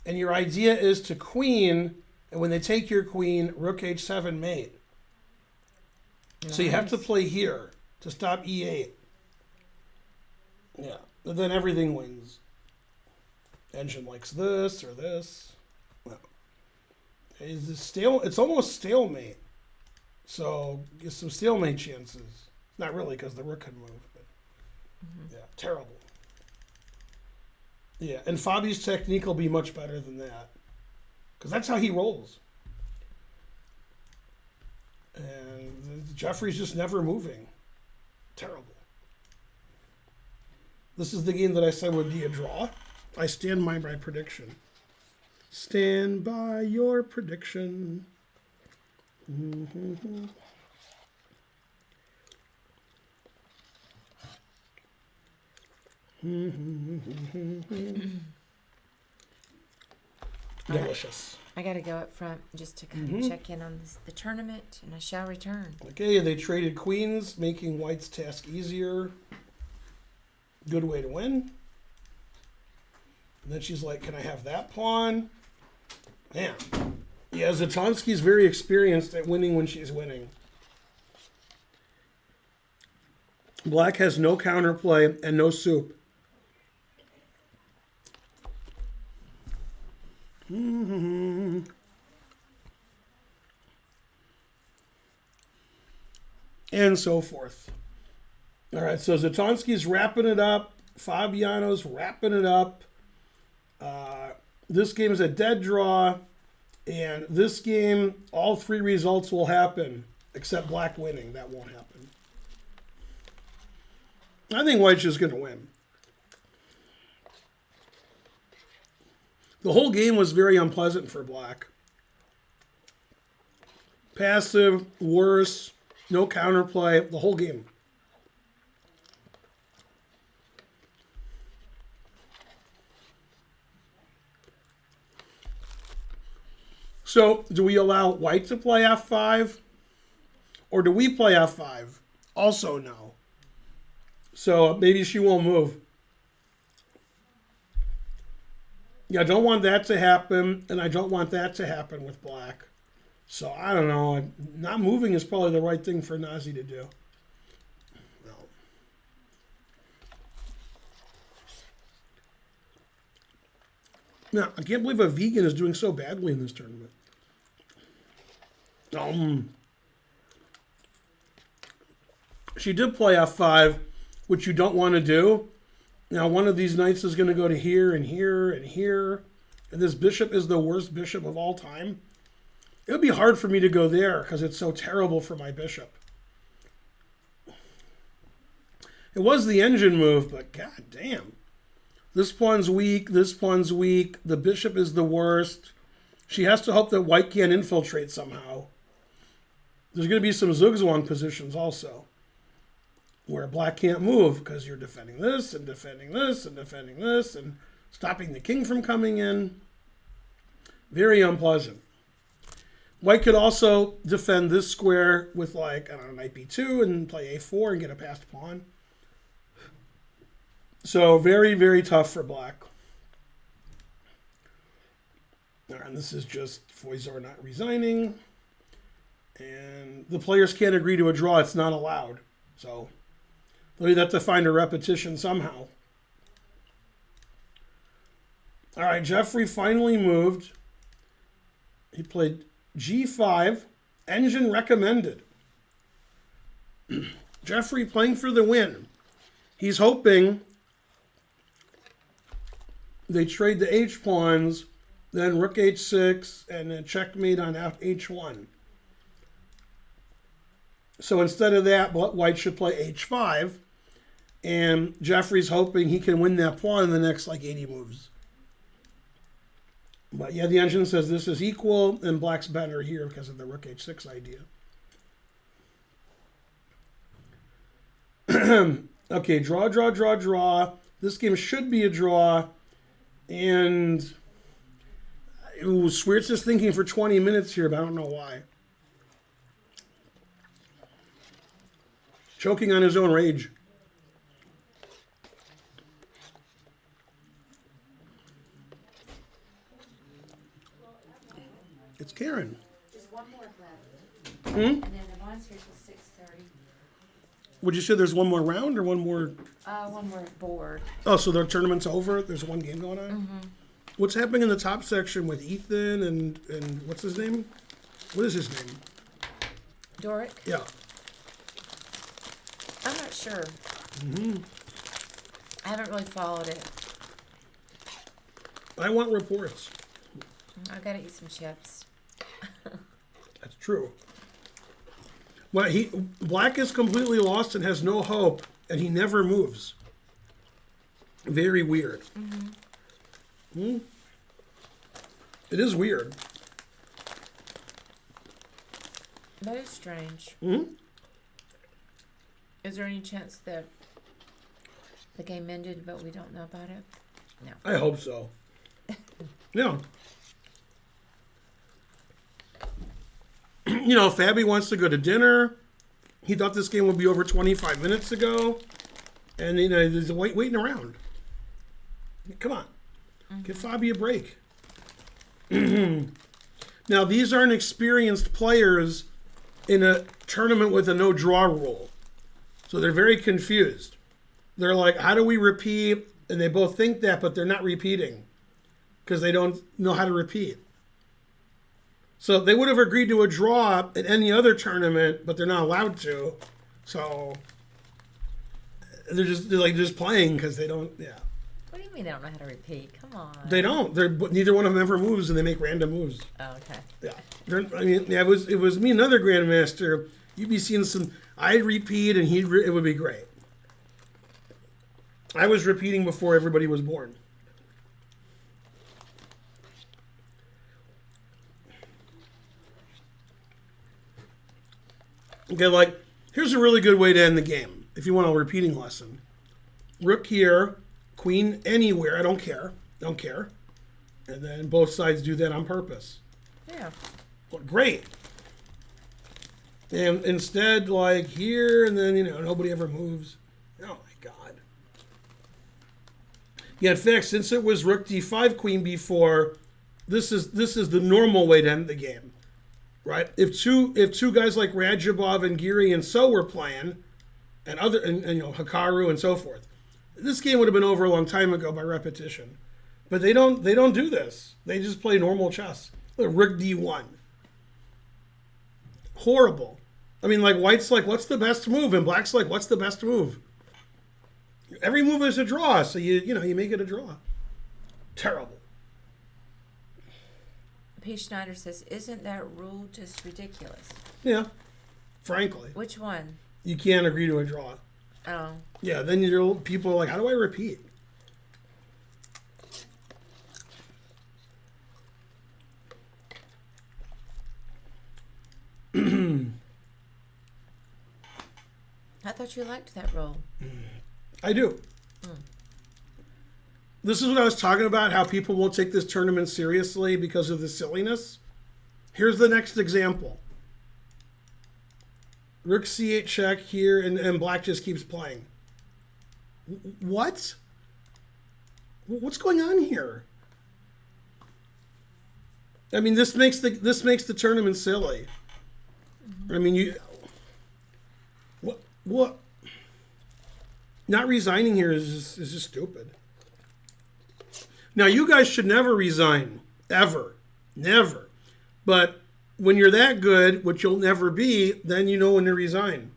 and your idea is to queen And when they take your queen, rook h7 mate. So you have to Nice. play here to stop e8. Yeah, and then everything wins. Engine likes this or this. Well, it's almost stalemate. So get some stalemate chances. Not really, because the rook can move. But yeah, terrible. Yeah, and Fabi's technique will be much better than that. Because that's how he rolls. And Jeffrey's just never moving. Terrible. This is the game that I said would be a draw. I stand by my prediction. Stand by your prediction. Mm-hmm. Delicious. I got to go up front just to kind of check in on the tournament, and I shall return. Okay, they traded queens, making White's task easier. Good way to win. And then she's like, can I have that pawn? Man. Yeah, Zatonsky's very experienced at winning when she's winning. Black has no counterplay and no soup. And so forth. All right, so Zatonsky's wrapping it up. Fabiano's wrapping it up. This game is a dead draw. And this game, all three results will happen, except Black winning. That won't happen. I think White's just going to win. The whole game was very unpleasant for Black. Passive, worse, no counterplay, the whole game. So, do we allow White to play f5? Or do we play f5? Also, no. So, maybe she won't move. Yeah, I don't want that to happen, and I don't want that to happen with Black. So, I don't know. Not moving is probably the right thing for Nazi to do. No. Now, I can't believe a vegan is doing so badly in this tournament. She did play f5, which you don't want to do. Now, one of these knights is going to go to here and here and here. And this bishop is the worst bishop of all time. It would be hard for me to go there because it's so terrible for my bishop. It was the engine move, but god damn. This pawn's weak, this pawn's weak. The bishop is the worst. She has to hope that White can't infiltrate somehow. There's going to be some Zugzwang positions also, where Black can't move because you're defending this and defending this and defending this and stopping the king from coming in. Very unpleasant. White could also defend this square with, like, I don't know, knight b2 and play a4 and get a passed pawn. So very, very tough for Black. And this is just Foizor not resigning. And the players can't agree to a draw. It's not allowed. So they'll have to find a repetition somehow. All right, Jeffrey finally moved. He played g5, engine recommended. Jeffrey playing for the win. He's hoping they trade the h-pawns, then rook h6, and then checkmate on h1. So instead of that, White should play h5, and Jeffrey's hoping he can win that pawn in the next, like, 80 moves. But yeah, the engine says this is equal, and Black's better here because of the rook h6 idea. Okay, draw, draw, draw, draw. This game should be a draw. And Schwartz is thinking for 20 minutes here, but I don't know why. Choking on his own rage. It's Karen. Just one more left. Hmm? And then the mine's here till 6:30. Would you say there's one more round or one more? One more board. Oh, so the tournament's over? There's one game going on? Mm-hmm. What's happening in the top section with Ethan and what's his name? What is his name? Doric? Yeah. I'm not sure. Hmm. I haven't really followed it. I want reports. I gotta eat some chips. That's true. Well, Black is completely lost and has no hope, and he never moves. Very weird. Hmm? It is weird. That is strange. Hmm? Is there any chance that the game ended, but we don't know about it? No. I hope so. Yeah. You know, Fabi wants to go to dinner. He thought this game would be over 25 minutes ago. And, you know, he's waiting around. Come on. Give Fabi a break. Now, these aren't experienced players in a tournament with a no-draw rule. So they're very confused. They're like, how do we repeat? And they both think that, but they're not repeating because they don't know how to repeat. So they would have agreed to a draw at any other tournament, but they're not allowed to. So they're just playing because they don't. Yeah. What do you mean they don't know how to repeat? Come on. They don't. Neither one of them ever moves, and they make random moves. Oh, okay. Yeah. It was me, another grandmaster. You'd be seeing some. I'd repeat, and it would be great. I was repeating before everybody was born. Okay, like, here's a really good way to end the game if you want a repeating lesson. Rook here, queen anywhere, I don't care. Don't care. And then both sides do that on purpose. Yeah. Well, great. And instead, like here, and then, you know, nobody ever moves. Oh my God. Yeah, in fact, since it was Rook D5, Queen B4, this is the normal way to end the game. Right? If two guys like Radjabov and Giri and So were playing, and you know, Hikaru and so forth, this game would have been over a long time ago by repetition. But they don't do this. They just play normal chess. Rook D1. Horrible. I mean, like, White's like, what's the best move? And Black's like, what's the best move? Every move is a draw, so you make it a draw. Terrible. P. Schneider says, isn't that rule just ridiculous? Yeah, frankly. Which one? You can't agree to a draw. Oh. Yeah, then people are like, how do I repeat? I thought you liked that rule. I do. This is what I was talking about, how people won't take this tournament seriously because of the silliness. Here's the next example. Rook C8 check here, and Black just keeps playing. What? What's going on here? I mean, this makes the tournament silly. I mean, what? Not resigning here is just stupid. Now, you guys should never resign. Ever. Never. But when you're that good, which you'll never be, then you know when to resign.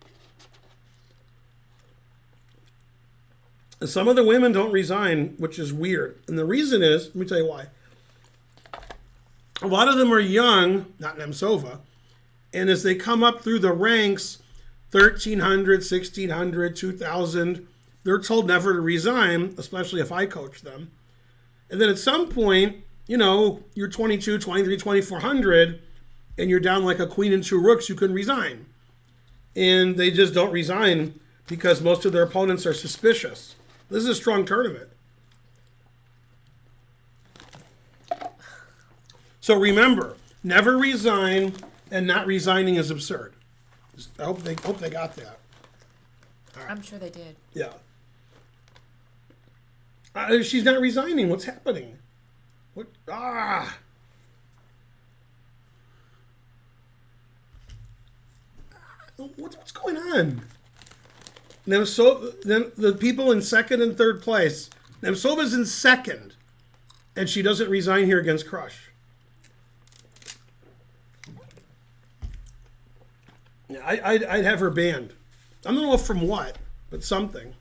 And some of the women don't resign, which is weird. And the reason is, let me tell you why. A lot of them are young, not Nemtsova, and as they come up through the ranks, 1,300, 1,600, 2,000, they're told never to resign, especially if I coach them. And then at some point, you know, you're 22, 23, 2,400, and you're down like a queen and two rooks, you can resign. And they just don't resign because most of their opponents are suspicious. This is a strong tournament. So remember, never resign, and not resigning is absurd. I hope they got that. Right. I'm sure they did. Yeah. She's not resigning. What's happening? What? What's going on? Then the people in second and third place. Nemcova's in second, and she doesn't resign here against Crush. Yeah, I'd have her banned. I don't know from what, but something.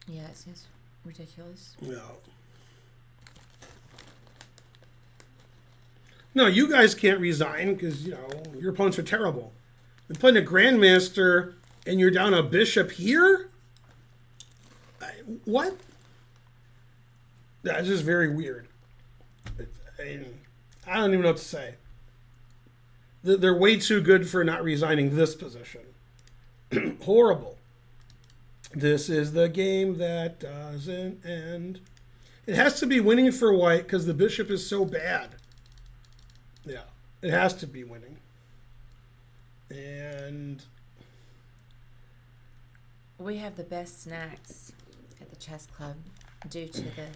Yeah, it seems ridiculous. No. No, you guys can't resign because, your opponents are terrible. You're playing a Grandmaster and you're down a bishop here? What? That's just very weird. I don't even know what to say. They're way too good for not resigning this position. Horrible. This is the game that doesn't end. It has to be winning for white because the bishop is so bad. Yeah, it has to be winning. And we have the best snacks at the chess club due to the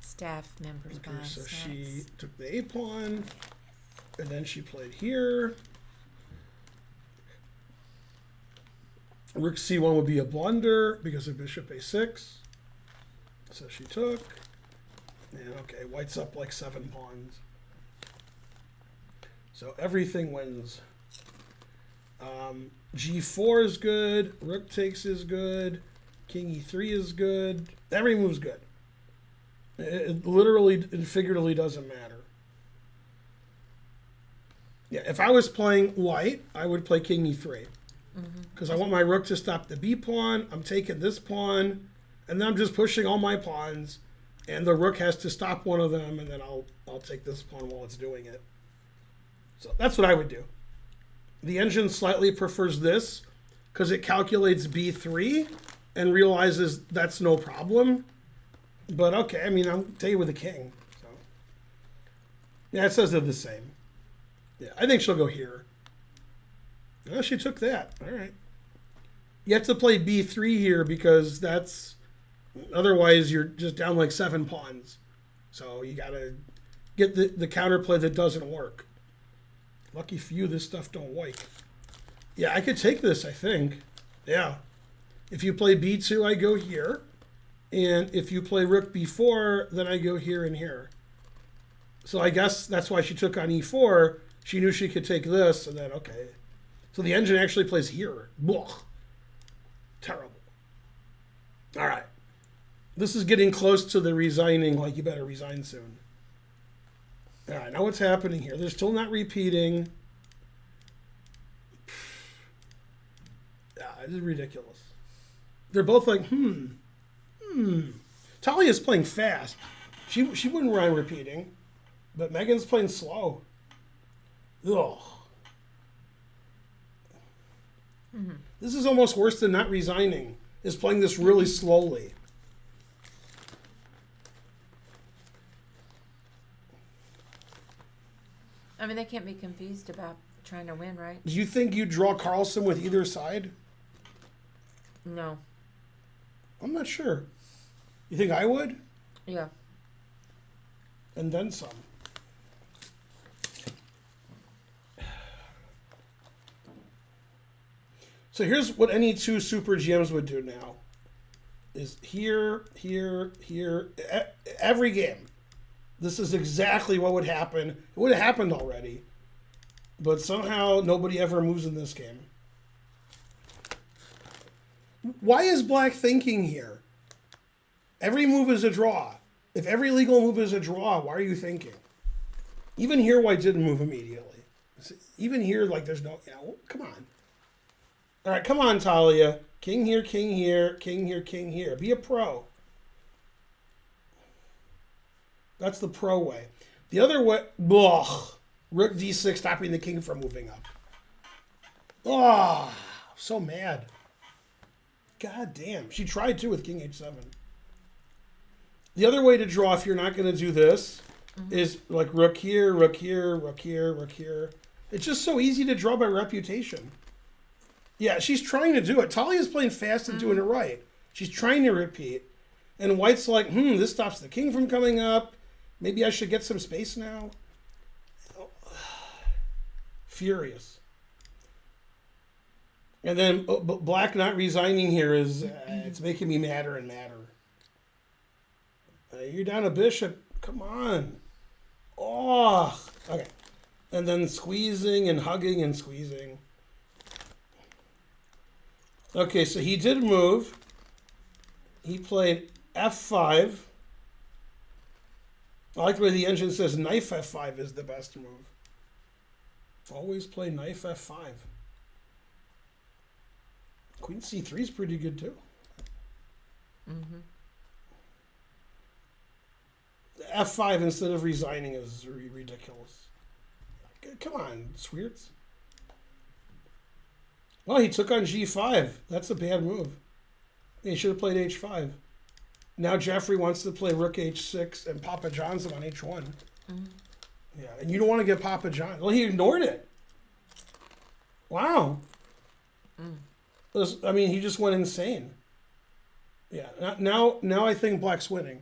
staff members buying so snacks. she took the A-pawn, and then she played here. Rook C1 would be a blunder because of bishop A6. So she took. And okay, white's up like 7 pawns. So everything wins. G4 is good. Rook takes is good. King E3 is good. Every move's good. It literally and figuratively doesn't matter. Yeah, if I was playing white, I would play King E3. Because I want my rook to stop the B pawn. I'm taking this pawn. And then I'm just pushing all my pawns. And the rook has to stop one of them. And then I'll take this pawn while it's doing it. So that's what I would do. The engine slightly prefers this because it calculates B3 and realizes that's no problem. But okay, I mean, I'll tell you with the king. So yeah, it says they're the same. Yeah, I think she'll go here. Oh, she took that. All right. You have to play B3 here because that's... Otherwise, you're just down like 7 pawns. So you got to get the counterplay that doesn't work. Lucky for you, this stuff don't work. Yeah, I could take this, I think. Yeah. If you play B2, I go here. And if you play rook B4, then I go here and here. So I guess that's why she took on E4. She knew she could take this, and then, okay. So the engine actually plays here. Blah. Terrible. All right. This is getting close to the resigning, like you better resign soon. All right, now what's happening here? They're still not repeating. Yeah, this is ridiculous. They're both like, Talia's playing fast. She wouldn't mind repeating, but Megan's playing slow. Ugh. This is almost worse than not resigning, is playing this really slowly. I mean, they can't be confused about trying to win, right? Do you think you'd draw Carlsen with either side? No. I'm not sure. You think I would? Yeah. And then some. So here's what any two super GMs would do now. Is here, here, here, every game. This is exactly what would happen. It would have happened already. But somehow nobody ever moves in this game. Why is Black thinking here? Every move is a draw. If every legal move is a draw, why are you thinking? Even here, White didn't move immediately. Even here, like, there's no... Yeah, well, come on. All right, come on, Talia. King here, king here, king here, king here. Be a pro. That's the pro way. The other way... Blah. Rook d6, stopping the king from moving up. Oh, so mad. God damn. She tried to with king h7. The other way to draw, if you're not going to do this, is like rook here, rook here, rook here, rook here. It's just so easy to draw by reputation. Yeah, she's trying to do it. Talia's playing fast and doing it right. She's trying to repeat. And White's like, this stops the king from coming up. Maybe I should get some space now. Furious. And then black not resigning here is it's making me madder and madder. You're down a bishop. Come on. Oh, okay. And then squeezing and hugging and squeezing. Okay, so he did move. He played f5. I like the way the engine says knife f5 is the best move. Always play knife f5. Queen c3 is pretty good too. Mm-hmm. F5 instead of resigning is ridiculous. Come on, Sweerts. Well, he took on g5. That's a bad move. He should have played h5. Now Jeffrey wants to play rook h6 and Papa John's him on h1. Mm-hmm. Yeah, and you don't want to get Papa John. Well, he ignored it. Wow. I mean, he just went insane. Yeah, now I think black's winning.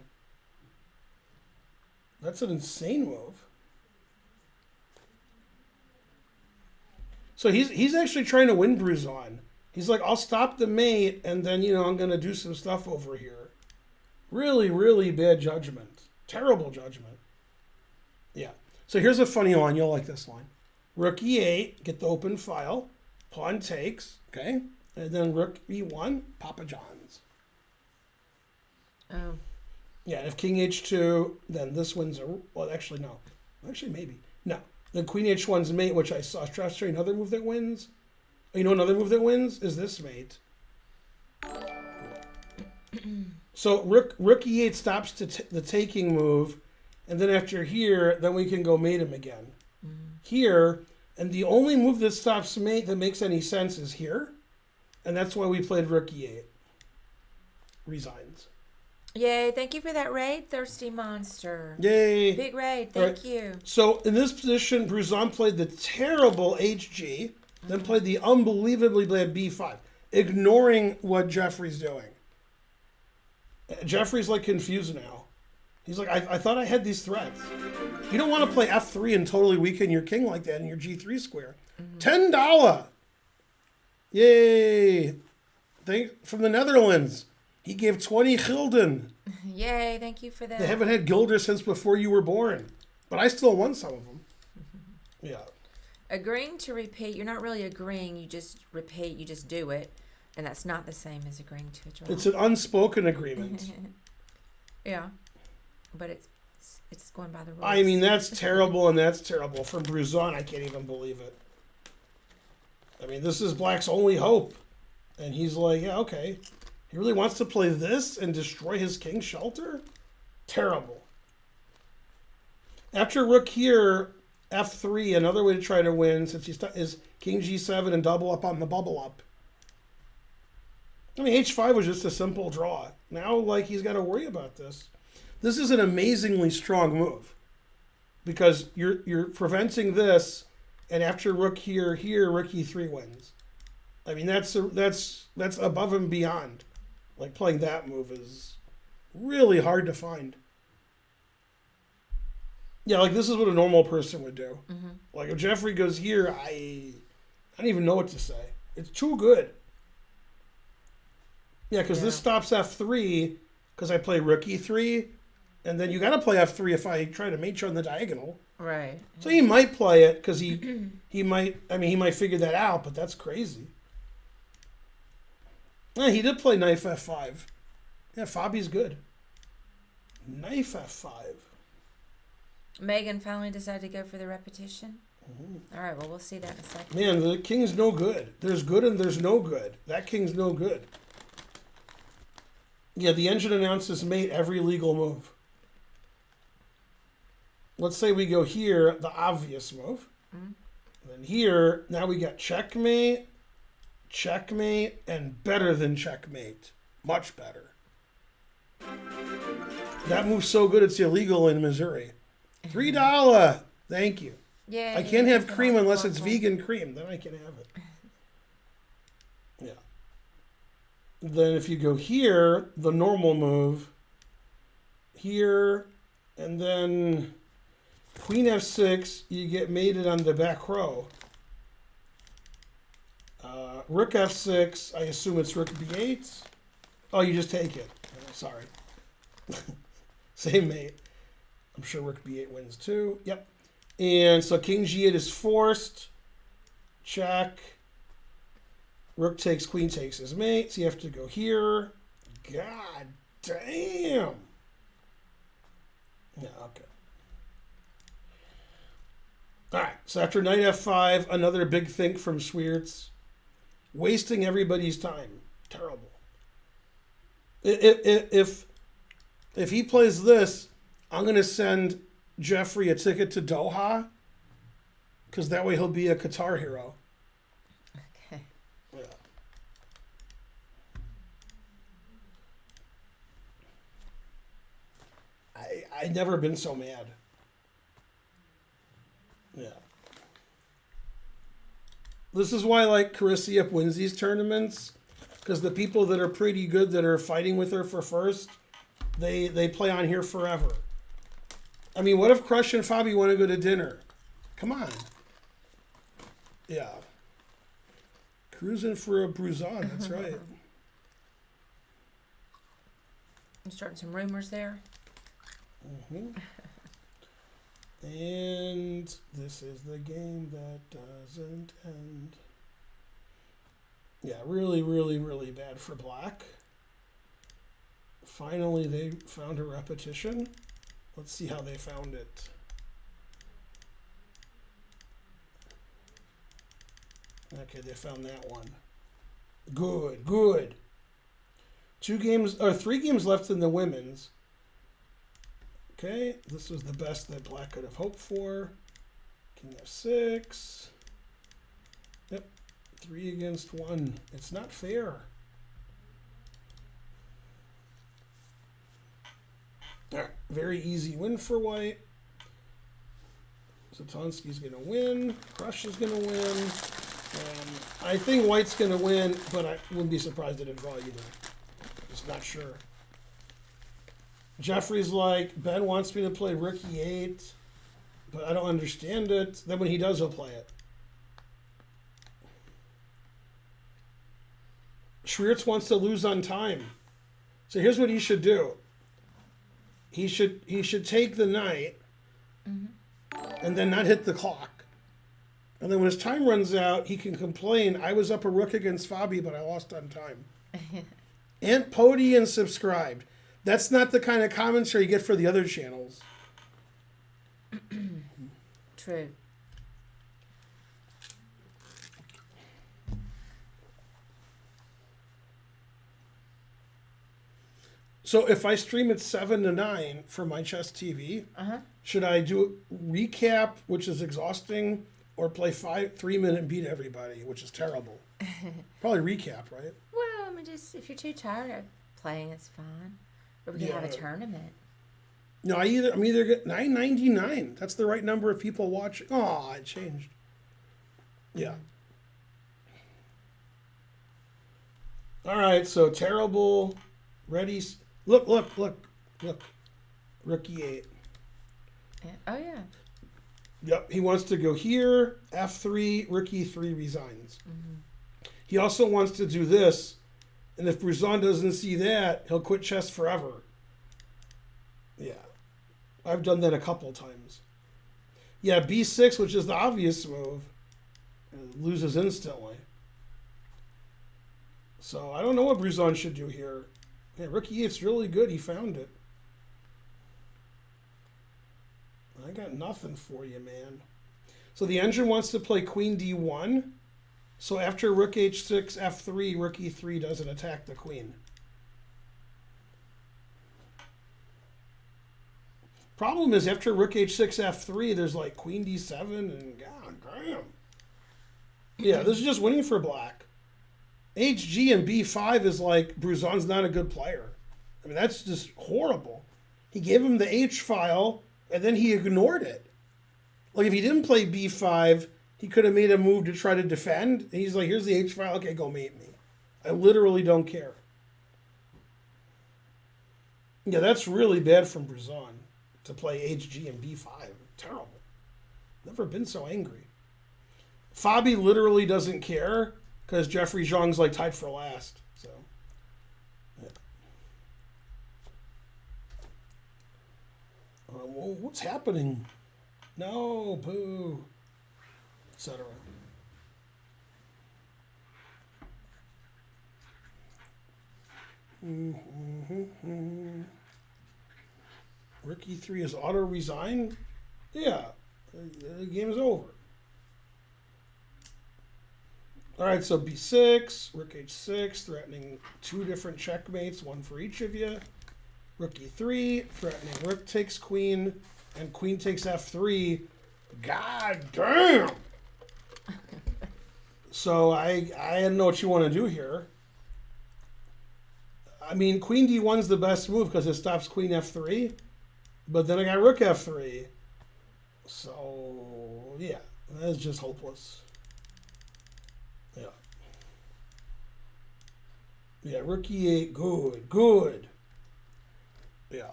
That's an insane move. So he's actually trying to win Bruzon. He's like, I'll stop the mate, and then, I'm going to do some stuff over here. Really, really bad judgment. Terrible judgment. Yeah. So here's a funny line. You'll like this line. Rook e8, get the open file. Pawn takes, okay? And then rook e1, Papa John's. Oh. Yeah, and if king h2, then this wins well, actually, no. Actually, maybe. No. Then queen h1's mate, which I saw. Try to show you another move that wins. You know another move that wins? Is this mate. So rook e8 stops the taking move, and then after here, then we can go mate him again. Here, and the only move that stops mate that makes any sense is here, and that's why we played rook e8. Resigns. Yay, thank you for that raid, Thirsty Monster. Yay. Big raid, thank you. So in this position, Bruzon played the terrible hg, then played the unbelievably bad b5, ignoring what Jeffrey's doing. Jeffrey's like confused now. He's like, I thought I had these threats. You don't want to play f3 and totally weaken your king like that in your g3 square. $10. Yay. From the Netherlands. He gave 20 gulden. Yay, thank you for that. They haven't had gilder since before you were born. But I still won some of them. Yeah. Agreeing to repeat, you're not really agreeing, you just repeat, you just do it. And that's not the same as agreeing to a draw. It's an unspoken agreement. Yeah. But it's going by the rules. I mean, that's terrible and that's terrible. For Bruzon, I can't even believe it. I mean, this is black's only hope. And he's like, yeah, okay. He really wants to play this and destroy his king shelter? Terrible. After rook here, f3, another way to try to win, since is king g7 and double up on the bubble up. I mean, h5 was just a simple draw. Now, like, he's got to worry about this. This is an amazingly strong move. Because you're preventing this, and after rook here, rook e3 wins. I mean, that's above and beyond. Like, playing that move is really hard to find. Yeah, like, this is what a normal person would do. Mm-hmm. Like, if Jeffrey goes here, I don't even know what to say. It's too good. Yeah, because this stops f3, because I play rook e3, and then you got to play f3 if I try to mate you on the diagonal. Right. So he might play it, because he might figure that out, but that's crazy. Yeah, he did play knife f5. Yeah, Fabi's good. Knife f5. Megan finally decided to go for the repetition. All right, well, we'll see that in a second. Man, the king's no good. There's good and there's no good. That king's no good. Yeah, the engine announces mate every legal move. Let's say we go here, the obvious move. Then here, now we got checkmate, checkmate, and better than checkmate. Much better. That move's so good it's illegal in Missouri. $3. Thank you. Yeah. I can't have cream unless it's vegan cream. Then I can have it. Yeah. Then if you go here, the normal move, here, and then queen f6, you get mated on the back row. Rook f6. I assume it's rook b8. Oh, you just take it. Oh, sorry. Same mate. I'm sure rook b8 wins too. Yep. And so king g8 is forced. Check. Rook takes, queen takes his mate. So you have to go here. God damn. Yeah, okay. All right, so after knight f5, another big think from Schwiertz. Wasting everybody's time. Terrible. If he plays this, I'm going to send Jeffrey a ticket to Doha, because that way he'll be a Qatar hero. Okay. Yeah. I've never been so mad. Yeah. This is why, like, Carissa wins these tournaments, because the people that are pretty good that are fighting with her for first, they play on here forever. I mean, what if Crush and Fabi want to go to dinner? Come on. Yeah. Cruising for a Bruzon, that's right. I'm starting some rumors there. Mm-hmm. And this is the game that doesn't end. Yeah, really, really, really bad for black. Finally, they found a repetition. Let's see how they found it. Okay, they found that one. Good, good. 3 games left in the women's. Okay, this was the best that black could have hoped for. King f6. Yep, 3 against 1. It's not fair. Very easy win for white. Zatonsky's going to win. Crush is going to win. I think white's going to win, but I wouldn't be surprised at a draw either. Just not sure. Jeffrey's like, Ben wants me to play rook e8, but I don't understand it. Then when he does, he'll play it. Schwiertz wants to lose on time. So here's what he should do. He should take the knight and then not hit the clock. And then when his time runs out, he can complain, I was up a rook against Fabi, but I lost on time. Aunt Podian subscribed. That's not the kind of commentary you get for the other channels. True. So if I stream at 7 to 9 for my chess TV, should I do recap, which is exhausting, or play 3-minute and beat everybody, which is terrible? Probably recap, right? Well, I mean, just if you're too tired of playing, it's fine. Or we can have a tournament. No, I'm either get 999. That's the right number of people watching. Oh, it changed. Yeah. All right, so terrible. Ready. Look. Rook e8. Oh, yeah. Yep, he wants to go here. F3, rook e3 resigns. He also wants to do this. And if Bruzon doesn't see that, he'll quit chess forever. Yeah. I've done that a couple times. Yeah, b6, which is the obvious move, loses instantly. So I don't know what Bruzon should do here. Yeah, rook e8's really good. He found it. I got nothing for you, man. So the engine wants to play queen d1. So after rook h6, f3, rook e3 doesn't attack the queen. Problem is after rook h6, f3, there's like queen d7 and god damn. Yeah, this is just winning for black. hg and b5 is like Bruzon's not a good player. I mean, that's just horrible. He gave him the h file and then he ignored it. Like if he didn't play b5, he could have made a move to try to defend. And he's like, here's the H file. Okay, go mate me. I literally don't care. Yeah, that's really bad from Bruzon to play HG and B5. Terrible. Never been so angry. Fabi literally doesn't care. because Jeffrey Zhang's like tied for last. So, yeah. Well, what's happening? No, boo, etc. Rook E3 is auto resign. Yeah, the game is over. All right, so B6, Rook H6, threatening 2 different checkmates, 1 for each of you. Rook E3, threatening Rook takes Queen, and Queen takes F3. God damn! So I don't know what you want to do here. I mean, Queen D1's the best move because it stops Queen F3, but then I got Rook F3. So, yeah, that's just hopeless. Yeah. Yeah, Rook E8, good, good. Yeah.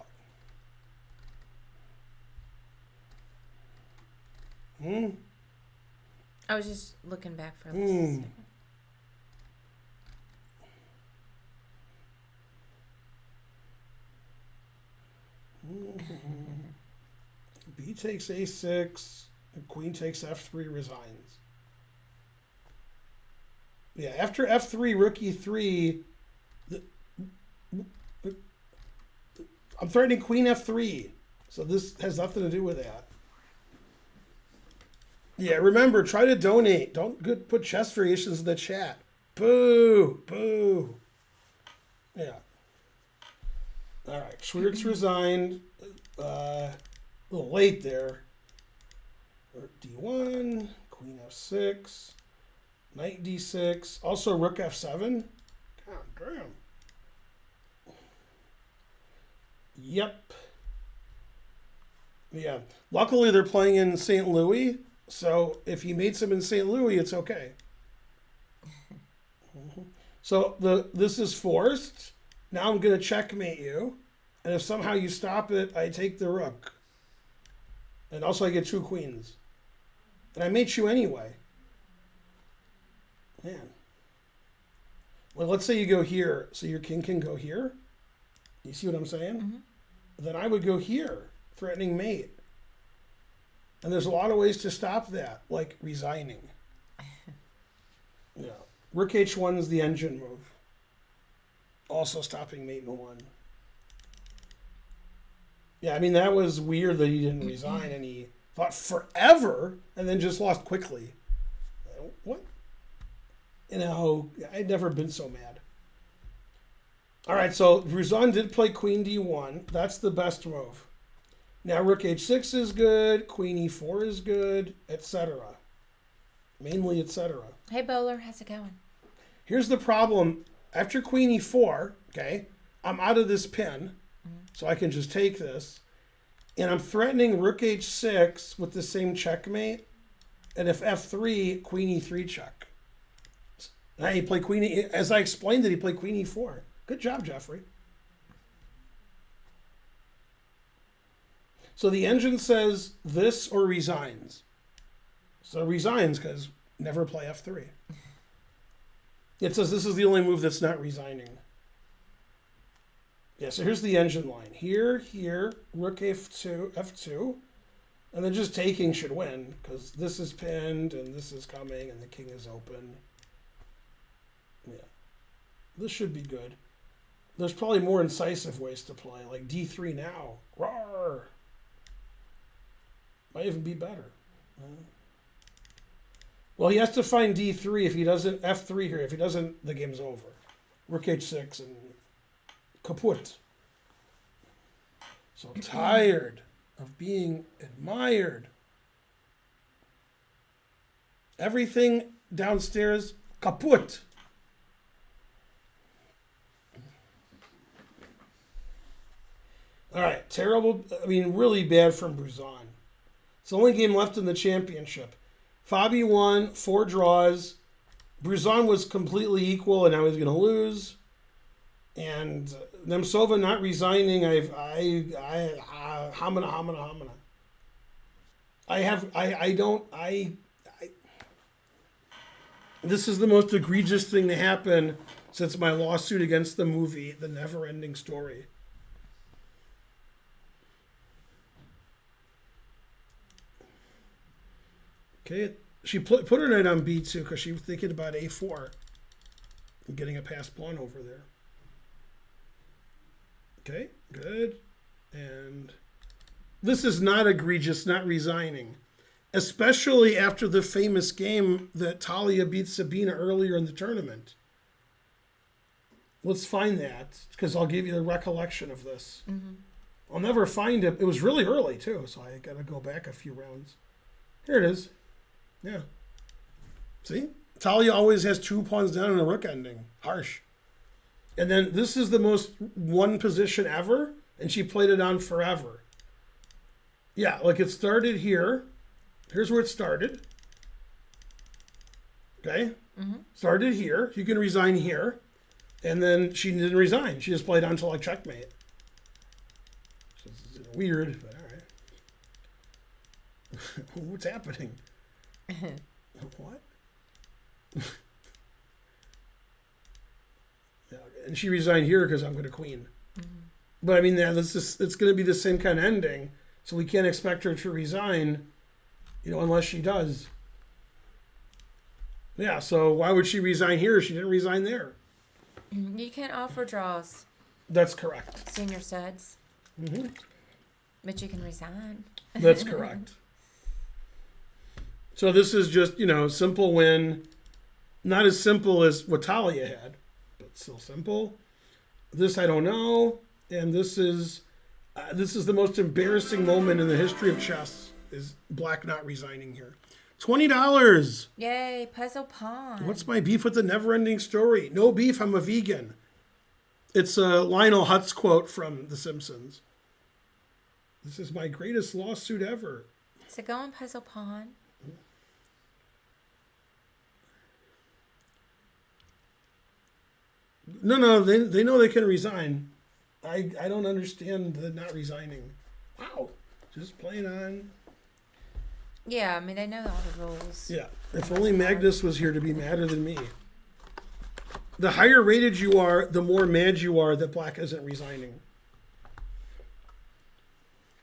I was just looking back for a second. B takes A6, and Queen takes F3, resigns. Yeah, after F3, Rook E3, I'm threatening Queen F3, so this has nothing to do with that. Yeah, remember, try to donate. Don't put chess variations in the chat. Boo, boo. Yeah. All right, Schwiertz resigned. A little late there. D1, Queen F6, Knight D6. Also Rook F7. God damn. Yep. Yeah. Luckily, they're playing in St. Louis, so if he mates him in St. Louis, it's okay. So this is forced. Now I'm going to checkmate you. And if somehow you stop it, I take the rook. And also I get 2 queens. And I mate you anyway. Man. Well, let's say you go here, so your king can go here. You see what I'm saying? Mm-hmm. Then I would go here, threatening mate. And there's a lot of ways to stop that, like resigning. Yeah. Rook H1 is the engine move. Also stopping mate in 1. Yeah, I mean, that was weird that he didn't resign and he fought forever and then just lost quickly. What? You know, I'd never been so mad. All right, so Bruzon did play Queen D1. That's the best move. Now Rook H6 is good, Queen E4 is good, etc. Mainly etc. Hey, Bowler, how's it going? Here's the problem. After Queen E4, okay, I'm out of this pin, so I can just take this. And I'm threatening Rook H6 with the same checkmate. And if F3, Queen E3 check. Now he played Queen E, as I explained it, he played Queen E4. Good job, Jeffrey. So the engine says this or resigns. So resigns because never play F3. It says this is the only move that's not resigning. Yeah, so here's the engine line. Here, Rook F2, F2. And then just taking should win because this is pinned and this is coming and the king is open. Yeah. This should be good. There's probably more incisive ways to play, like D3 now. Roar! Might even be better. Well, he has to find D3. If he doesn't, F3 here. If he doesn't, the game's over. Rook H6 and kaput. So tired of being admired. Everything downstairs, kaput. All right, terrible. I mean, really bad from Bruzon. It's the only game left in the championship. Fabi won, 4 draws. Bruzon was completely equal, and now he's going to lose. And Nemtsova not resigning. Hamana. This is the most egregious thing to happen since my lawsuit against the movie, The Never Ending Story. Okay, she put her knight on b2 because she was thinking about a4 and getting a passed pawn over there. Okay, good. And this is not egregious, not resigning. Especially after the famous game that Talia beat Sabina earlier in the tournament. Let's find that, because I'll give you a recollection of this. Mm-hmm. I'll never find it. It was really early, too, so I got to go back a few rounds. Here it is. Yeah. See? Talia always has 2 pawns down and a rook ending. Harsh. And then this is the most won position ever, and she played it on forever. Yeah, like it started here. Here's where it started. Okay? Mm-hmm. Started here. You can resign here. And then she didn't resign. She just played on to like checkmate. It's weird, but all right. What's happening? What? Yeah, and she resigned here because I'm going to queen. Mm-hmm. But I mean, yeah, it's going to be the same kind of ending. So we can't expect her to resign, unless she does. Yeah, so why would she resign here if she didn't resign there? You can't offer draws, That's correct. senior studs, Hmm. but you can resign. That's correct. So this is just, simple win. Not as simple as what Talia had, but still simple. This I don't know. And this is the most embarrassing moment in the history of chess, is Black not resigning here. $20. Yay, puzzle pawn. What's my beef with The Never Ending Story? No beef, I'm a vegan. It's a Lionel Hutz quote from The Simpsons. This is my greatest lawsuit ever. So go on puzzle pawn. No, they know they can resign. I don't understand the not resigning. Wow. Just playing on. Yeah, I mean, they know all the rules. Yeah. If only Magnus was here to be madder than me. The higher rated you are, the more mad you are that Black isn't resigning.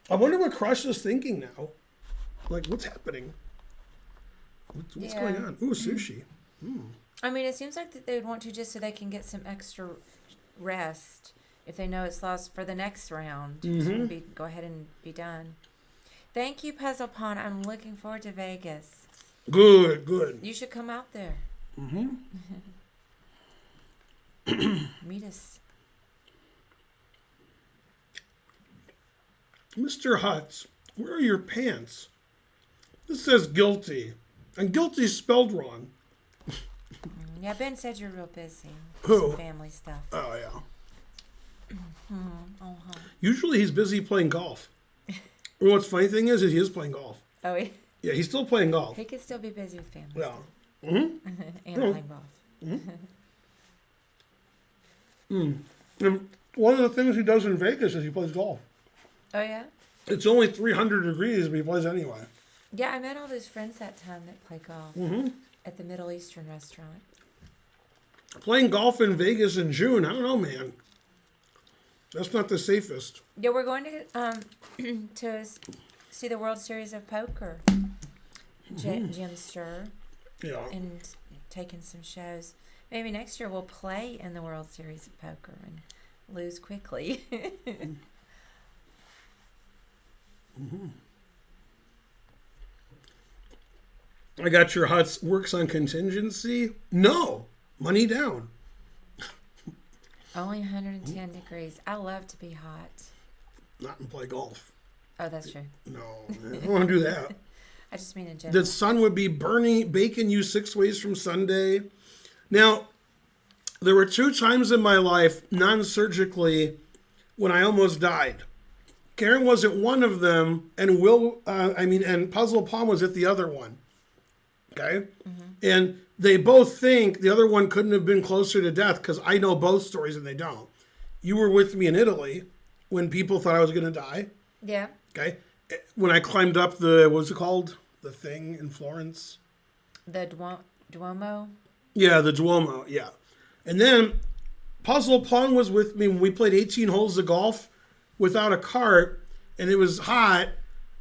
I wonder what Crush is thinking now. Like, what's happening? What's Yeah. going on? Ooh, sushi. I mean, it seems like that they would want to just so they can get some extra rest if they know it's lost for the next round. Mhm. Go ahead and be done. Thank you, Puzzle Pawn. I'm looking forward to Vegas. Good. You should come out there. Mm-hmm. Meet us. Mr. Hutz, where are your pants? This says guilty. And guilty's spelled wrong. Yeah, Ben said you're real busy. Who? Some family stuff. Oh, yeah. Uh-huh. Usually he's busy playing golf. And what's funny thing is he is playing golf. Oh, Yeah, he's still playing golf. he could still be busy with family Yeah. stuff. Mm-hmm. And Oh. playing golf. And one of the things he does in Vegas is he plays golf. Oh, yeah? It's only 300 degrees, but he plays anyway. Yeah, I met all those friends that time that play golf Mm-hmm. at the Middle Eastern restaurant. Playing golf in Vegas in June, I don't know, man. That's not the safest. Yeah, we're going to see the World Series of Poker. Jim Sturr Yeah. and taking some shows. Maybe next year we'll play in the World Series of Poker and lose quickly. I got your Hutz works on contingency. No, money down. Only 110 degrees. I love to be hot. Not and play golf. Oh, that's true. No, I don't want to do that. I just mean in general. The sun would be baking you 6 ways from Sunday. Now, there were 2 times in my life, non-surgically, when I almost died. Karen wasn't one of them, and and Puzzle Palm was at the other one. Okay? And they both think the other one couldn't have been closer to death because I know both stories and they don't. You were with me in Italy when people thought I was going to die. Yeah. Okay? When I climbed up the, what was it called? The thing in Florence? The Duomo. Yeah, the Duomo, yeah. And then Puzzle Pong was with me when we played 18 holes of golf without a cart, and it was hot.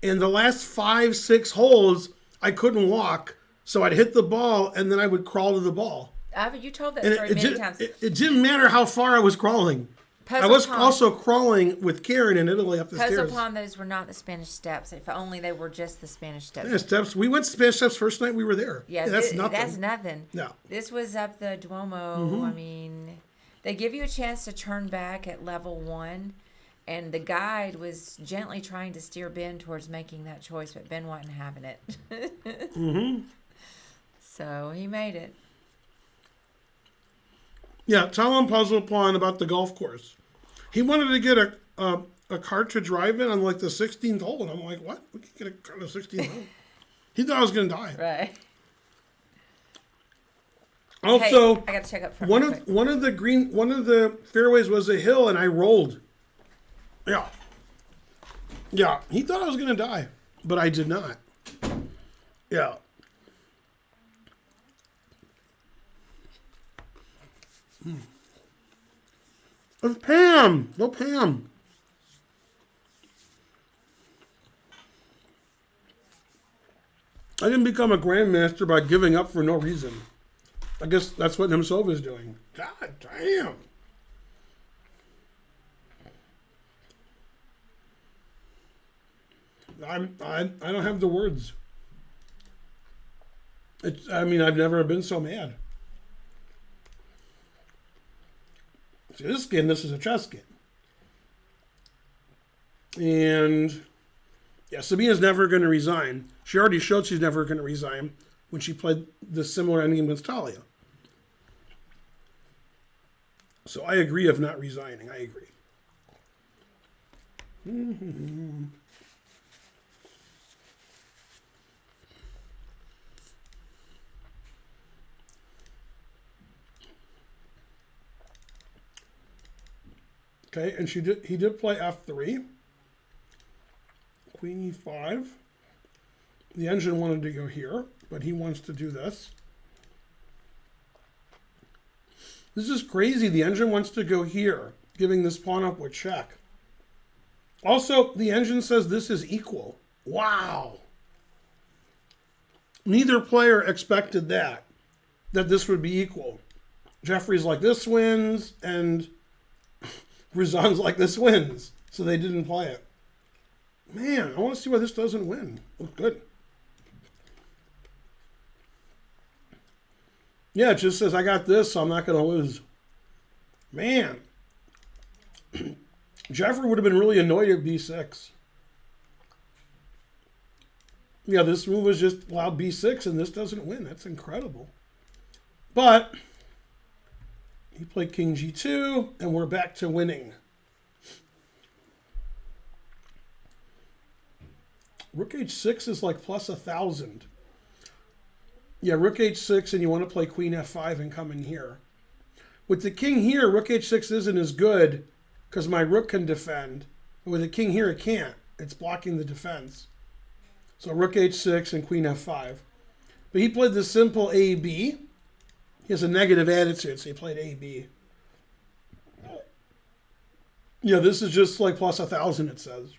And the last 5, 6 holes, I couldn't walk, so I'd hit the ball, and then I would crawl to the ball. You told that And story many times. it didn't matter how far I was crawling. I Puzzle was Pong- also crawling with Karen in Italy up the Puzzle stairs. Pond, those were not the Spanish Steps. If only they were just the Spanish Steps. Yeah, steps. We went to Spanish Steps first night we were there. Yeah, that's thi- nothing. That's nothing. No. This was up the Duomo. I mean, they give you a chance to turn back at level 1, and the guide was gently trying to steer Ben towards making that choice, but Ben wasn't having it. So he made it. Yeah, tell him Puzzle Pond about the golf course. He wanted to get a cart to drive in on like the 16th hole, and I'm like, what? We can get a cart on the 16th hole. He thought I was gonna die. Right. Also, Hey, I got to check up front. one real of quick. one of the fairways was a hill, and I rolled. Yeah. Yeah, he thought I was gonna die, but I did not. Yeah. It's Pam. No Pam. I didn't become a grandmaster by giving up for no reason. I guess that's what Nemtsov is doing. God damn. I don't have the words. I mean, I've never been so mad. See, this is a chess game. And yeah, Sabina's never going to resign. She already showed she's never going to resign when she played the similar ending against Talia. So I agree of not resigning. I agree. Okay, and he did play f3. Queen e5. The engine wanted to go here, but he wants to do this. This is crazy. The engine wants to go here, giving this pawn up with check. Also, the engine says this is equal. Wow. Neither player expected that this would be equal. Jeffrey's like, this wins, and Ruzan's like, this wins. So they didn't play it. Man, I want to see why this doesn't win. Looks good. Yeah, it just says, I got this, so I'm not going to lose. Man. Jeffrey would have been really annoyed at b6. Yeah, this move was just allowed b6, and this doesn't win. That's incredible. But he played king g2, and we're back to winning. Rook h6 is like plus 1,000. Yeah, rook h6, and you want to play queen f5 and come in here. With the king here, rook h6 isn't as good because my rook can defend. With the king here, it can't. It's blocking the defense. So rook h6 and queen f5. But he played the simple AB. He has a negative attitude, so he played AB. Yeah, this is just like plus 1,000, it says.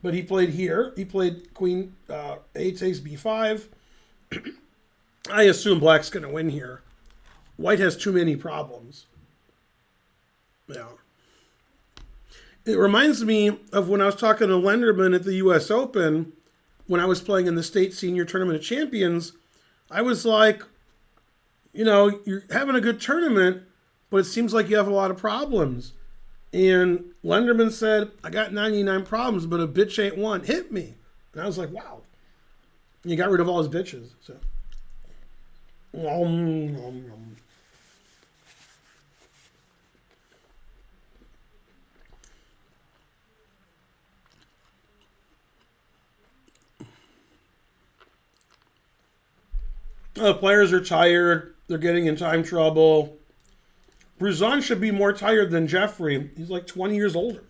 But he played here. He played queen a takes b5. I assume black's going to win here. White has too many problems. Yeah. It reminds me of when I was talking to Lenderman at the U.S. Open, when I was playing in the State Senior Tournament of Champions. I was like, you know, you're having a good tournament, but it seems like you have a lot of problems. And Lenderman said, I got 99 problems, but a bitch ain't one. Hit me. And I was like, wow. And he got rid of all his bitches. So. The players are tired. They're getting in time trouble. Bruzan should be more tired than Jeffrey. He's like 20 years older.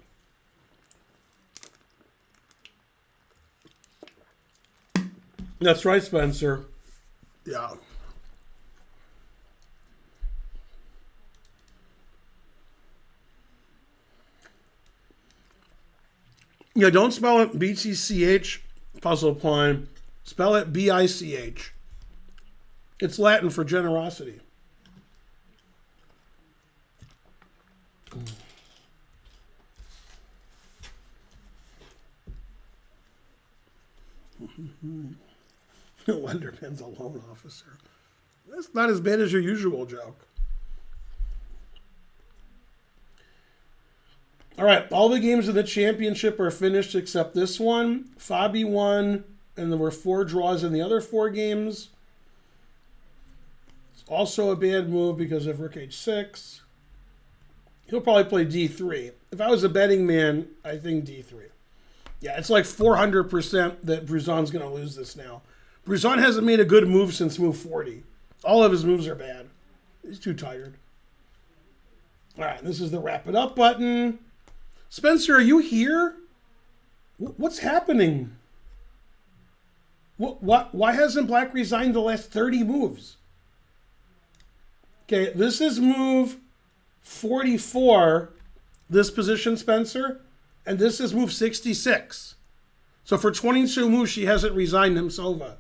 That's right, Spencer. Yeah. Yeah, don't spell it BTCH, puzzle pawn. Spell it BICH. It's Latin for generosity. Lenderman's a loan officer. That's not as bad as your usual joke. All right, all the games of the championship are finished except this one. Fabi won, and there were 4 draws in the other 4 games. It's also a bad move because of rook h6. He'll probably play d3. If I was a betting man, I think d3. Yeah, it's like 400% that Bruzon's going to lose this now. Bruzon hasn't made a good move since move 40. All of his moves are bad. He's too tired. All right, this is the wrap it up button. Spencer, are you here? What's happening? Why hasn't Black resigned the last 30 moves? Okay, this is move 44, this position, Spencer, and this is move 66. So for 22 moves, she hasn't resigned Nemtsova.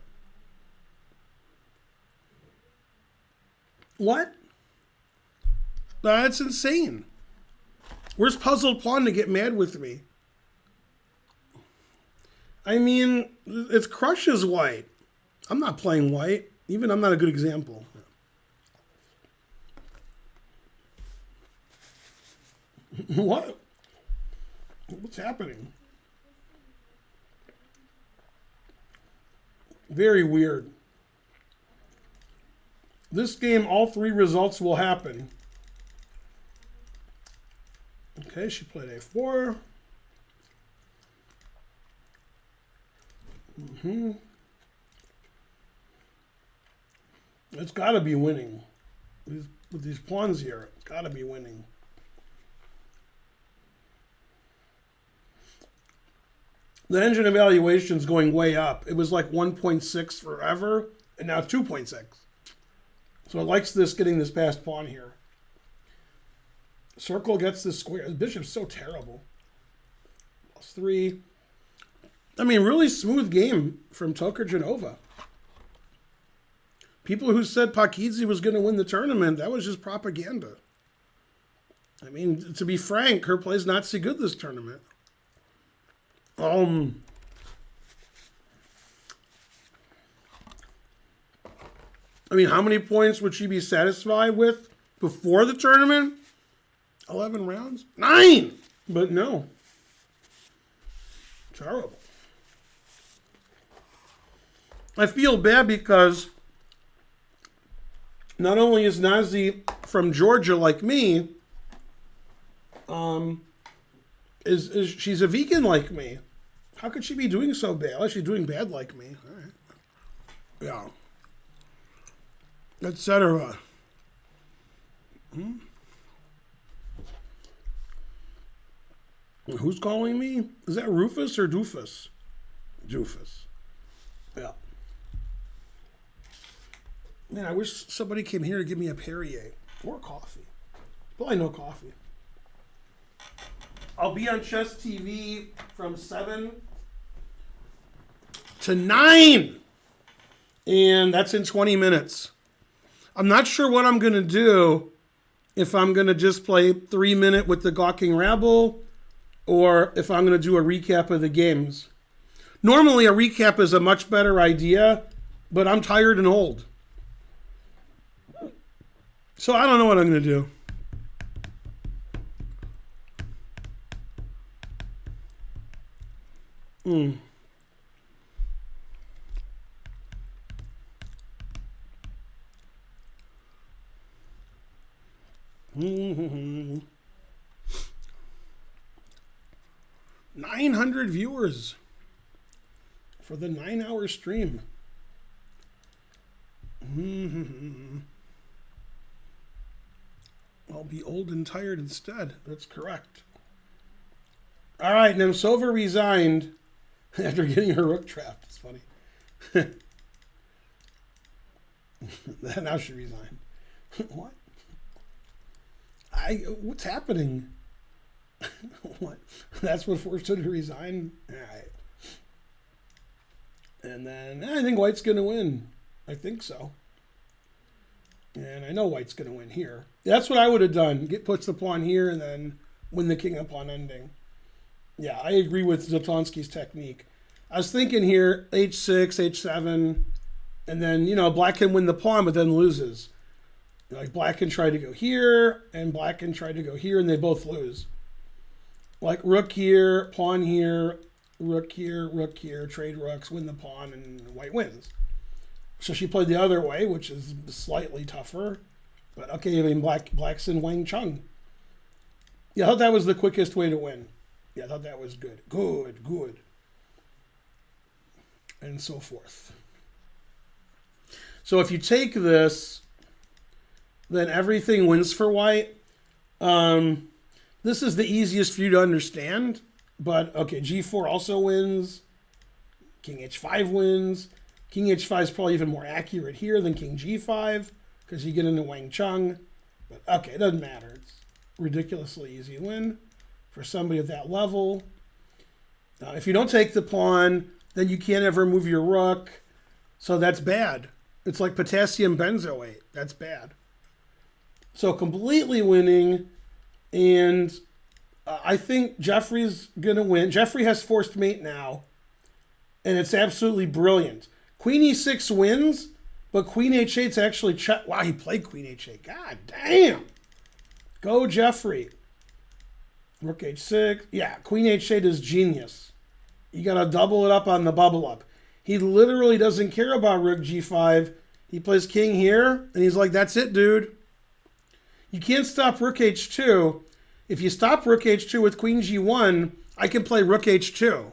What? That's insane. Where's Puzzled Pawn to get mad with me? I mean, it crushes white. I'm not playing white. Even I'm not a good example. What? What's happening? Very weird. This game, all 3 results will happen. Okay, she played a4. It's got to be winning. With these pawns here, it's got to be winning. The engine evaluation is going way up. It was like 1.6 forever, and now 2.6. So it likes this, getting this past pawn here. Circle gets this square. The bishop's so terrible. +3. I mean, really smooth game from Tokarczynova. People who said Pakidze was going to win the tournament, that was just propaganda. I mean, to be frank, her play's not so good this tournament. I mean, how many points would she be satisfied with before the tournament? 11 rounds? 9! But no. Terrible. I feel bad because not only is Nazi from Georgia like me, she's a vegan like me. How could she be doing so bad? Unless she's doing bad like me. All right. Yeah. Etc. Who's calling me? Is that Rufus or Doofus? Doofus. Yeah. Man, I wish somebody came here to give me a Perrier or coffee. Probably no coffee. I'll be on Chess TV from 7 to 9. And that's in 20 minutes. I'm not sure what I'm going to do. If I'm going to just play 3 minute with the Gawking Rabble, or if I'm going to do a recap of the games. Normally a recap is a much better idea, but I'm tired and old. So I don't know what I'm going to do. Mm. 900 viewers for the 9-hour stream. I'll be old and tired instead. That's correct. All right, Nemtsova resigned after getting her rook trapped. It's funny. Now she resigned. What? What's happening? What? That's what forced her to resign? All right. And then I think white's going to win. I think so. And I know white's going to win here. That's what I would have done. Puts the pawn here and then win the king upon ending. Yeah, I agree with Zatonsky's technique. I was thinking here, h6, h7, and then, black can win the pawn, but then loses. Like, black can try to go here, and black can try to go here, and they both lose. Like, rook here, pawn here, rook here, trade rooks, win the pawn, and white wins. So she played the other way, which is slightly tougher. But, okay, I mean, black's in Wang Chung. Yeah, I thought that was the quickest way to win. Yeah, I thought that was good. Good. And so forth. So if you take this, then everything wins for white. This is the easiest for you to understand. But, okay, g4 also wins. King h5 wins. King h5 is probably even more accurate here than king g5 because you get into Wang Chung. But, okay, it doesn't matter. It's ridiculously easy win for somebody at that level. If you don't take the pawn, then you can't ever move your rook. So that's bad. It's like potassium benzoate. That's bad. So completely winning. And I think Jeffrey's going to win. Jeffrey has forced mate now. And it's absolutely brilliant. Queen e6 wins, but queen h8's actually check. Wow, he played queen h8. God damn. Go Jeffrey. Rook h6. Yeah, queen h8 is genius. You got to double it up on the bubble up. He literally doesn't care about rook g5. He plays king here, and he's like, that's it, dude. You can't stop rook h2. If you stop rook h2 with queen g1, I can play rook h2.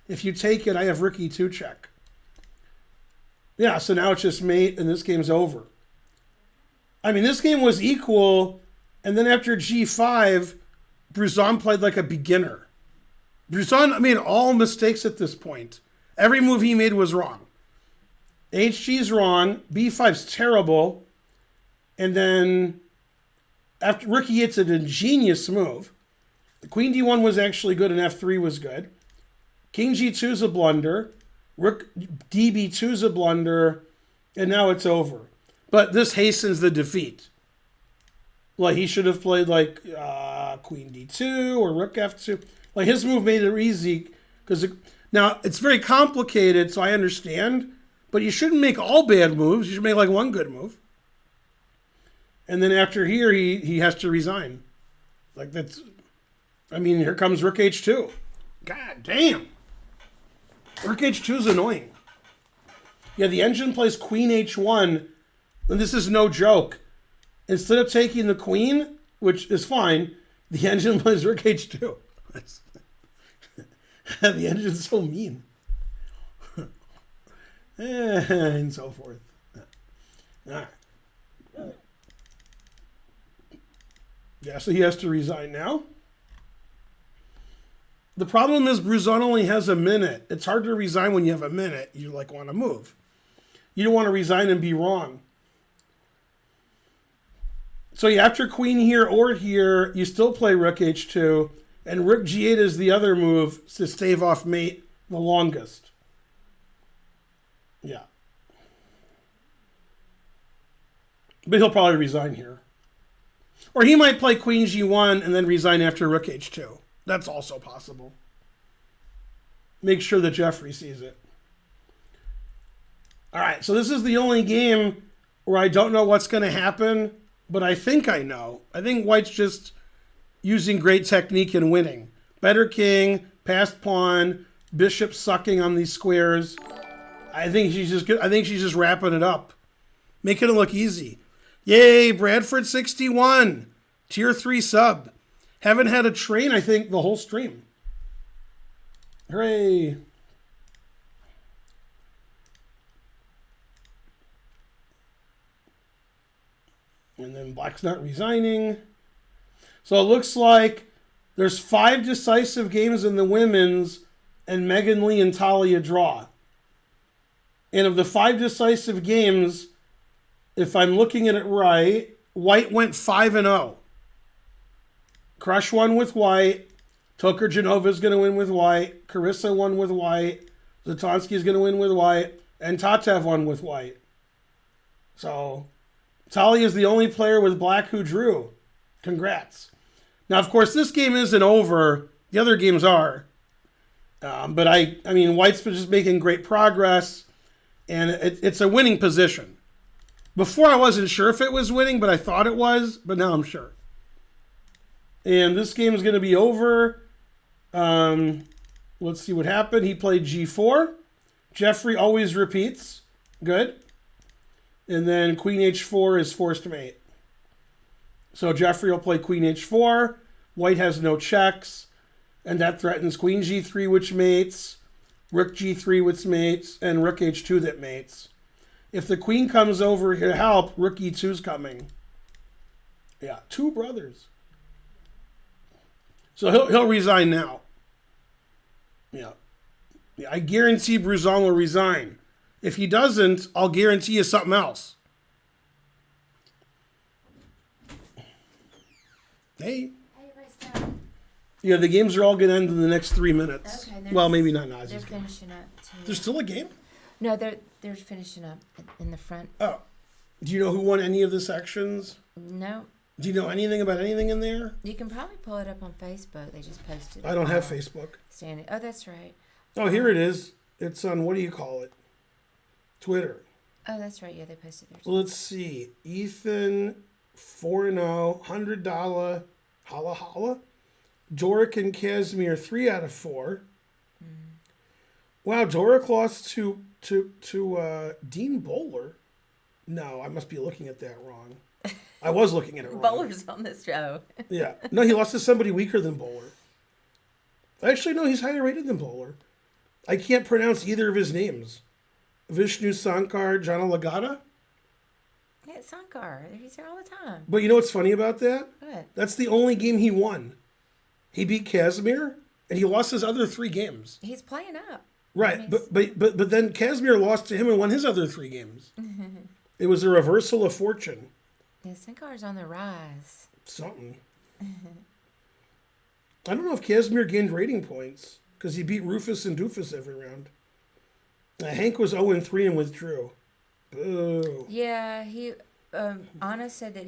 If you take it, I have rook e2 check. Yeah, so now it's just mate, and this game's over. I mean, this game was equal, and then after g5, Bruzon played like a beginner. Bruzon made all mistakes at this point. Every move he made was wrong. HG's wrong. B5's terrible. And then after rook e8's an ingenious move. Queen d1 was actually good and f3 was good. King g2 is a blunder. Rook db2 is a blunder. And now it's over. But this hastens the defeat. Like he should have played like queen d2 or rook f2. Like his move made it easy because now it's very complicated, so I understand. But you shouldn't make all bad moves. You should make like one good move. And then after here, he has to resign. Like that's, I mean, here comes rook h2. God damn. Rook h2 is annoying. Yeah, the engine plays queen h1, and this is no joke. Instead of taking the queen, which is fine, the engine plays rook h2. The engine's so mean. And so forth. All right. Yeah, so he has to resign now. The problem is Bruzon only has a minute. It's hard to resign when you have a minute. You like want to move. You don't want to resign and be wrong. So after queen here or here, you still play rook h2, and rook g8 is the other move to stave off mate the longest. Yeah. But he'll probably resign here. Or he might play queen g1 and then resign after rook h2. That's also possible. Make sure that Jeffrey sees it. All right, so this is the only game where I don't know what's going to happen, but I think I know. I think white's just using great technique and winning. Better king, passed pawn, bishop sucking on these squares. I think she's just wrapping it up, making it look easy. Yay, Bradford 61, tier 3 sub. Haven't had a train, I think, the whole stream. Hooray. And then black's not resigning. So it looks like there's 5 decisive games in the women's, and Megan Lee and Talia draw. And of the 5 decisive games, if I'm looking at it right, white went 5-0. Crush one with white, Toker Genova is going to win with white. Carissa won with white. Zatonsky is going to win with white. And Tatev won with white. So, Talia is the only player with black who drew. Congrats. Now, of course, this game isn't over. The other games are. But I mean, white's been just making great progress. And it's a winning position. Before I wasn't sure if it was winning, but I thought it was. But now I'm sure. And this game is going to be over. Let's see what happened. He played G4. Jeffrey always repeats. Good. And then Queen H4 is forced mate. So Jeffrey will play Queen H4. White has no checks. And that threatens Queen G3, which mates. Rook G3, which mates. And Rook H2 that mates. If the queen comes over to help, Rook E2's coming. Yeah, two brothers. So he'll resign now. Yeah. I guarantee Bruzon will resign. If he doesn't, I'll guarantee you something else. Hey. Yeah, the games are all going to end in the next 3 minutes. Okay, well, maybe not now. They're finishing up too. There's still a game? No, they're finishing up in the front. Oh. Do you know who won any of the sections? No. Do you know anything about anything in there? You can probably pull it up on Facebook. They just posted it. I don't have Facebook. Standing. Oh, that's right. Oh, here it is. It's on, what do you call it? Twitter. Oh, that's right. Yeah, they posted theirs. Well, let's see. Ethan, 4-0, $100, holla holla. Doric and Casimir, 3 out of 4. Wow, Doric lost to Dean Bowler. No, I must be looking at that wrong. I was looking at it wrong. Bowler's on this show. Yeah. No, he lost to somebody weaker than Bowler. Actually, no, he's higher rated than Bowler. I can't pronounce either of his names. Vishnu Sankar Jana Lagata? Yeah, Sankar. He's here all the time. But you know what's funny about that? What? That's the only game he won. He beat Casimir, and he lost his other 3 games. He's playing up. Right, I mean, but then Casimir lost to him and won his other 3 games. It was a reversal of fortune. Yeah, Sankar's on the rise. Something. I don't know if Casimir gained rating points, because he beat Rufus and Doofus every round. Hank was 0-3 and withdrew. Boo. Yeah, Anna said that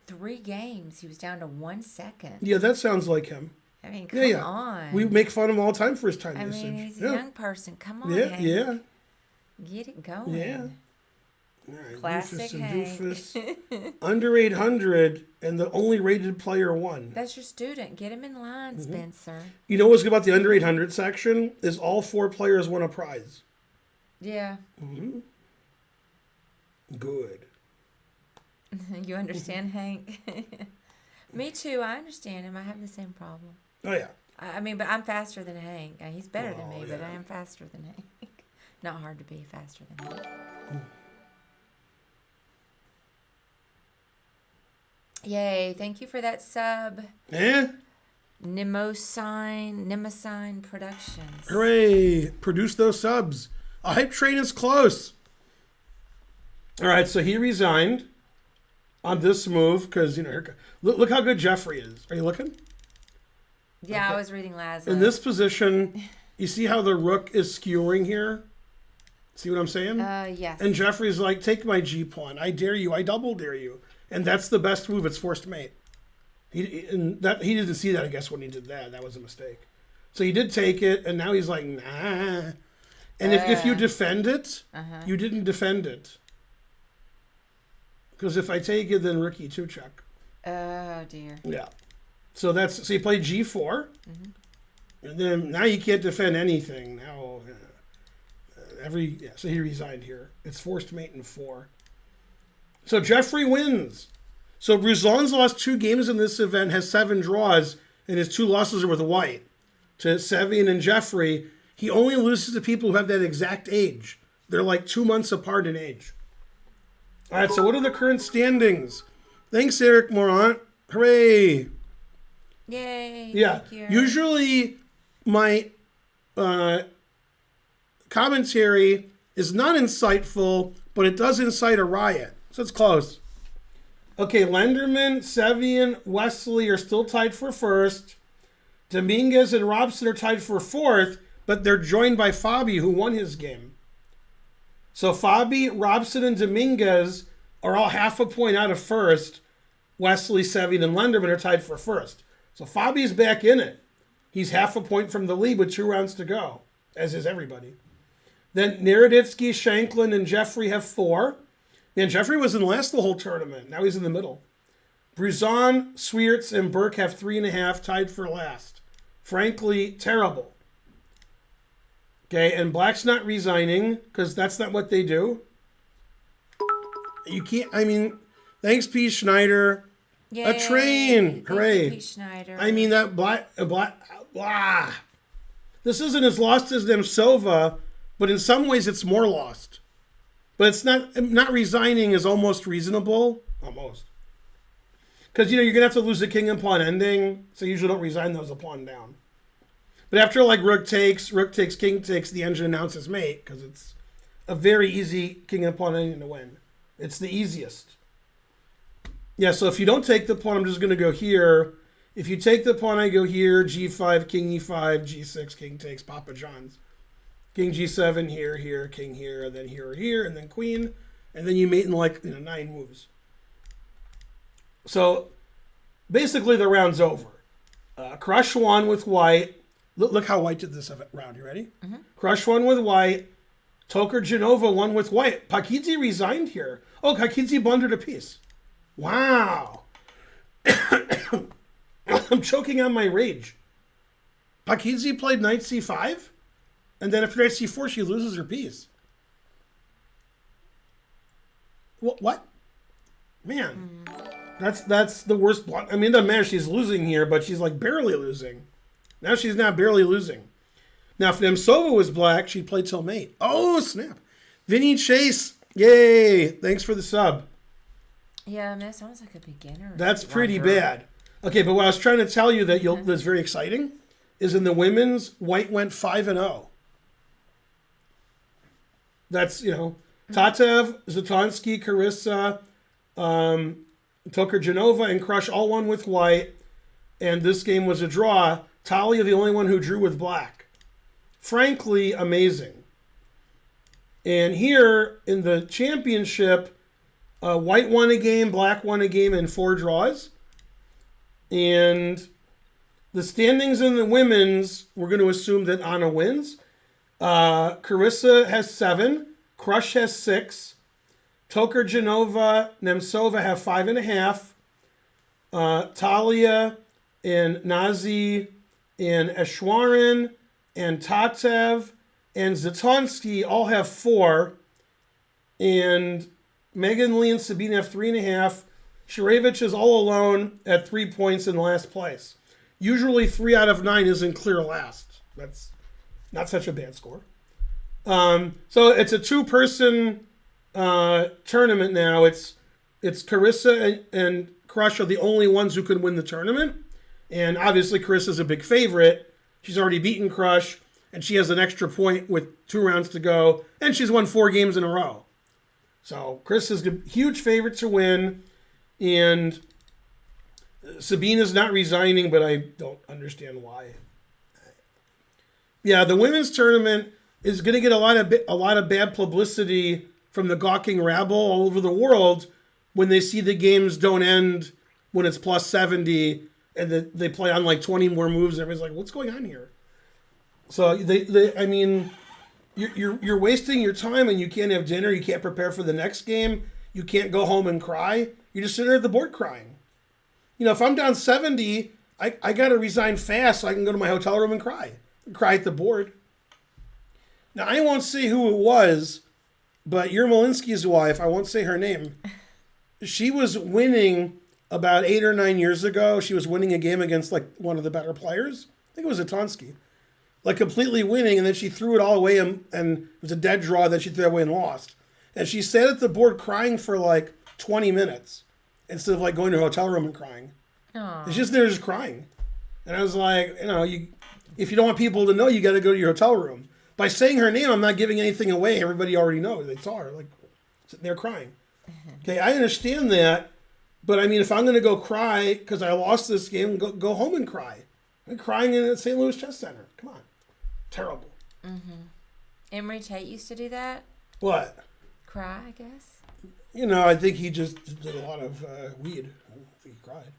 3 games, he was down to 1 second. Yeah, that sounds like him. I mean, come on. We make fun of him all the time for his time I usage. mean, he's a young person. Come on, Yeah, Hank. yeah. Get it going. Yeah. All right, Classic Rufus and Hank. Doofus. Under 800, and the only rated player won. That's your student. Get him in line, Spencer. You know what's good about the under 800 section is all 4 players won a prize. Yeah. Good. You understand, Hank? Me too. I understand him. I have the same problem. Oh, yeah. I mean, but I'm faster than Hank. He's better than me, but yeah. I am faster than Hank. Not hard to be faster than Hank. Yay. Thank you for that sub. Nemosine Productions. Hooray. Produce those subs. A hype train is close. All right, so he resigned on this move because, look how good Jeffrey is. Are you looking? Yeah, Okay. I was reading Laszlo. In this position, you see how the rook is skewering here? See what I'm saying? Yes. And Jeffrey's like, take my G pawn. I dare you. I double dare you. And that's the best move. It's forced mate. He didn't see that, I guess, when he did that. That was a mistake. So he did take it, and now he's like, nah. And if you defend it, you didn't defend it. Because if I take it, then rook E2 check. Oh, dear. Yeah. So you play G4. And then now you can't defend anything. Now, so he resigned here. It's forced mate in 4. So Jeffrey wins. So Bruzon's lost 2 games in this event, has 7 draws, and his 2 losses are with white. To Sevian and Jeffrey, he only loses to people who have that exact age. They're like 2 months apart in age. All right, so what are the current standings? Thanks, Eric Morant. Hooray. Yay. Yeah. Thank you. Usually my commentary is not insightful, but it does incite a riot. So it's close. Okay, Lenderman, Sevian, Wesley are still tied for first. Dominguez and Robson are tied for 4th, but they're joined by Fabi, who won his game. So Fabi, Robson, and Dominguez are all half a point out of 1st. Wesley, Sevian, and Lenderman are tied for 1st. So Fabi's back in it. He's half a point from the lead with 2 rounds to go, as is everybody. Then Naroditsky, Shanklin, and Jeffrey have 4. Man, Jeffrey was in last the whole tournament. Now he's in the middle. Bruzon, Swiertz, and Burke have 3.5, tied for last. Frankly, terrible. Okay, and Black's not resigning because that's not what they do. You can't, I mean, thanks, P. Schneider. Yay. A train. Hooray. Pete Schneider. I mean, that Black, blah. This isn't as lost as Nemtsova, but in some ways it's more lost. But it's not resigning is almost reasonable. Almost. Because, you're going to have to lose the king and pawn ending, so you usually don't resign those a pawn down. But after, like, rook takes, king takes, the engine announces mate, because it's a very easy king and pawn ending to win. It's the easiest. Yeah, so if you don't take the pawn, I'm just going to go here. If you take the pawn, I go here, g5, king e5, g6, king takes, Papa John's. King g7, here, king here, and then here or here, and then queen. And then you mate in, like, 9 moves. So basically the round's over. Crush won with white. Look how white did this round. You ready? Mm-hmm. Crush won with white. Tokarczynova won with white. Pakidze resigned here. Oh, Pakidze blundered a piece. Wow. I'm choking on my rage. Pakidze played knight c5, and then after knight c4, she loses her piece. What? Man. That's the worst block. I mean, it doesn't matter. She's losing here, but she's like barely losing. Now she's not barely losing. Now, if Nemtsova was black, she'd play till mate. Oh, snap. Vinny Chase. Yay. Thanks for the sub. Yeah, that sounds like a beginner. That's pretty bad. Okay, but what I was trying to tell you that's very exciting is in the women's, white went 5-0. That's, Tatev, Zatonsky, Carissa, Tokarczynova, and Crush all won with white, and this game was a draw. Talia, the only one who drew with black. Frankly, amazing. And here in the championship, white won a game, black won a game, and 4 draws. And the standings in the women's, we're going to assume that Anna wins. Carissa has 7, Crush has 6. Tokarczynova, Nemtsova have 5.5. Talia and Nazi and Eshwarin and Tatev and Zatonsky all have 4. And Megan Lee and Sabine have 3.5. Sharevich is all alone at 3 points in last place. Usually 3 out of 9 isn't clear last. That's not such a bad score. So it's a 2-person tournament now. It's Carissa and Crush are the only ones who can win the tournament. And obviously Carissa's a big favorite. She's already beaten Crush, and she has an extra point with 2 rounds to go, and she's won 4 games in a row. So Carissa's a huge favorite to win, and Sabine is not resigning, but I don't understand why. Yeah, the women's tournament is going to get a lot of bad publicity from the gawking rabble all over the world when they see the games don't end when it's plus 70 and they play on like 20 more moves. Everybody's like, what's going on here? So I mean, you're wasting your time, and you can't have dinner. You can't prepare for the next game. You can't go home and cry. You're just sitting there at the board crying. If I'm down 70, I got to resign fast so I can go to my hotel room and cry at the board. Now, I won't say who it was, but Yermolinsky's wife, I won't say her name, she was winning about 8 or 9 years ago. She was winning a game against like one of the better players. I think it was Zatonsky. Like completely winning, and then she threw it all away, and it was a dead draw that she threw away and lost. And she sat at the board crying for like 20 minutes instead of like going to her hotel room and crying. Aww. It's just there just crying. And I was like, if you don't want people to know, you got to go to your hotel room. By saying her name, I'm not giving anything away. Everybody already knows. They saw her. Like, they're crying. Okay, I understand that. But, I mean, if I'm going to go cry because I lost this game, go home and cry. I'm crying in the St. Louis Chess Center. Come on. Terrible. Emery Tate used to do that. What? Cry, I guess. I think he just did a lot of weed. I don't think he cried.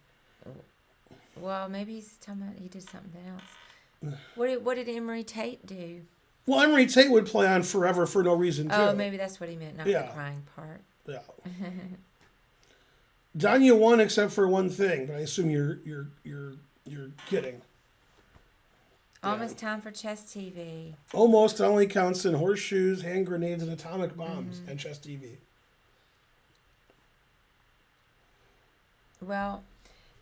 Well, maybe he's talking about he did something else. What did Emery Tate do? Well, Emery Tate would play on forever for no reason, too. Oh, maybe that's what he meant, not Yeah. the crying part. Yeah. Danya won except for one thing, but I assume you're kidding. Almost time for Chess TV. Almost only counts in horseshoes, hand grenades, and atomic bombs, and Chess TV. Well,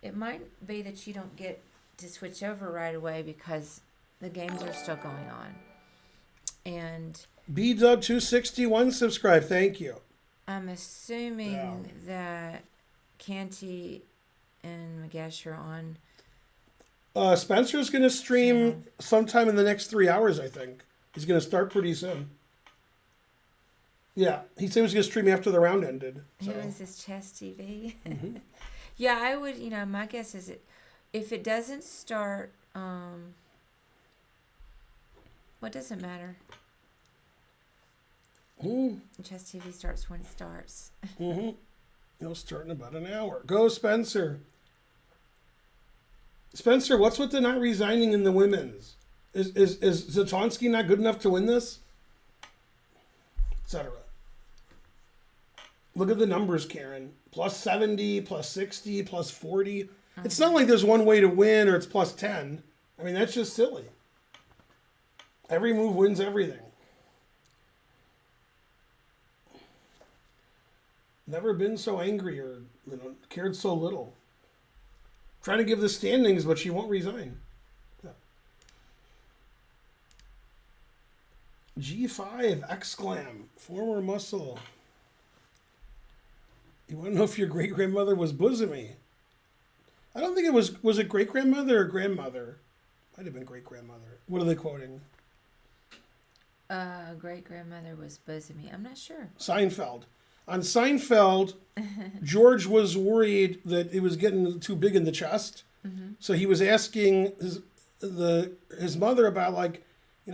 it might be that you don't get to switch over right away because the games are still going on. And BDub261 subscribe. Thank you. I'm assuming Yeah. that Canty and Magash are on. Spencer's going to stream sometime in the next 3 hours, I think. He's going to start pretty soon. Yeah, he said he was going to stream after the round ended. So. Who is this Chess TV? Yeah, I would, my guess is if it doesn't start, what does it matter? Chess TV starts when it starts. It'll start in about an hour. Go, Spencer. Spencer, what's with the not resigning in the women's? Is Zatonsky not good enough to win this? Etc. Look at the numbers, Karen. Plus 70, plus 60, plus 40. It's not like there's one way to win or it's plus 10. I mean, that's just silly. Every move wins everything. Never been so angry or cared so little. Trying to give the standings, but she won't resign. Yeah. G5, exclam, former muscle. You want to know if your great-grandmother was bosomy? I don't think it was it great-grandmother or grandmother? Might have been great-grandmother. What are they quoting? Great grandmother was bosomy. I'm not sure. Seinfeld. On Seinfeld, George was worried that it was getting too big in the chest. So he was asking his mother about,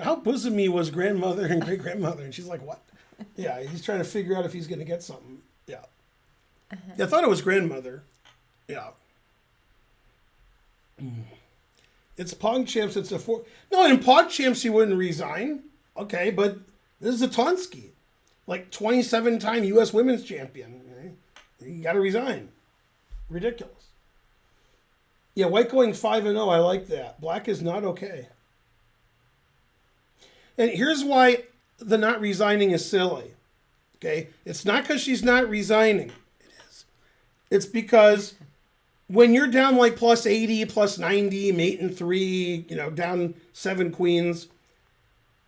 how bosomy was grandmother and great-grandmother? And she's like, what? Yeah, he's trying to figure out if he's going to get something. Yeah. Yeah, I thought it was grandmother. Yeah. It's PogChamps. It's a four. No, in PogChamps he wouldn't resign. Okay, but this is Zatonsky. 27-time U.S. women's champion. You got to resign. Ridiculous. Yeah, white going 5-0. I like that. Black is not okay. And here's why the not resigning is silly. Okay? It's not because she's not resigning. It is. It's because when you're down plus 80, plus 90, mate and 3, down 7 queens,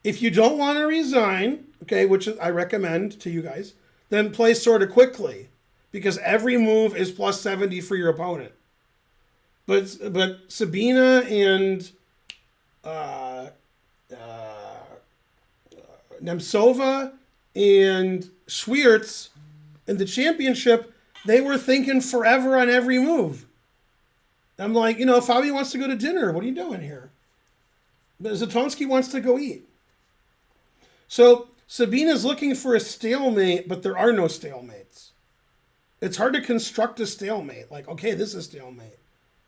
if you don't want to resign, okay, which I recommend to you guys, then play sort of quickly because every move is plus 70 for your opponent. But Sabina and Nemtsova and Schwiertz in the championship, they were thinking forever on every move. I'm like, Fabi wants to go to dinner. What are you doing here? But Zatonsky wants to go eat. So Sabina's looking for a stalemate, but there are no stalemates. It's hard to construct a stalemate. Okay, this is a stalemate.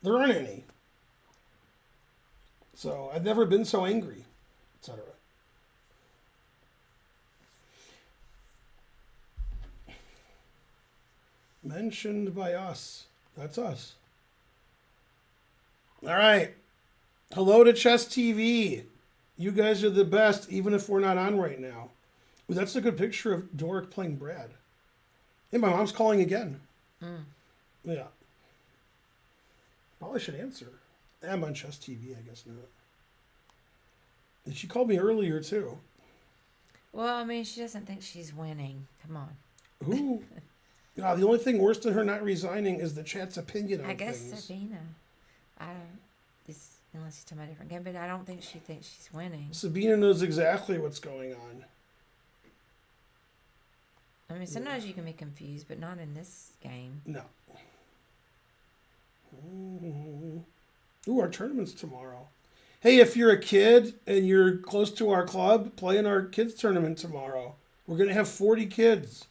There aren't any. So I've never been so angry, etc. Mentioned by us. That's us. All right. Hello to Chess TV. You guys are the best, even if we're not on right now. Ooh, that's a good picture of Doric playing Brad. Hey, my mom's calling again. Yeah. Probably should answer. I'm on Chess TV, I guess not. And she called me earlier, too. Well, she doesn't think she's winning. Come on. Who? God, the only thing worse than her not resigning is the chat's opinion on I guess things. Sabina. I don't. Unless she's talking about a different game, but I don't think she thinks she's winning. Sabina knows exactly what's going on. Sometimes you can be confused, but not in this game. No. Ooh, our tournament's tomorrow. Hey, if you're a kid and you're close to our club, play in our kids tournament tomorrow. We're going to have 40 kids.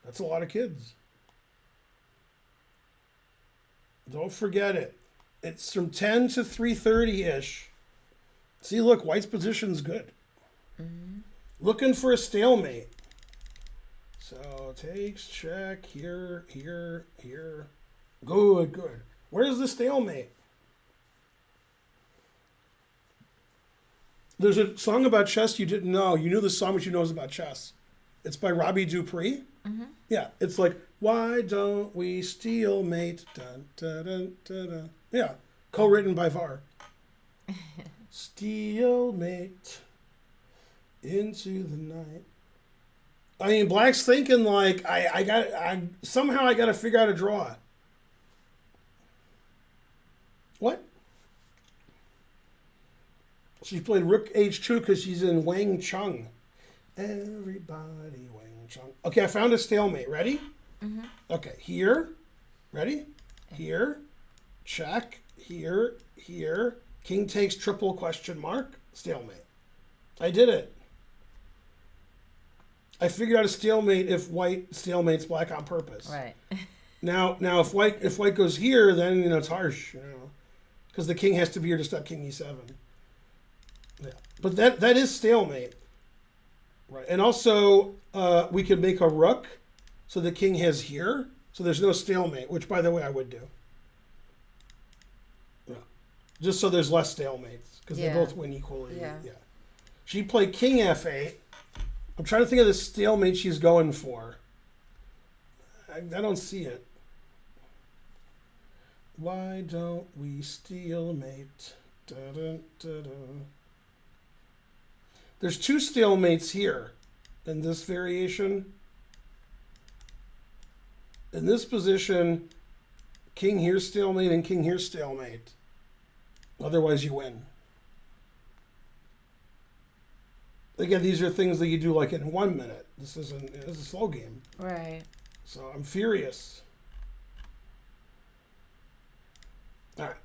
That's a lot of kids. Don't forget it. It's from 10 to 3:30-ish. See, look, White's position's good. Mm-hmm. Looking for a stalemate. So takes, check, here, here, here. Good, good. Where's the stalemate? There's a song about chess you didn't know. You knew the song, but you know it's about chess. It's by Robbie Dupree. Mm-hmm. Yeah, it's like, why don't we stalemate? Dun, dun, dun, dun, dun. Yeah, co-written by VAR. Stalemate into the night. I mean, Black's thinking like, somehow I got to figure out a draw. What? She played Rook H2 because she's in Wang Chung. Everybody Wang Chung. Okay, I found a stalemate. Ready? Mm-hmm. Okay, here. Ready? Here. Check. Here. Here. King takes triple question mark. Stalemate. I did it. I figured out a stalemate if White stalemates Black on purpose. Right. Now, if White goes here, then it's harsh, because the king has to be here to stop King E7. Yeah, but that is stalemate, right? And also, we could make a rook, so the king has here, so there's no stalemate. Which, by the way, I would do. Yeah, just so there's less stalemates because they both win equally. Yeah. She played King F8. I'm trying to think of the stalemate she's going for. I don't see it. Why don't we stalemate? Da-da-da-da. There's two stalemates here in this variation. In this position, king here stalemate and king here stalemate. Otherwise, you win. Again, these are things that you do like in 1 minute. This is a slow game. Right. So I'm furious. All right.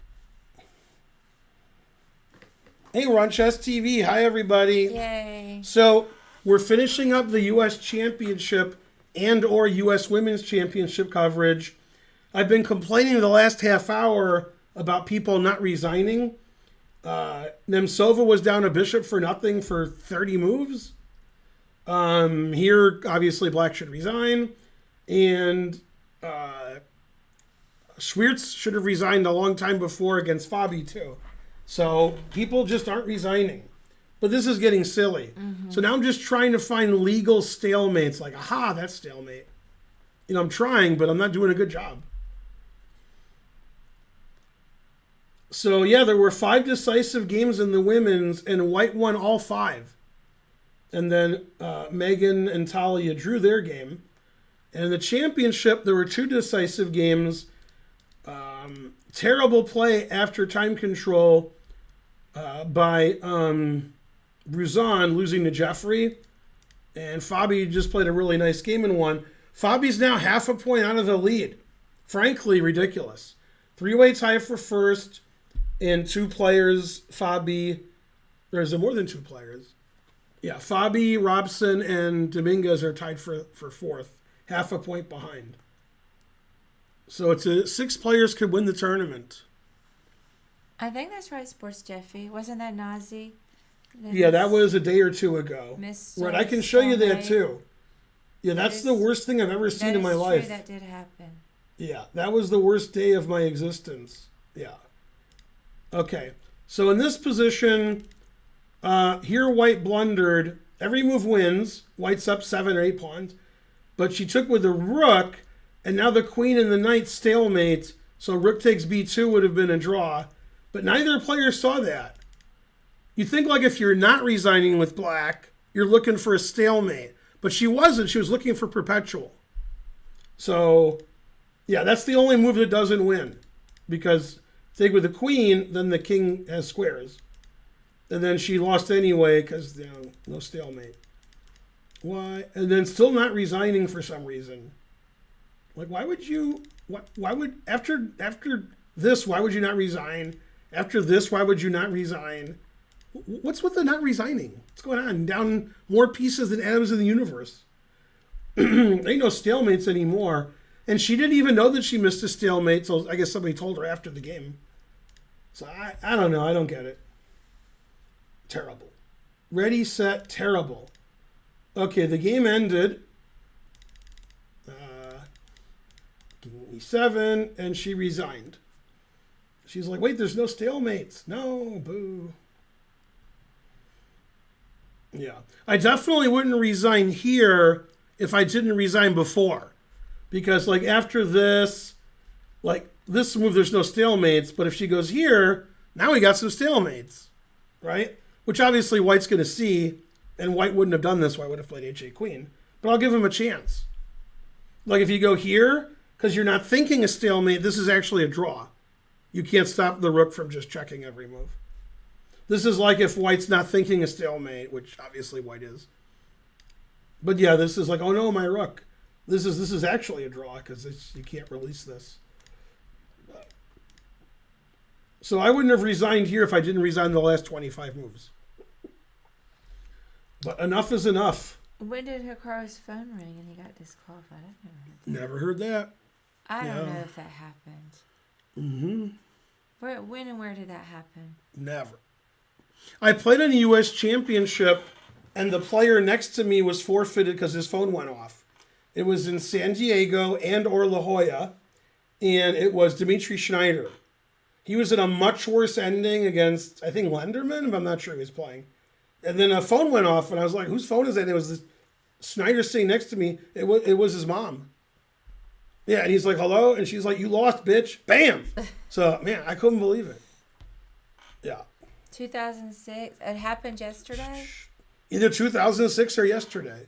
Hey, we're on Chess TV. Hi, everybody. Yay. So we're finishing up the U.S. Championship and or U.S. Women's Championship coverage. I've been complaining the last half hour about people not resigning. Nemtsova was down a bishop for nothing for 30 moves. Here, obviously, Black should resign. And Schwiertz should have resigned a long time before against Fabi, too. So people just aren't resigning. But this is getting silly. Mm-hmm. So now I'm just trying to find legal stalemates. Like, aha, that's stalemate. I'm trying, but I'm not doing a good job. So, yeah, there were 5 decisive games in the women's, and White won all 5. And then Megan and Talia drew their game. And in the championship, there were 2 decisive games. Terrible play after time control by Bruzan losing to Jeffrey. And Fabi just played a really nice game and won. Fabi's now half a point out of the lead. Frankly, ridiculous. 3-way tie for first. And 2 players, Fabi, or is it more than 2 players? Yeah, Fabi, Robson, and Dominguez are tied for fourth, half a point behind. So it's 6 players could win the tournament. I think that's right, Sports Jeffy. Wasn't that Nazi? Yeah, that was a day or 2 ago. Right, I can show you that too. Yeah, that's the worst thing I've ever seen in my life. That did happen. Yeah, that was the worst day of my existence. Yeah. Okay, so in this position, here White blundered. Every move wins. White's up 7 or 8 pawns. But she took with the rook, and now the queen and the knight stalemate. So rook takes b2 would have been a draw. But neither player saw that. You think like if you're not resigning with Black, you're looking for a stalemate. But she wasn't. She was looking for perpetual. So, yeah, that's the only move that doesn't win. Because take with the queen, then the king has squares. And then she lost anyway because, no stalemate. Why? And then still not resigning for some reason. Like, why would you, why would, after this, why would you not resign After this, why would you not resign? What's with the not resigning? What's going on? Down more pieces than atoms in the universe. Ain't no stalemates anymore. And she didn't even know that she missed a stalemate, so I guess somebody told her after the game. So I don't know. I don't get it. Terrible. Ready, set, terrible. Okay, the game ended. King E7, and she resigned. She's like, wait, there's no stalemates. No, boo. Yeah. I definitely wouldn't resign here if I didn't resign before. Because, like, after this, like, this move, there's no stalemates. But if she goes here, now we got some stalemates, right? Which obviously White's going to see, and White wouldn't have done this. White would have played HA Queen. But I'll give him a chance. Like, if you go here, because you're not thinking a stalemate, this is actually a draw. You can't stop the rook from just checking every move. This is like if White's not thinking a stalemate, which obviously White is. But yeah, this is like, oh no, my rook. This is actually a draw because you can't release this. So I wouldn't have resigned here if I didn't resign the last 25 moves. But enough is enough. When did Hikaru's phone ring and he got disqualified? I've Never heard that. I don't know if that happened. Mm-hmm. When and where did that happen? Never. I played in a U.S. championship, and the player next to me was forfeited because his phone went off. It was in San Diego and or La Jolla, and it was Dimitri Schneider. He was in a much worse ending against, I think, Lenderman, but I'm not sure he was playing. And then a phone went off, and I was like, whose phone is that? And it was this Schneider sitting next to me. It was his mom. Yeah, and he's like, hello? And she's like, you lost, bitch. Bam! So, man, I couldn't believe it. Yeah. 2006? It happened yesterday? Either 2006 or yesterday.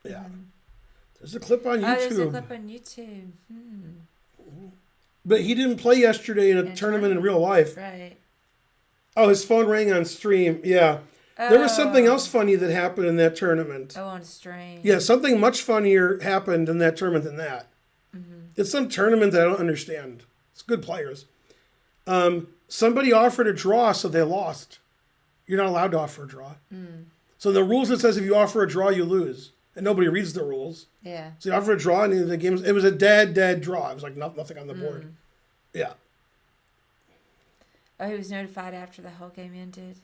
Yeah. There's a clip on YouTube. Oh, there's a clip on YouTube. But he didn't play yesterday in a tournament in real life. Right. Oh, his phone rang on stream. Yeah. There was something else funny that happened in that tournament. Oh, on stream. Yeah, something much funnier happened in that tournament than that. It's some tournament that I don't understand. It's good players. Somebody offered a draw, so they lost. You're not allowed to offer a draw. So the rules, it says if you offer a draw, you lose. And nobody reads the rules. Yeah. So you offer a draw, and the game, it was a dead draw. It was like nothing on the board. Yeah. Oh, he was notified after the whole game ended?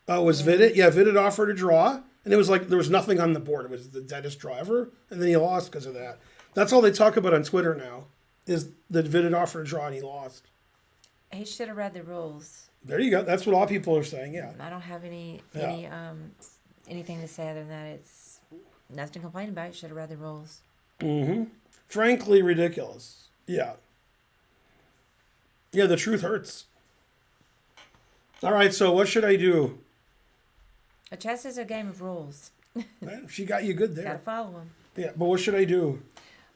Oh, was Vidit? Yeah, Vidit offered a draw, and it was like there was nothing on the board. It was the deadest draw ever, and then he lost because of that. That's all they talk about on Twitter now, is that Vidit offered a draw and he lost. He should have read the rules. There you go. That's what all people are saying, yeah. I don't have anything to say other than that. It's nothing to complain about. You should have read the rules. Frankly, ridiculous. Yeah. Yeah, the truth hurts. All right, so what should I do? A chess is a game of rules. She got you good there. Gotta follow them. Yeah, but what should I do?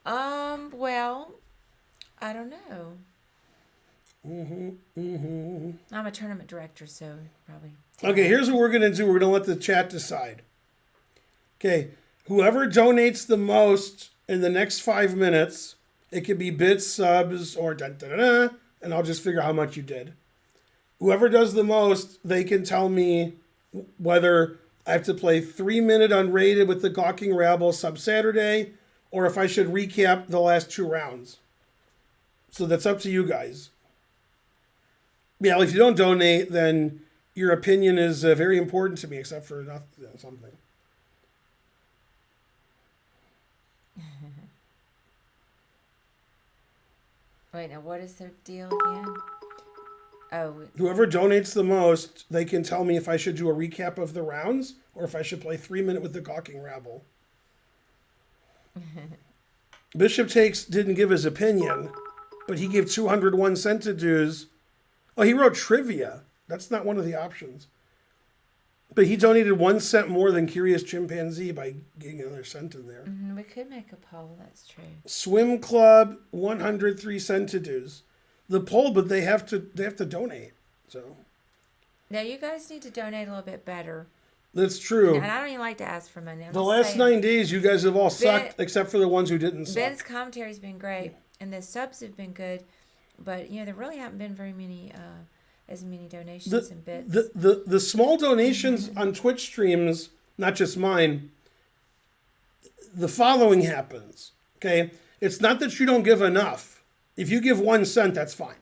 Well, I don't know. I'm a tournament director, so probably. Okay, here's what we're going to do. We're going to let the chat decide. Okay, whoever donates the most in the next 5 minutes, it could be bits, subs, or da-da-da-da, and I'll just figure out how much you did. Whoever does the most, they can tell me whether I have to play 3-minute unrated with the Gawking Rabble sub Saturday, or if I should recap the last 2 rounds. So that's up to you guys. Yeah, if you don't donate, then your opinion is very important to me, except for not something. Wait, now what is the deal again? Oh. Whoever donates the most, they can tell me if I should do a recap of the rounds or if I should play 3-minute with the Gawking Rabble. Bishop Takes didn't give his opinion, but he gave 201 centidues. Oh, he wrote trivia. That's not one of the options. But he donated 1 cent more than Curious Chimpanzee by getting another cent in there. We could make a poll, that's true. Swim Club, 103 centidues. The poll, but they have to donate. So now you guys need to donate a little bit better. That's true. And I don't even like to ask for money. The last 9 days, you guys have all sucked, except for the ones who didn't suck. Ben's commentary's been great, and the subs have been good. But there really haven't been very many, as many donations and bits. The small donations on Twitch streams, not just mine, the following happens. Okay, it's not that you don't give enough. If you give 1 cent, that's fine.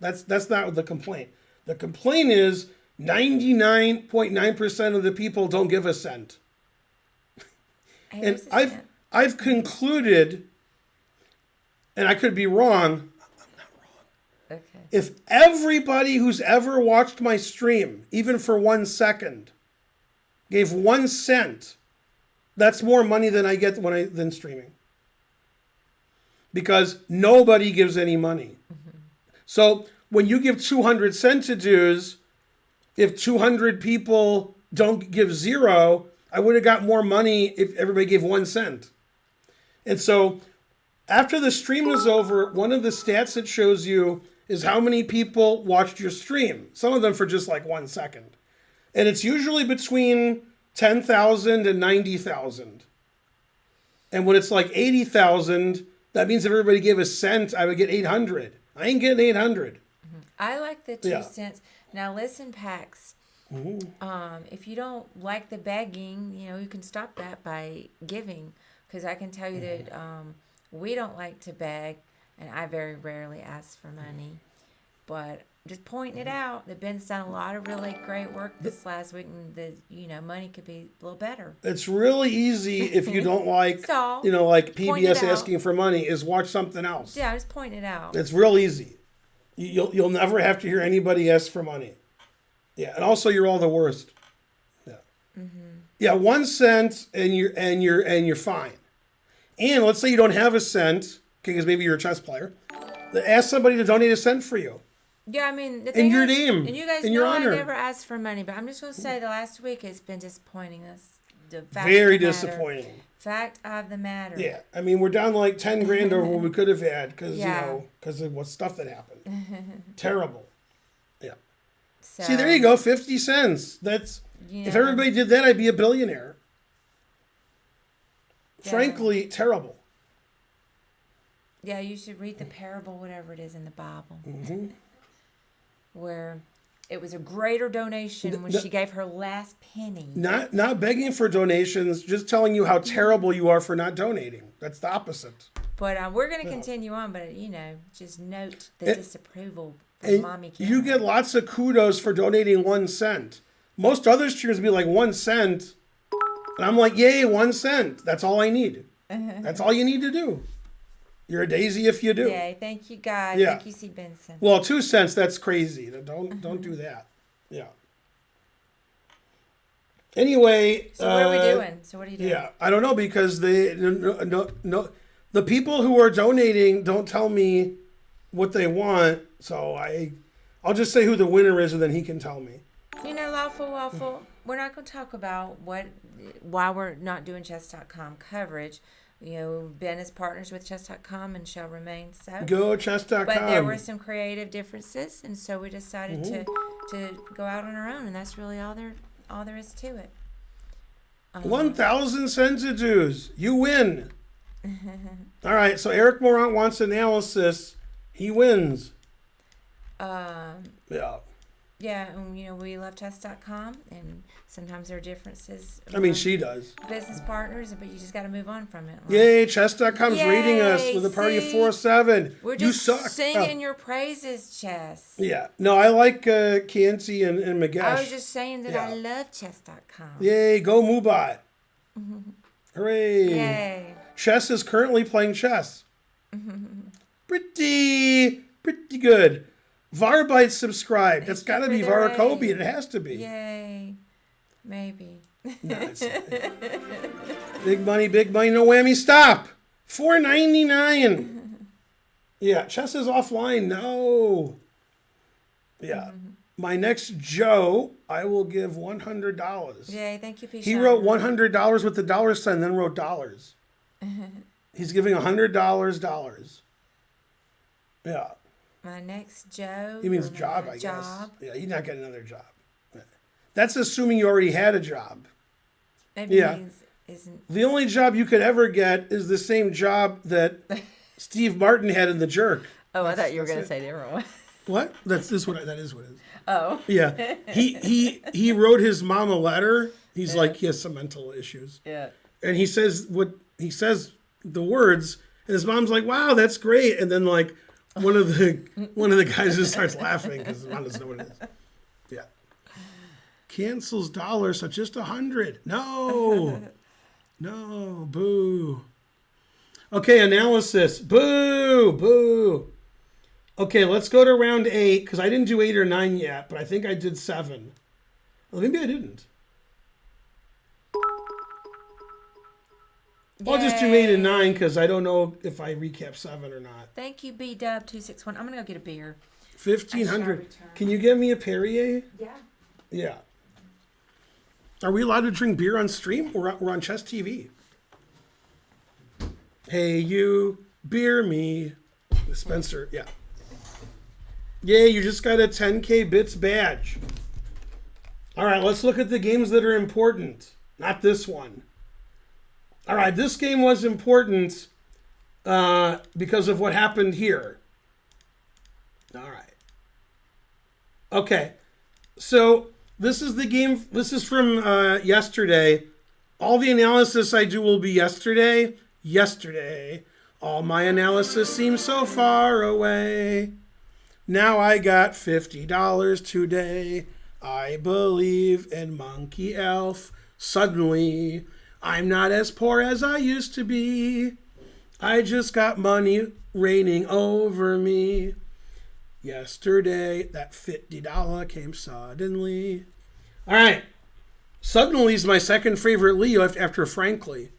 That's not the complaint. The complaint is 99.9% of the people don't give a cent. Hey, And where's the cent? I've concluded, and I could be wrong, Okay. if everybody who's ever watched my stream, even for 1 second, gave 1 cent, that's more money than I get than streaming. Because nobody gives any money. So when you give 200 cent to dues, if 200 people don't give 0, I would have got more money if everybody gave 1 cent. And so after the stream is over, one of the stats it shows you is how many people watched your stream. Some of them for just like 1 second. And it's usually between 10,000 and 90,000. And when it's like 80,000, that means if everybody gave a cent, I would get 800. I ain't getting 800. I like the 2 Yeah. cents. Now listen, Pax. If you don't like the begging, you can stop that by giving. Because I can tell you that we don't like to beg, and I very rarely ask for money. But just pointing it out that Ben's done a lot of really great work this last week, and the money could be a little better. It's really easy if you don't like, So, like point it PBS out. asking for money, is watch something else. Yeah, just pointing it out. It's real easy. You'll never have to hear anybody ask for money. Yeah, and also you're all the worst. Yeah. Yeah, 1 cent and you're fine. And let's say you don't have a cent, okay, because maybe you're a chess player. Ask somebody to donate a cent for you. Yeah, I mean, the In thing your is, name, and you guys in know your I honor. never asked for money, but I'm just going to say the last week has been disappointing us. The fact Very of the matter. disappointing. Fact of the matter. Yeah, I mean we're down like 10 grand over what we could have had because Yeah. because of what stuff that happened. Terrible. Yeah. So, See, there you go, 50 cents. That's if everybody did that, I'd be a billionaire. Yeah. Frankly, terrible. Yeah, you should read the parable, whatever it is in the Bible, where it was a greater donation when she gave her last penny. Not begging for donations, just telling you how terrible you are for not donating. That's the opposite. But we're going to continue on, but, just note the And- disapproval from And Mommy you Karen. get lots of kudos for donating 1 cent. Most other streamers be like 1 cent. And I'm like, yay, 1 cent. That's all I need. That's all you need to do. You're a daisy if you do. Yay, thank you, guys. Yeah. Thank you, C. Benson. Well, 2 cents, that's crazy. Don't do that. Yeah. Anyway. So what are we doing? So what are you doing? Yeah, I don't know because no, the people who are donating don't tell me what they want. So I'll just say who the winner is and then he can tell me. Lawful Waffle, we're not going to talk about why we're not doing chess.com coverage. Ben is partners with chess.com and shall remain so. Go chess.com. But there were some creative differences, and so we decided to go out on our own, and that's really all there is to it. 1,000 cents of dues. You win. All right, so Eric Morant wants analysis. He wins. Yeah. Yeah, and, we love chess.com, and sometimes there are differences. I mean, she does. Business partners, but you just got to move on from it. Yay, chess.com's Yay, rating us with a party of see? 4.7. We're You just suck. singing your praises, Chess. Yeah. No, I like Kianci and Magesh. I was just saying that I Yeah. love chess.com. Yay, go Mubot. Hooray. Yay. Chess is currently playing chess. Pretty good. Varbyte subscribed. That's got to be Varakobi. It has to be. Yay. Maybe. No, it's big money, no whammy. Stop. $4.99. Yeah, chess is offline. No. Yeah. My next Joe, I will give $100. Yay, thank you, P. He wrote $100 with the dollar sign, then wrote dollars. He's giving $100. Yeah. My next Joe. He means will job, have a I guess. job. Yeah, he's not getting another job. That's assuming you already had a job. Maybe Yeah. means isn't. The only job you could ever get is the same job that Steve Martin had in The Jerk. Oh, I That's- thought you were that's going to it. say different one. What? That is what it is. Oh. Yeah. He wrote his mom a letter. He's like, he has some mental issues. Yeah. And he says the words, and his mom's like, wow, that's great. And then like one of the guys just starts laughing because his mom doesn't know what it is. Yeah. Cancels dollars, so just 100. No. No, boo. Okay, analysis. Boo, boo. Okay, let's go to round 8, because I didn't do 8 or 9 yet, but I think I did 7. Well, maybe I didn't. I'll just do 8 and 9, because I don't know if I recap 7 or not. Thank you, B-Dub261. I'm going to go get a beer. 1,500. return. Can you get me a Perrier? Yeah. Yeah. Are we allowed to drink beer on stream? We're on Chess TV. Hey, you, beer me. Spencer, yeah. Yay, you just got a 10K bits badge. All right, let's look at the games that are important. Not this one. All right, this game was important because of what happened here. All right. Okay, so this is the game. This is from yesterday. All the analysis I do will be yesterday. Yesterday. All my analysis seems so far away. Now I got $50 today. I believe in Monkey Elf. Suddenly, I'm not as poor as I used to be. I just got money raining over me. Yesterday, that $50 came suddenly. All right. Suddenly is my second favorite Leo after Frankly.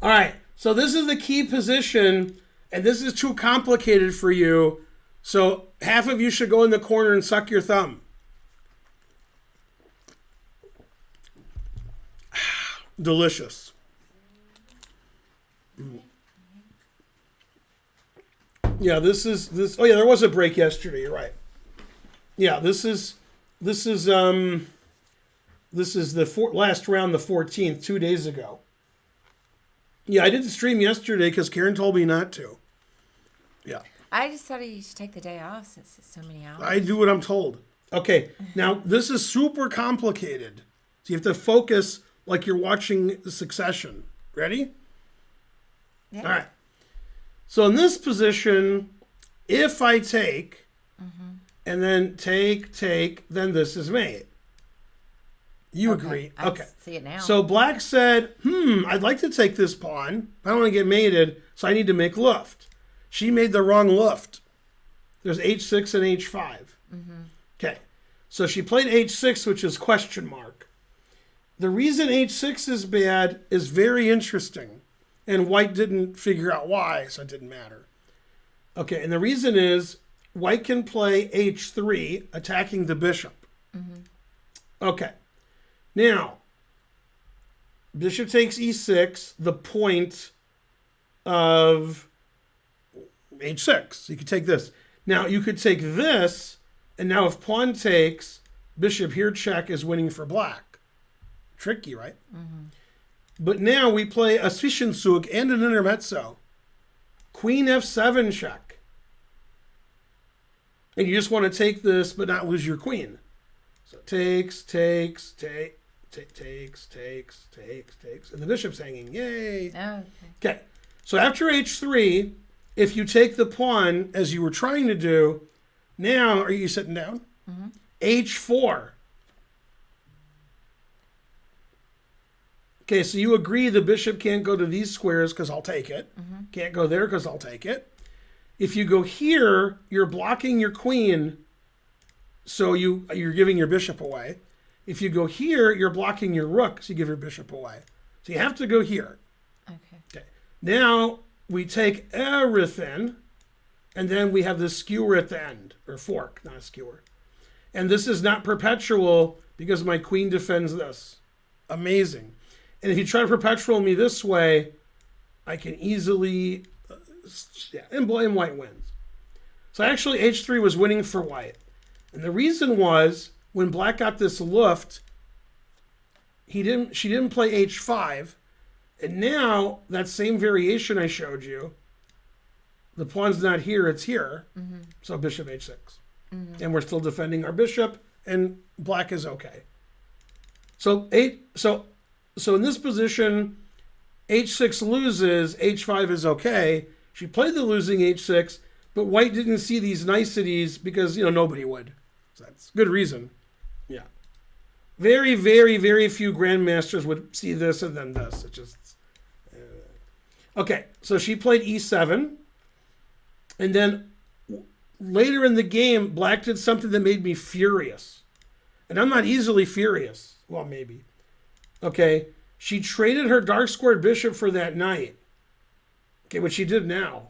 All right. So this is the key position, and this is too complicated for you. So half of you should go in the corner and suck your thumb. Delicious. Yeah, this. Oh yeah, there was a break yesterday. You're right. Yeah, this is the last round, the 14th, 2 days ago. Yeah, I did the stream yesterday because Karen told me not to. Yeah. I just thought you should take the day off since it's so many hours. I do what I'm told. Okay, now this is super complicated. So you have to focus like you're watching Succession. Ready? Yeah. All right. So in this position, if I take, and then take, then this is mate. You agree? I Okay. see it now. So black said, I'd like to take this pawn, but I don't want to get mated, so I need to make luft. She made the wrong luft. There's h6 and h5. Okay. So she played h6, which is question mark. The reason h6 is bad is very interesting. And white didn't figure out why, so it didn't matter. Okay, and the reason is white can play h3, attacking the bishop. Okay. Now, bishop takes e6, the point of h6. So you could take this. Now, you could take this, and now if pawn takes, bishop here check is winning for black. Tricky, right? But now we play a Zwischenzug and an intermezzo. Queen f7 check. And you just want to take this, but not lose your queen. So takes. And the bishop's hanging. Yay. Oh, okay. Okay. So after h3, if you take the pawn, as you were trying to do, now, are you sitting down? h4. Okay, so you agree the bishop can't go to these squares because I'll take it. Can't go there because I'll take it. If you go here, you're blocking your queen, so you're giving your bishop away. If you go here, you're blocking your rook, so you give your bishop away. So you have to go here. Okay. Now we take everything, and then we have the skewer at the end, or fork, not a skewer. And this is not perpetual because my queen defends this. Amazing. And if you try to perpetual me this way, I can easily, and white wins. So actually h3 was winning for white. And the reason was, when black got this luft, she didn't play h5, and now that same variation I showed you, The pawn's not here, it's here. Mm-hmm. So bishop h6. Mm-hmm. And we're still defending our bishop, and black is okay. So so in this position, h6 loses, h5 is okay. She played the losing h6, but white didn't see these niceties because, nobody would. So that's good reason. Yeah. Very, very, very few grandmasters would see this and then this. It just... Okay, so she played e7. And then later in the game, black did something that made me furious. And I'm not easily furious. Well, maybe. Okay, she traded her dark squared bishop for that knight. Okay, what she did now.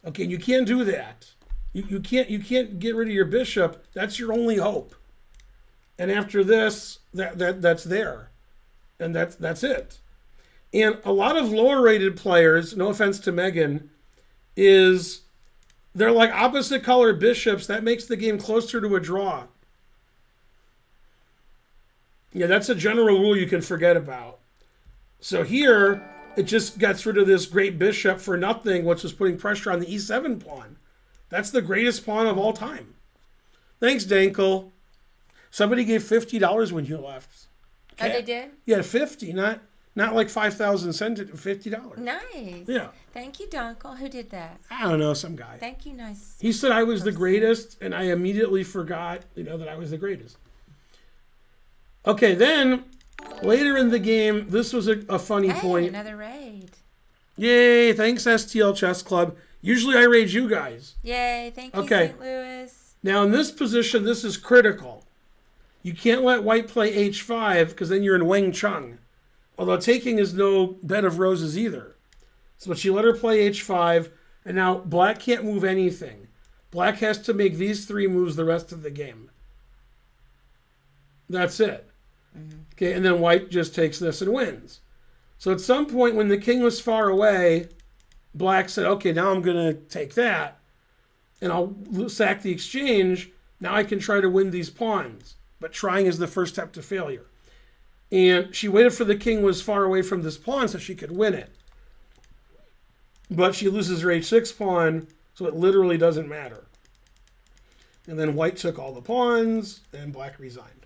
Okay, you can't do that. You can't get rid of your bishop. That's your only hope. And after this, that's there. And that's it. And a lot of lower rated players, no offense to Megan, they're like opposite colored bishops. That makes the game closer to a draw. Yeah, that's a general rule you can forget about. So here, it just gets rid of this great bishop for nothing, which is putting pressure on the e7 pawn. That's the greatest pawn of all time. Thanks, Dankel. Somebody gave $50 when you left. Oh, they did? Yeah, 50, not like 5,000 cents, $50. Nice. Yeah. Thank you, Dunkel. Who did that? I don't know, some guy. Thank you, nice. He said I was the greatest, and I immediately forgot, that I was the greatest. Okay, then later in the game, this was a funny point. Another raid. Yay! Thanks, STL Chess Club. Usually I raid you guys. Yay! Thank you, Okay. St. Louis. Now in this position, this is critical. You can't let white play h5 because then you're in Wang Chung. Although taking is no bed of roses either. So she let her play h5, and now black can't move anything. Black has to make these three moves the rest of the game. That's it. Mm-hmm. Okay, and then white just takes this and wins. So at some point when the king was far away, black said, okay, now I'm going to take that, and I'll sack the exchange. Now I can try to win these pawns. But trying is the first step to failure. And she waited for the king was far away from this pawn so she could win it. But she loses her h6 pawn, so it literally doesn't matter. And then white took all the pawns, and black resigned.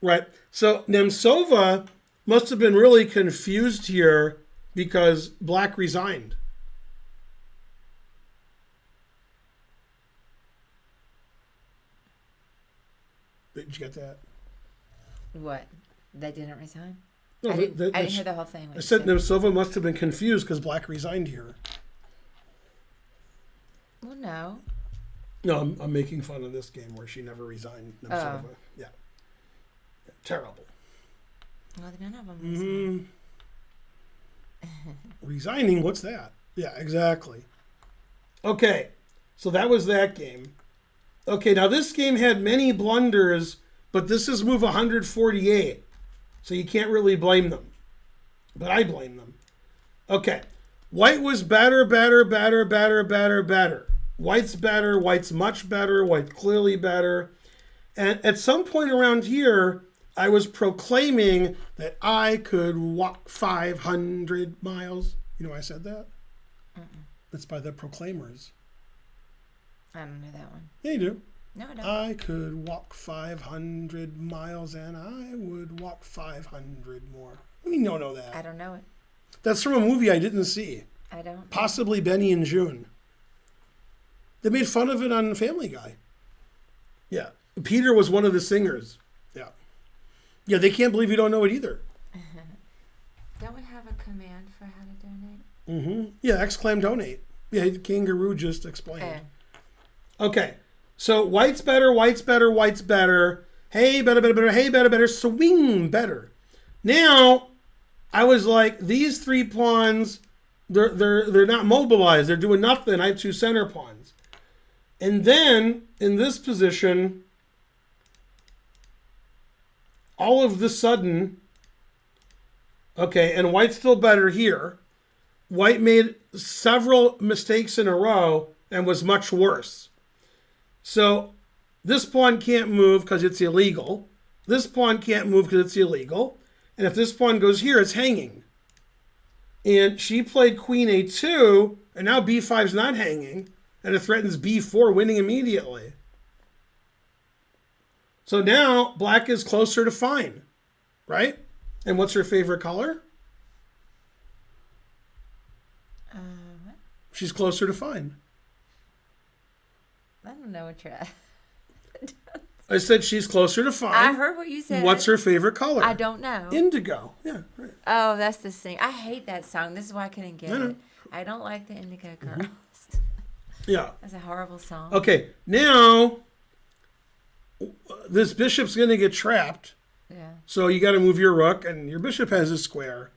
Right. So Nemtsova must have been really confused here because black resigned. Did you get that? What? They didn't resign? No, I didn't hear the whole thing. I said Nemtsova must have been confused because black resigned here. Well, no. No, I'm making fun of this game where she never resigned. Nemtsova. Yeah. Terrible. Well, none of them resigned. Resigning? What's that? Yeah, exactly. Okay, so that was that game. Okay, now this game had many blunders, but this is move 148, so you can't really blame them. But I blame them. Okay, white was better. White's better, white's much better, white's clearly better. And at some point around here, I was proclaiming that I could walk 500 miles. You know why I said that? That's by the Proclaimers. I don't know that one. Yeah, you do. No, I don't. I could walk 500 miles and I would walk 500 more. I mean, you don't know that. I don't know it. That's from a movie I didn't see. I don't. Possibly Benny and June. They made fun of it on Family Guy. Yeah. Peter was one of the singers. Yeah. Yeah, they can't believe you don't know it either. Don't we have a command for how to donate? Yeah, exclaim donate. Yeah, Kangaroo just explained. Oh. Okay, so white's better. Hey, better, swing better. Now, I was like, these three pawns, they're not mobilized. They're doing nothing. I have two center pawns. And then, in this position, all of the sudden, okay, and white's still better here. White made several mistakes in a row and was much worse. So this pawn can't move because it's illegal. This pawn can't move because it's illegal. And if this pawn goes here, it's hanging. And she played queen a2, and now b5's not hanging, and it threatens b4, winning immediately. So now black is closer to fine, right? And what's her favorite color? What? She's closer to fine. I don't know what you're at. I said she's closer to fine. I heard what you said. What's her favorite color? I don't know. Indigo. Yeah, right. Oh, that's the thing. I hate that song. This is why I couldn't get I know. it. I don't like the Indigo Girls. Yeah. That's a horrible song. Okay, now this bishop's going to get trapped. Yeah. So you got to move your rook, and your bishop has a square.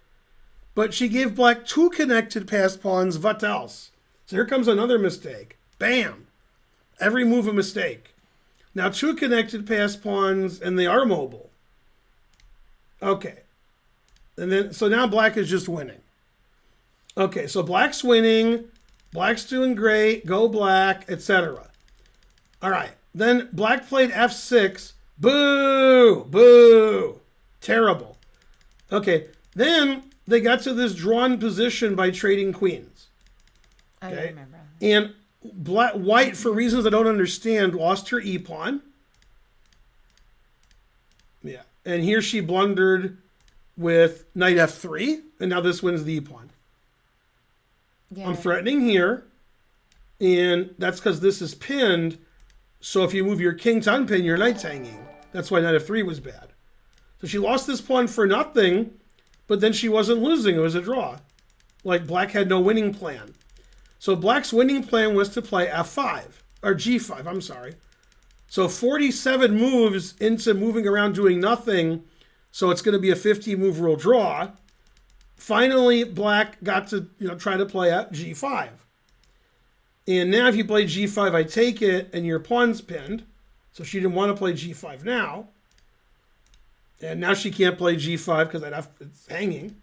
But she gave black 2 connected passed pawns. What else? So here comes another mistake. Bam! Every move a mistake. Now 2 connected passed pawns, and they are mobile. Okay. And then, so now black is just winning. Okay, so black's winning. Black's doing great. Go black, etc. All right. Then black played f6. Boo! Boo! Terrible. Okay. Then they got to this drawn position by trading queens. I Okay. remember. And white, for reasons I don't understand, lost her e-pawn. Yeah. And here she blundered with knight f3. And now this wins the e-pawn. Yeah. I'm threatening here. And that's because this is pinned. So if you move your king to unpin, your knight's hanging. That's why knight f3 was bad. So she lost this pawn for nothing, but then she wasn't losing. It was a draw. Like black had no winning plan. So black's winning plan was to play f5, or g5, I'm sorry. So 47 moves into moving around doing nothing. So it's going to be a 50 move rule draw. Finally, black got to try to play at g5. And now if you play g5, I take it, and your pawn's pinned. So she didn't want to play g5 now. And now she can't play g5 because it's hanging.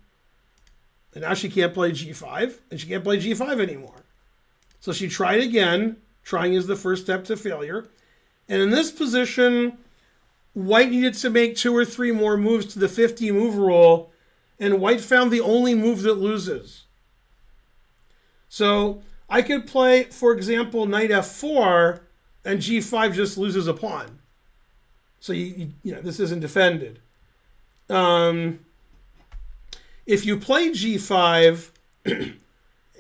And now she can't play g5, and she can't play g5 anymore. So she tried again. Trying is the first step to failure. And in this position, white needed to make 2 or 3 more moves to the 50 move rule, and white found the only move that loses. So I could play, for example, knight f4, and g5 just loses a pawn. So this isn't defended. If you play g5,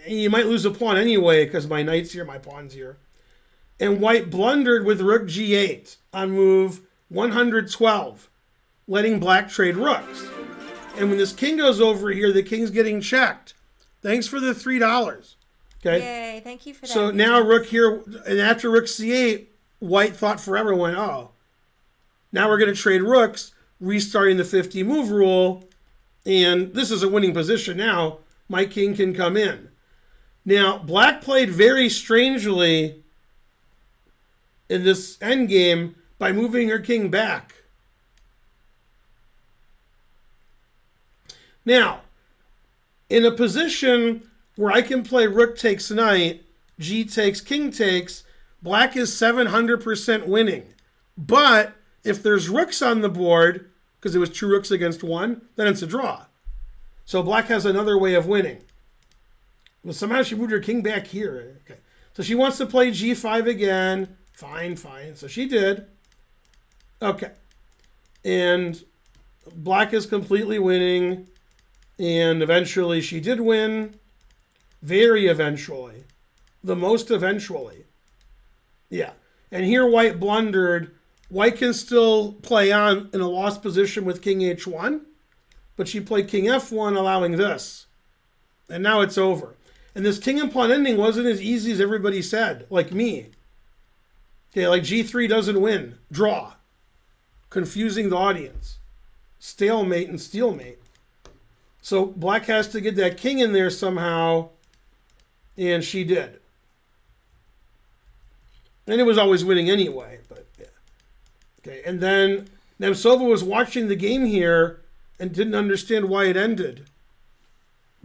you might lose a pawn anyway because my knight's here, my pawn's here. And white blundered with rook g8 on move 112, letting black trade rooks. And when this king goes over here, the king's getting checked. Thanks for the $3. Okay. Yay, thank you for that. So now rook here, and after rook c8, white thought forever, went, oh, now we're going to trade rooks, restarting the 50 move rule. And this is a winning position now. My king can come in. Now, black played very strangely in this endgame by moving her king back. Now, in a position where I can play rook takes knight, g takes, king takes, black is 700% winning. But if there's rooks on the board, because it was 2 rooks against 1, then it's a draw. So black has another way of winning. Well, somehow she moved her king back here. Okay. So she wants to play g5 again. Fine. So she did. Okay. And black is completely winning. And eventually she did win. Very eventually. The most eventually. Yeah. And here white blundered. White can still play on in a lost position with king h1. But she played king f1, allowing this. And now it's over. And this king and pawn ending wasn't as easy as everybody said, like me. Okay, like g3 doesn't win. Draw. Confusing the audience. Stalemate and steelmate. So black has to get that king in there somehow, and she did. And it was always winning anyway, but yeah. Okay, and then Nemtsova was watching the game here and didn't understand why it ended.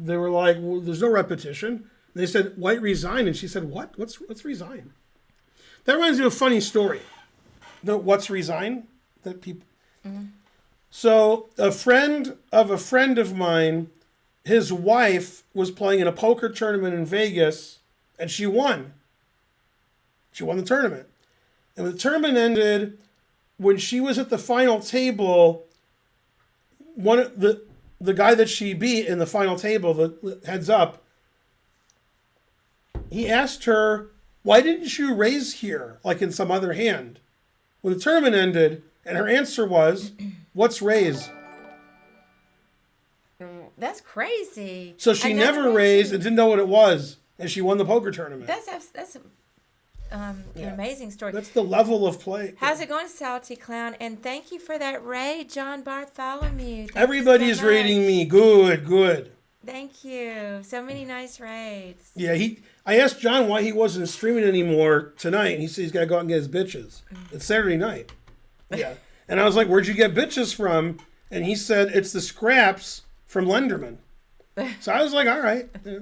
They were like, well, there's no repetition. And they said, white resign. And she said, what? What's resign? That reminds me of a funny story. The what's resign? That people. Mm-hmm. So a friend of mine his wife was playing in a poker tournament in Vegas, and she won. She won the tournament. And when the tournament ended, when she was at the final table, the guy that she beat in the final table, the heads up, he asked her, why didn't you raise here, like in some other hand? When the tournament ended, and her answer was, what's raise? That's crazy. So she never raised and didn't know what it was, and she won the poker tournament. That's an amazing story. That's the level of play. How's it going, Salty Clown? And thank you for that raid, John Bartholomew. Everybody's rating me. Good. Thank you. So many nice raids. Yeah, I asked John why he wasn't streaming anymore tonight, and he said he's got to go out and get his bitches. It's Saturday night. Yeah. And I was like, where'd you get bitches from? And he said, it's the scraps from Lenderman. So I was like, all right. Yeah.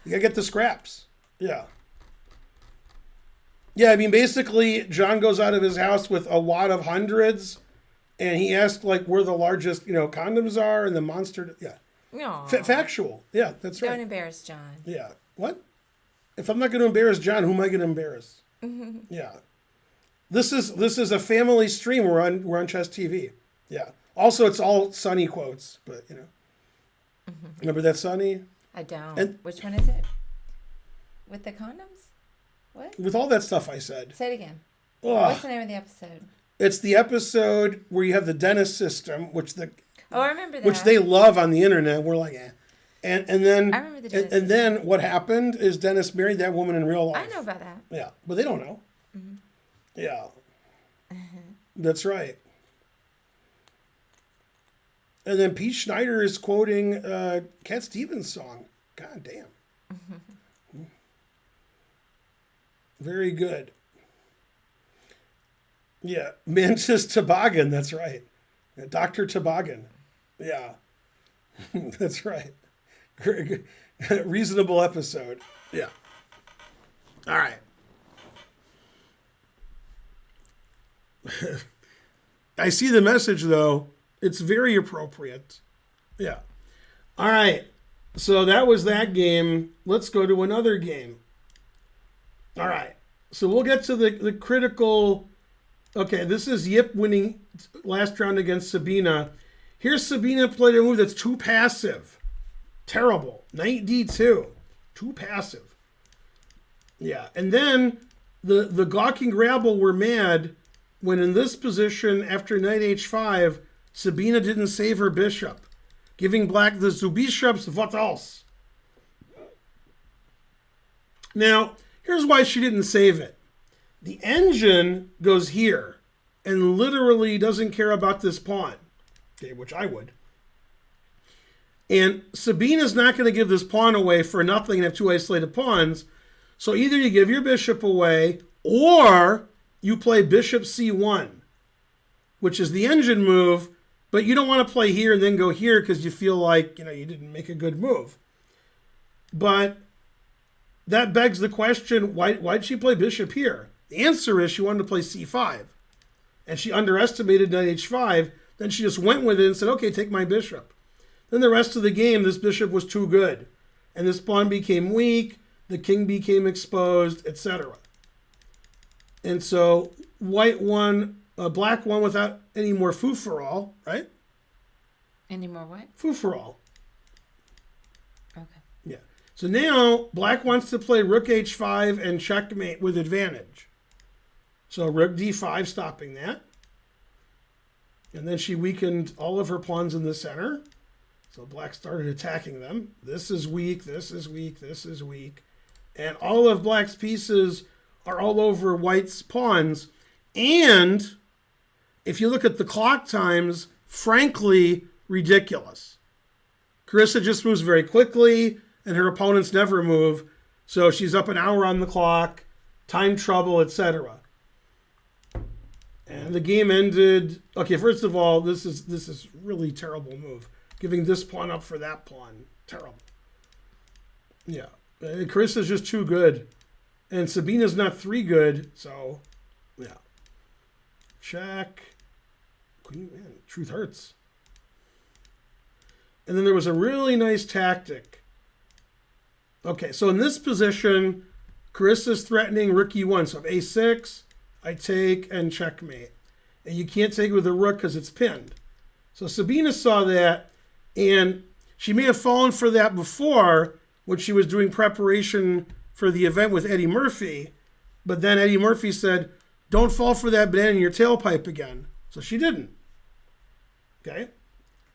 You got to get the scraps. Yeah. Yeah, I mean, basically, John goes out of his house with a wad of hundreds, and he asked, like, where the largest, condoms are, and the monster, factual. Yeah, that's right. Don't embarrass John. Yeah. What? If I'm not going to embarrass John, who am I going to embarrass? Yeah. This is a family stream. We're on Chess TV. Yeah. Also, it's all Sunny quotes, but, Remember that Sunny? I don't. And, which one is it? With the condoms? What? With all that stuff I said. Say it again. Ugh. What's the name of the episode? It's the episode where you have the dentist system, I remember that. Which they love on the internet. We're like, eh. And then I remember the dentist and then what happened is Dennis married that woman in real life. I know about that. Yeah, but they don't know. Mm-hmm. Yeah. That's right. And then Pete Schneider is quoting Cat Stevens' song. God damn. Very good. Yeah. Mantis Toboggan, that's right. Dr. Toboggan. Yeah. That's right. Reasonable episode. Yeah. All right. I see the message, though. It's very appropriate. Yeah. All right. So that was that game. Let's go to another game. All right. So we'll get to the critical. Okay, this is Yip winning last round against Sabina. Here's Sabina played a move that's too passive. Terrible. Knight D2. Too passive. Yeah. And then the gawking rabble were mad when in this position after knight H5, Sabina didn't save her bishop, giving black the Zubishops what else? Now, here's why she didn't save it. The engine goes here and literally doesn't care about this pawn, okay, which I would. And Sabina's not going to give this pawn away for nothing and have two isolated pawns. So either you give your bishop away or you play bishop C1, which is the engine move, but you don't want to play here and then go here because you feel like, you didn't make a good move. But that begs the question, why'd she play bishop here? The answer is she wanted to play C5. And she underestimated knight H5. Then she just went with it and said, okay, take my bishop. Then the rest of the game, this bishop was too good. And this pawn became weak, the king became exposed, etc. And so white won, black won without any more foo-for-all, right? Any more what? Foo-for-all. Okay. Yeah. So now black wants to play rook H5 and checkmate with advantage. So rook D5 stopping that. And then she weakened all of her pawns in the center. So black started attacking them. This is weak, this is weak, this is weak. And all of black's pieces are all over white's pawns. And if you look at the clock times, frankly, ridiculous. Carissa just moves very quickly, and her opponents never move. So she's up an hour on the clock, time trouble, etc. And the game ended. Okay, first of all, this is really terrible move. Giving this pawn up for that pawn. Terrible. Yeah. Carissa's just too good. And Sabina's not 3 good, so yeah. Check. Queen, man, truth hurts. And then there was a really nice tactic. Okay, so in this position, Carissa's threatening rook e1. So if a6, I take and checkmate. And you can't take it with a rook because it's pinned. So Sabina saw that, and she may have fallen for that before when she was doing preparation for the event with Eddie Murphy. But then Eddie Murphy said, don't fall for that banana in your tailpipe again. So she didn't. Okay?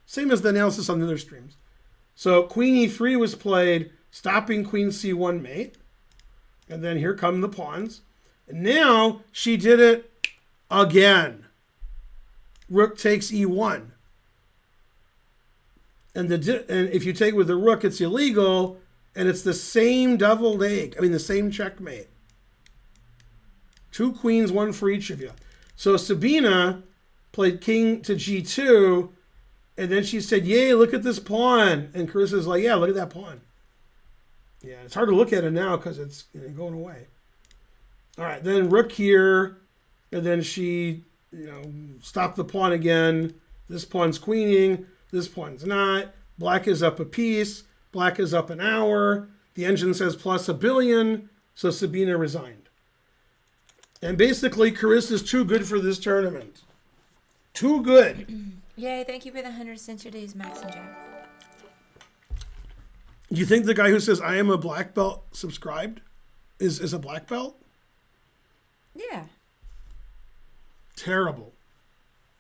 Same as the analysis on the other streams. So queen e3 was played, stopping queen c1 mate. And then here come the pawns. And now she did it again. Rook takes e1. And if you take with the rook, it's illegal. And it's the same deviled egg. I mean, the same checkmate. 2 queens, 1 for each of you. So Sabina played king to g2. And then she said, yay, look at this pawn. And Carissa's like, yeah, look at that pawn. Yeah, it's hard to look at it now because it's going away. All right, then rook here. And then she, stopped the pawn again. This pawn's queening. This pawn's not. Black is up a piece. Black is up an hour. The engine says plus a billion. So Sabina resigned. And basically, Carissa's too good for this tournament. Too good. Yay, thank you for the 100 centuries, Max and Jack. Do you think the guy who says, I am a black belt subscribed is a black belt? Yeah. Terrible.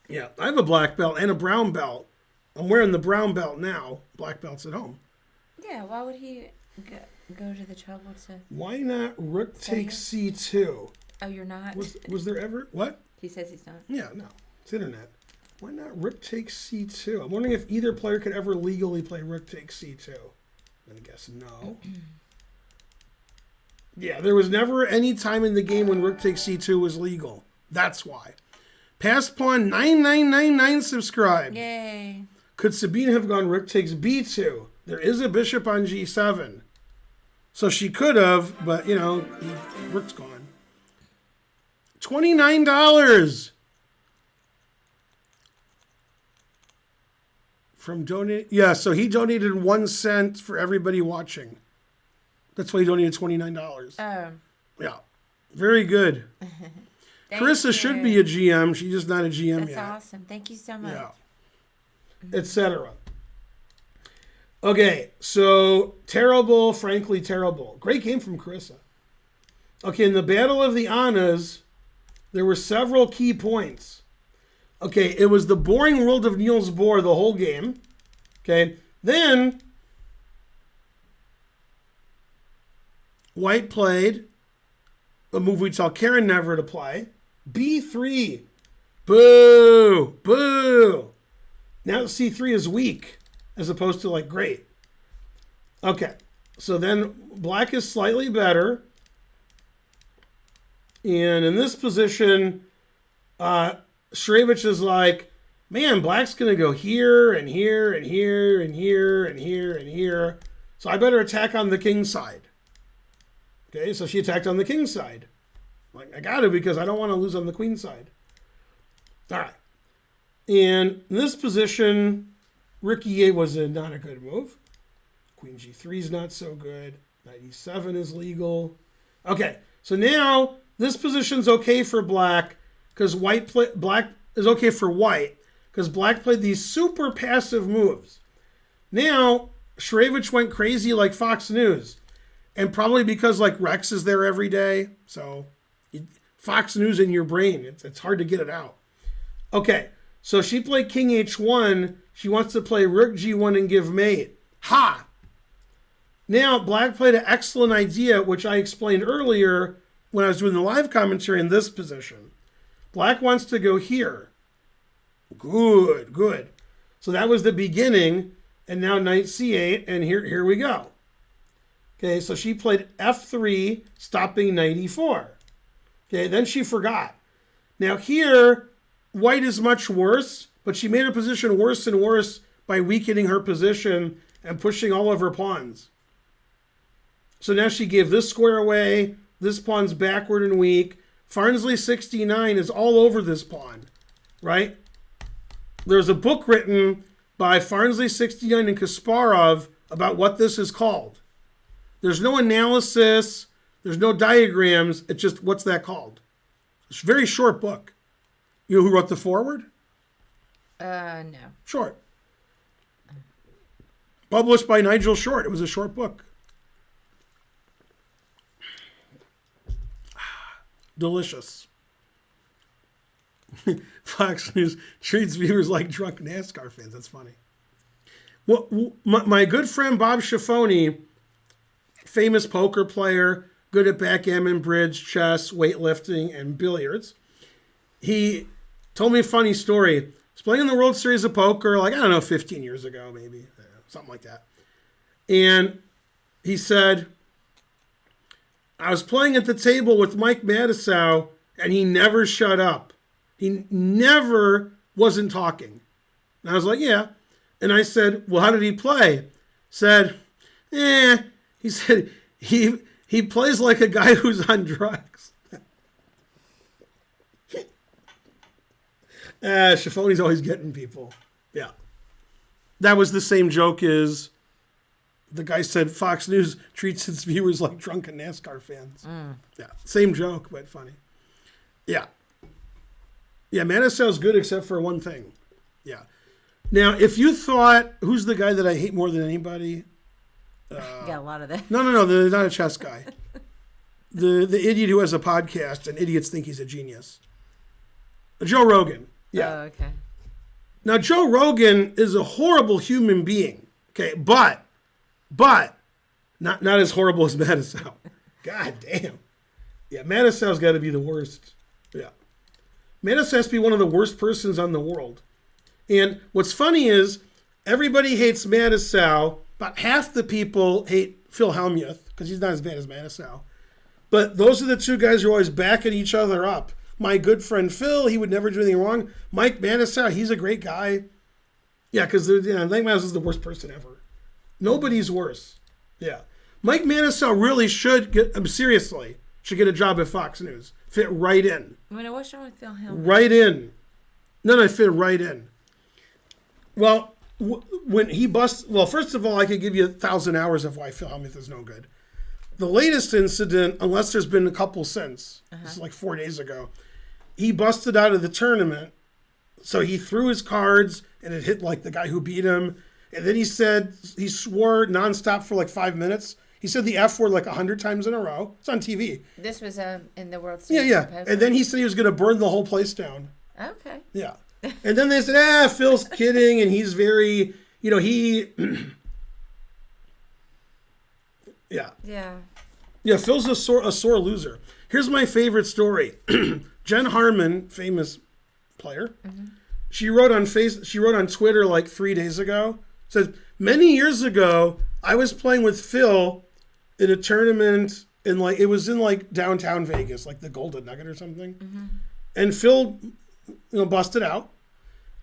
Yeah, I have a black belt and a brown belt. I'm wearing the brown belt now. Black belt's at home. Yeah, why would he go to the trouble to... Why not rook takes c2? Oh, you're not? Was there ever... What? He says he's not. Yeah, no. It's internet. Why not rook takes c2? I'm wondering if either player could ever legally play rook takes c2. I'm going to guess no. Yeah, there was never any time in the game when rook takes c2 was legal. That's why. Pass pawn 9999 subscribed. Yay. Could Sabina have gone rook takes b2? There is a bishop on g7. So she could have, but, rook's gone. $29 from donate. Yeah, so he donated 1 cent for everybody watching. That's why he donated $29. Oh. Yeah, very good. Carissa should be a GM. She's just not a GM yet. That's awesome. Thank you so much. Yeah. Etc. Okay, so terrible, frankly terrible. Great game from Carissa. Okay, in the Battle of the Annas, there were several key points. Okay, it was the boring world of Niels Bohr the whole game. Okay, then White played a move we tell Karen never to play. B3. Boo! Boo! Now C3 is weak as opposed to like great. Okay, so then black is slightly better. And in this position, Shrevich is like, man, black's going to go here and here and here and here and here and here. So I better attack on the king side. Okay, so she attacked on the king side. Like, I got to because I don't want to lose on the queen side. All right. And in this position, rook e8 was not a good move. Queen g3 is not so good. Knight e7 is legal. Okay, so now this position's okay for black because black is okay for white because black played these super passive moves. Now, Shrevich went crazy like Fox News. And probably because like Rex is there every day. So Fox News in your brain. It's hard to get it out. Okay, so she played king h1. She wants to play rook g1 and give mate. Ha! Now, black played an excellent idea, which I explained earlier when I was doing the live commentary in this position. Black wants to go here. Good, good. So that was the beginning. And now knight c8, and here we go. Okay, so she played f3, stopping knight e4. Okay, then she forgot. Now here, white is much worse, but she made her position worse and worse by weakening her position and pushing all of her pawns. So now she gave this square away, this pawn's backward and weak. Farnsley 69 is all over this pawn, right? There's a book written by Farnsley 69 and Kasparov about what this is called. There's no analysis. There's no diagrams. It's just, what's that called? It's a very short book. You know who wrote the foreword? No. Short. Published by Nigel Short. It was a short book. Delicious. Fox News treats viewers like drunk NASCAR fans. That's funny. Well, my good friend Bob Schiaffoni, famous poker player, good at backgammon, bridge, chess, weightlifting, and billiards. He told me a funny story. He was playing in the World Series of Poker, like, I don't know, 15 years ago, maybe, something like that. And he said, I was playing at the table with Mike Matusow, and he never shut up. He never wasn't talking. And I was like, yeah. And I said, well, how did he play? Said, He said, he plays like a guy who's on drugs. Schiaffoni's always getting people. Yeah. That was the same joke as the guy said Fox News treats its viewers like drunken NASCAR fans. Yeah. Same joke, but funny. Yeah. Yeah, Matusow's good except for one thing. Yeah. Now, if you thought, who's the guy that I hate more than anybody? Got a lot of that. No, not a chess guy. The idiot who has a podcast and idiots think he's a genius. Joe Rogan. Yeah. Oh, okay. Now, Joe Rogan is a horrible human being. Okay, but not as horrible as Matusow. God damn. Yeah, Matusow's got to be the worst. Yeah. Matusow has to be one of the worst persons on the world. And what's funny is everybody hates Matusow. About half the people hate Phil Hellmuth because he's not as bad as Matusow. But those are the two guys who are always backing each other up. My good friend Phil, he would never do anything wrong. Mike Matusow, he's a great guy. Yeah, because Mike Matusow is the worst person ever. Nobody's worse. Yeah. Mike Matusow really should should get a job at Fox News. Fit right in. What's wrong with Phil Hill? Right in. No, fit right in. Well, when he busts, well, first of all, I could give you 1,000 hours of why Phil Hellmuth is no good. The latest incident, unless there's been a couple since, this is like 4 days ago, he busted out of the tournament. So he threw his cards and it hit like the guy who beat him. And then he swore nonstop for like 5 minutes. He said the F word like 100 times in a row. It's on TV. This was in the World Series. Yeah. And then he said he was going to burn the whole place down. Okay. Yeah. And then they said, Phil's kidding. And he's very, he... Yeah. Yeah. Yeah, Phil's a sore loser. Here's my favorite story. Jen Harmon, famous player, she wrote on Twitter like 3 days ago, said, many years ago, I was playing with Phil in a tournament it was in downtown Vegas, like the Golden Nugget or something. And Phil, busted out.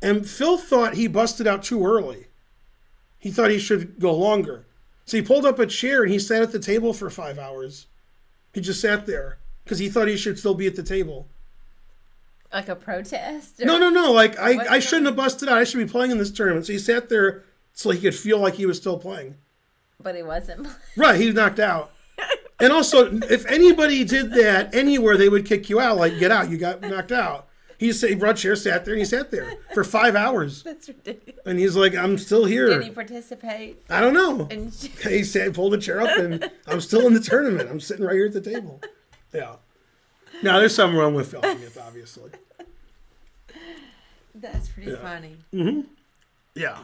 And Phil thought he busted out too early. He thought he should go longer. So he pulled up a chair and he sat at the table for 5 hours. He just sat there because he thought he should still be at the table. Like a protest? No. I shouldn't have busted out. I should be playing in this tournament. So he sat there so he could feel like he was still playing. But he wasn't. Right. He knocked out. And also, if anybody did that anywhere, they would kick you out. Like, get out. You got knocked out. He brought a chair, sat there, and he sat there for 5 hours. That's ridiculous. And he's like, I'm still here. Did he participate? I don't know. He pulled a chair up, and I'm still in the tournament. I'm sitting right here at the table. Yeah. Now, there's something wrong with Phil Hellmuth, obviously. That's pretty funny. Mm-hmm. Yeah.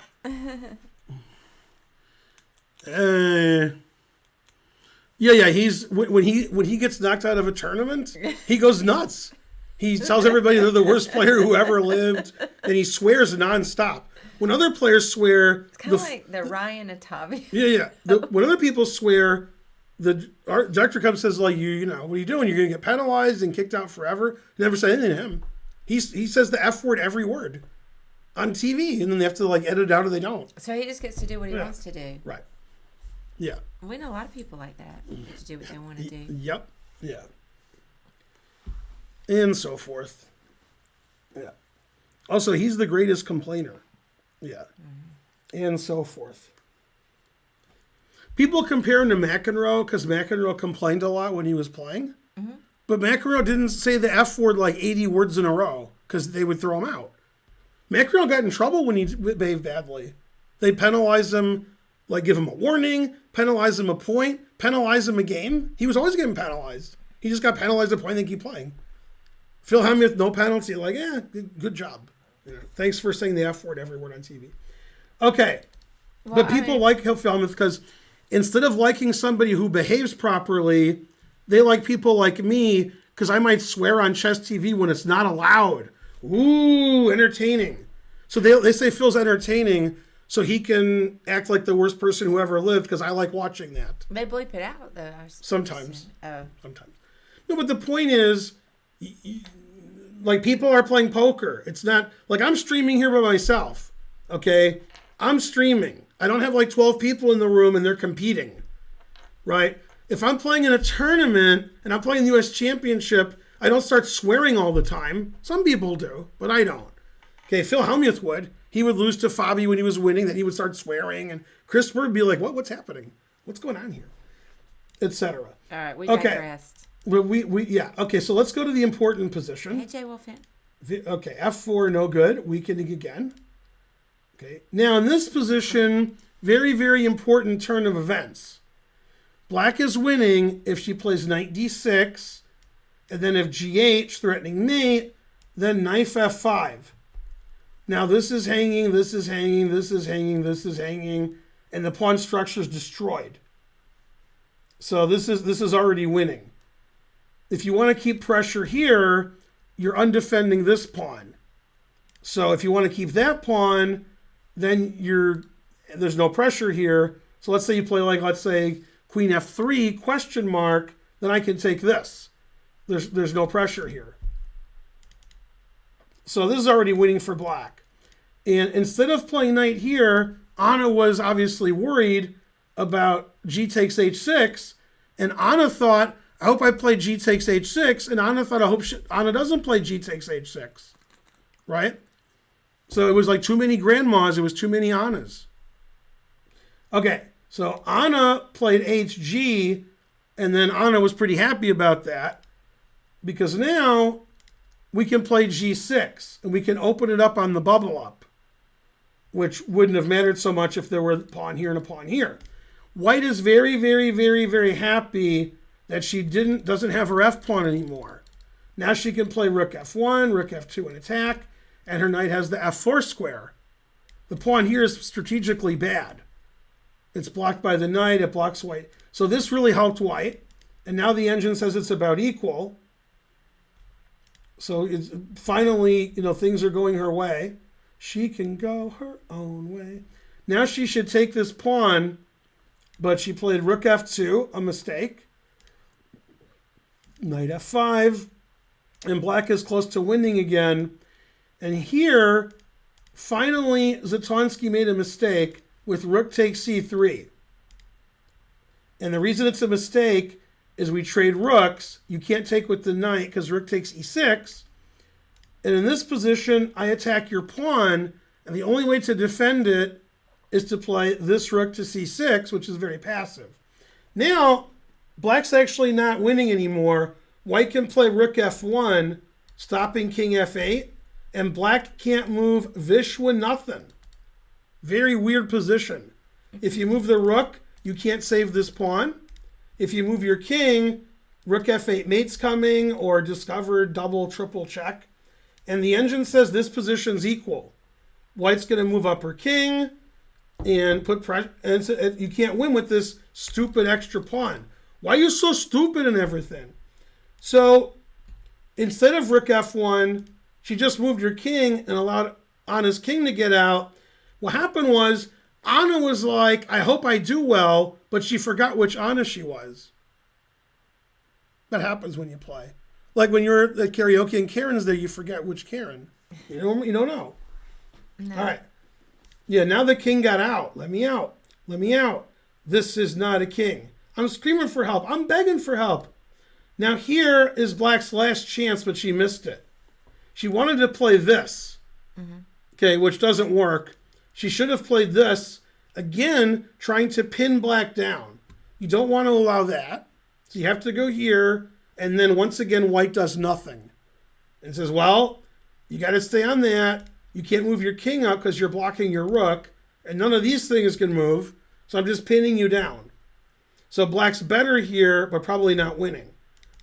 Yeah. He's when he gets knocked out of a tournament, he goes nuts. He tells everybody they're the worst player who ever lived, and he swears nonstop. When other players swear, it's kind of like the Ryan Otavio. Yeah. When other people swear, our director comes and says like, what are you doing? You're gonna get penalized and kicked out forever. Never say anything to him. He says the F word every word on TV, and then they have to edit it out or they don't. So he just gets to do what he wants to do. Right. Yeah. We know a lot of people like that to do what they want to do. Yep. Yeah. And so forth. Yeah. Also, he's the greatest complainer. Yeah. and so forth. People compare him to McEnroe because McEnroe complained a lot when he was playing. But McEnroe didn't say the F word like 80 words in a row because they would throw him out. McEnroe got in trouble when he behaved badly. They penalized him, like give him a warning, penalize him a point, penalize him a game. He was always getting penalized. He just got penalized a point and they keep playing. Phil Hellmuth, no penalty. Like, good job. Thanks for saying the F word every word on TV. Okay. Well, but people like Phil Hellmuth because instead of liking somebody who behaves properly, they like people like me because I might swear on Chess TV when it's not allowed. Ooh, entertaining. So they say Phil's entertaining so he can act like the worst person who ever lived because I like watching that. They bleep it out, though. Sometimes. Oh. Sometimes. No, but the point is, like, people are playing poker. It's not, like, I'm streaming here by myself, okay? I'm streaming. I don't have, like, 12 people in the room and they're competing, right? If I'm playing in a tournament and I'm playing the U.S. Championship, I don't start swearing all the time. Some people do, but I don't. Okay, Phil Hellmuth would. He would lose to Fabi when he was winning, then he would start swearing, and Christopher would be like, what's happening? What's going on here? Etc. All right, we digressed. Yeah. Okay, so let's go to the important position. Hey, Jay Wolfin. Okay, F4, no good. Weakening again. Okay, now in this position, very, very important turn of events. Black is winning if she plays knight d6, and then if gh, threatening mate, then knight f5. Now this is hanging, this is hanging, this is hanging, this is hanging, and the pawn structure is destroyed. So this is already winning. If you want to keep pressure here, you're undefending this pawn. So if you want to keep that pawn, then there's no pressure here. So let's say you play let's say queen f3 question mark, then I can take this. There's no pressure here. So this is already winning for black. And instead of playing knight here, Anna was obviously worried about g takes h6, and Anna thought, I hope I play g takes h6, and Anna thought, I hope Anna doesn't play g takes h6, right? So it was like too many grandmas, it was too many Annas. Okay, so Anna played hg, and then Anna was pretty happy about that, because now we can play g6, and we can open it up on the bubble up, which wouldn't have mattered so much if there were a pawn here and a pawn here. White is very, very, very, very happy that she doesn't have her f-pawn anymore. Now she can play rook f1, rook f2 and attack, and her knight has the f4 square. The pawn here is strategically bad. It's blocked by the knight, it blocks white. So this really helped white, and now the engine says it's about equal. So it's finally, things are going her way. She can go her own way. Now she should take this pawn, but she played rook f2, a mistake. Knight f5, and black is close to winning again. And here, finally, Zatonsky made a mistake with rook takes c3. And the reason it's a mistake is we trade rooks. You can't take with the knight because rook takes e6. And in this position, I attack your pawn, and the only way to defend it is to play this rook to c6, which is very passive. Now, black's actually not winning anymore. White can play rook f1, stopping king f8, and black can't move Vishwa nothing. Very weird position. If you move the rook, you can't save this pawn. If you move your king, rook f8 mate's coming, or discovered double, triple check. And the engine says this position's equal. White's going to move up her king and put pressure. And you can't win with this stupid extra pawn. Why are you so stupid and everything? So instead of rook f1, she just moved her king and allowed Anna's king to get out. What happened was Anna was like, I hope I do well, but she forgot which Anna she was. That happens when you play. Like when you're at karaoke and Karen's there, you forget which Karen. You don't know. No. All right. Yeah, now the king got out. Let me out. Let me out. This is not a king. I'm screaming for help. I'm begging for help. Now here is black's last chance, but she missed it. She wanted to play this, okay, which doesn't work. She should have played this, again, trying to pin black down. You don't want to allow that. So you have to go here, and then once again, white does nothing. And says, well, you got to stay on that. You can't move your king up because you're blocking your rook, and none of these things can move, so I'm just pinning you down. So black's better here, but probably not winning.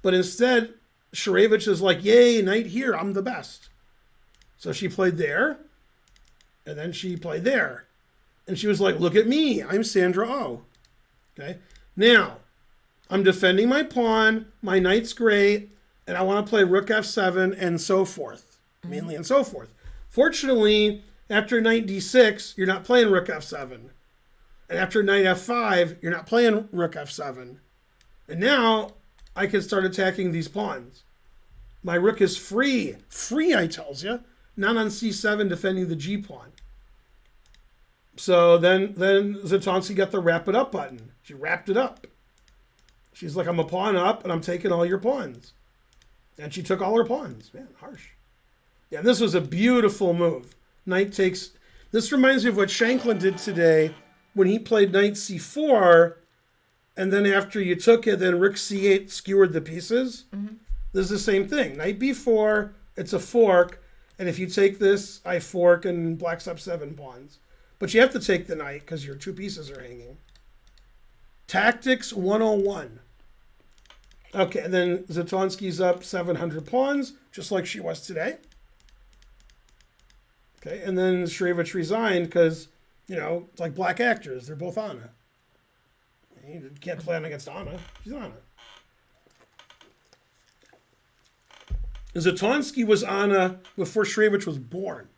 But instead, Shurevich is like, yay, knight here, I'm the best. So she played there, and then she played there. And she was like, look at me, I'm Sandra Oh. Okay, now, I'm defending my pawn, my knight's great, and I want to play rook f7 and so forth, mainly and so forth. Fortunately, after knight d6, you're not playing rook f7. And after knight f5, you're not playing rook f7. And now, I can start attacking these pawns. My rook is free. Free, I tells you. Not on c7 defending the g pawn. So then Zatonsky got the wrap it up button. She wrapped it up. She's like, I'm a pawn up, and I'm taking all your pawns. And she took all her pawns. Man, harsh. Yeah, this was a beautiful move. Knight takes... This reminds me of what Shanklin did today when he played knight c4, and then after you took it, then rook c8 skewered the pieces. Mm-hmm. This is the same thing. Knight b4, it's a fork, and if you take this, I fork, and black's up 7 pawns. But you have to take the knight because your 2 pieces are hanging. Tactics 101. Okay, and then Zatonsky's up 700 pawns, just like she was today. Okay, and then Shurevich resigned because, it's like black actors. They're both Anna. You can't play on against Anna. She's Anna. Zatonsky was Anna before Shurevich was born.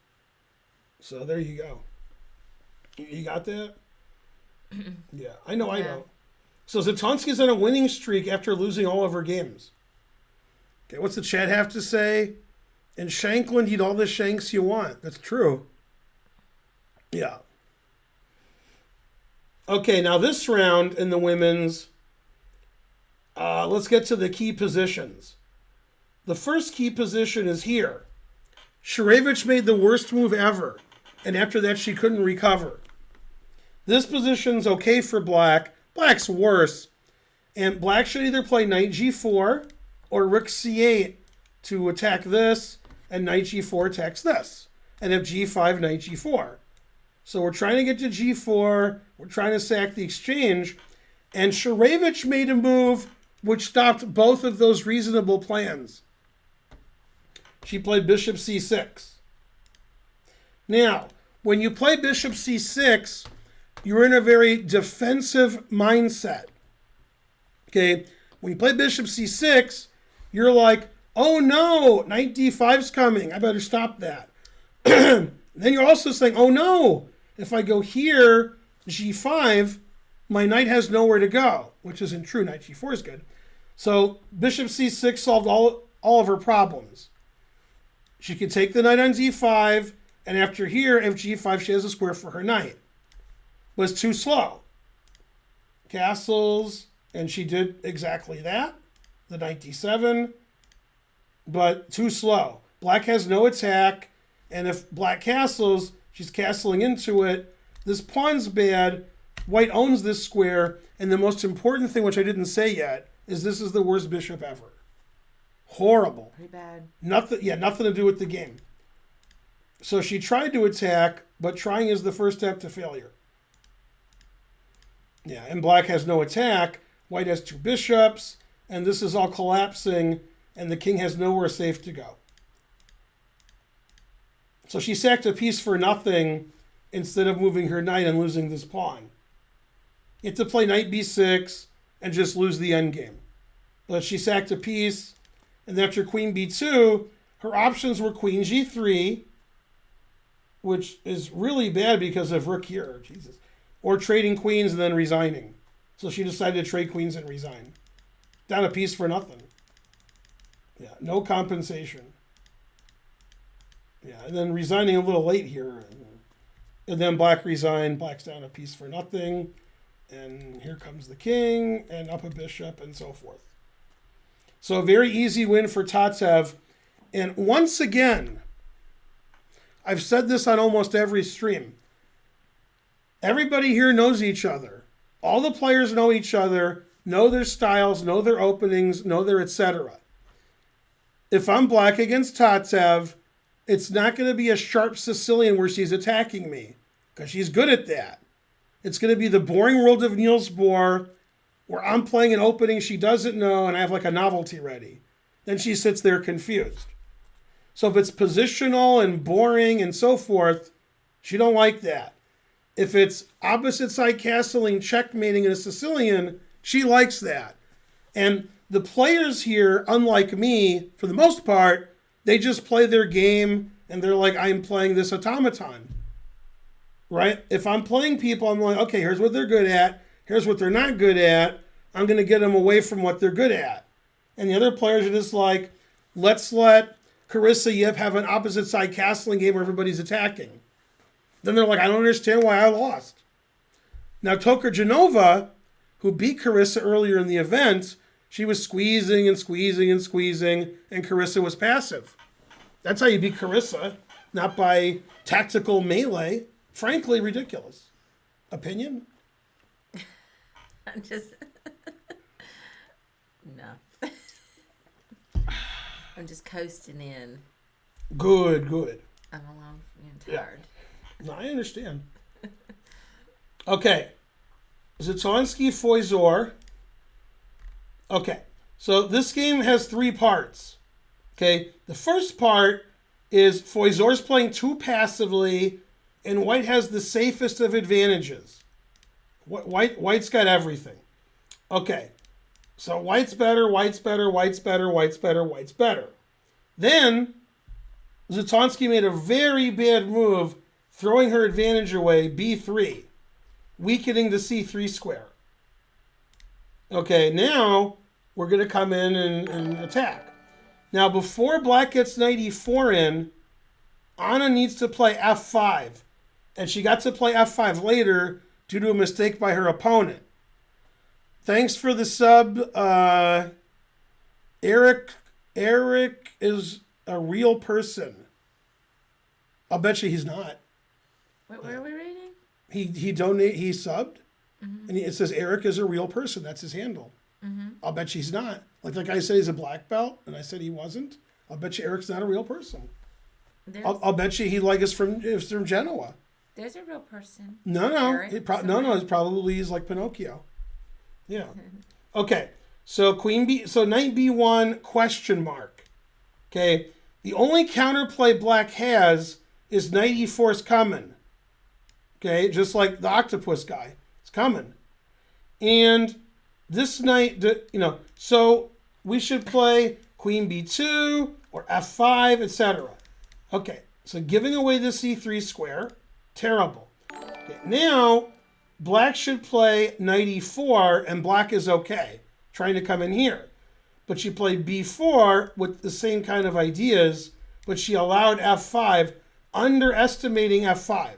So there you go. You got that? Yeah, I know, yeah. I know. So Zatonsky's on a winning streak after losing all of her games. Okay, what's the chat have to say? In Shanklin, eat all the shanks you want. That's true. Yeah. Okay, now this round in the women's, let's get to the key positions. The first key position is here. Shurevich made the worst move ever, and after that she couldn't recover. This position's okay for black. Black's worse. And black should either play knight g4 or rook c8 to attack this, and knight g4 attacks this. And if g5, knight g4. So we're trying to get to g4. We're trying to sack the exchange. And Shurevich made a move which stopped both of those reasonable plans. She played bishop c6. Now, when you play bishop c6, you're in a very defensive mindset. Okay, when you play bishop c6, you're like, oh no, knight d5's coming. I better stop that. Then you're also saying, oh no, if I go here, g5, my knight has nowhere to go, which isn't true. Knight g4 is good. So bishop c6 solved all of her problems. She could take the knight on d5, and after here, if g5, she has a square for her knight. But it's too slow. Castles, and she did exactly that. The knight d7, but too slow. Black has no attack, and if black castles, she's castling into it. This pawn's bad. White owns this square, and the most important thing, which I didn't say yet, is this is the worst bishop ever. Horrible. Pretty bad. Nothing to do with the game. So she tried to attack, but trying is the first step to failure. Yeah, and black has no attack. White has 2 bishops, and this is all collapsing, and the king has nowhere safe to go. So she sacked a piece for nothing instead of moving her knight and losing this pawn. You have to play knight b6 and just lose the endgame. But she sacked a piece, and after queen b2, her options were queen g3, which is really bad because of rook here, Jesus, or trading queens and then resigning. So she decided to trade queens and resign. Down a piece for nothing. Yeah, no compensation. Yeah, and then resigning a little late here. And then black resigned, black's down a piece for nothing. And here comes the king, and up a bishop, and so forth. So a very easy win for Tatev. And once again, I've said this on almost every stream, Everybody here knows each other. All the players know each other, know their styles, know their openings, know their etc. If I'm black against Tatev, it's not going to be a sharp Sicilian where she's attacking me, because she's good at that. It's going to be the boring world of Niels Bohr, where I'm playing an opening she doesn't know and I have like a novelty ready. Then she sits there confused. So if it's positional and boring and so forth, she don't like that. If it's opposite side castling, checkmating, and a Sicilian, she likes that. And the players here, unlike me, for the most part, they just play their game and they're like, I'm playing this automaton. Right? If I'm playing people, I'm like, okay, here's what they're good at. Here's what they're not good at. I'm going to get them away from what they're good at. And the other players are just like, let's let Carissa Yip have an opposite side castling game where everybody's attacking. Then they're like, I don't understand why I lost. Now, Tokarczynova, who beat Carissa earlier in the event, she was squeezing and squeezing and squeezing, and Carissa was passive. That's how you beat Carissa, not by tactical melee. Frankly, ridiculous. Opinion? I'm just no. I'm just coasting in. Good. I'm alone and tired. No, I understand. Okay. Zatonsky Foizor. Okay. So this game has 3 parts. Okay. The first part is Foizor's playing too passively, and White has the safest of advantages. White's got everything. Okay. So White's better. Then Zatonsky made a very bad move, throwing her advantage away, b3, weakening the c3 square. Okay, now we're going to come in and attack. Now, before black gets knight e4 in, Anna needs to play f5, and she got to play f5 later due to a mistake by her opponent. Thanks for the sub, Eric. Eric is a real person. I'll bet you he's not. Where are we reading? He subbed, and it says Eric is a real person. That's his handle. I'll bet you he's not. Like the guy said he's a black belt, and I said he wasn't. I'll bet you Eric's not a real person. I'll bet you he is from Genoa. There's a real person. No. It's probably he's like Pinocchio. Yeah. Okay. So knight b1 question mark. Okay. The only counterplay black has is knight e4's coming. Okay, just like the octopus guy. It's coming. And this knight, so we should play queen b2 or f5, etc. Okay, so giving away the c3 square, terrible. Okay, now, black should play knight e4, and black is okay, trying to come in here. But she played b4 with the same kind of ideas, but she allowed f5, underestimating f5.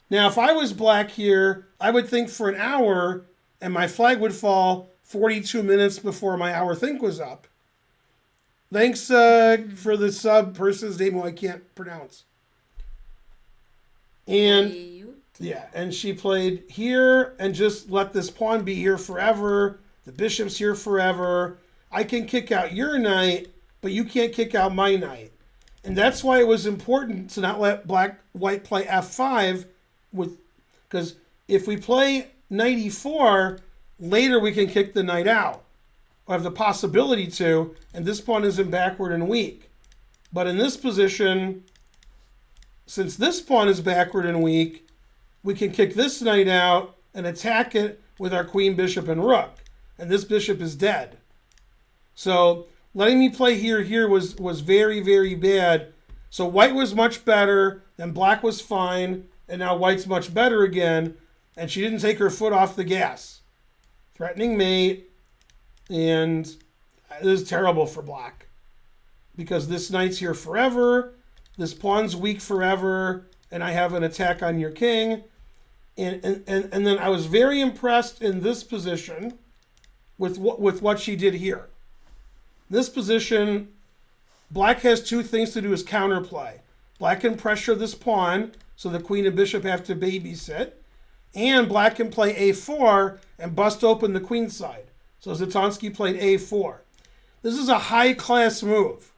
Now, if I was black here, I would think for an hour, and my flag would fall 42 minutes before my hour think was up. Thanks for the sub person's name who I can't pronounce. And yeah, and she played here and just let this pawn be here forever. The bishop's here forever. I can kick out your knight, but you can't kick out my knight. And that's why it was important to not let white play f5 because if we play knight e4, later we can kick the knight out. Or have the possibility to, and this pawn isn't backward and weak. But in this position, since this pawn is backward and weak, we can kick this knight out and attack it with our queen, bishop, and rook. And this bishop is dead. So letting me play here was very, very bad. So white was much better, then black was fine, and now white's much better again, and she didn't take her foot off the gas. Threatening mate, and this is terrible for black. Because this knight's here forever, this pawn's weak forever, and I have an attack on your king. And then I was very impressed in this position with what she did here. This position, black has 2 things to do as counterplay. Black can pressure this pawn, so the queen and bishop have to babysit. and black can play a4 and bust open the queen side. So Zatonsky played a4. This is a high-class move.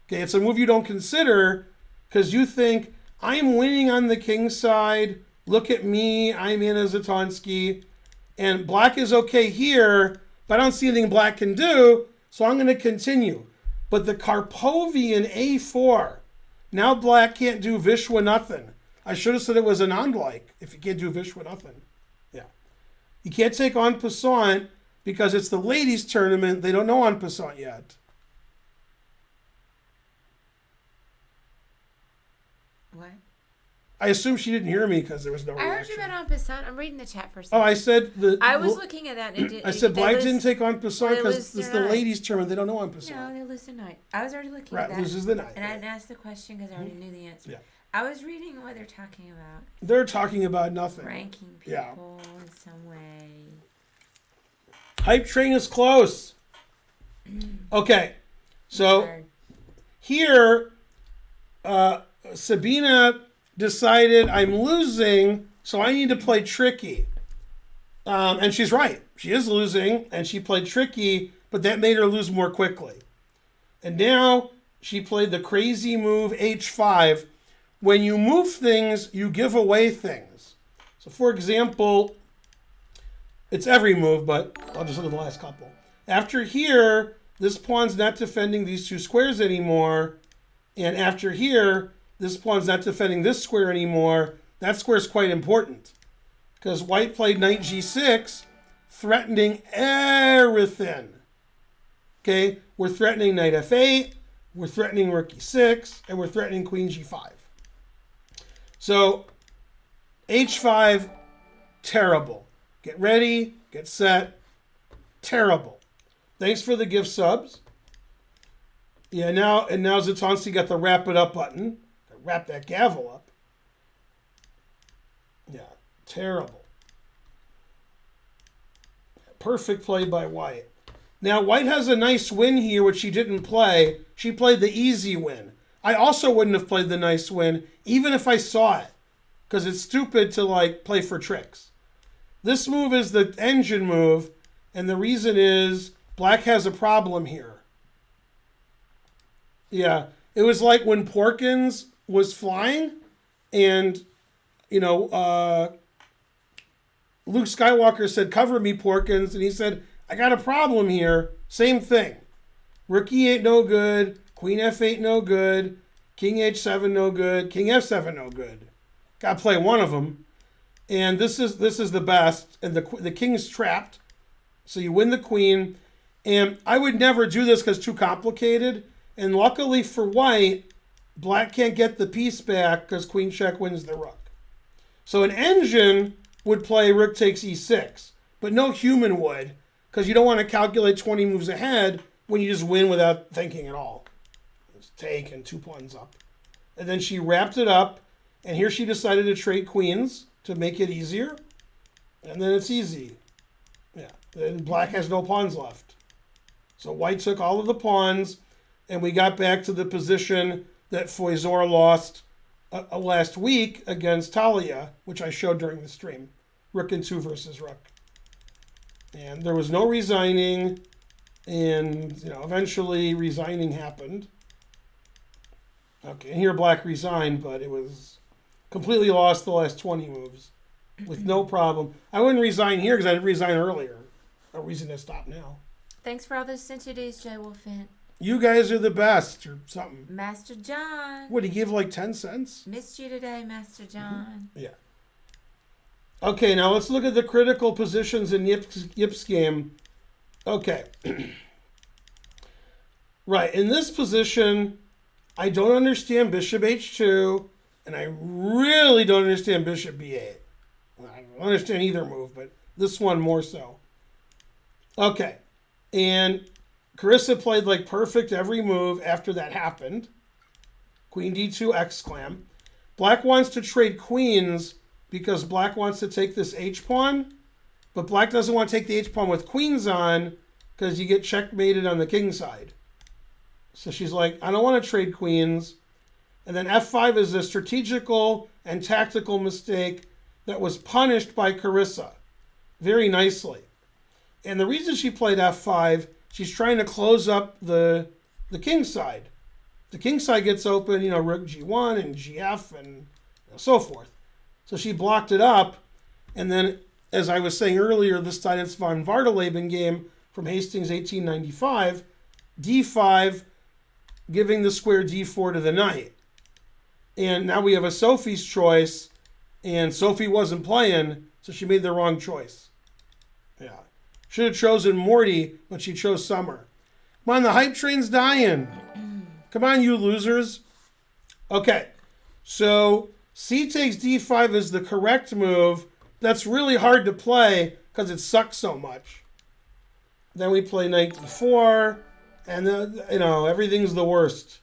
Okay, it's a move you don't consider because you think, I'm winning on the king side. Look at me. I'm Anna Zatonsky. And black is okay here, but I don't see anything black can do, so I'm going to continue. But the Karpovian a4, now black can't do Vishwa nothing. I should have said it was an on-like if you can't do Vishwa nothing. Yeah. You can't take en passant because it's the ladies' tournament. They don't know en passant yet. What? I assume she didn't hear me because there was no I heard reaction. you about en passant. I'm reading the chat for a Oh, second. I said the. I was looking at that and it did. I said black lose, didn't take en passant they because lose it's their the night. ladies' tournament. They don't know en No, passant. they lose tonight. I was already looking Right, at that. loses the night. And I didn't ask the question because I already knew the answer. Yeah. I was reading what they're talking about. They're talking about nothing. Ranking Yeah. people in some way. Hype train is close. Okay, so Hard. here, Sabina decided I'm losing, so I need to play tricky. And she's right. She is losing, and she played tricky, but that made her lose more quickly. And now she played the crazy move h5. When you move things, you give away things. So, for example, it's every move, but I'll just look at the last couple. After here, this pawn's not defending these two squares anymore. And after here, this pawn's not defending this square anymore. That square is quite important because white played knight g6, threatening everything. Okay, we're threatening knight f8, we're threatening rook e6, and we're threatening queen g5. So h5, terrible. Get ready, get set, terrible. Thanks for the gift subs. Yeah, now Zatonsky got the wrap it up button. Wrap that gavel up. Yeah, terrible. Perfect play by white. Now white has a nice win here, which she didn't play. She played the easy win. I also wouldn't have played the nice win, even if I saw it, because it's stupid to like play for tricks. This move is the engine move, and the reason is black has a problem here. Yeah, it was like when Porkins was flying, and Luke Skywalker said, "Cover me, Porkins," and he said, "I got a problem here." Same thing. Rook e8 no good. Queen f8 no good. King h7 no good. King f7 no good. Got to play one of them. And this is the best. And the king's trapped, so you win the queen. And I would never do this because it's too complicated. And luckily for white, black can't get the piece back because queen check wins the rook. So an engine would play rook takes e6, but no human would, because you don't want to calculate 20 moves ahead when you just win without thinking at all. Just take and 2 pawns up. And then she wrapped it up, and here she decided to trade queens to make it easier. And then it's easy. Yeah, then black has no pawns left. So white took all of the pawns, and we got back to the position that Foizor lost last week against Talia, which I showed during the stream. Rook and 2 versus rook. And there was no resigning, and eventually resigning happened. Okay, and here black resigned, but it was completely lost the last 20 moves with no problem. I wouldn't resign here because I didn't resign earlier. No reason to stop now. Thanks for all those sent-to-dos, Jay Wolfent. You guys are the best, or something. Master John. What, he give like 10 cents? Missed you today, Master John. Yeah. Okay, now let's look at the critical positions in Yip's game. Okay. Right, in this position, I don't understand bishop h2, and I really don't understand bishop b8. I don't understand either move, but this one more so. Okay, and Carissa played like perfect every move after that happened. Queen d2 exclam. Black wants to trade queens because black wants to take this h-pawn, but black doesn't want to take the h-pawn with queens on because you get checkmated on the king side. So she's like, I don't want to trade queens. And then f5 is a strategical and tactical mistake that was punished by Carissa very nicely. And the reason she played f5, she's trying to close up the king side. The king side gets open, rook g1 and gf and so forth. So she blocked it up. And then, as I was saying earlier, the Steinitz von Vardeleben game from Hastings 1895, d5, giving the square d4 to the knight. And now we have a Sophie's choice, and Sophie wasn't playing, so she made the wrong choice. Yeah. Should have chosen Morty, but she chose Summer. Come on, the hype train's dying. Come on, you losers. Okay, so c takes d5 is the correct move. That's really hard to play because it sucks so much. Then we play knight d4, and everything's the worst.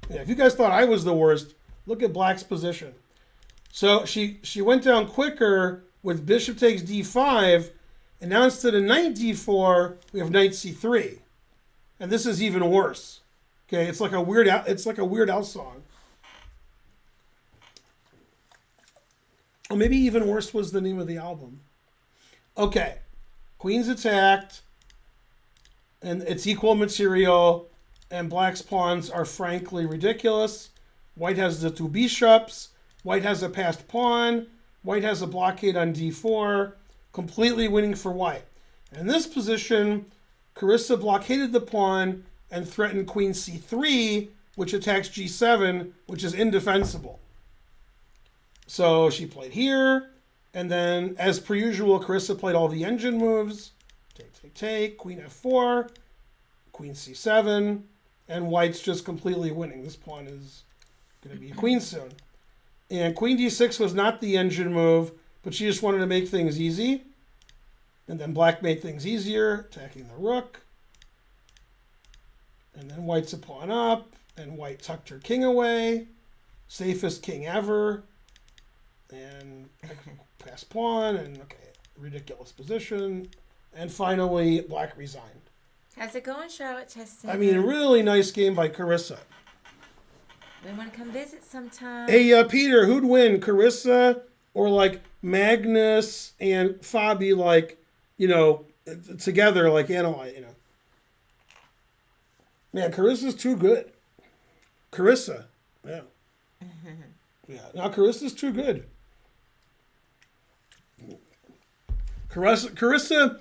Yeah, if you guys thought I was the worst, look at black's position. So she went down quicker with bishop takes d5, and now instead of knight d4, we have knight c3, and this is even worse. Okay, it's like a Weird Al song. Or maybe even worse was the name of the album. Okay, queen's attacked, and it's equal material, and black's pawns are frankly ridiculous. White has the two bishops. White has a passed pawn. White has a blockade on d4, completely winning for white. In this position, Carissa blockaded the pawn and threatened queen c3, which attacks g7, which is indefensible. So she played here, and then, as per usual, Carissa played all the engine moves. Take, queen f4, queen c7, and white's just completely winning. This pawn is going to be a queen soon. And queen d6 was not the engine move, but she just wanted to make things easy. And then black made things easier, attacking the rook. And then white's a pawn up, and white tucked her king away. Safest king ever. And pass pawn, and okay, ridiculous position. And finally, black resigned. How's it going, Charlotte Chastain? I mean, a really nice game by Carissa. We want to come visit sometime. Hey, Peter, who'd win, Carissa or like Magnus and Fabi, together, like analyze, Man, Carissa's too good. Carissa, yeah. Yeah, now Carissa's too good. Carissa,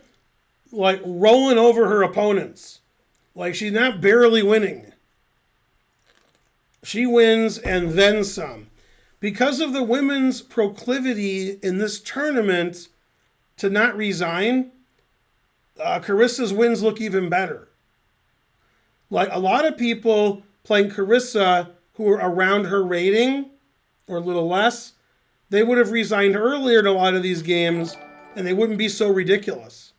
like, rolling over her opponents. Like, she's not barely winning. She wins and then some. Because of the women's proclivity in this tournament to not resign, Carissa's wins look even better. Like, a lot of people playing Carissa who are around her rating, or a little less, they would have resigned earlier in a lot of these games, and they wouldn't be so ridiculous.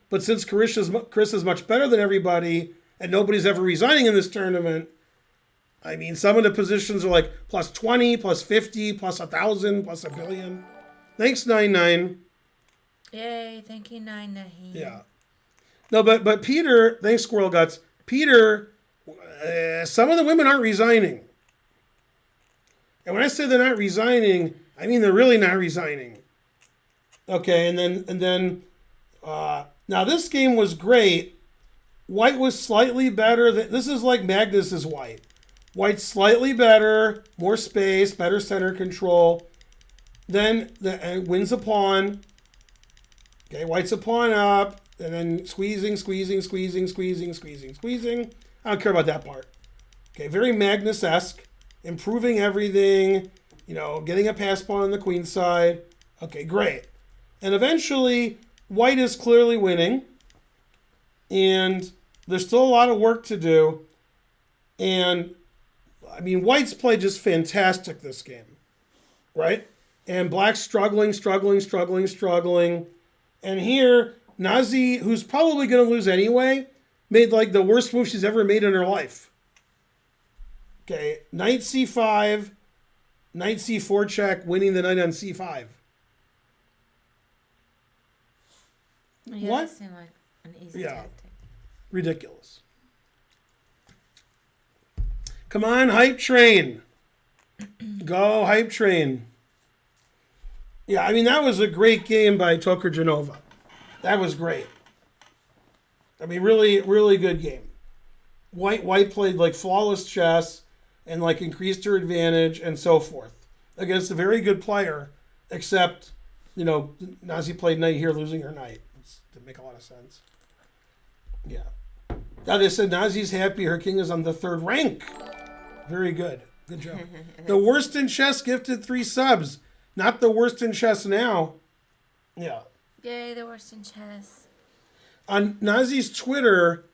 But since Carissa's much better than everybody, and nobody's ever resigning in this tournament, I mean, some of the positions are like plus 20, plus 50, plus 1,000, plus 1 billion. Thanks, 99. Yay, thank you, Nine. Yeah. No, but Peter, thanks, Squirrel Guts. Peter, some of the women aren't resigning. And when I say they're not resigning, I mean they're really not resigning. Okay, and then now this game was great. White was slightly better. This is like Magnus's white. White's slightly better, more space, better center control. Then wins a pawn. Okay, white's a pawn up, and then squeezing. I don't care about that part. Okay, very Magnus-esque, improving everything, getting a pass pawn on the queen side. Okay, great. And eventually, white is clearly winning, and there's still a lot of work to do. And I mean, white's played just fantastic this game, right? And black's struggling. And here, Nazi, who's probably going to lose anyway, made like the worst move she's ever made in her life. Okay, knight c5, knight c4 check, winning the knight on c5. Yeah, What? that seemed like an easy Yeah. tactic. Ridiculous. Come on, hype train. Go, hype train. Yeah, I mean, that was a great game by Tokarjanova. That was great. I mean, really, really good game. White played like flawless chess and like increased her advantage and so forth against a very good player, except, you know, Nazi played knight here, losing her knight. It didn't make a lot of sense. Yeah. Now they said Nazi's happy her king is on the 3rd rank. Very good. Good job. The worst in chess gifted 3 subs. Not the worst in chess now. Yeah. Yay, the worst in chess. On Nazi's Twitter,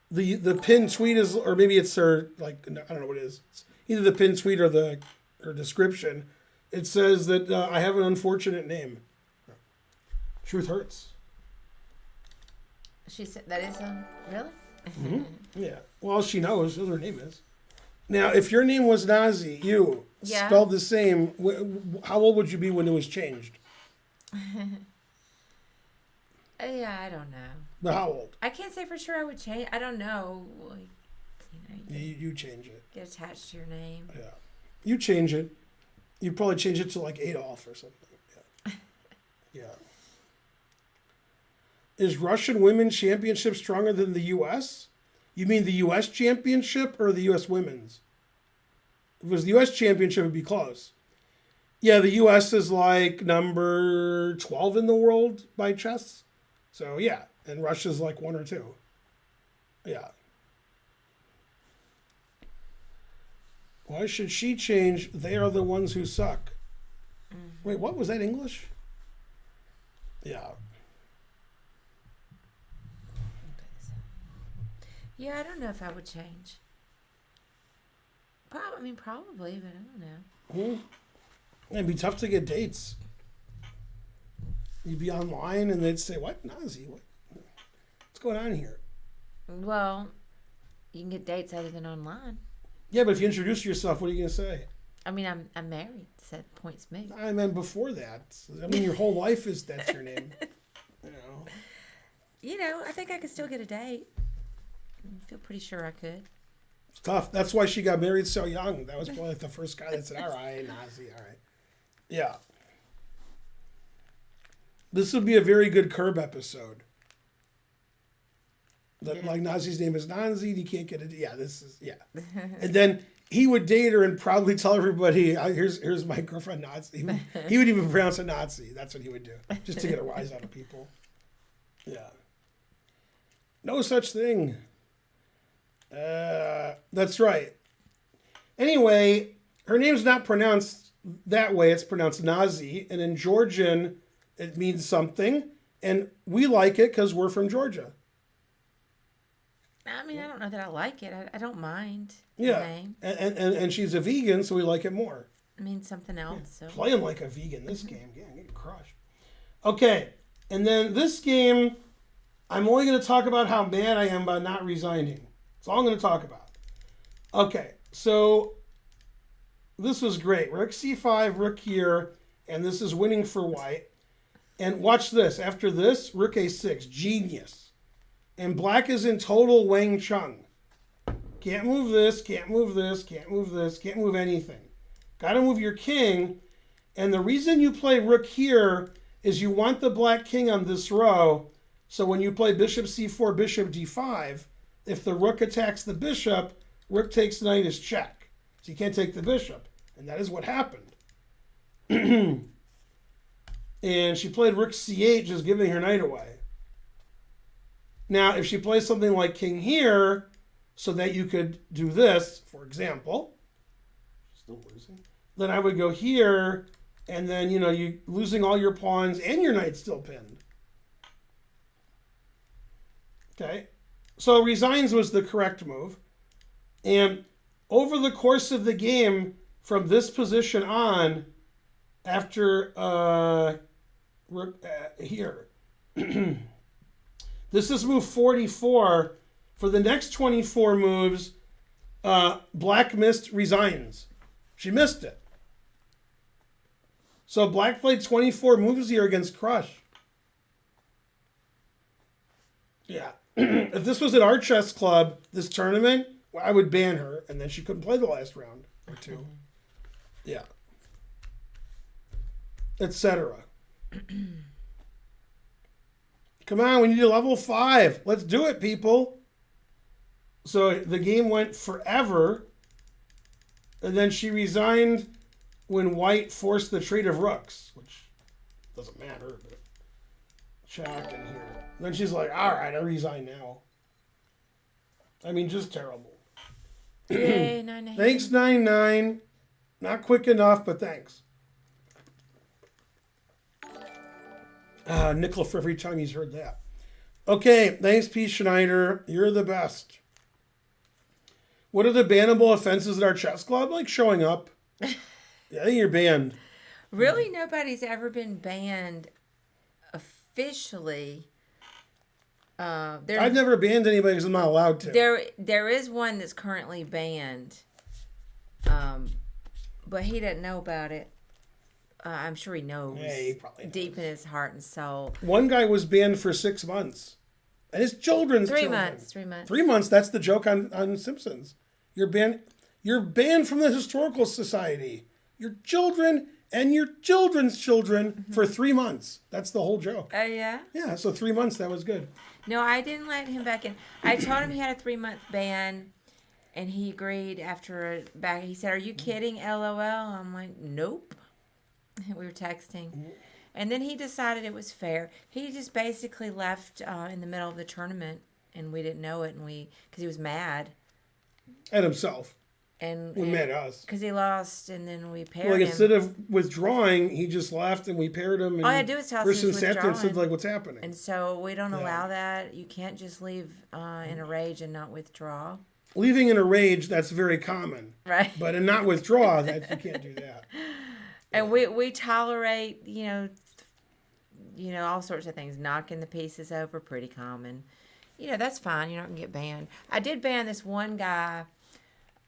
the pinned tweet is, or maybe it's her, like, I don't know what it is. It's either the pinned tweet or her description. It says that I have an unfortunate name. Truth hurts. She said that is really? Mm-hmm. Yeah. Well, she knows who her name is. Now, if your name was Nazi, Yeah. spelled the same, how old would you be when it was changed? Yeah, I don't know. But how old? I can't say for sure I would change. I don't know. Like, You change it. get attached to your name. Yeah. You change it. You'd probably change it to like Adolf or something. Yeah. Yeah. Is Russian Women's Championship stronger than the U.S.? You mean the U.S. Championship or the U.S. Women's? If it was the U.S. Championship, it'd be close. Yeah, the U.S. is like number 12 in the world by chess. So, yeah. And Russia's like 1 or 2. Yeah. Why should she change? They are the ones who suck. Mm-hmm. Wait, what? Was that English? Yeah. Yeah, I don't know if I would change. Probably, but I don't know. It'd be tough to get dates. You'd be online and they'd say, what? Nazi? What's going on here? Well, you can get dates other than online. Yeah, but if you introduce yourself, what are you going to say? I mean, I'm married. So points me. I meant before that. I mean, your whole life is that's your name. You know. I think I could still get a date. I feel pretty sure I could. It's tough. That's why she got married so young. That was probably like the first guy that said, all right, Nazi, all right. Yeah. This would be a very good Curb episode. Like Nazi's name is Nazi, you can't get it. Yeah, this is, yeah. And then he would date her and probably tell everybody, here's my girlfriend Nazi. He would even pronounce it Nazi. That's what he would do, just to get a rise out of people. Yeah. No such thing. That's right. Anyway, her name's not pronounced that way. It's pronounced Nazi. And in Georgian, it means something. And we like it because we're from Georgia. I mean, I don't know that I like it. I don't mind the Yeah. name. And she's a vegan, so we like it more. I mean, something else. So. Playing like a vegan this game. Yeah, getting crushed. Okay. And then this game, I'm only going to talk about how mad I am about not resigning. That's all I'm going to talk about. Okay. So this was great. Rook c5, rook here, and this is winning for white. And watch this. After this, rook a6. Genius. And black is in total Wang Chung. Can't move this, can't move this, can't move this, can't move anything. Got to move your king. And the reason you play rook here is you want the black king on this row. So when you play bishop c4, bishop d5, if the rook attacks the bishop, rook takes knight is check. So you can't take the bishop. And that is what happened. And she played rook c8, just giving her knight away. Now, if she plays something like king here, so that you could do this, for example, still losing, then I would go here, and then, you losing all your pawns and your knight's still pinned. Okay, so resigns was the correct move. And over the course of the game, from this position on, after here, this is move 44. For the next 24 moves, black missed resigns. She missed it. So black played 24 moves here against Crush. Yeah. If this was at our chess club, this tournament, I would ban her, and then she couldn't play the last round or two. Yeah. etc. Come on, we need a level 5. Let's do it, people. So the game went forever, and then she resigned when white forced the trade of rooks, which doesn't matter, but check in here. Then she's like, all right, I resign now. I mean, just terrible. Yay, 9 Thanks, 9-9. Not quick enough, but thanks. Nickel for every time he's heard that. Okay, thanks, P. Schneider. You're the best. What are the bannable offenses at our chess club? Like showing up. Yeah, I think you're banned. Really, nobody's ever been banned officially. I've never banned anybody because I'm not allowed to. There is one that's currently banned, but he doesn't know about it. I'm sure he knows. Yeah, he probably knows. Deep in his heart and soul. One guy was banned for 6 months. And his children's 3 children. months. 3 months. 3 months, that's the joke on Simpsons. You're banned from the Historical Society. Your children and your children's children for 3 months. That's the whole joke. Oh yeah. Yeah, so 3 months, that was good. No, I didn't let him back in. I told him he had a 3-month ban, and he agreed after back. He said, "Are you kidding? LOL." I'm like, "Nope." We were texting, and then he decided it was fair. He just basically left in the middle of the tournament, and we didn't know it, and because he was mad. At himself. And We met us. because he lost, and then we paired Like him. instead of withdrawing, he just left and we paired him. And All I had to do was tell us he person was sat there and said, withdrawing. like, what's happening? And so we don't Yeah. allow that. You can't just leave in a rage and not withdraw. Leaving in a rage, that's very common. Right. But in not withdraw, that you can't do that. And we tolerate, all sorts of things. Knocking the pieces over, pretty common. That's fine. You're not going to get banned. I did ban this one guy,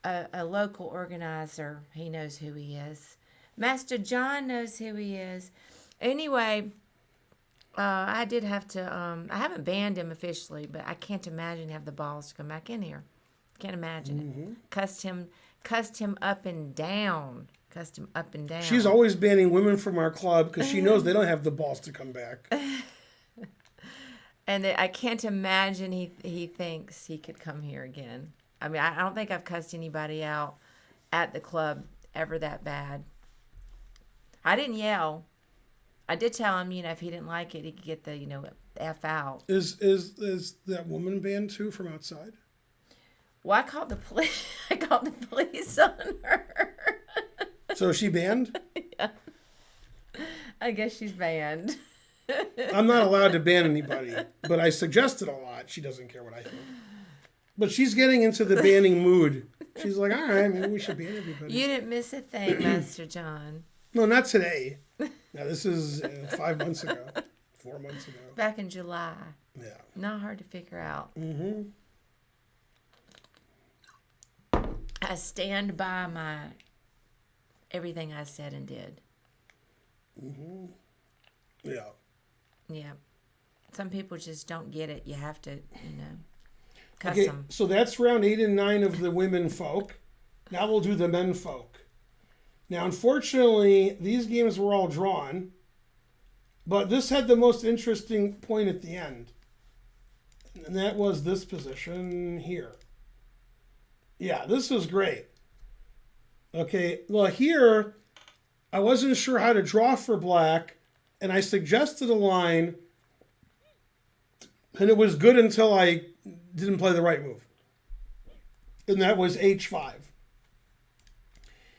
a local organizer. He knows who he is. Master John knows who he is. Anyway, I did have to, I haven't banned him officially, but I can't imagine he have the balls to come back in here. Can't imagine it. Cussed him up and down. Cussed him up and down. She's always banning women from our club because she knows they don't have the balls to come back. And I can't imagine he thinks he could come here again. I mean, I don't think I've cussed anybody out at the club ever that bad. I didn't yell. I did tell him, if he didn't like it, he could get the, F out. Is that woman banned too from outside? Well, I called the police. I called the police on her. So is she banned? I guess she's banned. I'm not allowed to ban anybody, but I suggested a lot. She doesn't care what I think. But she's getting into the banning mood. She's like, all right, maybe we should ban everybody. You didn't miss a thing, Master John. No, not today. Now, this is 5 months ago, 4 months ago. Back in July. Yeah. Not hard to figure out. Mm-hmm. I stand by everything I said and did. Mm-hmm. Yeah. Yeah. Some people just don't get it. You have to, cuss Okay, them. so that's round 8 and 9 of the women folk. Now we'll do the men folk. Now, unfortunately, these games were all drawn, but this had the most interesting point at the end, and that was this position here. Yeah, this was great. Okay, well, here, I wasn't sure how to draw for black, and I suggested a line, and it was good until I didn't play the right move. And that was h5.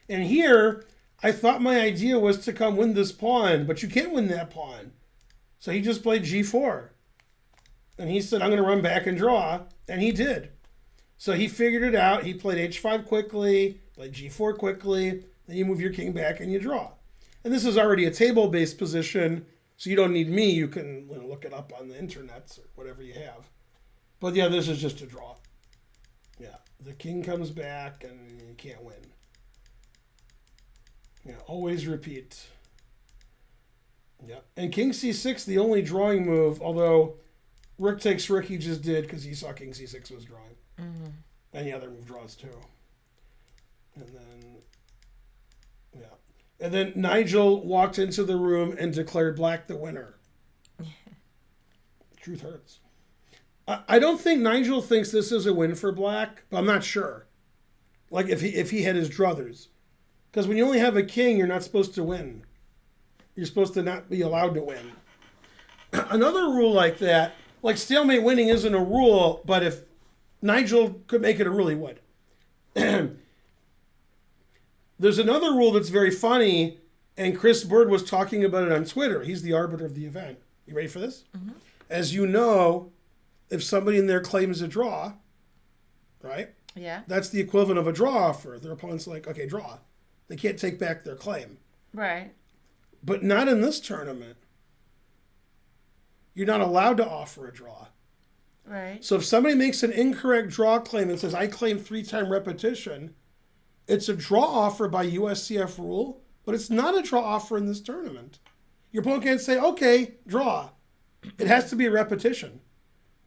And here, I thought my idea was to come win this pawn, but you can't win that pawn. So he just played g4. And he said, I'm going to run back and draw. And he did. So he figured it out. He played h5 quickly, played g4 quickly. Then you move your king back and you draw. And this is already a table-based position, so you don't need me. You can look it up on the internet or whatever you have. But yeah, this is just a draw. Yeah, the king comes back and you can't win. Yeah, always repeat. Yeah, and king c6, the only drawing move, although rook takes rook he just did because he saw king c6 was drawing. Mm-hmm. And the other move draws too. And then, yeah. And then Nigel walked into the room and declared black the winner. Truth hurts. I don't think Nigel thinks this is a win for black, but I'm not sure. Like if he had his druthers. Because when you only have a king, you're not supposed to win. You're supposed to not be allowed to win. Another rule like that, like stalemate winning isn't a rule, but if Nigel could make it a rule, he would. There's another rule that's very funny, and Chris Bird was talking about it on Twitter. He's the arbiter of the event. You ready for this? Mm-hmm. As you know, if somebody in there claims a draw, right? Yeah. That's the equivalent of a draw offer. Their opponent's like, okay, draw. They can't take back their claim. Right. But not in this tournament. You're not allowed to offer a draw. Right. So if somebody makes an incorrect draw claim and says, I claim 3-time repetition, it's a draw offer by USCF rule, but it's not a draw offer in this tournament. Your opponent can't say, okay, draw. It has to be a repetition.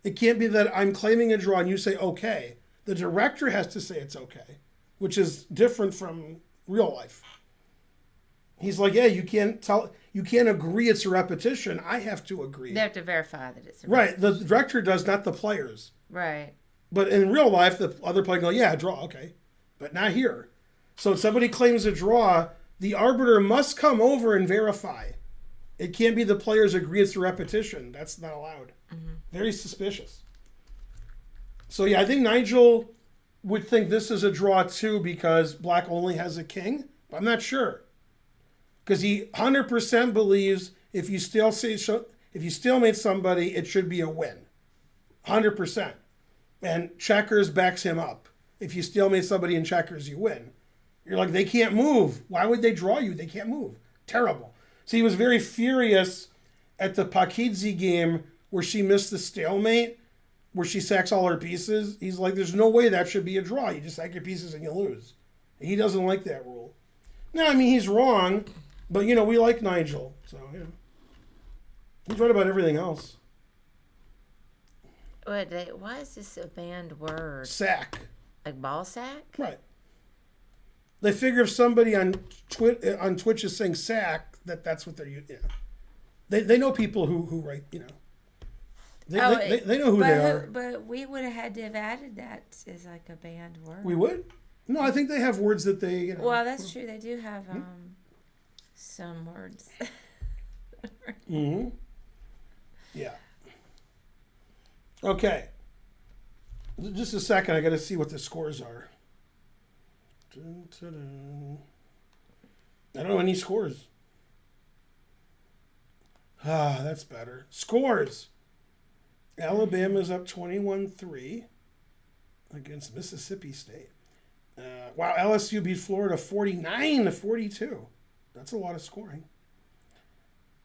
It can't be that I'm claiming a draw and you say, okay. The director has to say it's okay, which is different from real life. He's like, yeah, you can't agree it's a repetition. I have to agree. They have to verify that it's a Right. The director does, not the players. Right. But in real life, the other player go, yeah, draw, okay. But not here. So if somebody claims a draw, the arbiter must come over and verify. It can't be the players agree it's a repetition. That's not allowed. Mm-hmm. Very suspicious. So yeah, I think Nigel would think this is a draw too because black only has a king. But I'm not sure. Because he 100% believes if you stalemate somebody, it should be a win. 100%. And checkers backs him up. If you stalemate somebody in checkers, you win. You're like, they can't move. Why would they draw you? They can't move. Terrible. So he was very furious at the Pakidze game where she missed the stalemate, where she sacks all her pieces. He's like, there's no way that should be a draw. You just sack your pieces and you lose. And he doesn't like that rule. No, I mean, he's wrong, but, we like Nigel. So, he's right about everything else. Why is this a banned word? Sack. Like ball sack? Right. They figure if somebody on Twitch is saying sack, that's what they're using. They know people who write, They know who they are. But we would have had to have added that as like a banned word. We would? No, I think they have words that they, Well, that's true. They do have some words. Mm-hmm. Yeah. Okay. Just a second. I got to see what the scores are. Dun, dun, dun. I don't know any scores. That's better. Scores. Alabama's up 21-3 against Mississippi State. Wow, LSU beat Florida 49-42. That's a lot of scoring.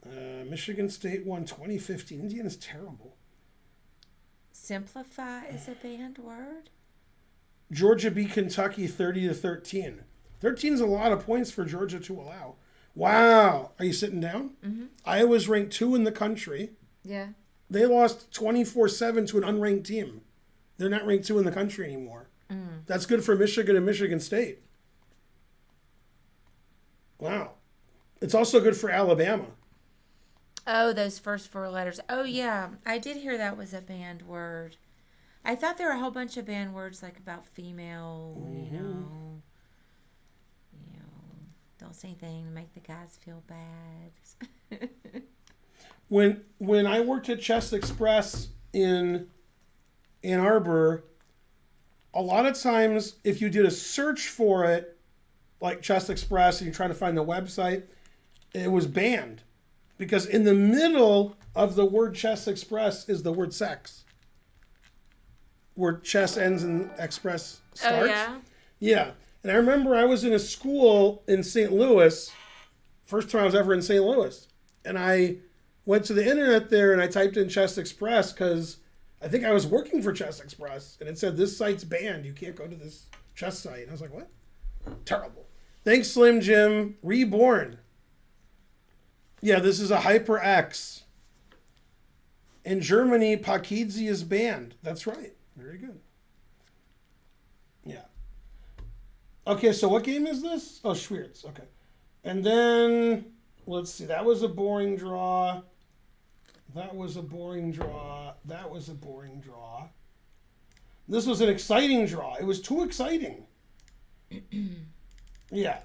Michigan State won 2015. Indiana's terrible. Simplify is a banned word? Georgia beat Kentucky 30-13. 13 is a lot of points for Georgia to allow. Wow. Are you sitting down? Mm-hmm. Iowa's ranked 2 in the country. Yeah. They lost 24-7 to an unranked team. They're not ranked 2 in the country anymore. Mm. That's good for Michigan and Michigan State. Wow. It's also good for Alabama. Oh, those first 4 letters. Oh, yeah. I did hear that was a banned word. I thought there were a whole bunch of banned words like about female, don't say anything to make the guys feel bad. When I worked at Chess Express in Ann Arbor, a lot of times if you did a search for it, like Chess Express, and you try to find the website, it was banned. Because in the middle of the word Chess Express is the word sex. Where chess ends and express starts. Oh, yeah? Yeah. And I remember I was in a school in St. Louis, first time I was ever in St. Louis. And I went to the internet there and I typed in Chess Express because I think I was working for Chess Express. And it said, this site's banned. You can't go to this chess site. And I was like, what? Terrible. Thanks, Slim Jim. Reborn. Yeah, this is a HyperX. In Germany, Pakidze is banned. That's right. Very good. Yeah. Okay, so what game is this? Oh, Schwiertz. Okay. And then, let's see, that was a boring draw. That was a boring draw. That was a boring draw. This was an exciting draw. It was too exciting. Yeah.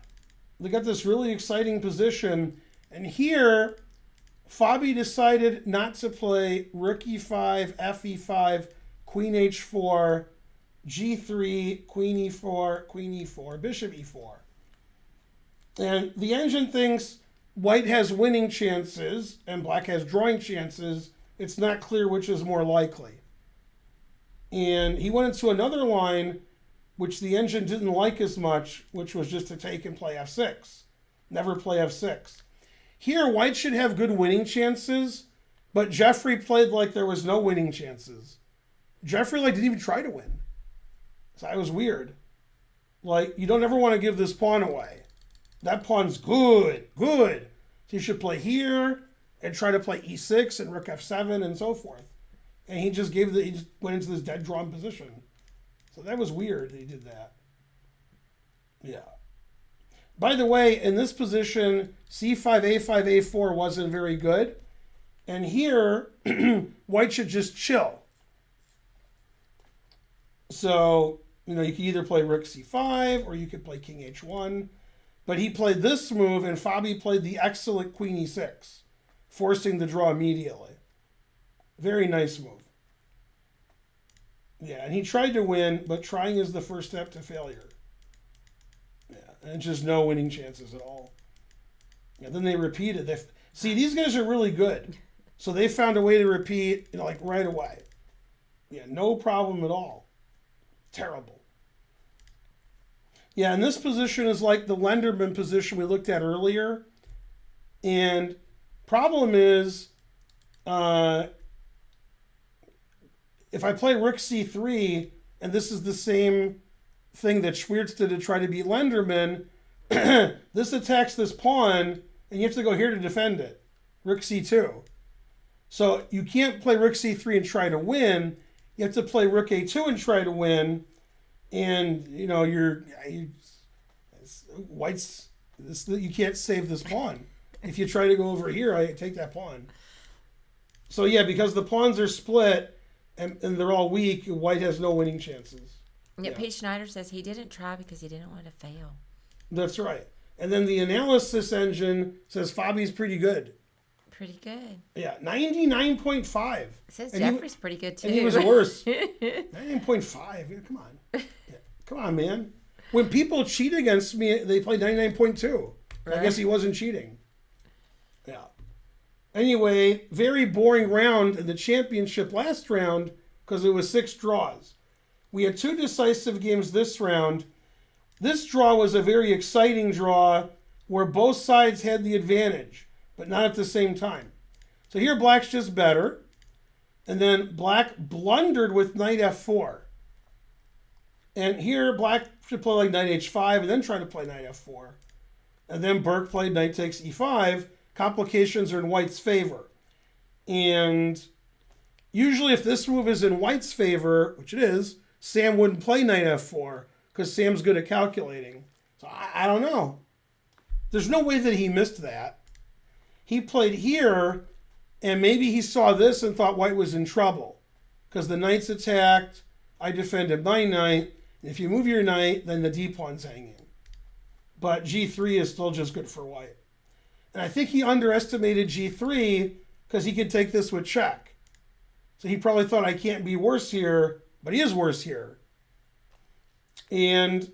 They got this really exciting position. And here, Fabi decided not to play rook e5, f e5, queen h4, g3, queen e4, queen e4, bishop e4. And the engine thinks white has winning chances and black has drawing chances. It's not clear which is more likely. And he went into another line, which the engine didn't like as much, which was just to take and play f6. Never play f6. Here, white should have good winning chances, but Jeffrey played like there was no winning chances. Jeffrey didn't even try to win. So that was weird. You don't ever want to give this pawn away. That pawn's good. So you should play here and try to play e6 and rook f7 and so forth. And he just went into this dead drawn position. So that was weird that he did that. Yeah. By the way, in this position, c5, a5, a4 wasn't very good. And here, white should just chill. So, you could either play rook c5 or you could play king h1. But he played this move, and Fabi played the excellent queen e6, forcing the draw immediately. Very nice move. Yeah, and he tried to win, but trying is the first step to failure. Yeah, and just no winning chances at all. Yeah, then they repeated. See, these guys are really good. So they found a way to repeat, right away. Yeah, no problem at all. Terrible. Yeah, and this position is like the Lenderman position we looked at earlier. And problem is, if I play rook c3, and this is the same thing that Schwiertz did to try to beat Lenderman, this attacks this pawn, and you have to go here to defend it. Rook c2. So you can't play rook c3 and try to win. You have to play rook a2 and try to win. And, white's, you can't save this pawn. If you try to go over here, I take that pawn. So yeah, because the pawns are split and they're all weak, white has no winning chances. Yeah, Pete Schneider says he didn't try because he didn't want to fail. That's right. And then the analysis engine says Fabi's pretty good. Pretty good. Yeah, 99.5. It says And Jeffrey's pretty good too. And he was worse. 99.5. Yeah, come on. Yeah, come on, man. When people cheat against me, they play 99.2. Right. I guess he wasn't cheating. Yeah. Anyway, very boring round in the championship last round because it was 6 draws. We had 2 decisive games this round. This draw was a very exciting draw where both sides had the advantage, but not at the same time. So here black's just better. And then black blundered with knight f4. And here black should play like knight h5 and then try to play knight f4. And then Burke played knight takes e5. Complications are in white's favor. And usually if this move is in white's favor, which it is, Sam wouldn't play knight f4 because Sam's good at calculating. So I don't know. There's no way that he missed that. He played here, and maybe he saw this and thought white was in trouble because the knight's attacked. I defended my knight. And if you move your knight, then the d-pawn's hanging. But g3 is still just good for white. And I think he underestimated g3 because he could take this with check. So he probably thought I can't be worse here, but he is worse here. And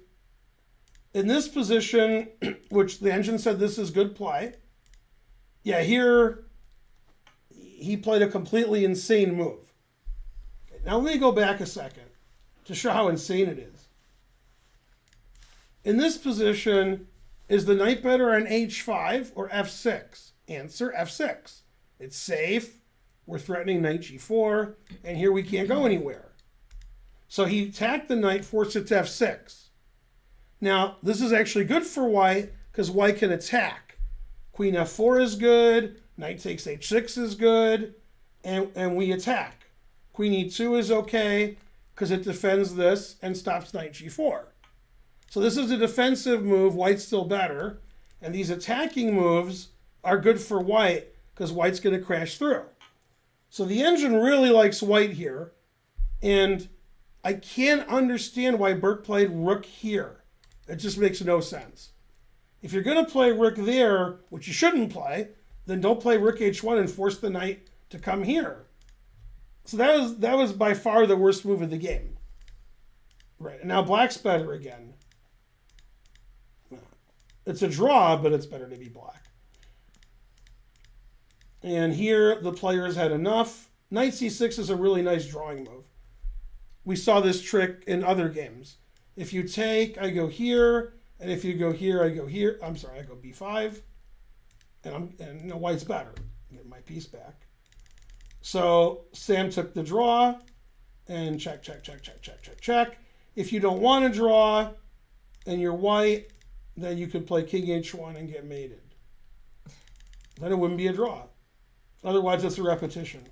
in this position, which the engine said this is good play, yeah, here he played a completely insane move. Now let me go back a second to show how insane it is. In this position, is the knight better on h5 or f6? Answer, f6. It's safe. We're threatening knight g4, and here we can't go anywhere. So he attacked the knight, forced it to f6. Now, this is actually good for white because white can attack. Queen f4 is good, knight takes h6 is good, and we attack. Queen e2 is okay because it defends this and stops knight g4. So this is a defensive move, white's still better. And these attacking moves are good for white because white's going to crash through. So the engine really likes white here. And I can't understand why Burke played rook here. It just makes no sense. If you're going to play rook there, which you shouldn't play, then don't play rook h1 and force the knight to come here. So that was by far the worst move of the game. Right, and now black's better again. It's a draw, but it's better to be black. And here the players had enough. Knight c6 is a really nice drawing move. We saw this trick in other games. If you take, I go here, and if you go here, I go here. I'm sorry, I go b5, and white's better. Get my piece back. So Sam took the draw, and check, check, check, check, check, check, check. If you don't want to draw, and you're white, then you could play king h1 and get mated. Then it wouldn't be a draw. Otherwise, it's a repetition.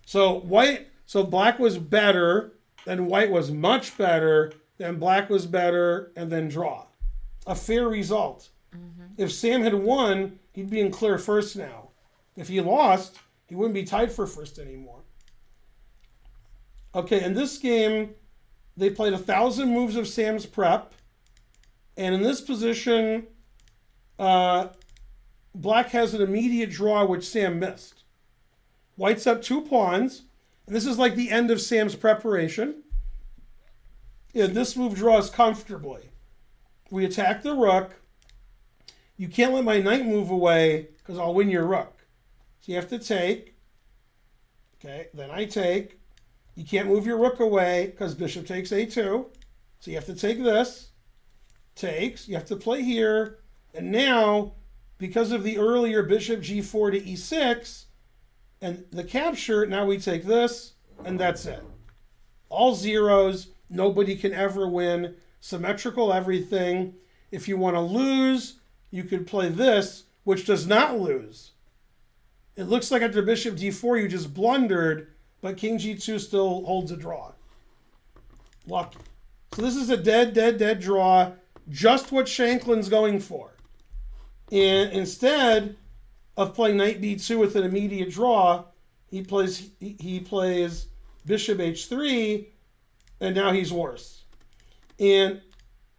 So black was better, then white was much better, then black was better, and then draw. A fair result. Mm-hmm. If Sam had won, he'd be in clear first now. If he lost, he wouldn't be tied for first anymore. Okay, in this game, they played 1,000 moves of Sam's prep. And in this position, black has an immediate draw, which Sam missed. White's up 2 pawns. And this is like the end of Sam's preparation. And this move draws comfortably. We attack the rook. You can't let my knight move away because I'll win your rook. So you have to take. Okay, then I take. You can't move your rook away because bishop takes a2. So you have to take this. Takes. You have to play here. And now, because of the earlier bishop g4 to e6 and the capture, now we take this and that's it. All zeros. Nobody can ever win. Symmetrical everything. If you want to lose, you could play this, which does not lose. It looks like after bishop d4 you just blundered, but king g2 still holds a draw. Lucky. So this is a dead, dead, dead draw. Just what Shanklin's going for. And instead of playing knight b2 with an immediate draw, he plays bishop h3, and now he's worse. And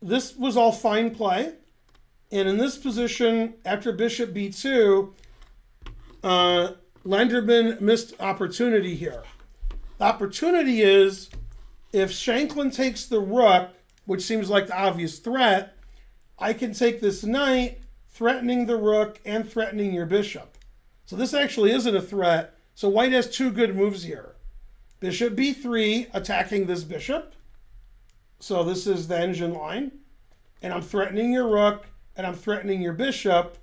this was all fine play. And in this position, after bishop b2, Lenderman missed opportunity here. The opportunity is if Shanklin takes the rook, which seems like the obvious threat, I can take this knight, threatening the rook and threatening your bishop. So this actually isn't a threat. So white has 2 good moves here. Bishop b3, attacking this bishop. So this is the engine line. And I'm threatening your rook, and I'm threatening your bishop.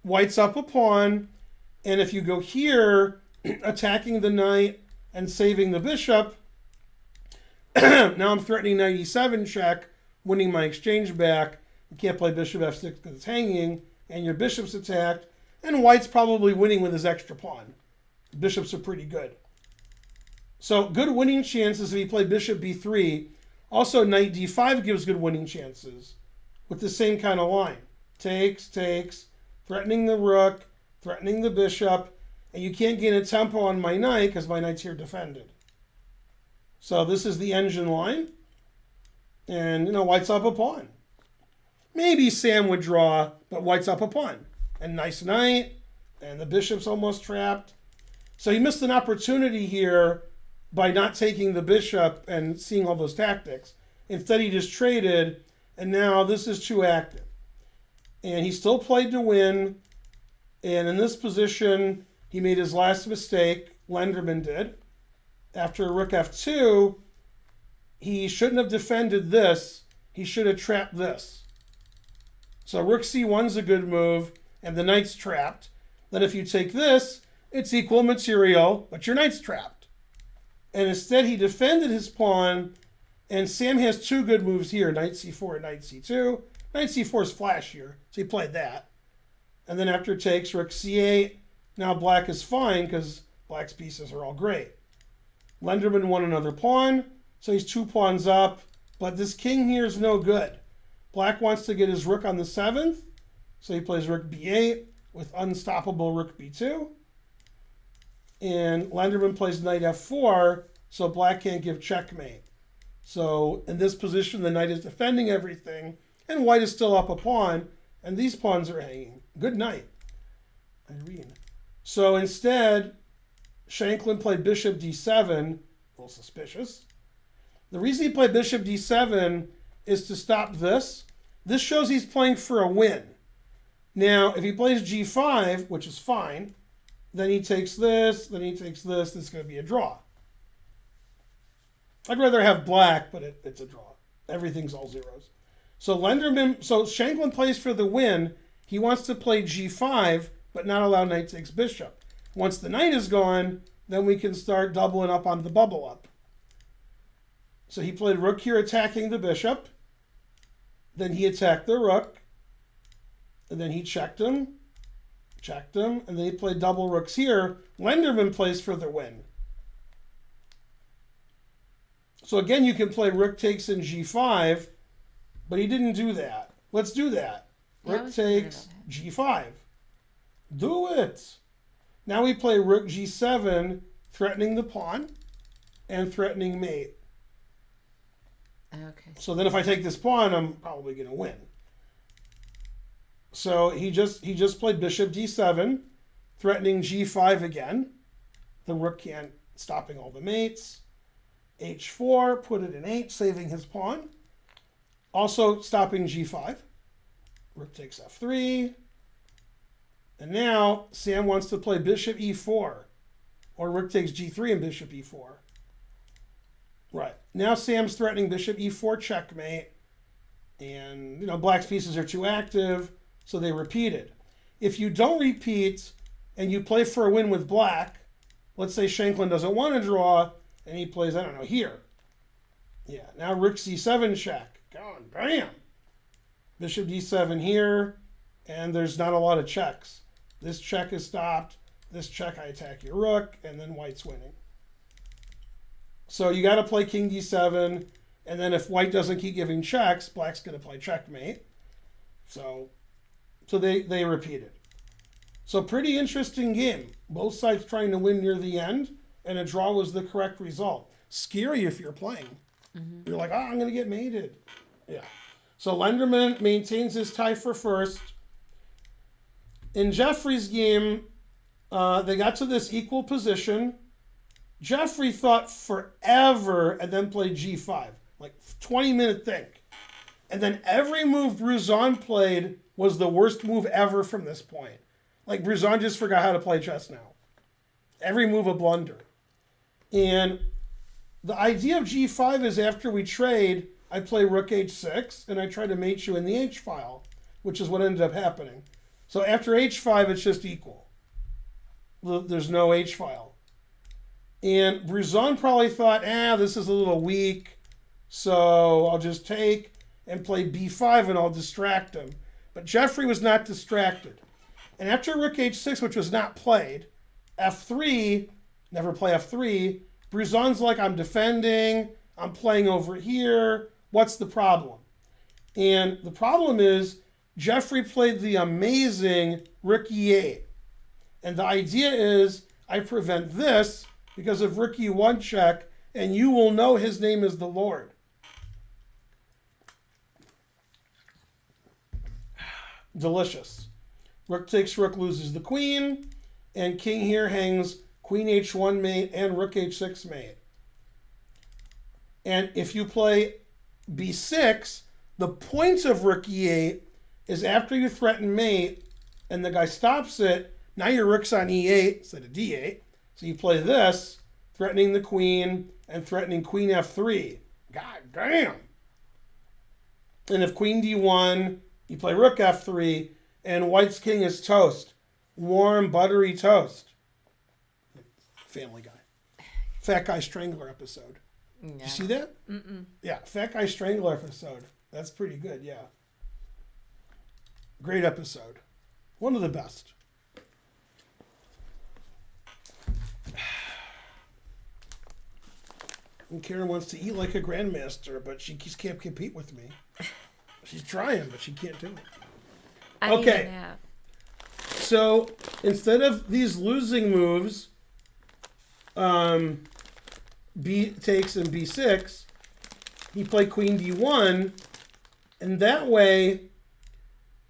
White's up a pawn. And if you go here, attacking the knight and saving the bishop, now I'm threatening knight e7 check, winning my exchange back. You can't play bishop f6 because it's hanging, and your bishop's attacked. And white's probably winning with his extra pawn. Bishops are pretty good. So good winning chances if you play bishop b3. Also, knight d5 gives good winning chances with the same kind of line. Takes, takes, threatening the rook, threatening the bishop, and you can't gain a tempo on my knight because my knight's here defended. So this is the engine line. And, white's up a pawn. Maybe Sam would draw, but white's up a pawn. And nice knight, and the bishop's almost trapped. So he missed an opportunity here by not taking the bishop and seeing all those tactics. Instead, he just traded, and now this is too active. And he still played to win. And in this position, he made his last mistake. Lenderman did. After rook f2, he shouldn't have defended this. He should have trapped this. So rook c1's a good move, and the knight's trapped. Then if you take this, it's equal material, but your knight's trapped. And instead, he defended his pawn, and Sam has 2 good moves here, knight c4 and knight c2. Knight c4 is flashier, so he played that. And then after takes, rook c8. Now black is fine because black's pieces are all great. Lenderman won another pawn, so he's 2 pawns up. But this king here is no good. Black wants to get his rook on the 7th, So he plays rook b8 with unstoppable rook b2. And Lenderman plays knight f4, so black can't give checkmate. So in this position, the knight is defending everything, and white is still up a pawn, and these pawns are hanging. Good night, Irene. So instead, Shanklin played bishop d7, a little suspicious. The reason he played bishop d7 is to stop this. This shows he's playing for a win. Now, if he plays g5, which is fine, then he takes this, then he takes this, this is going to be a draw. I'd rather have black, but it's a draw. Everything's all zeros. So Shanklin plays for the win. He wants to play g5, but not allow knight takes bishop. Once the knight is gone, then we can start doubling up on the bubble up. So he played rook here attacking the bishop. Then he attacked the rook. And then he checked him, and then he played double rooks here. Lenderman plays for the win. So again, you can play rook takes in g5, but he didn't do that. Let's do that. Rook takes g5. Do it. Now we play rook g7, threatening the pawn and threatening mate. Okay. So then if I take this pawn, I'm probably going to win. So he just played bishop d7, threatening g5 again. The rook can't, stopping all the mates. h4, put it in h, saving his pawn. Also stopping g5. Rook takes f3. And now Sam wants to play bishop e4. Or rook takes g3 and bishop e4. Right. Now Sam's threatening bishop e4 checkmate. And, black's pieces are too active, so they repeated. If you don't repeat and you play for a win with black, let's say Shanklin doesn't want to draw, and he plays, I don't know, here. Yeah, now rook c7 check. Going, bam! Bishop d7 here, and there's not a lot of checks. This check is stopped. This check, I attack your rook, and then white's winning. So you got to play king d7, and then if white doesn't keep giving checks, black's going to play checkmate. So they repeated. So pretty interesting game. Both sides trying to win near the end, and a draw was the correct result. Scary if you're playing. Mm-hmm. You're like, I'm going to get mated. Yeah. So Lenderman maintains his tie for first. In Jeffrey's game, they got to this equal position. Jeffrey thought forever and then played g5. Like 20-minute think. And then every move Bruzon played was the worst move ever from this point. Like Bruzon just forgot how to play chess now. Every move a blunder. And the idea of g5 is after we trade, I play rook h6 and I try to mate you in the h file, which is what ended up happening. So after h5, it's just equal. There's no h file. And Bruzon probably thought, this is a little weak, so I'll just take and play b5 and I'll distract him. But Jeffrey was not distracted. And after rook h6, which was not played, f3, never play f3, Bruzon's like, I'm defending, I'm playing over here, what's the problem? And the problem is, Jeffrey played the amazing rook e8. And the idea is, I prevent this because of rook e1 check, and you will know his name is the Lord. Delicious. Rook takes rook, loses the queen, and king here hangs queen h1 mate and rook h6 mate. And if you play b6, the point of rook e8 is after you threaten mate and the guy stops it, now your rook's on e8 instead of d8. So you play this, threatening the queen and threatening queen f3. God damn. And if queen d1, you play rook f3, and white's king is toast. Warm, buttery toast. Family Guy. Fat Guy Strangler episode. Yeah. Did you see that? Mm-mm. Yeah, Fat Guy Strangler episode. That's pretty good, yeah. Great episode. One of the best. And Karen wants to eat like a grandmaster, but she just can't compete with me. She's trying, but she can't do it. I need Okay. a nap. So instead of these losing moves, B takes and B6, he played Queen D1, and that way,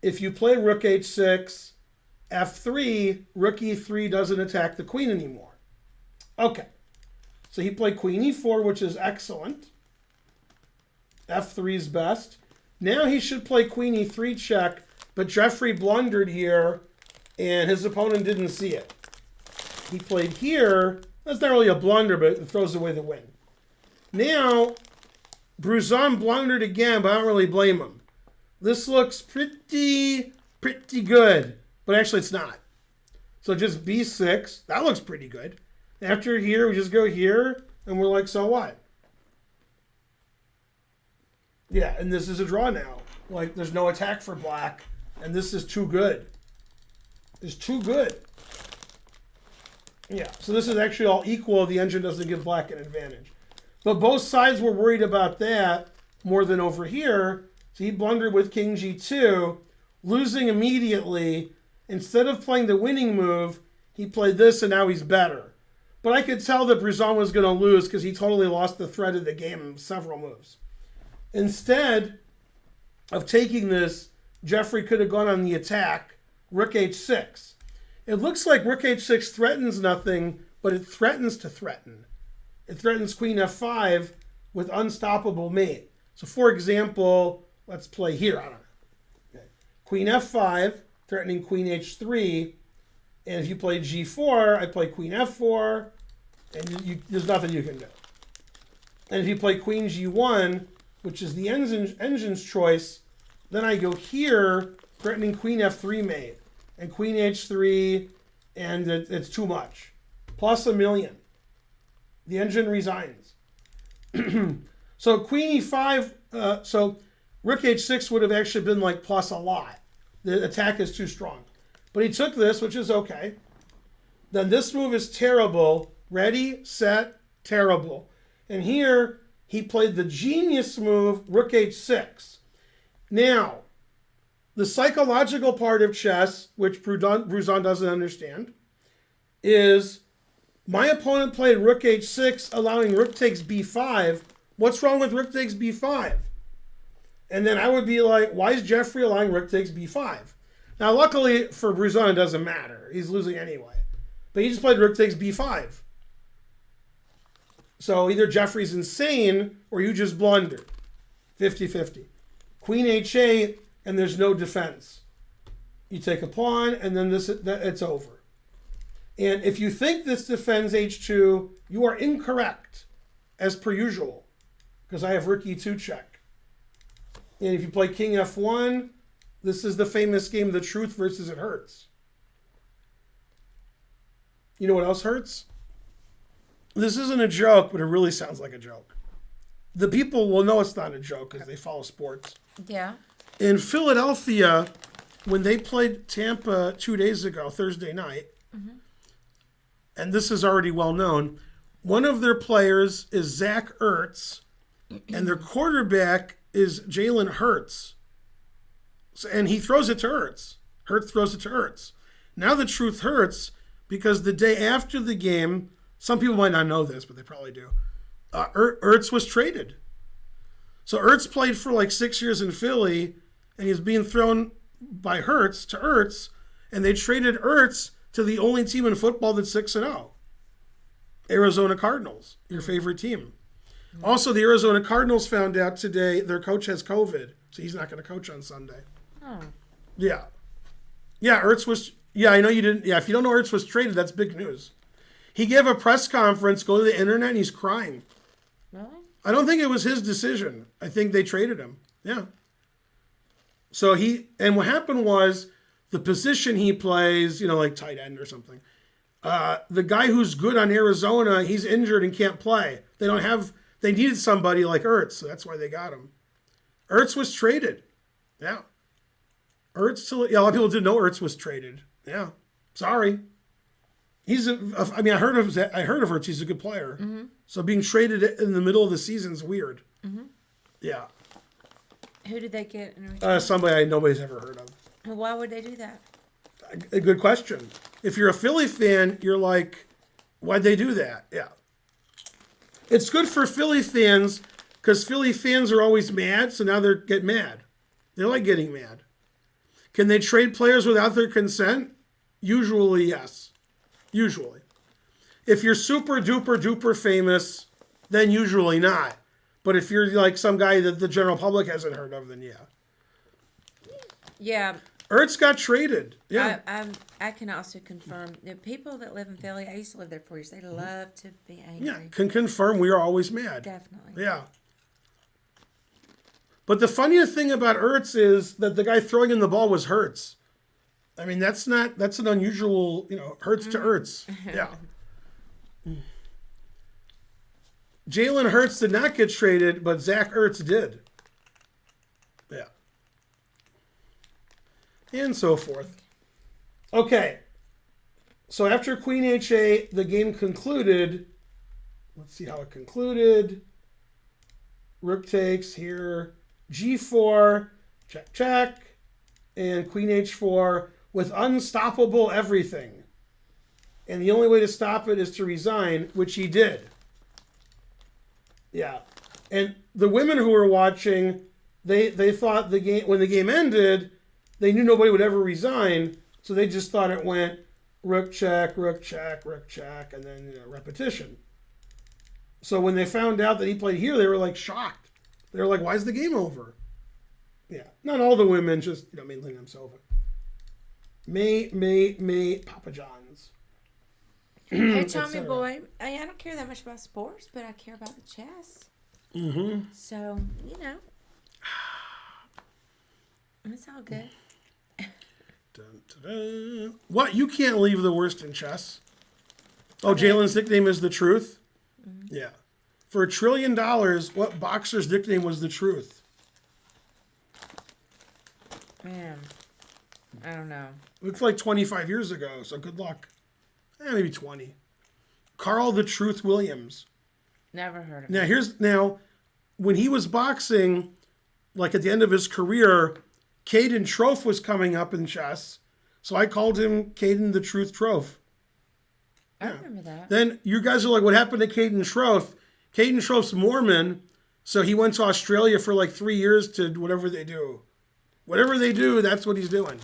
if you play Rook H6, F3, Rook E3 doesn't attack the Queen anymore. Okay, so he played Queen E4, which is excellent. F3 is best. Now he should play Queen E3 check, but Jeffrey blundered here, and his opponent didn't see it. He played here. That's not really a blunder, but it throws away the win. Now, Bruzon blundered again, but I don't really blame him. This looks pretty good, but actually it's not. So just B6, that looks pretty good. After here, we just go here, and we're like, so what? Yeah, and this is a draw now. Like, there's no attack for black, and this is too good. It's too good. Yeah, so this is actually all equal. The engine doesn't give black an advantage. But both sides were worried about that more than over here. So he blundered with King G2, losing immediately. Instead of playing the winning move, he played this, and now he's better. But I could tell that Bruzon was going to lose because he totally lost the thread of the game in several moves. Instead of taking this, Jeffrey could have gone on the attack, Rook H6. It looks like Rook H6 threatens nothing, but it threatens to threaten. It threatens Queen F5 with unstoppable mate. So for example, let's play here. I don't know. Okay. Queen F5, threatening Queen H3. And if you play G4, I play Queen F4, and there's nothing you can do. And if you play Queen G1, which is the engine's choice, then I go here, threatening Queen F3 mate, and Queen H3, and it's too much. Plus a million. The engine resigns. So Queen E5, so Rook H6 would have actually been like plus a lot. The attack is too strong. But he took this, which is okay. Then this move is terrible. Ready, set, terrible. And here, he played the genius move, Rook H6. Now, the psychological part of chess, which Bruzon doesn't understand, is my opponent played Rook H6, allowing Rook takes B5. What's wrong with Rook takes B5? And then I would be like, why is Jeffrey allowing Rook takes B5? Now, luckily for Bruzon, it doesn't matter. He's losing anyway. But he just played Rook takes B5. So either Jeffrey's insane or you just blundered. 50-50. Queen H8, and there's no defense. You take a pawn, and then it's over. And if you think this defends H2, you are incorrect, as per usual, because I have Rook E2 check. And if you play King F1, this is the famous game, The Truth versus It Hurts. You know what else hurts? This isn't a joke, but it really sounds like a joke. The people will know it's not a joke because they follow sports. Yeah. In Philadelphia, when they played Tampa 2 days ago, Thursday night, and this is already well known, one of their players is Zach Ertz, and their quarterback is Jalen Hurts. And he throws it to Ertz. Hurts throws it to Ertz. Now the truth hurts because the day after the game, some people might not know this, but they probably do. Ertz was traded. So Ertz played for like 6 years in Philly, and he's being thrown by Hurts to Ertz, and they traded Ertz to the only team in football that's 6-0. Arizona Cardinals, your favorite team. Also, the Arizona Cardinals found out today their coach has COVID, so he's not going to coach on Sunday. Oh. Yeah. Yeah, Ertz was... Yeah, I know you didn't... Yeah, if you don't know Ertz was traded, that's big news. He gave a press conference, go to the internet, and he's crying. Really? I don't think it was his decision. I think they traded him. Yeah. So and what happened was the position he plays, like tight end or something. The guy who's good on Arizona, he's injured and can't play. They needed somebody like Ertz, so that's why they got him. Ertz was traded. Yeah. A lot of people didn't know Ertz was traded. Yeah. Sorry. I heard of Ertz. He's a good player. Mm-hmm. So being traded in the middle of the season is weird. Mm-hmm. Yeah. Who did they get in return? Somebody nobody's ever heard of. Why would they do that? A good question. If you're a Philly fan, you're like, why'd they do that? Yeah. It's good for Philly fans because Philly fans are always mad, so now they get mad. They like getting mad. Can they trade players without their consent? Usually, yes. Usually. If you're super duper duper famous, then usually not. But if you're like some guy that the general public hasn't heard of, then yeah. Yeah. Ertz got traded. Yeah. I can also confirm the people that live in Philly. I used to live there 4 years. They love to be angry. Yeah. Can confirm we are always mad. Definitely. Yeah. But the funniest thing about Ertz is that the guy throwing in the ball was Hurts. I mean, that's an unusual, Hurts to Ertz. Yeah. Jalen Hurts did not get traded, but Zach Ertz did. Yeah. And so forth. Okay. So after Queen H8, the game concluded. Let's see how it concluded. Rook takes here. G4, check, check. And Queen H4 with unstoppable everything. And the only way to stop it is to resign, which he did. Yeah. And the women who were watching, they thought the game, when the game ended, they knew nobody would ever resign, so they just thought it went rook check, rook check, rook check, and then repetition. So when they found out that he played here, they were like shocked. They were like, "Why is the game over?" Yeah, not all the women, just mainly themselves. Papa John's. Hey, Tommy boy, I don't care that much about sports, but I care about the chess. Mm-hmm. So it's all good. Dun, dun, dun. What? You can't leave the worst in chess. Oh, Jalen's nickname is The Truth? Mm-hmm. Yeah. For $1 trillion, what boxer's nickname was The Truth? Man, I don't know. It's like 25 years ago, so good luck. Maybe 20. Carl The Truth Williams. Never heard of it. Now, when he was boxing, like at the end of his career, Caden Trofe was coming up in chess, so I called him Caden The Truth Trofe. I remember that. Then you guys are like, what happened to Caden Trofe? Caden Trofe's Mormon, so he went to Australia for like 3 years to whatever they do. Whatever they do, that's what he's doing.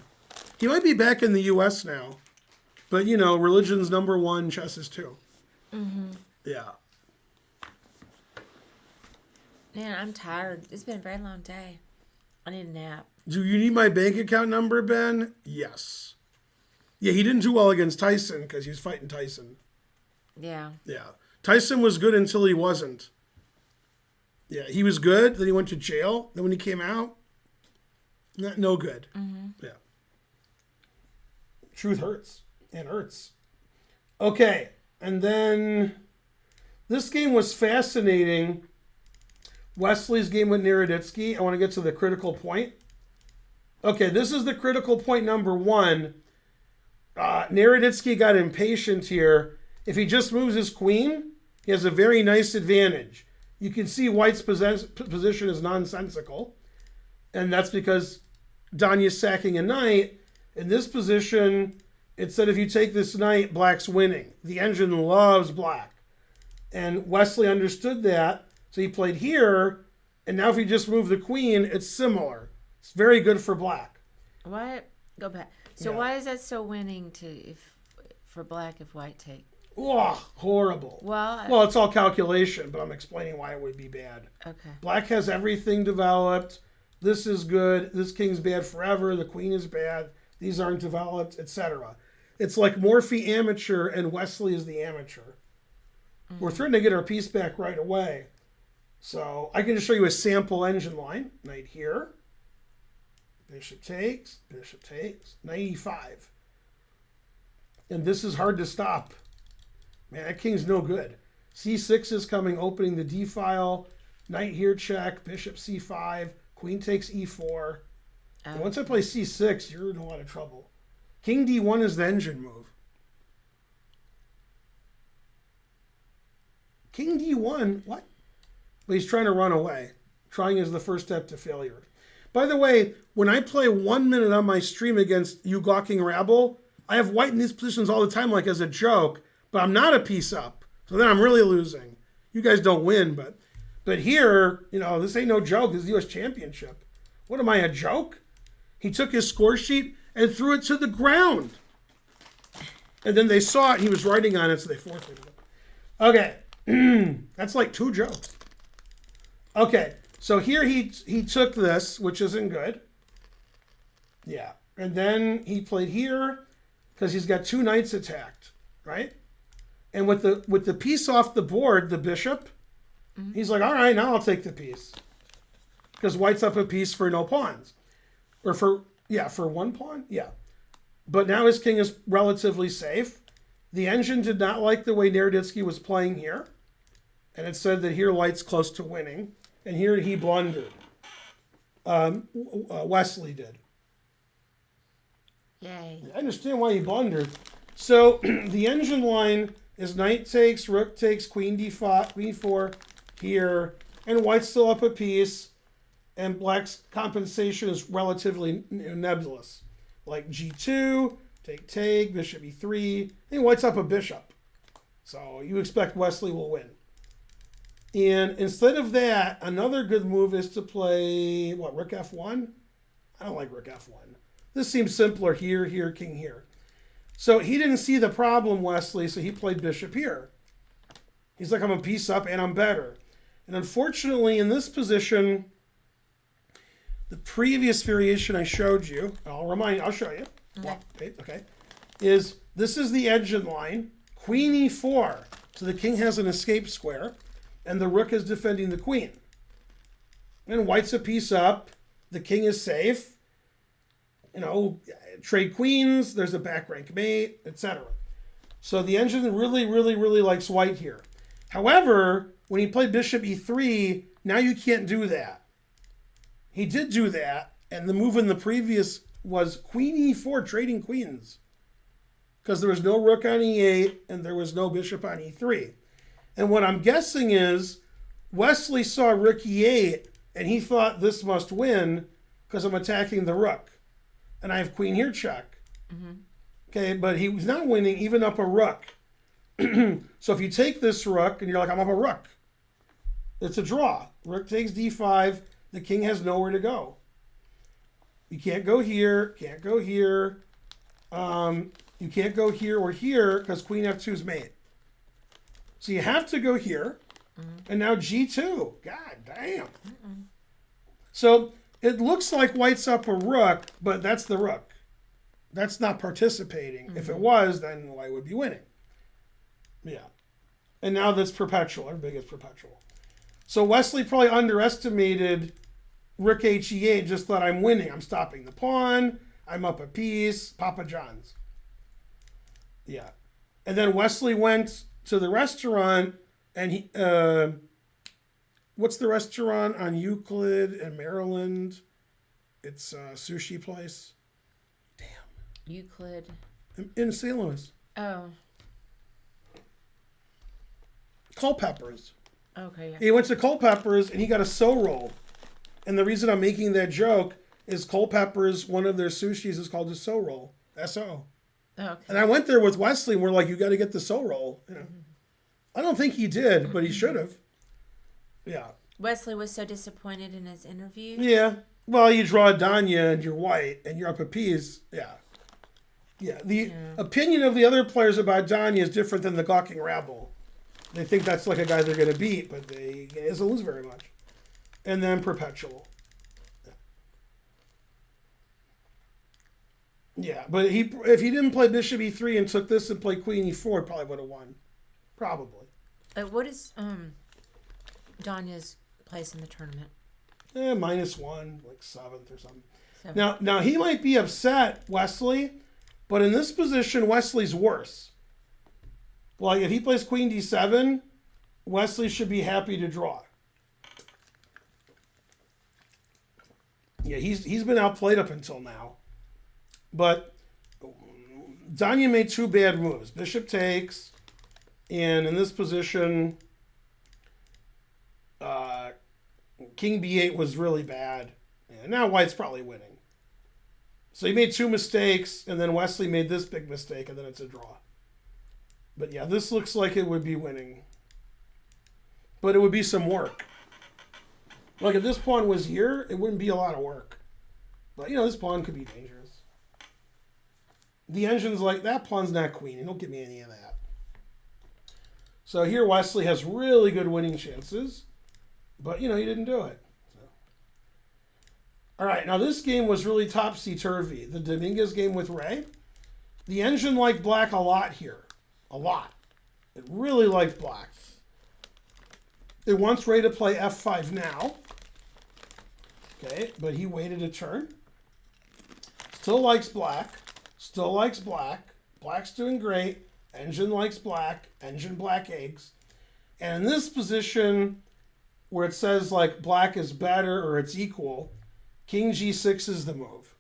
He might be back in the U.S. now. But, religion's number one, chess is two. Mm-hmm. Yeah. Man, I'm tired. It's been a very long day. I need a nap. Do you need my bank account number, Ben? Yes. Yeah, he didn't do well against Tyson because he was fighting Tyson. Yeah. Yeah. Tyson was good until he wasn't. Yeah, he was good. Then he went to jail. Then when he came out, no good. Mm-hmm. Yeah. Truth hurts. And hurts. Okay. And then this game was fascinating. Wesley's game with Naroditsky. I want to get to the critical point. Okay, this is the critical point number one. Naroditsky got impatient here. If he just moves his queen, he has a very nice advantage. You can see White's position is nonsensical. And that's because Danya's sacking a knight. In this position, it said if you take this knight, Black's winning. The engine loves Black. And Wesley understood that, so he played here. And now if you just move the queen, it's similar. It's very good for Black. What? Go back. So why is that so winning for Black if White take? Oh, horrible. Well, it's all calculation, but I'm explaining why it would be bad. Okay. Black has everything developed. This is good. This king's bad forever. The queen is bad. These aren't developed, etc. It's like Morphy amateur and Wesley is the amateur. Mm-hmm. We're trying to get our piece back right away. So I can just show you a sample engine line. Knight here. Bishop takes. Bishop takes. Knight e5. And this is hard to stop. Man, that king's no good. C6 is coming, opening the D file. Knight here, check. Bishop C5. Queen takes E4. And once I play C6, you're in a lot of trouble. King D1 is the engine move. King D1? What? But he's trying to run away. Trying is the first step to failure. By the way, when I play 1 minute on my stream against you gawking rabble, I have white in these positions all the time, like as a joke, but I'm not a piece up. So then I'm really losing. You guys don't win, but here, this ain't no joke. This is the U.S. Championship. What am I, a joke? He took his score sheet and threw it to the ground. And then they saw it and he was writing on it, so they forfeited it. Okay. That's like 2 jokes. Okay. So here he took this, which isn't good. Yeah. And then he played here because he's got 2 knights attacked, right? And with the piece off the board, the bishop, he's like, all right, now I'll take the piece. Because white's up a piece for no pawns. Or for 1 pawn? Yeah. But now his king is relatively safe. The engine did not like the way Naroditsky was playing here. And it said that here white's close to winning. And here he blundered. Wesley did. Yay. I understand why he blundered. So the engine line is knight takes, rook takes, queen d5, queen 4 here. And white's still up a piece. And black's compensation is relatively nebulous. Like g2, take, bishop e3. And white's up a bishop. So you expect Wesley will win. And instead of that, another good move is to play, rook f1? I don't like rook f1. This seems simpler here, king here. So he didn't see the problem, Wesley, so he played bishop here. He's like, I'm a piece up and I'm better. And unfortunately, in this position, the previous variation I showed you, I'll show you. Okay. This is the engine line, queen e4. So the king has an escape square. And the rook is defending the queen. And white's a piece up. The king is safe. Trade queens. There's a back rank mate, etc. So the engine really, really, really likes white here. However, when he played bishop e3, now you can't do that. He did do that. And the move in the previous was queen e4, trading queens. Because there was no rook on e8 and there was no bishop on e3. And what I'm guessing is Wesley saw rook e8 and he thought this must win because I'm attacking the rook. And I have queen here check. Mm-hmm. Okay, but he was not winning even up a rook. So if you take this rook and you're like, I'm up a rook, it's a draw. Rook takes d5. The king has nowhere to go. You can't go here, can't go here. You can't go here or here because queen f2 is mate. So you have to go here, and now g2. God damn. So it looks like white's up a rook, but that's the rook. That's not participating. If it was, then white would be winning. Yeah. And now that's perpetual. Everybody gets perpetual. So Wesley probably underestimated rook he8, just thought I'm winning. I'm stopping the pawn. I'm up a piece. Papa John's. Yeah. And then Wesley went to the restaurant, and he, what's the restaurant on Euclid and Maryland? It's a sushi place. Damn. Euclid. In St. Louis. Oh. Culpeppers. Okay, yeah. He went to Culpeppers, and he got a so roll. And the reason I'm making that joke is Culpeppers, one of their sushis is called a so roll. S-O. Oh, okay. And I went there with Wesley, and we're like, you got to get the so roll. I don't think he did, but he should have. Yeah. Wesley was so disappointed in his interview. Yeah. Well, you draw Danya, and you're white, and you're up a piece. Yeah. Yeah. The opinion of the other players about Danya is different than the gawking rabble. They think that's like a guy they're going to beat, but he doesn't lose very much. And then perpetual. Yeah, but if he didn't play bishop e3 and took this and played queen e4, he probably would have won. Probably. What is Danya's place in the tournament? -1, like 7th or something. Now he might be upset, Wesley, but in this position, Wesley's worse. Like if he plays queen d7, Wesley should be happy to draw. Yeah, he's been outplayed up until now. But Danya made 2 bad moves. Bishop takes, and in this position, king b8 was really bad. And now white's probably winning. So he made 2 mistakes, and then Wesley made this big mistake, and then it's a draw. But yeah, this looks like it would be winning. But it would be some work. Like if this pawn was here, it wouldn't be a lot of work. But this pawn could be dangerous. The engine's like, that pawn's not queen. Don't give me any of that. So here Wesley has really good winning chances. But, he didn't do it. So. All right, now this game was really topsy-turvy. The Dominguez game with Ray. The engine liked black a lot here. A lot. It really liked black. It wants Ray to play f5 now. Okay, but he waited a turn. Still likes black. Still likes black. Black's doing great. Engine likes black. Engine black eggs. And in this position where it says like black is better or it's equal, king g6 is the move.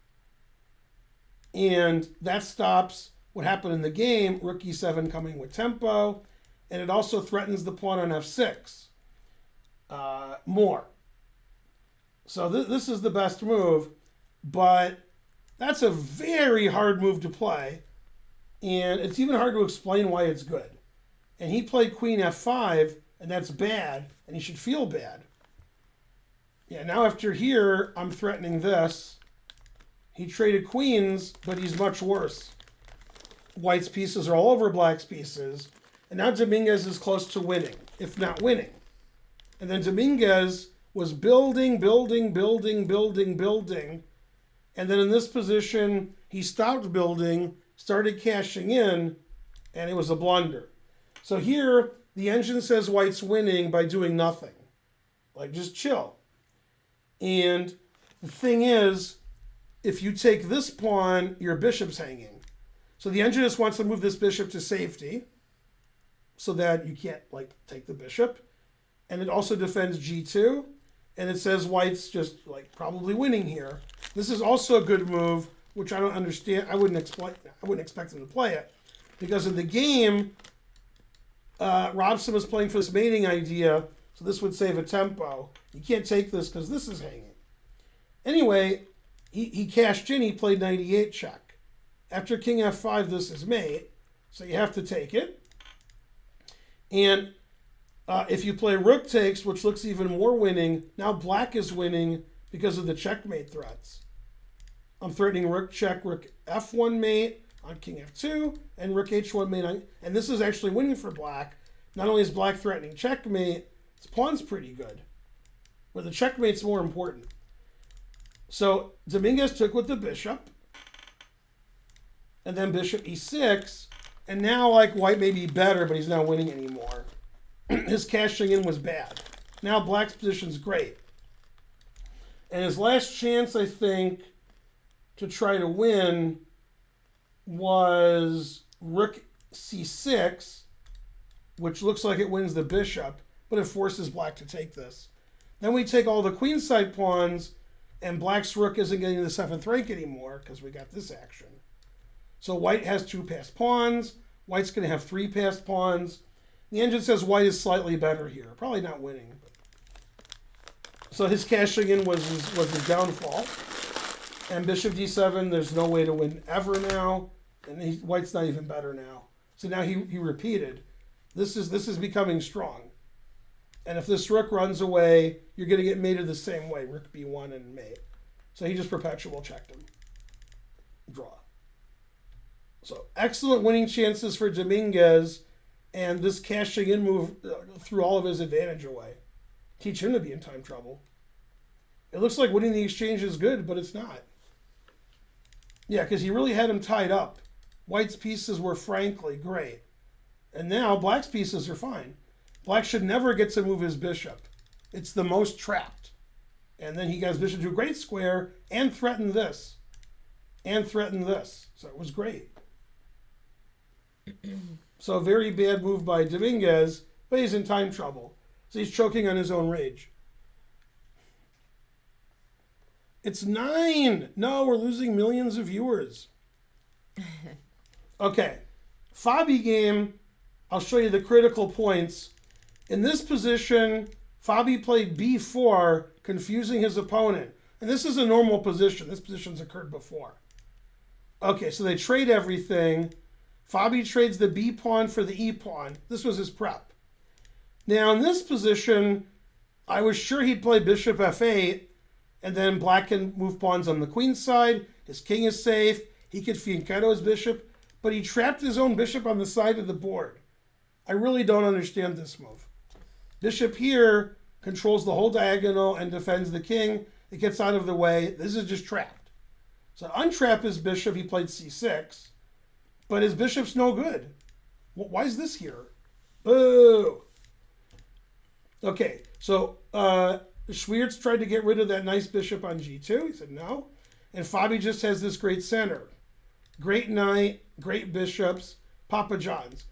And that stops what happened in the game, rook e7 coming with tempo. And it also threatens the pawn on f6 more. So this is the best move, but that's a very hard move to play. And it's even hard to explain why it's good. And he played queen f5, and that's bad, and he should feel bad. Yeah, now after here, I'm threatening this. He traded queens, but he's much worse. White's pieces are all over black's pieces. And now Dominguez is close to winning, if not winning. And then Dominguez was building. And then in this position, he stopped building, started cashing in, and it was a blunder. So here, the engine says white's winning by doing nothing. Like, just chill. And the thing is, if you take this pawn, your bishop's hanging. So the engine just wants to move this bishop to safety so that you can't, take the bishop. And it also defends g2. And it says white's just, probably winning here. This is also a good move, which I don't understand. I wouldn't expect him to play it. Because in the game, Robson was playing for this mating idea, so this would save a tempo. You can't take this because this is hanging. Anyway, he cashed in. He played 98 check. After king f5, this is mate, so you have to take it. And if you play rook takes, which looks even more winning, now black is winning because of the checkmate threats. I'm threatening rook check, rook f1 mate on king f2, and rook h1 mate. And this is actually winning for black. Not only is black threatening checkmate, his pawn's pretty good. But the checkmate's more important. So Dominguez took with the bishop. And then bishop e6. And now, white may be better, but he's not winning anymore. His cashing in was bad. Now black's position's great. And his last chance, I think, to try to win was rook c6, which looks like it wins the bishop, but it forces black to take this. Then we take all the queenside pawns, and black's rook isn't getting the 7th rank anymore because we got this action. So white has 2 passed pawns. White's going to have 3 passed pawns. The engine says white is slightly better here. Probably not winning. So his cashing in was his downfall. And bishop d7, there's no way to win ever now. And white's not even better now. So now he repeated. This is becoming strong. And if this rook runs away, you're going to get mated the same way. Rook b1 and mate. So he just perpetual checked him. Draw. So excellent winning chances for Dominguez. And this cashing in move threw all of his advantage away. Teach him to be in time trouble. It looks like winning the exchange is good, but it's not. Yeah, because he really had him tied up. White's pieces were frankly great. And now black's pieces are fine. Black should never get to move his bishop. It's the most trapped. And then he got his bishop to a great square and threatened this. And threatened this. So it was great. So a very bad move by Dominguez, but he's in time trouble. So he's choking on his own rage. It's 9. No, we're losing millions of viewers. Okay. Fabi game, I'll show you the critical points. In this position, Fabi played b4, confusing his opponent. And this is a normal position. This position's occurred before. Okay, so they trade everything. Fabi trades the B pawn for the E pawn. This was his prep. Now in this position, I was sure he'd play bishop f8, and then black can move pawns on the queen side. His king is safe. He could fianchetto his bishop, but he trapped his own bishop on the side of the board. I really don't understand this move. Bishop here controls the whole diagonal and defends the king. It gets out of the way. This is just trapped. So to untrap his bishop, he played c6, but his bishop's no good. Why is this here? Boo! Okay, so Schwiertz tried to get rid of that nice bishop on g2. He said no. And Fabi just has this great center. Great knight, great bishops, Papa John's.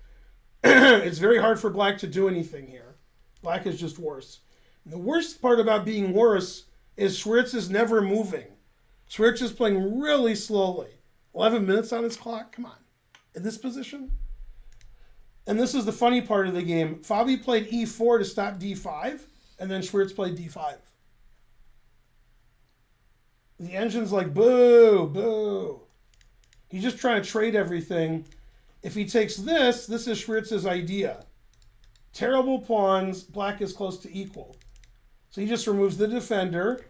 It's very hard for black to do anything here. Black is just worse. And the worst part about being worse is Schwiertz is never moving. Schwiertz is playing really slowly. 11 minutes on his clock? Come on. In this position? And this is the funny part of the game. Fabi played e4 to stop d5, and then Schwiertz played d5. The engine's like, boo, boo. He's just trying to trade everything. If he takes this, this is Schwiertz's idea. Terrible pawns, black is close to equal. So he just removes the defender,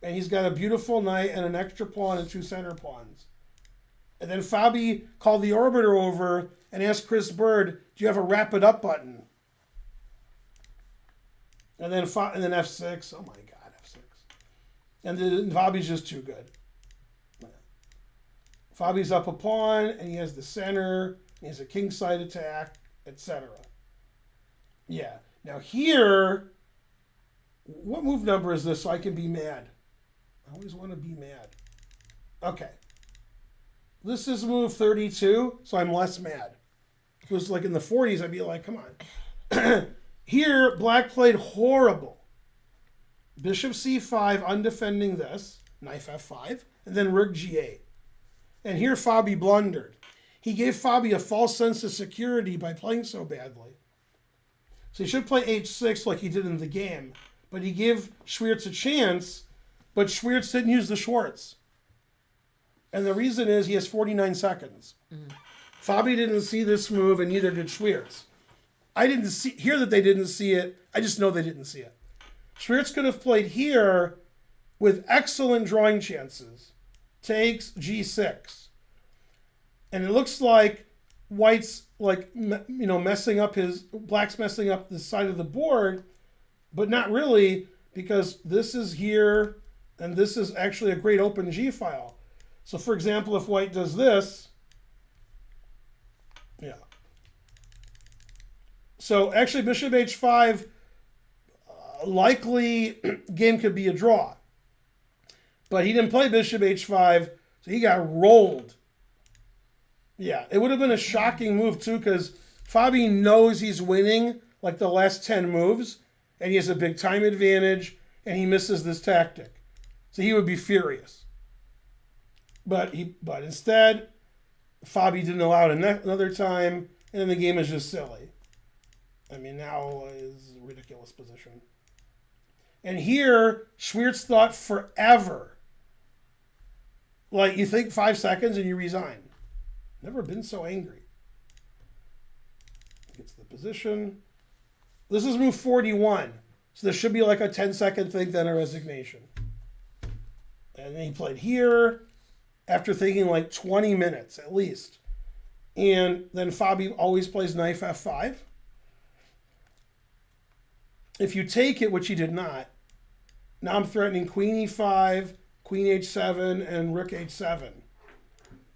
and he's got a beautiful knight and an extra pawn and 2 center pawns. And then Fabi called the orbiter over and asked Chris Bird, do you have a wrap it up button? And then f6. Oh my God, f6. And then Fabi's just too good. Fabi's up a pawn, and he has the center. He has a king side attack, etc. Yeah. Now here, what move number is this so I can be mad? I always want to be mad. Okay. This is move 32, so I'm less mad. If it was like in the 40s, I'd be like, come on. Here, black played horrible. Bishop c5, undefending this. Knife f5. And then rook g8. And here Fabi blundered. He gave Fabi a false sense of security by playing so badly. So he should play h6 like he did in the game. But he gave Schwiertz a chance, but Schwiertz didn't use the Schwartz. And the reason is he has 49 seconds. Fabi didn't see this move, and neither did Schwiertz. I didn't hear that they didn't see it. I just know they didn't see it. Schwiertz could have played here with excellent drawing chances. Takes g6. And it looks like white's messing up black's messing up the side of the board, but not really, because this is here, and this is actually a great open G file. So for example, if white does this, yeah. So actually bishop h5, likely game could be a draw. But he didn't play bishop h5, so he got rolled. Yeah, it would have been a shocking move too, because Fabi knows he's winning like the last 10 moves, and he has a big time advantage, and he misses this tactic. So he would be furious. But instead, Fabi didn't allow it another time, and then the game is just silly. I mean, now is a ridiculous position. And here, Schwiertz thought forever. Like, you think 5 seconds and you resign. Never been so angry. Gets the position. This is move 41. So there should be like a 10-second thing, then a resignation. And then he played here after thinking like 20 minutes at least. And then Fabi always plays knife f5. If you take it, which he did not, now I'm threatening queen e5, queen h7, and rook h7.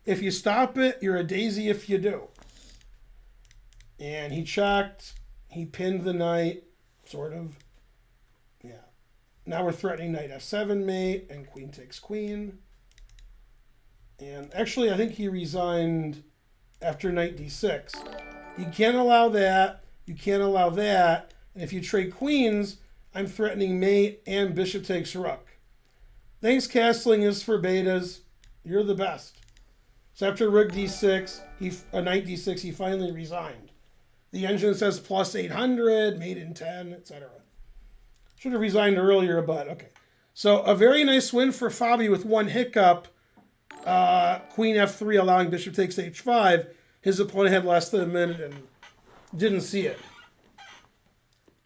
If you stop it, you're a daisy if you do. And he checked. He pinned the knight, sort of. Yeah. Now we're threatening knight f7 mate, and queen takes queen. And actually, I think he resigned after knight d6. You can't allow that. You can't allow that. And if you trade queens, I'm threatening mate and bishop takes rook. Thanks, castling is for betas. You're the best. So after rook d6, knight d6, he finally resigned. The engine says plus 800, mate in 10, etc. Should have resigned earlier, but okay. So a very nice win for Fabi with one hiccup. Queen f3 allowing bishop takes h5. His opponent had less than a minute and didn't see it.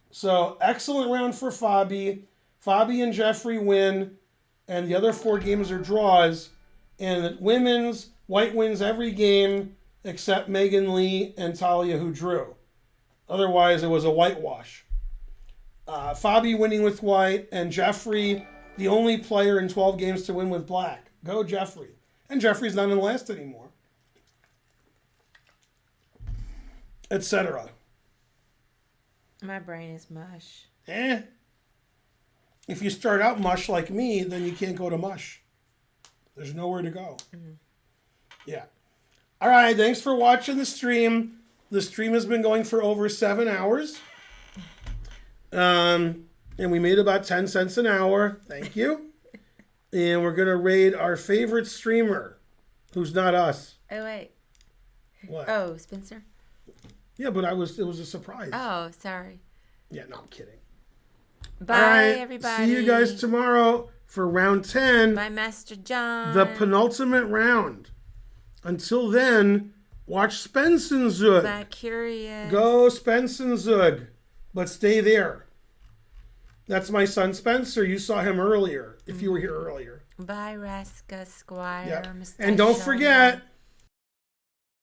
So excellent round for Fabi. Fabi and Jeffrey win, and the other 4 games are draws. And women's, white wins every game except Megan Lee and Talia, who drew. Otherwise, it was a whitewash. Fabi winning with white, and Jeffrey, the only player in 12 games to win with black. Go Jeffrey. And Jeffrey's not in last anymore. Etc. My brain is mush. If you start out mush like me, then you can't go to mush. There's nowhere to go. Yeah. All right, thanks for watching the stream. The stream has been going for over 7 hours. And we made about 10 cents an hour. Thank you. And we're going to raid our favorite streamer, who's not us. Oh, wait. What? Oh, Spencer? Yeah, but it was a surprise. Oh, sorry. Yeah, no, I'm kidding. Bye, All right, everybody. see you guys tomorrow for round 10. Bye, Master John. The penultimate round. Until then, watch Spensenzug. Bye, Curious. Go Spensenzug. But stay there. That's my son Spencer. You saw him earlier, if you were here earlier. Bye, Raska Squire. Yep. Mr. And don't Shona. forget,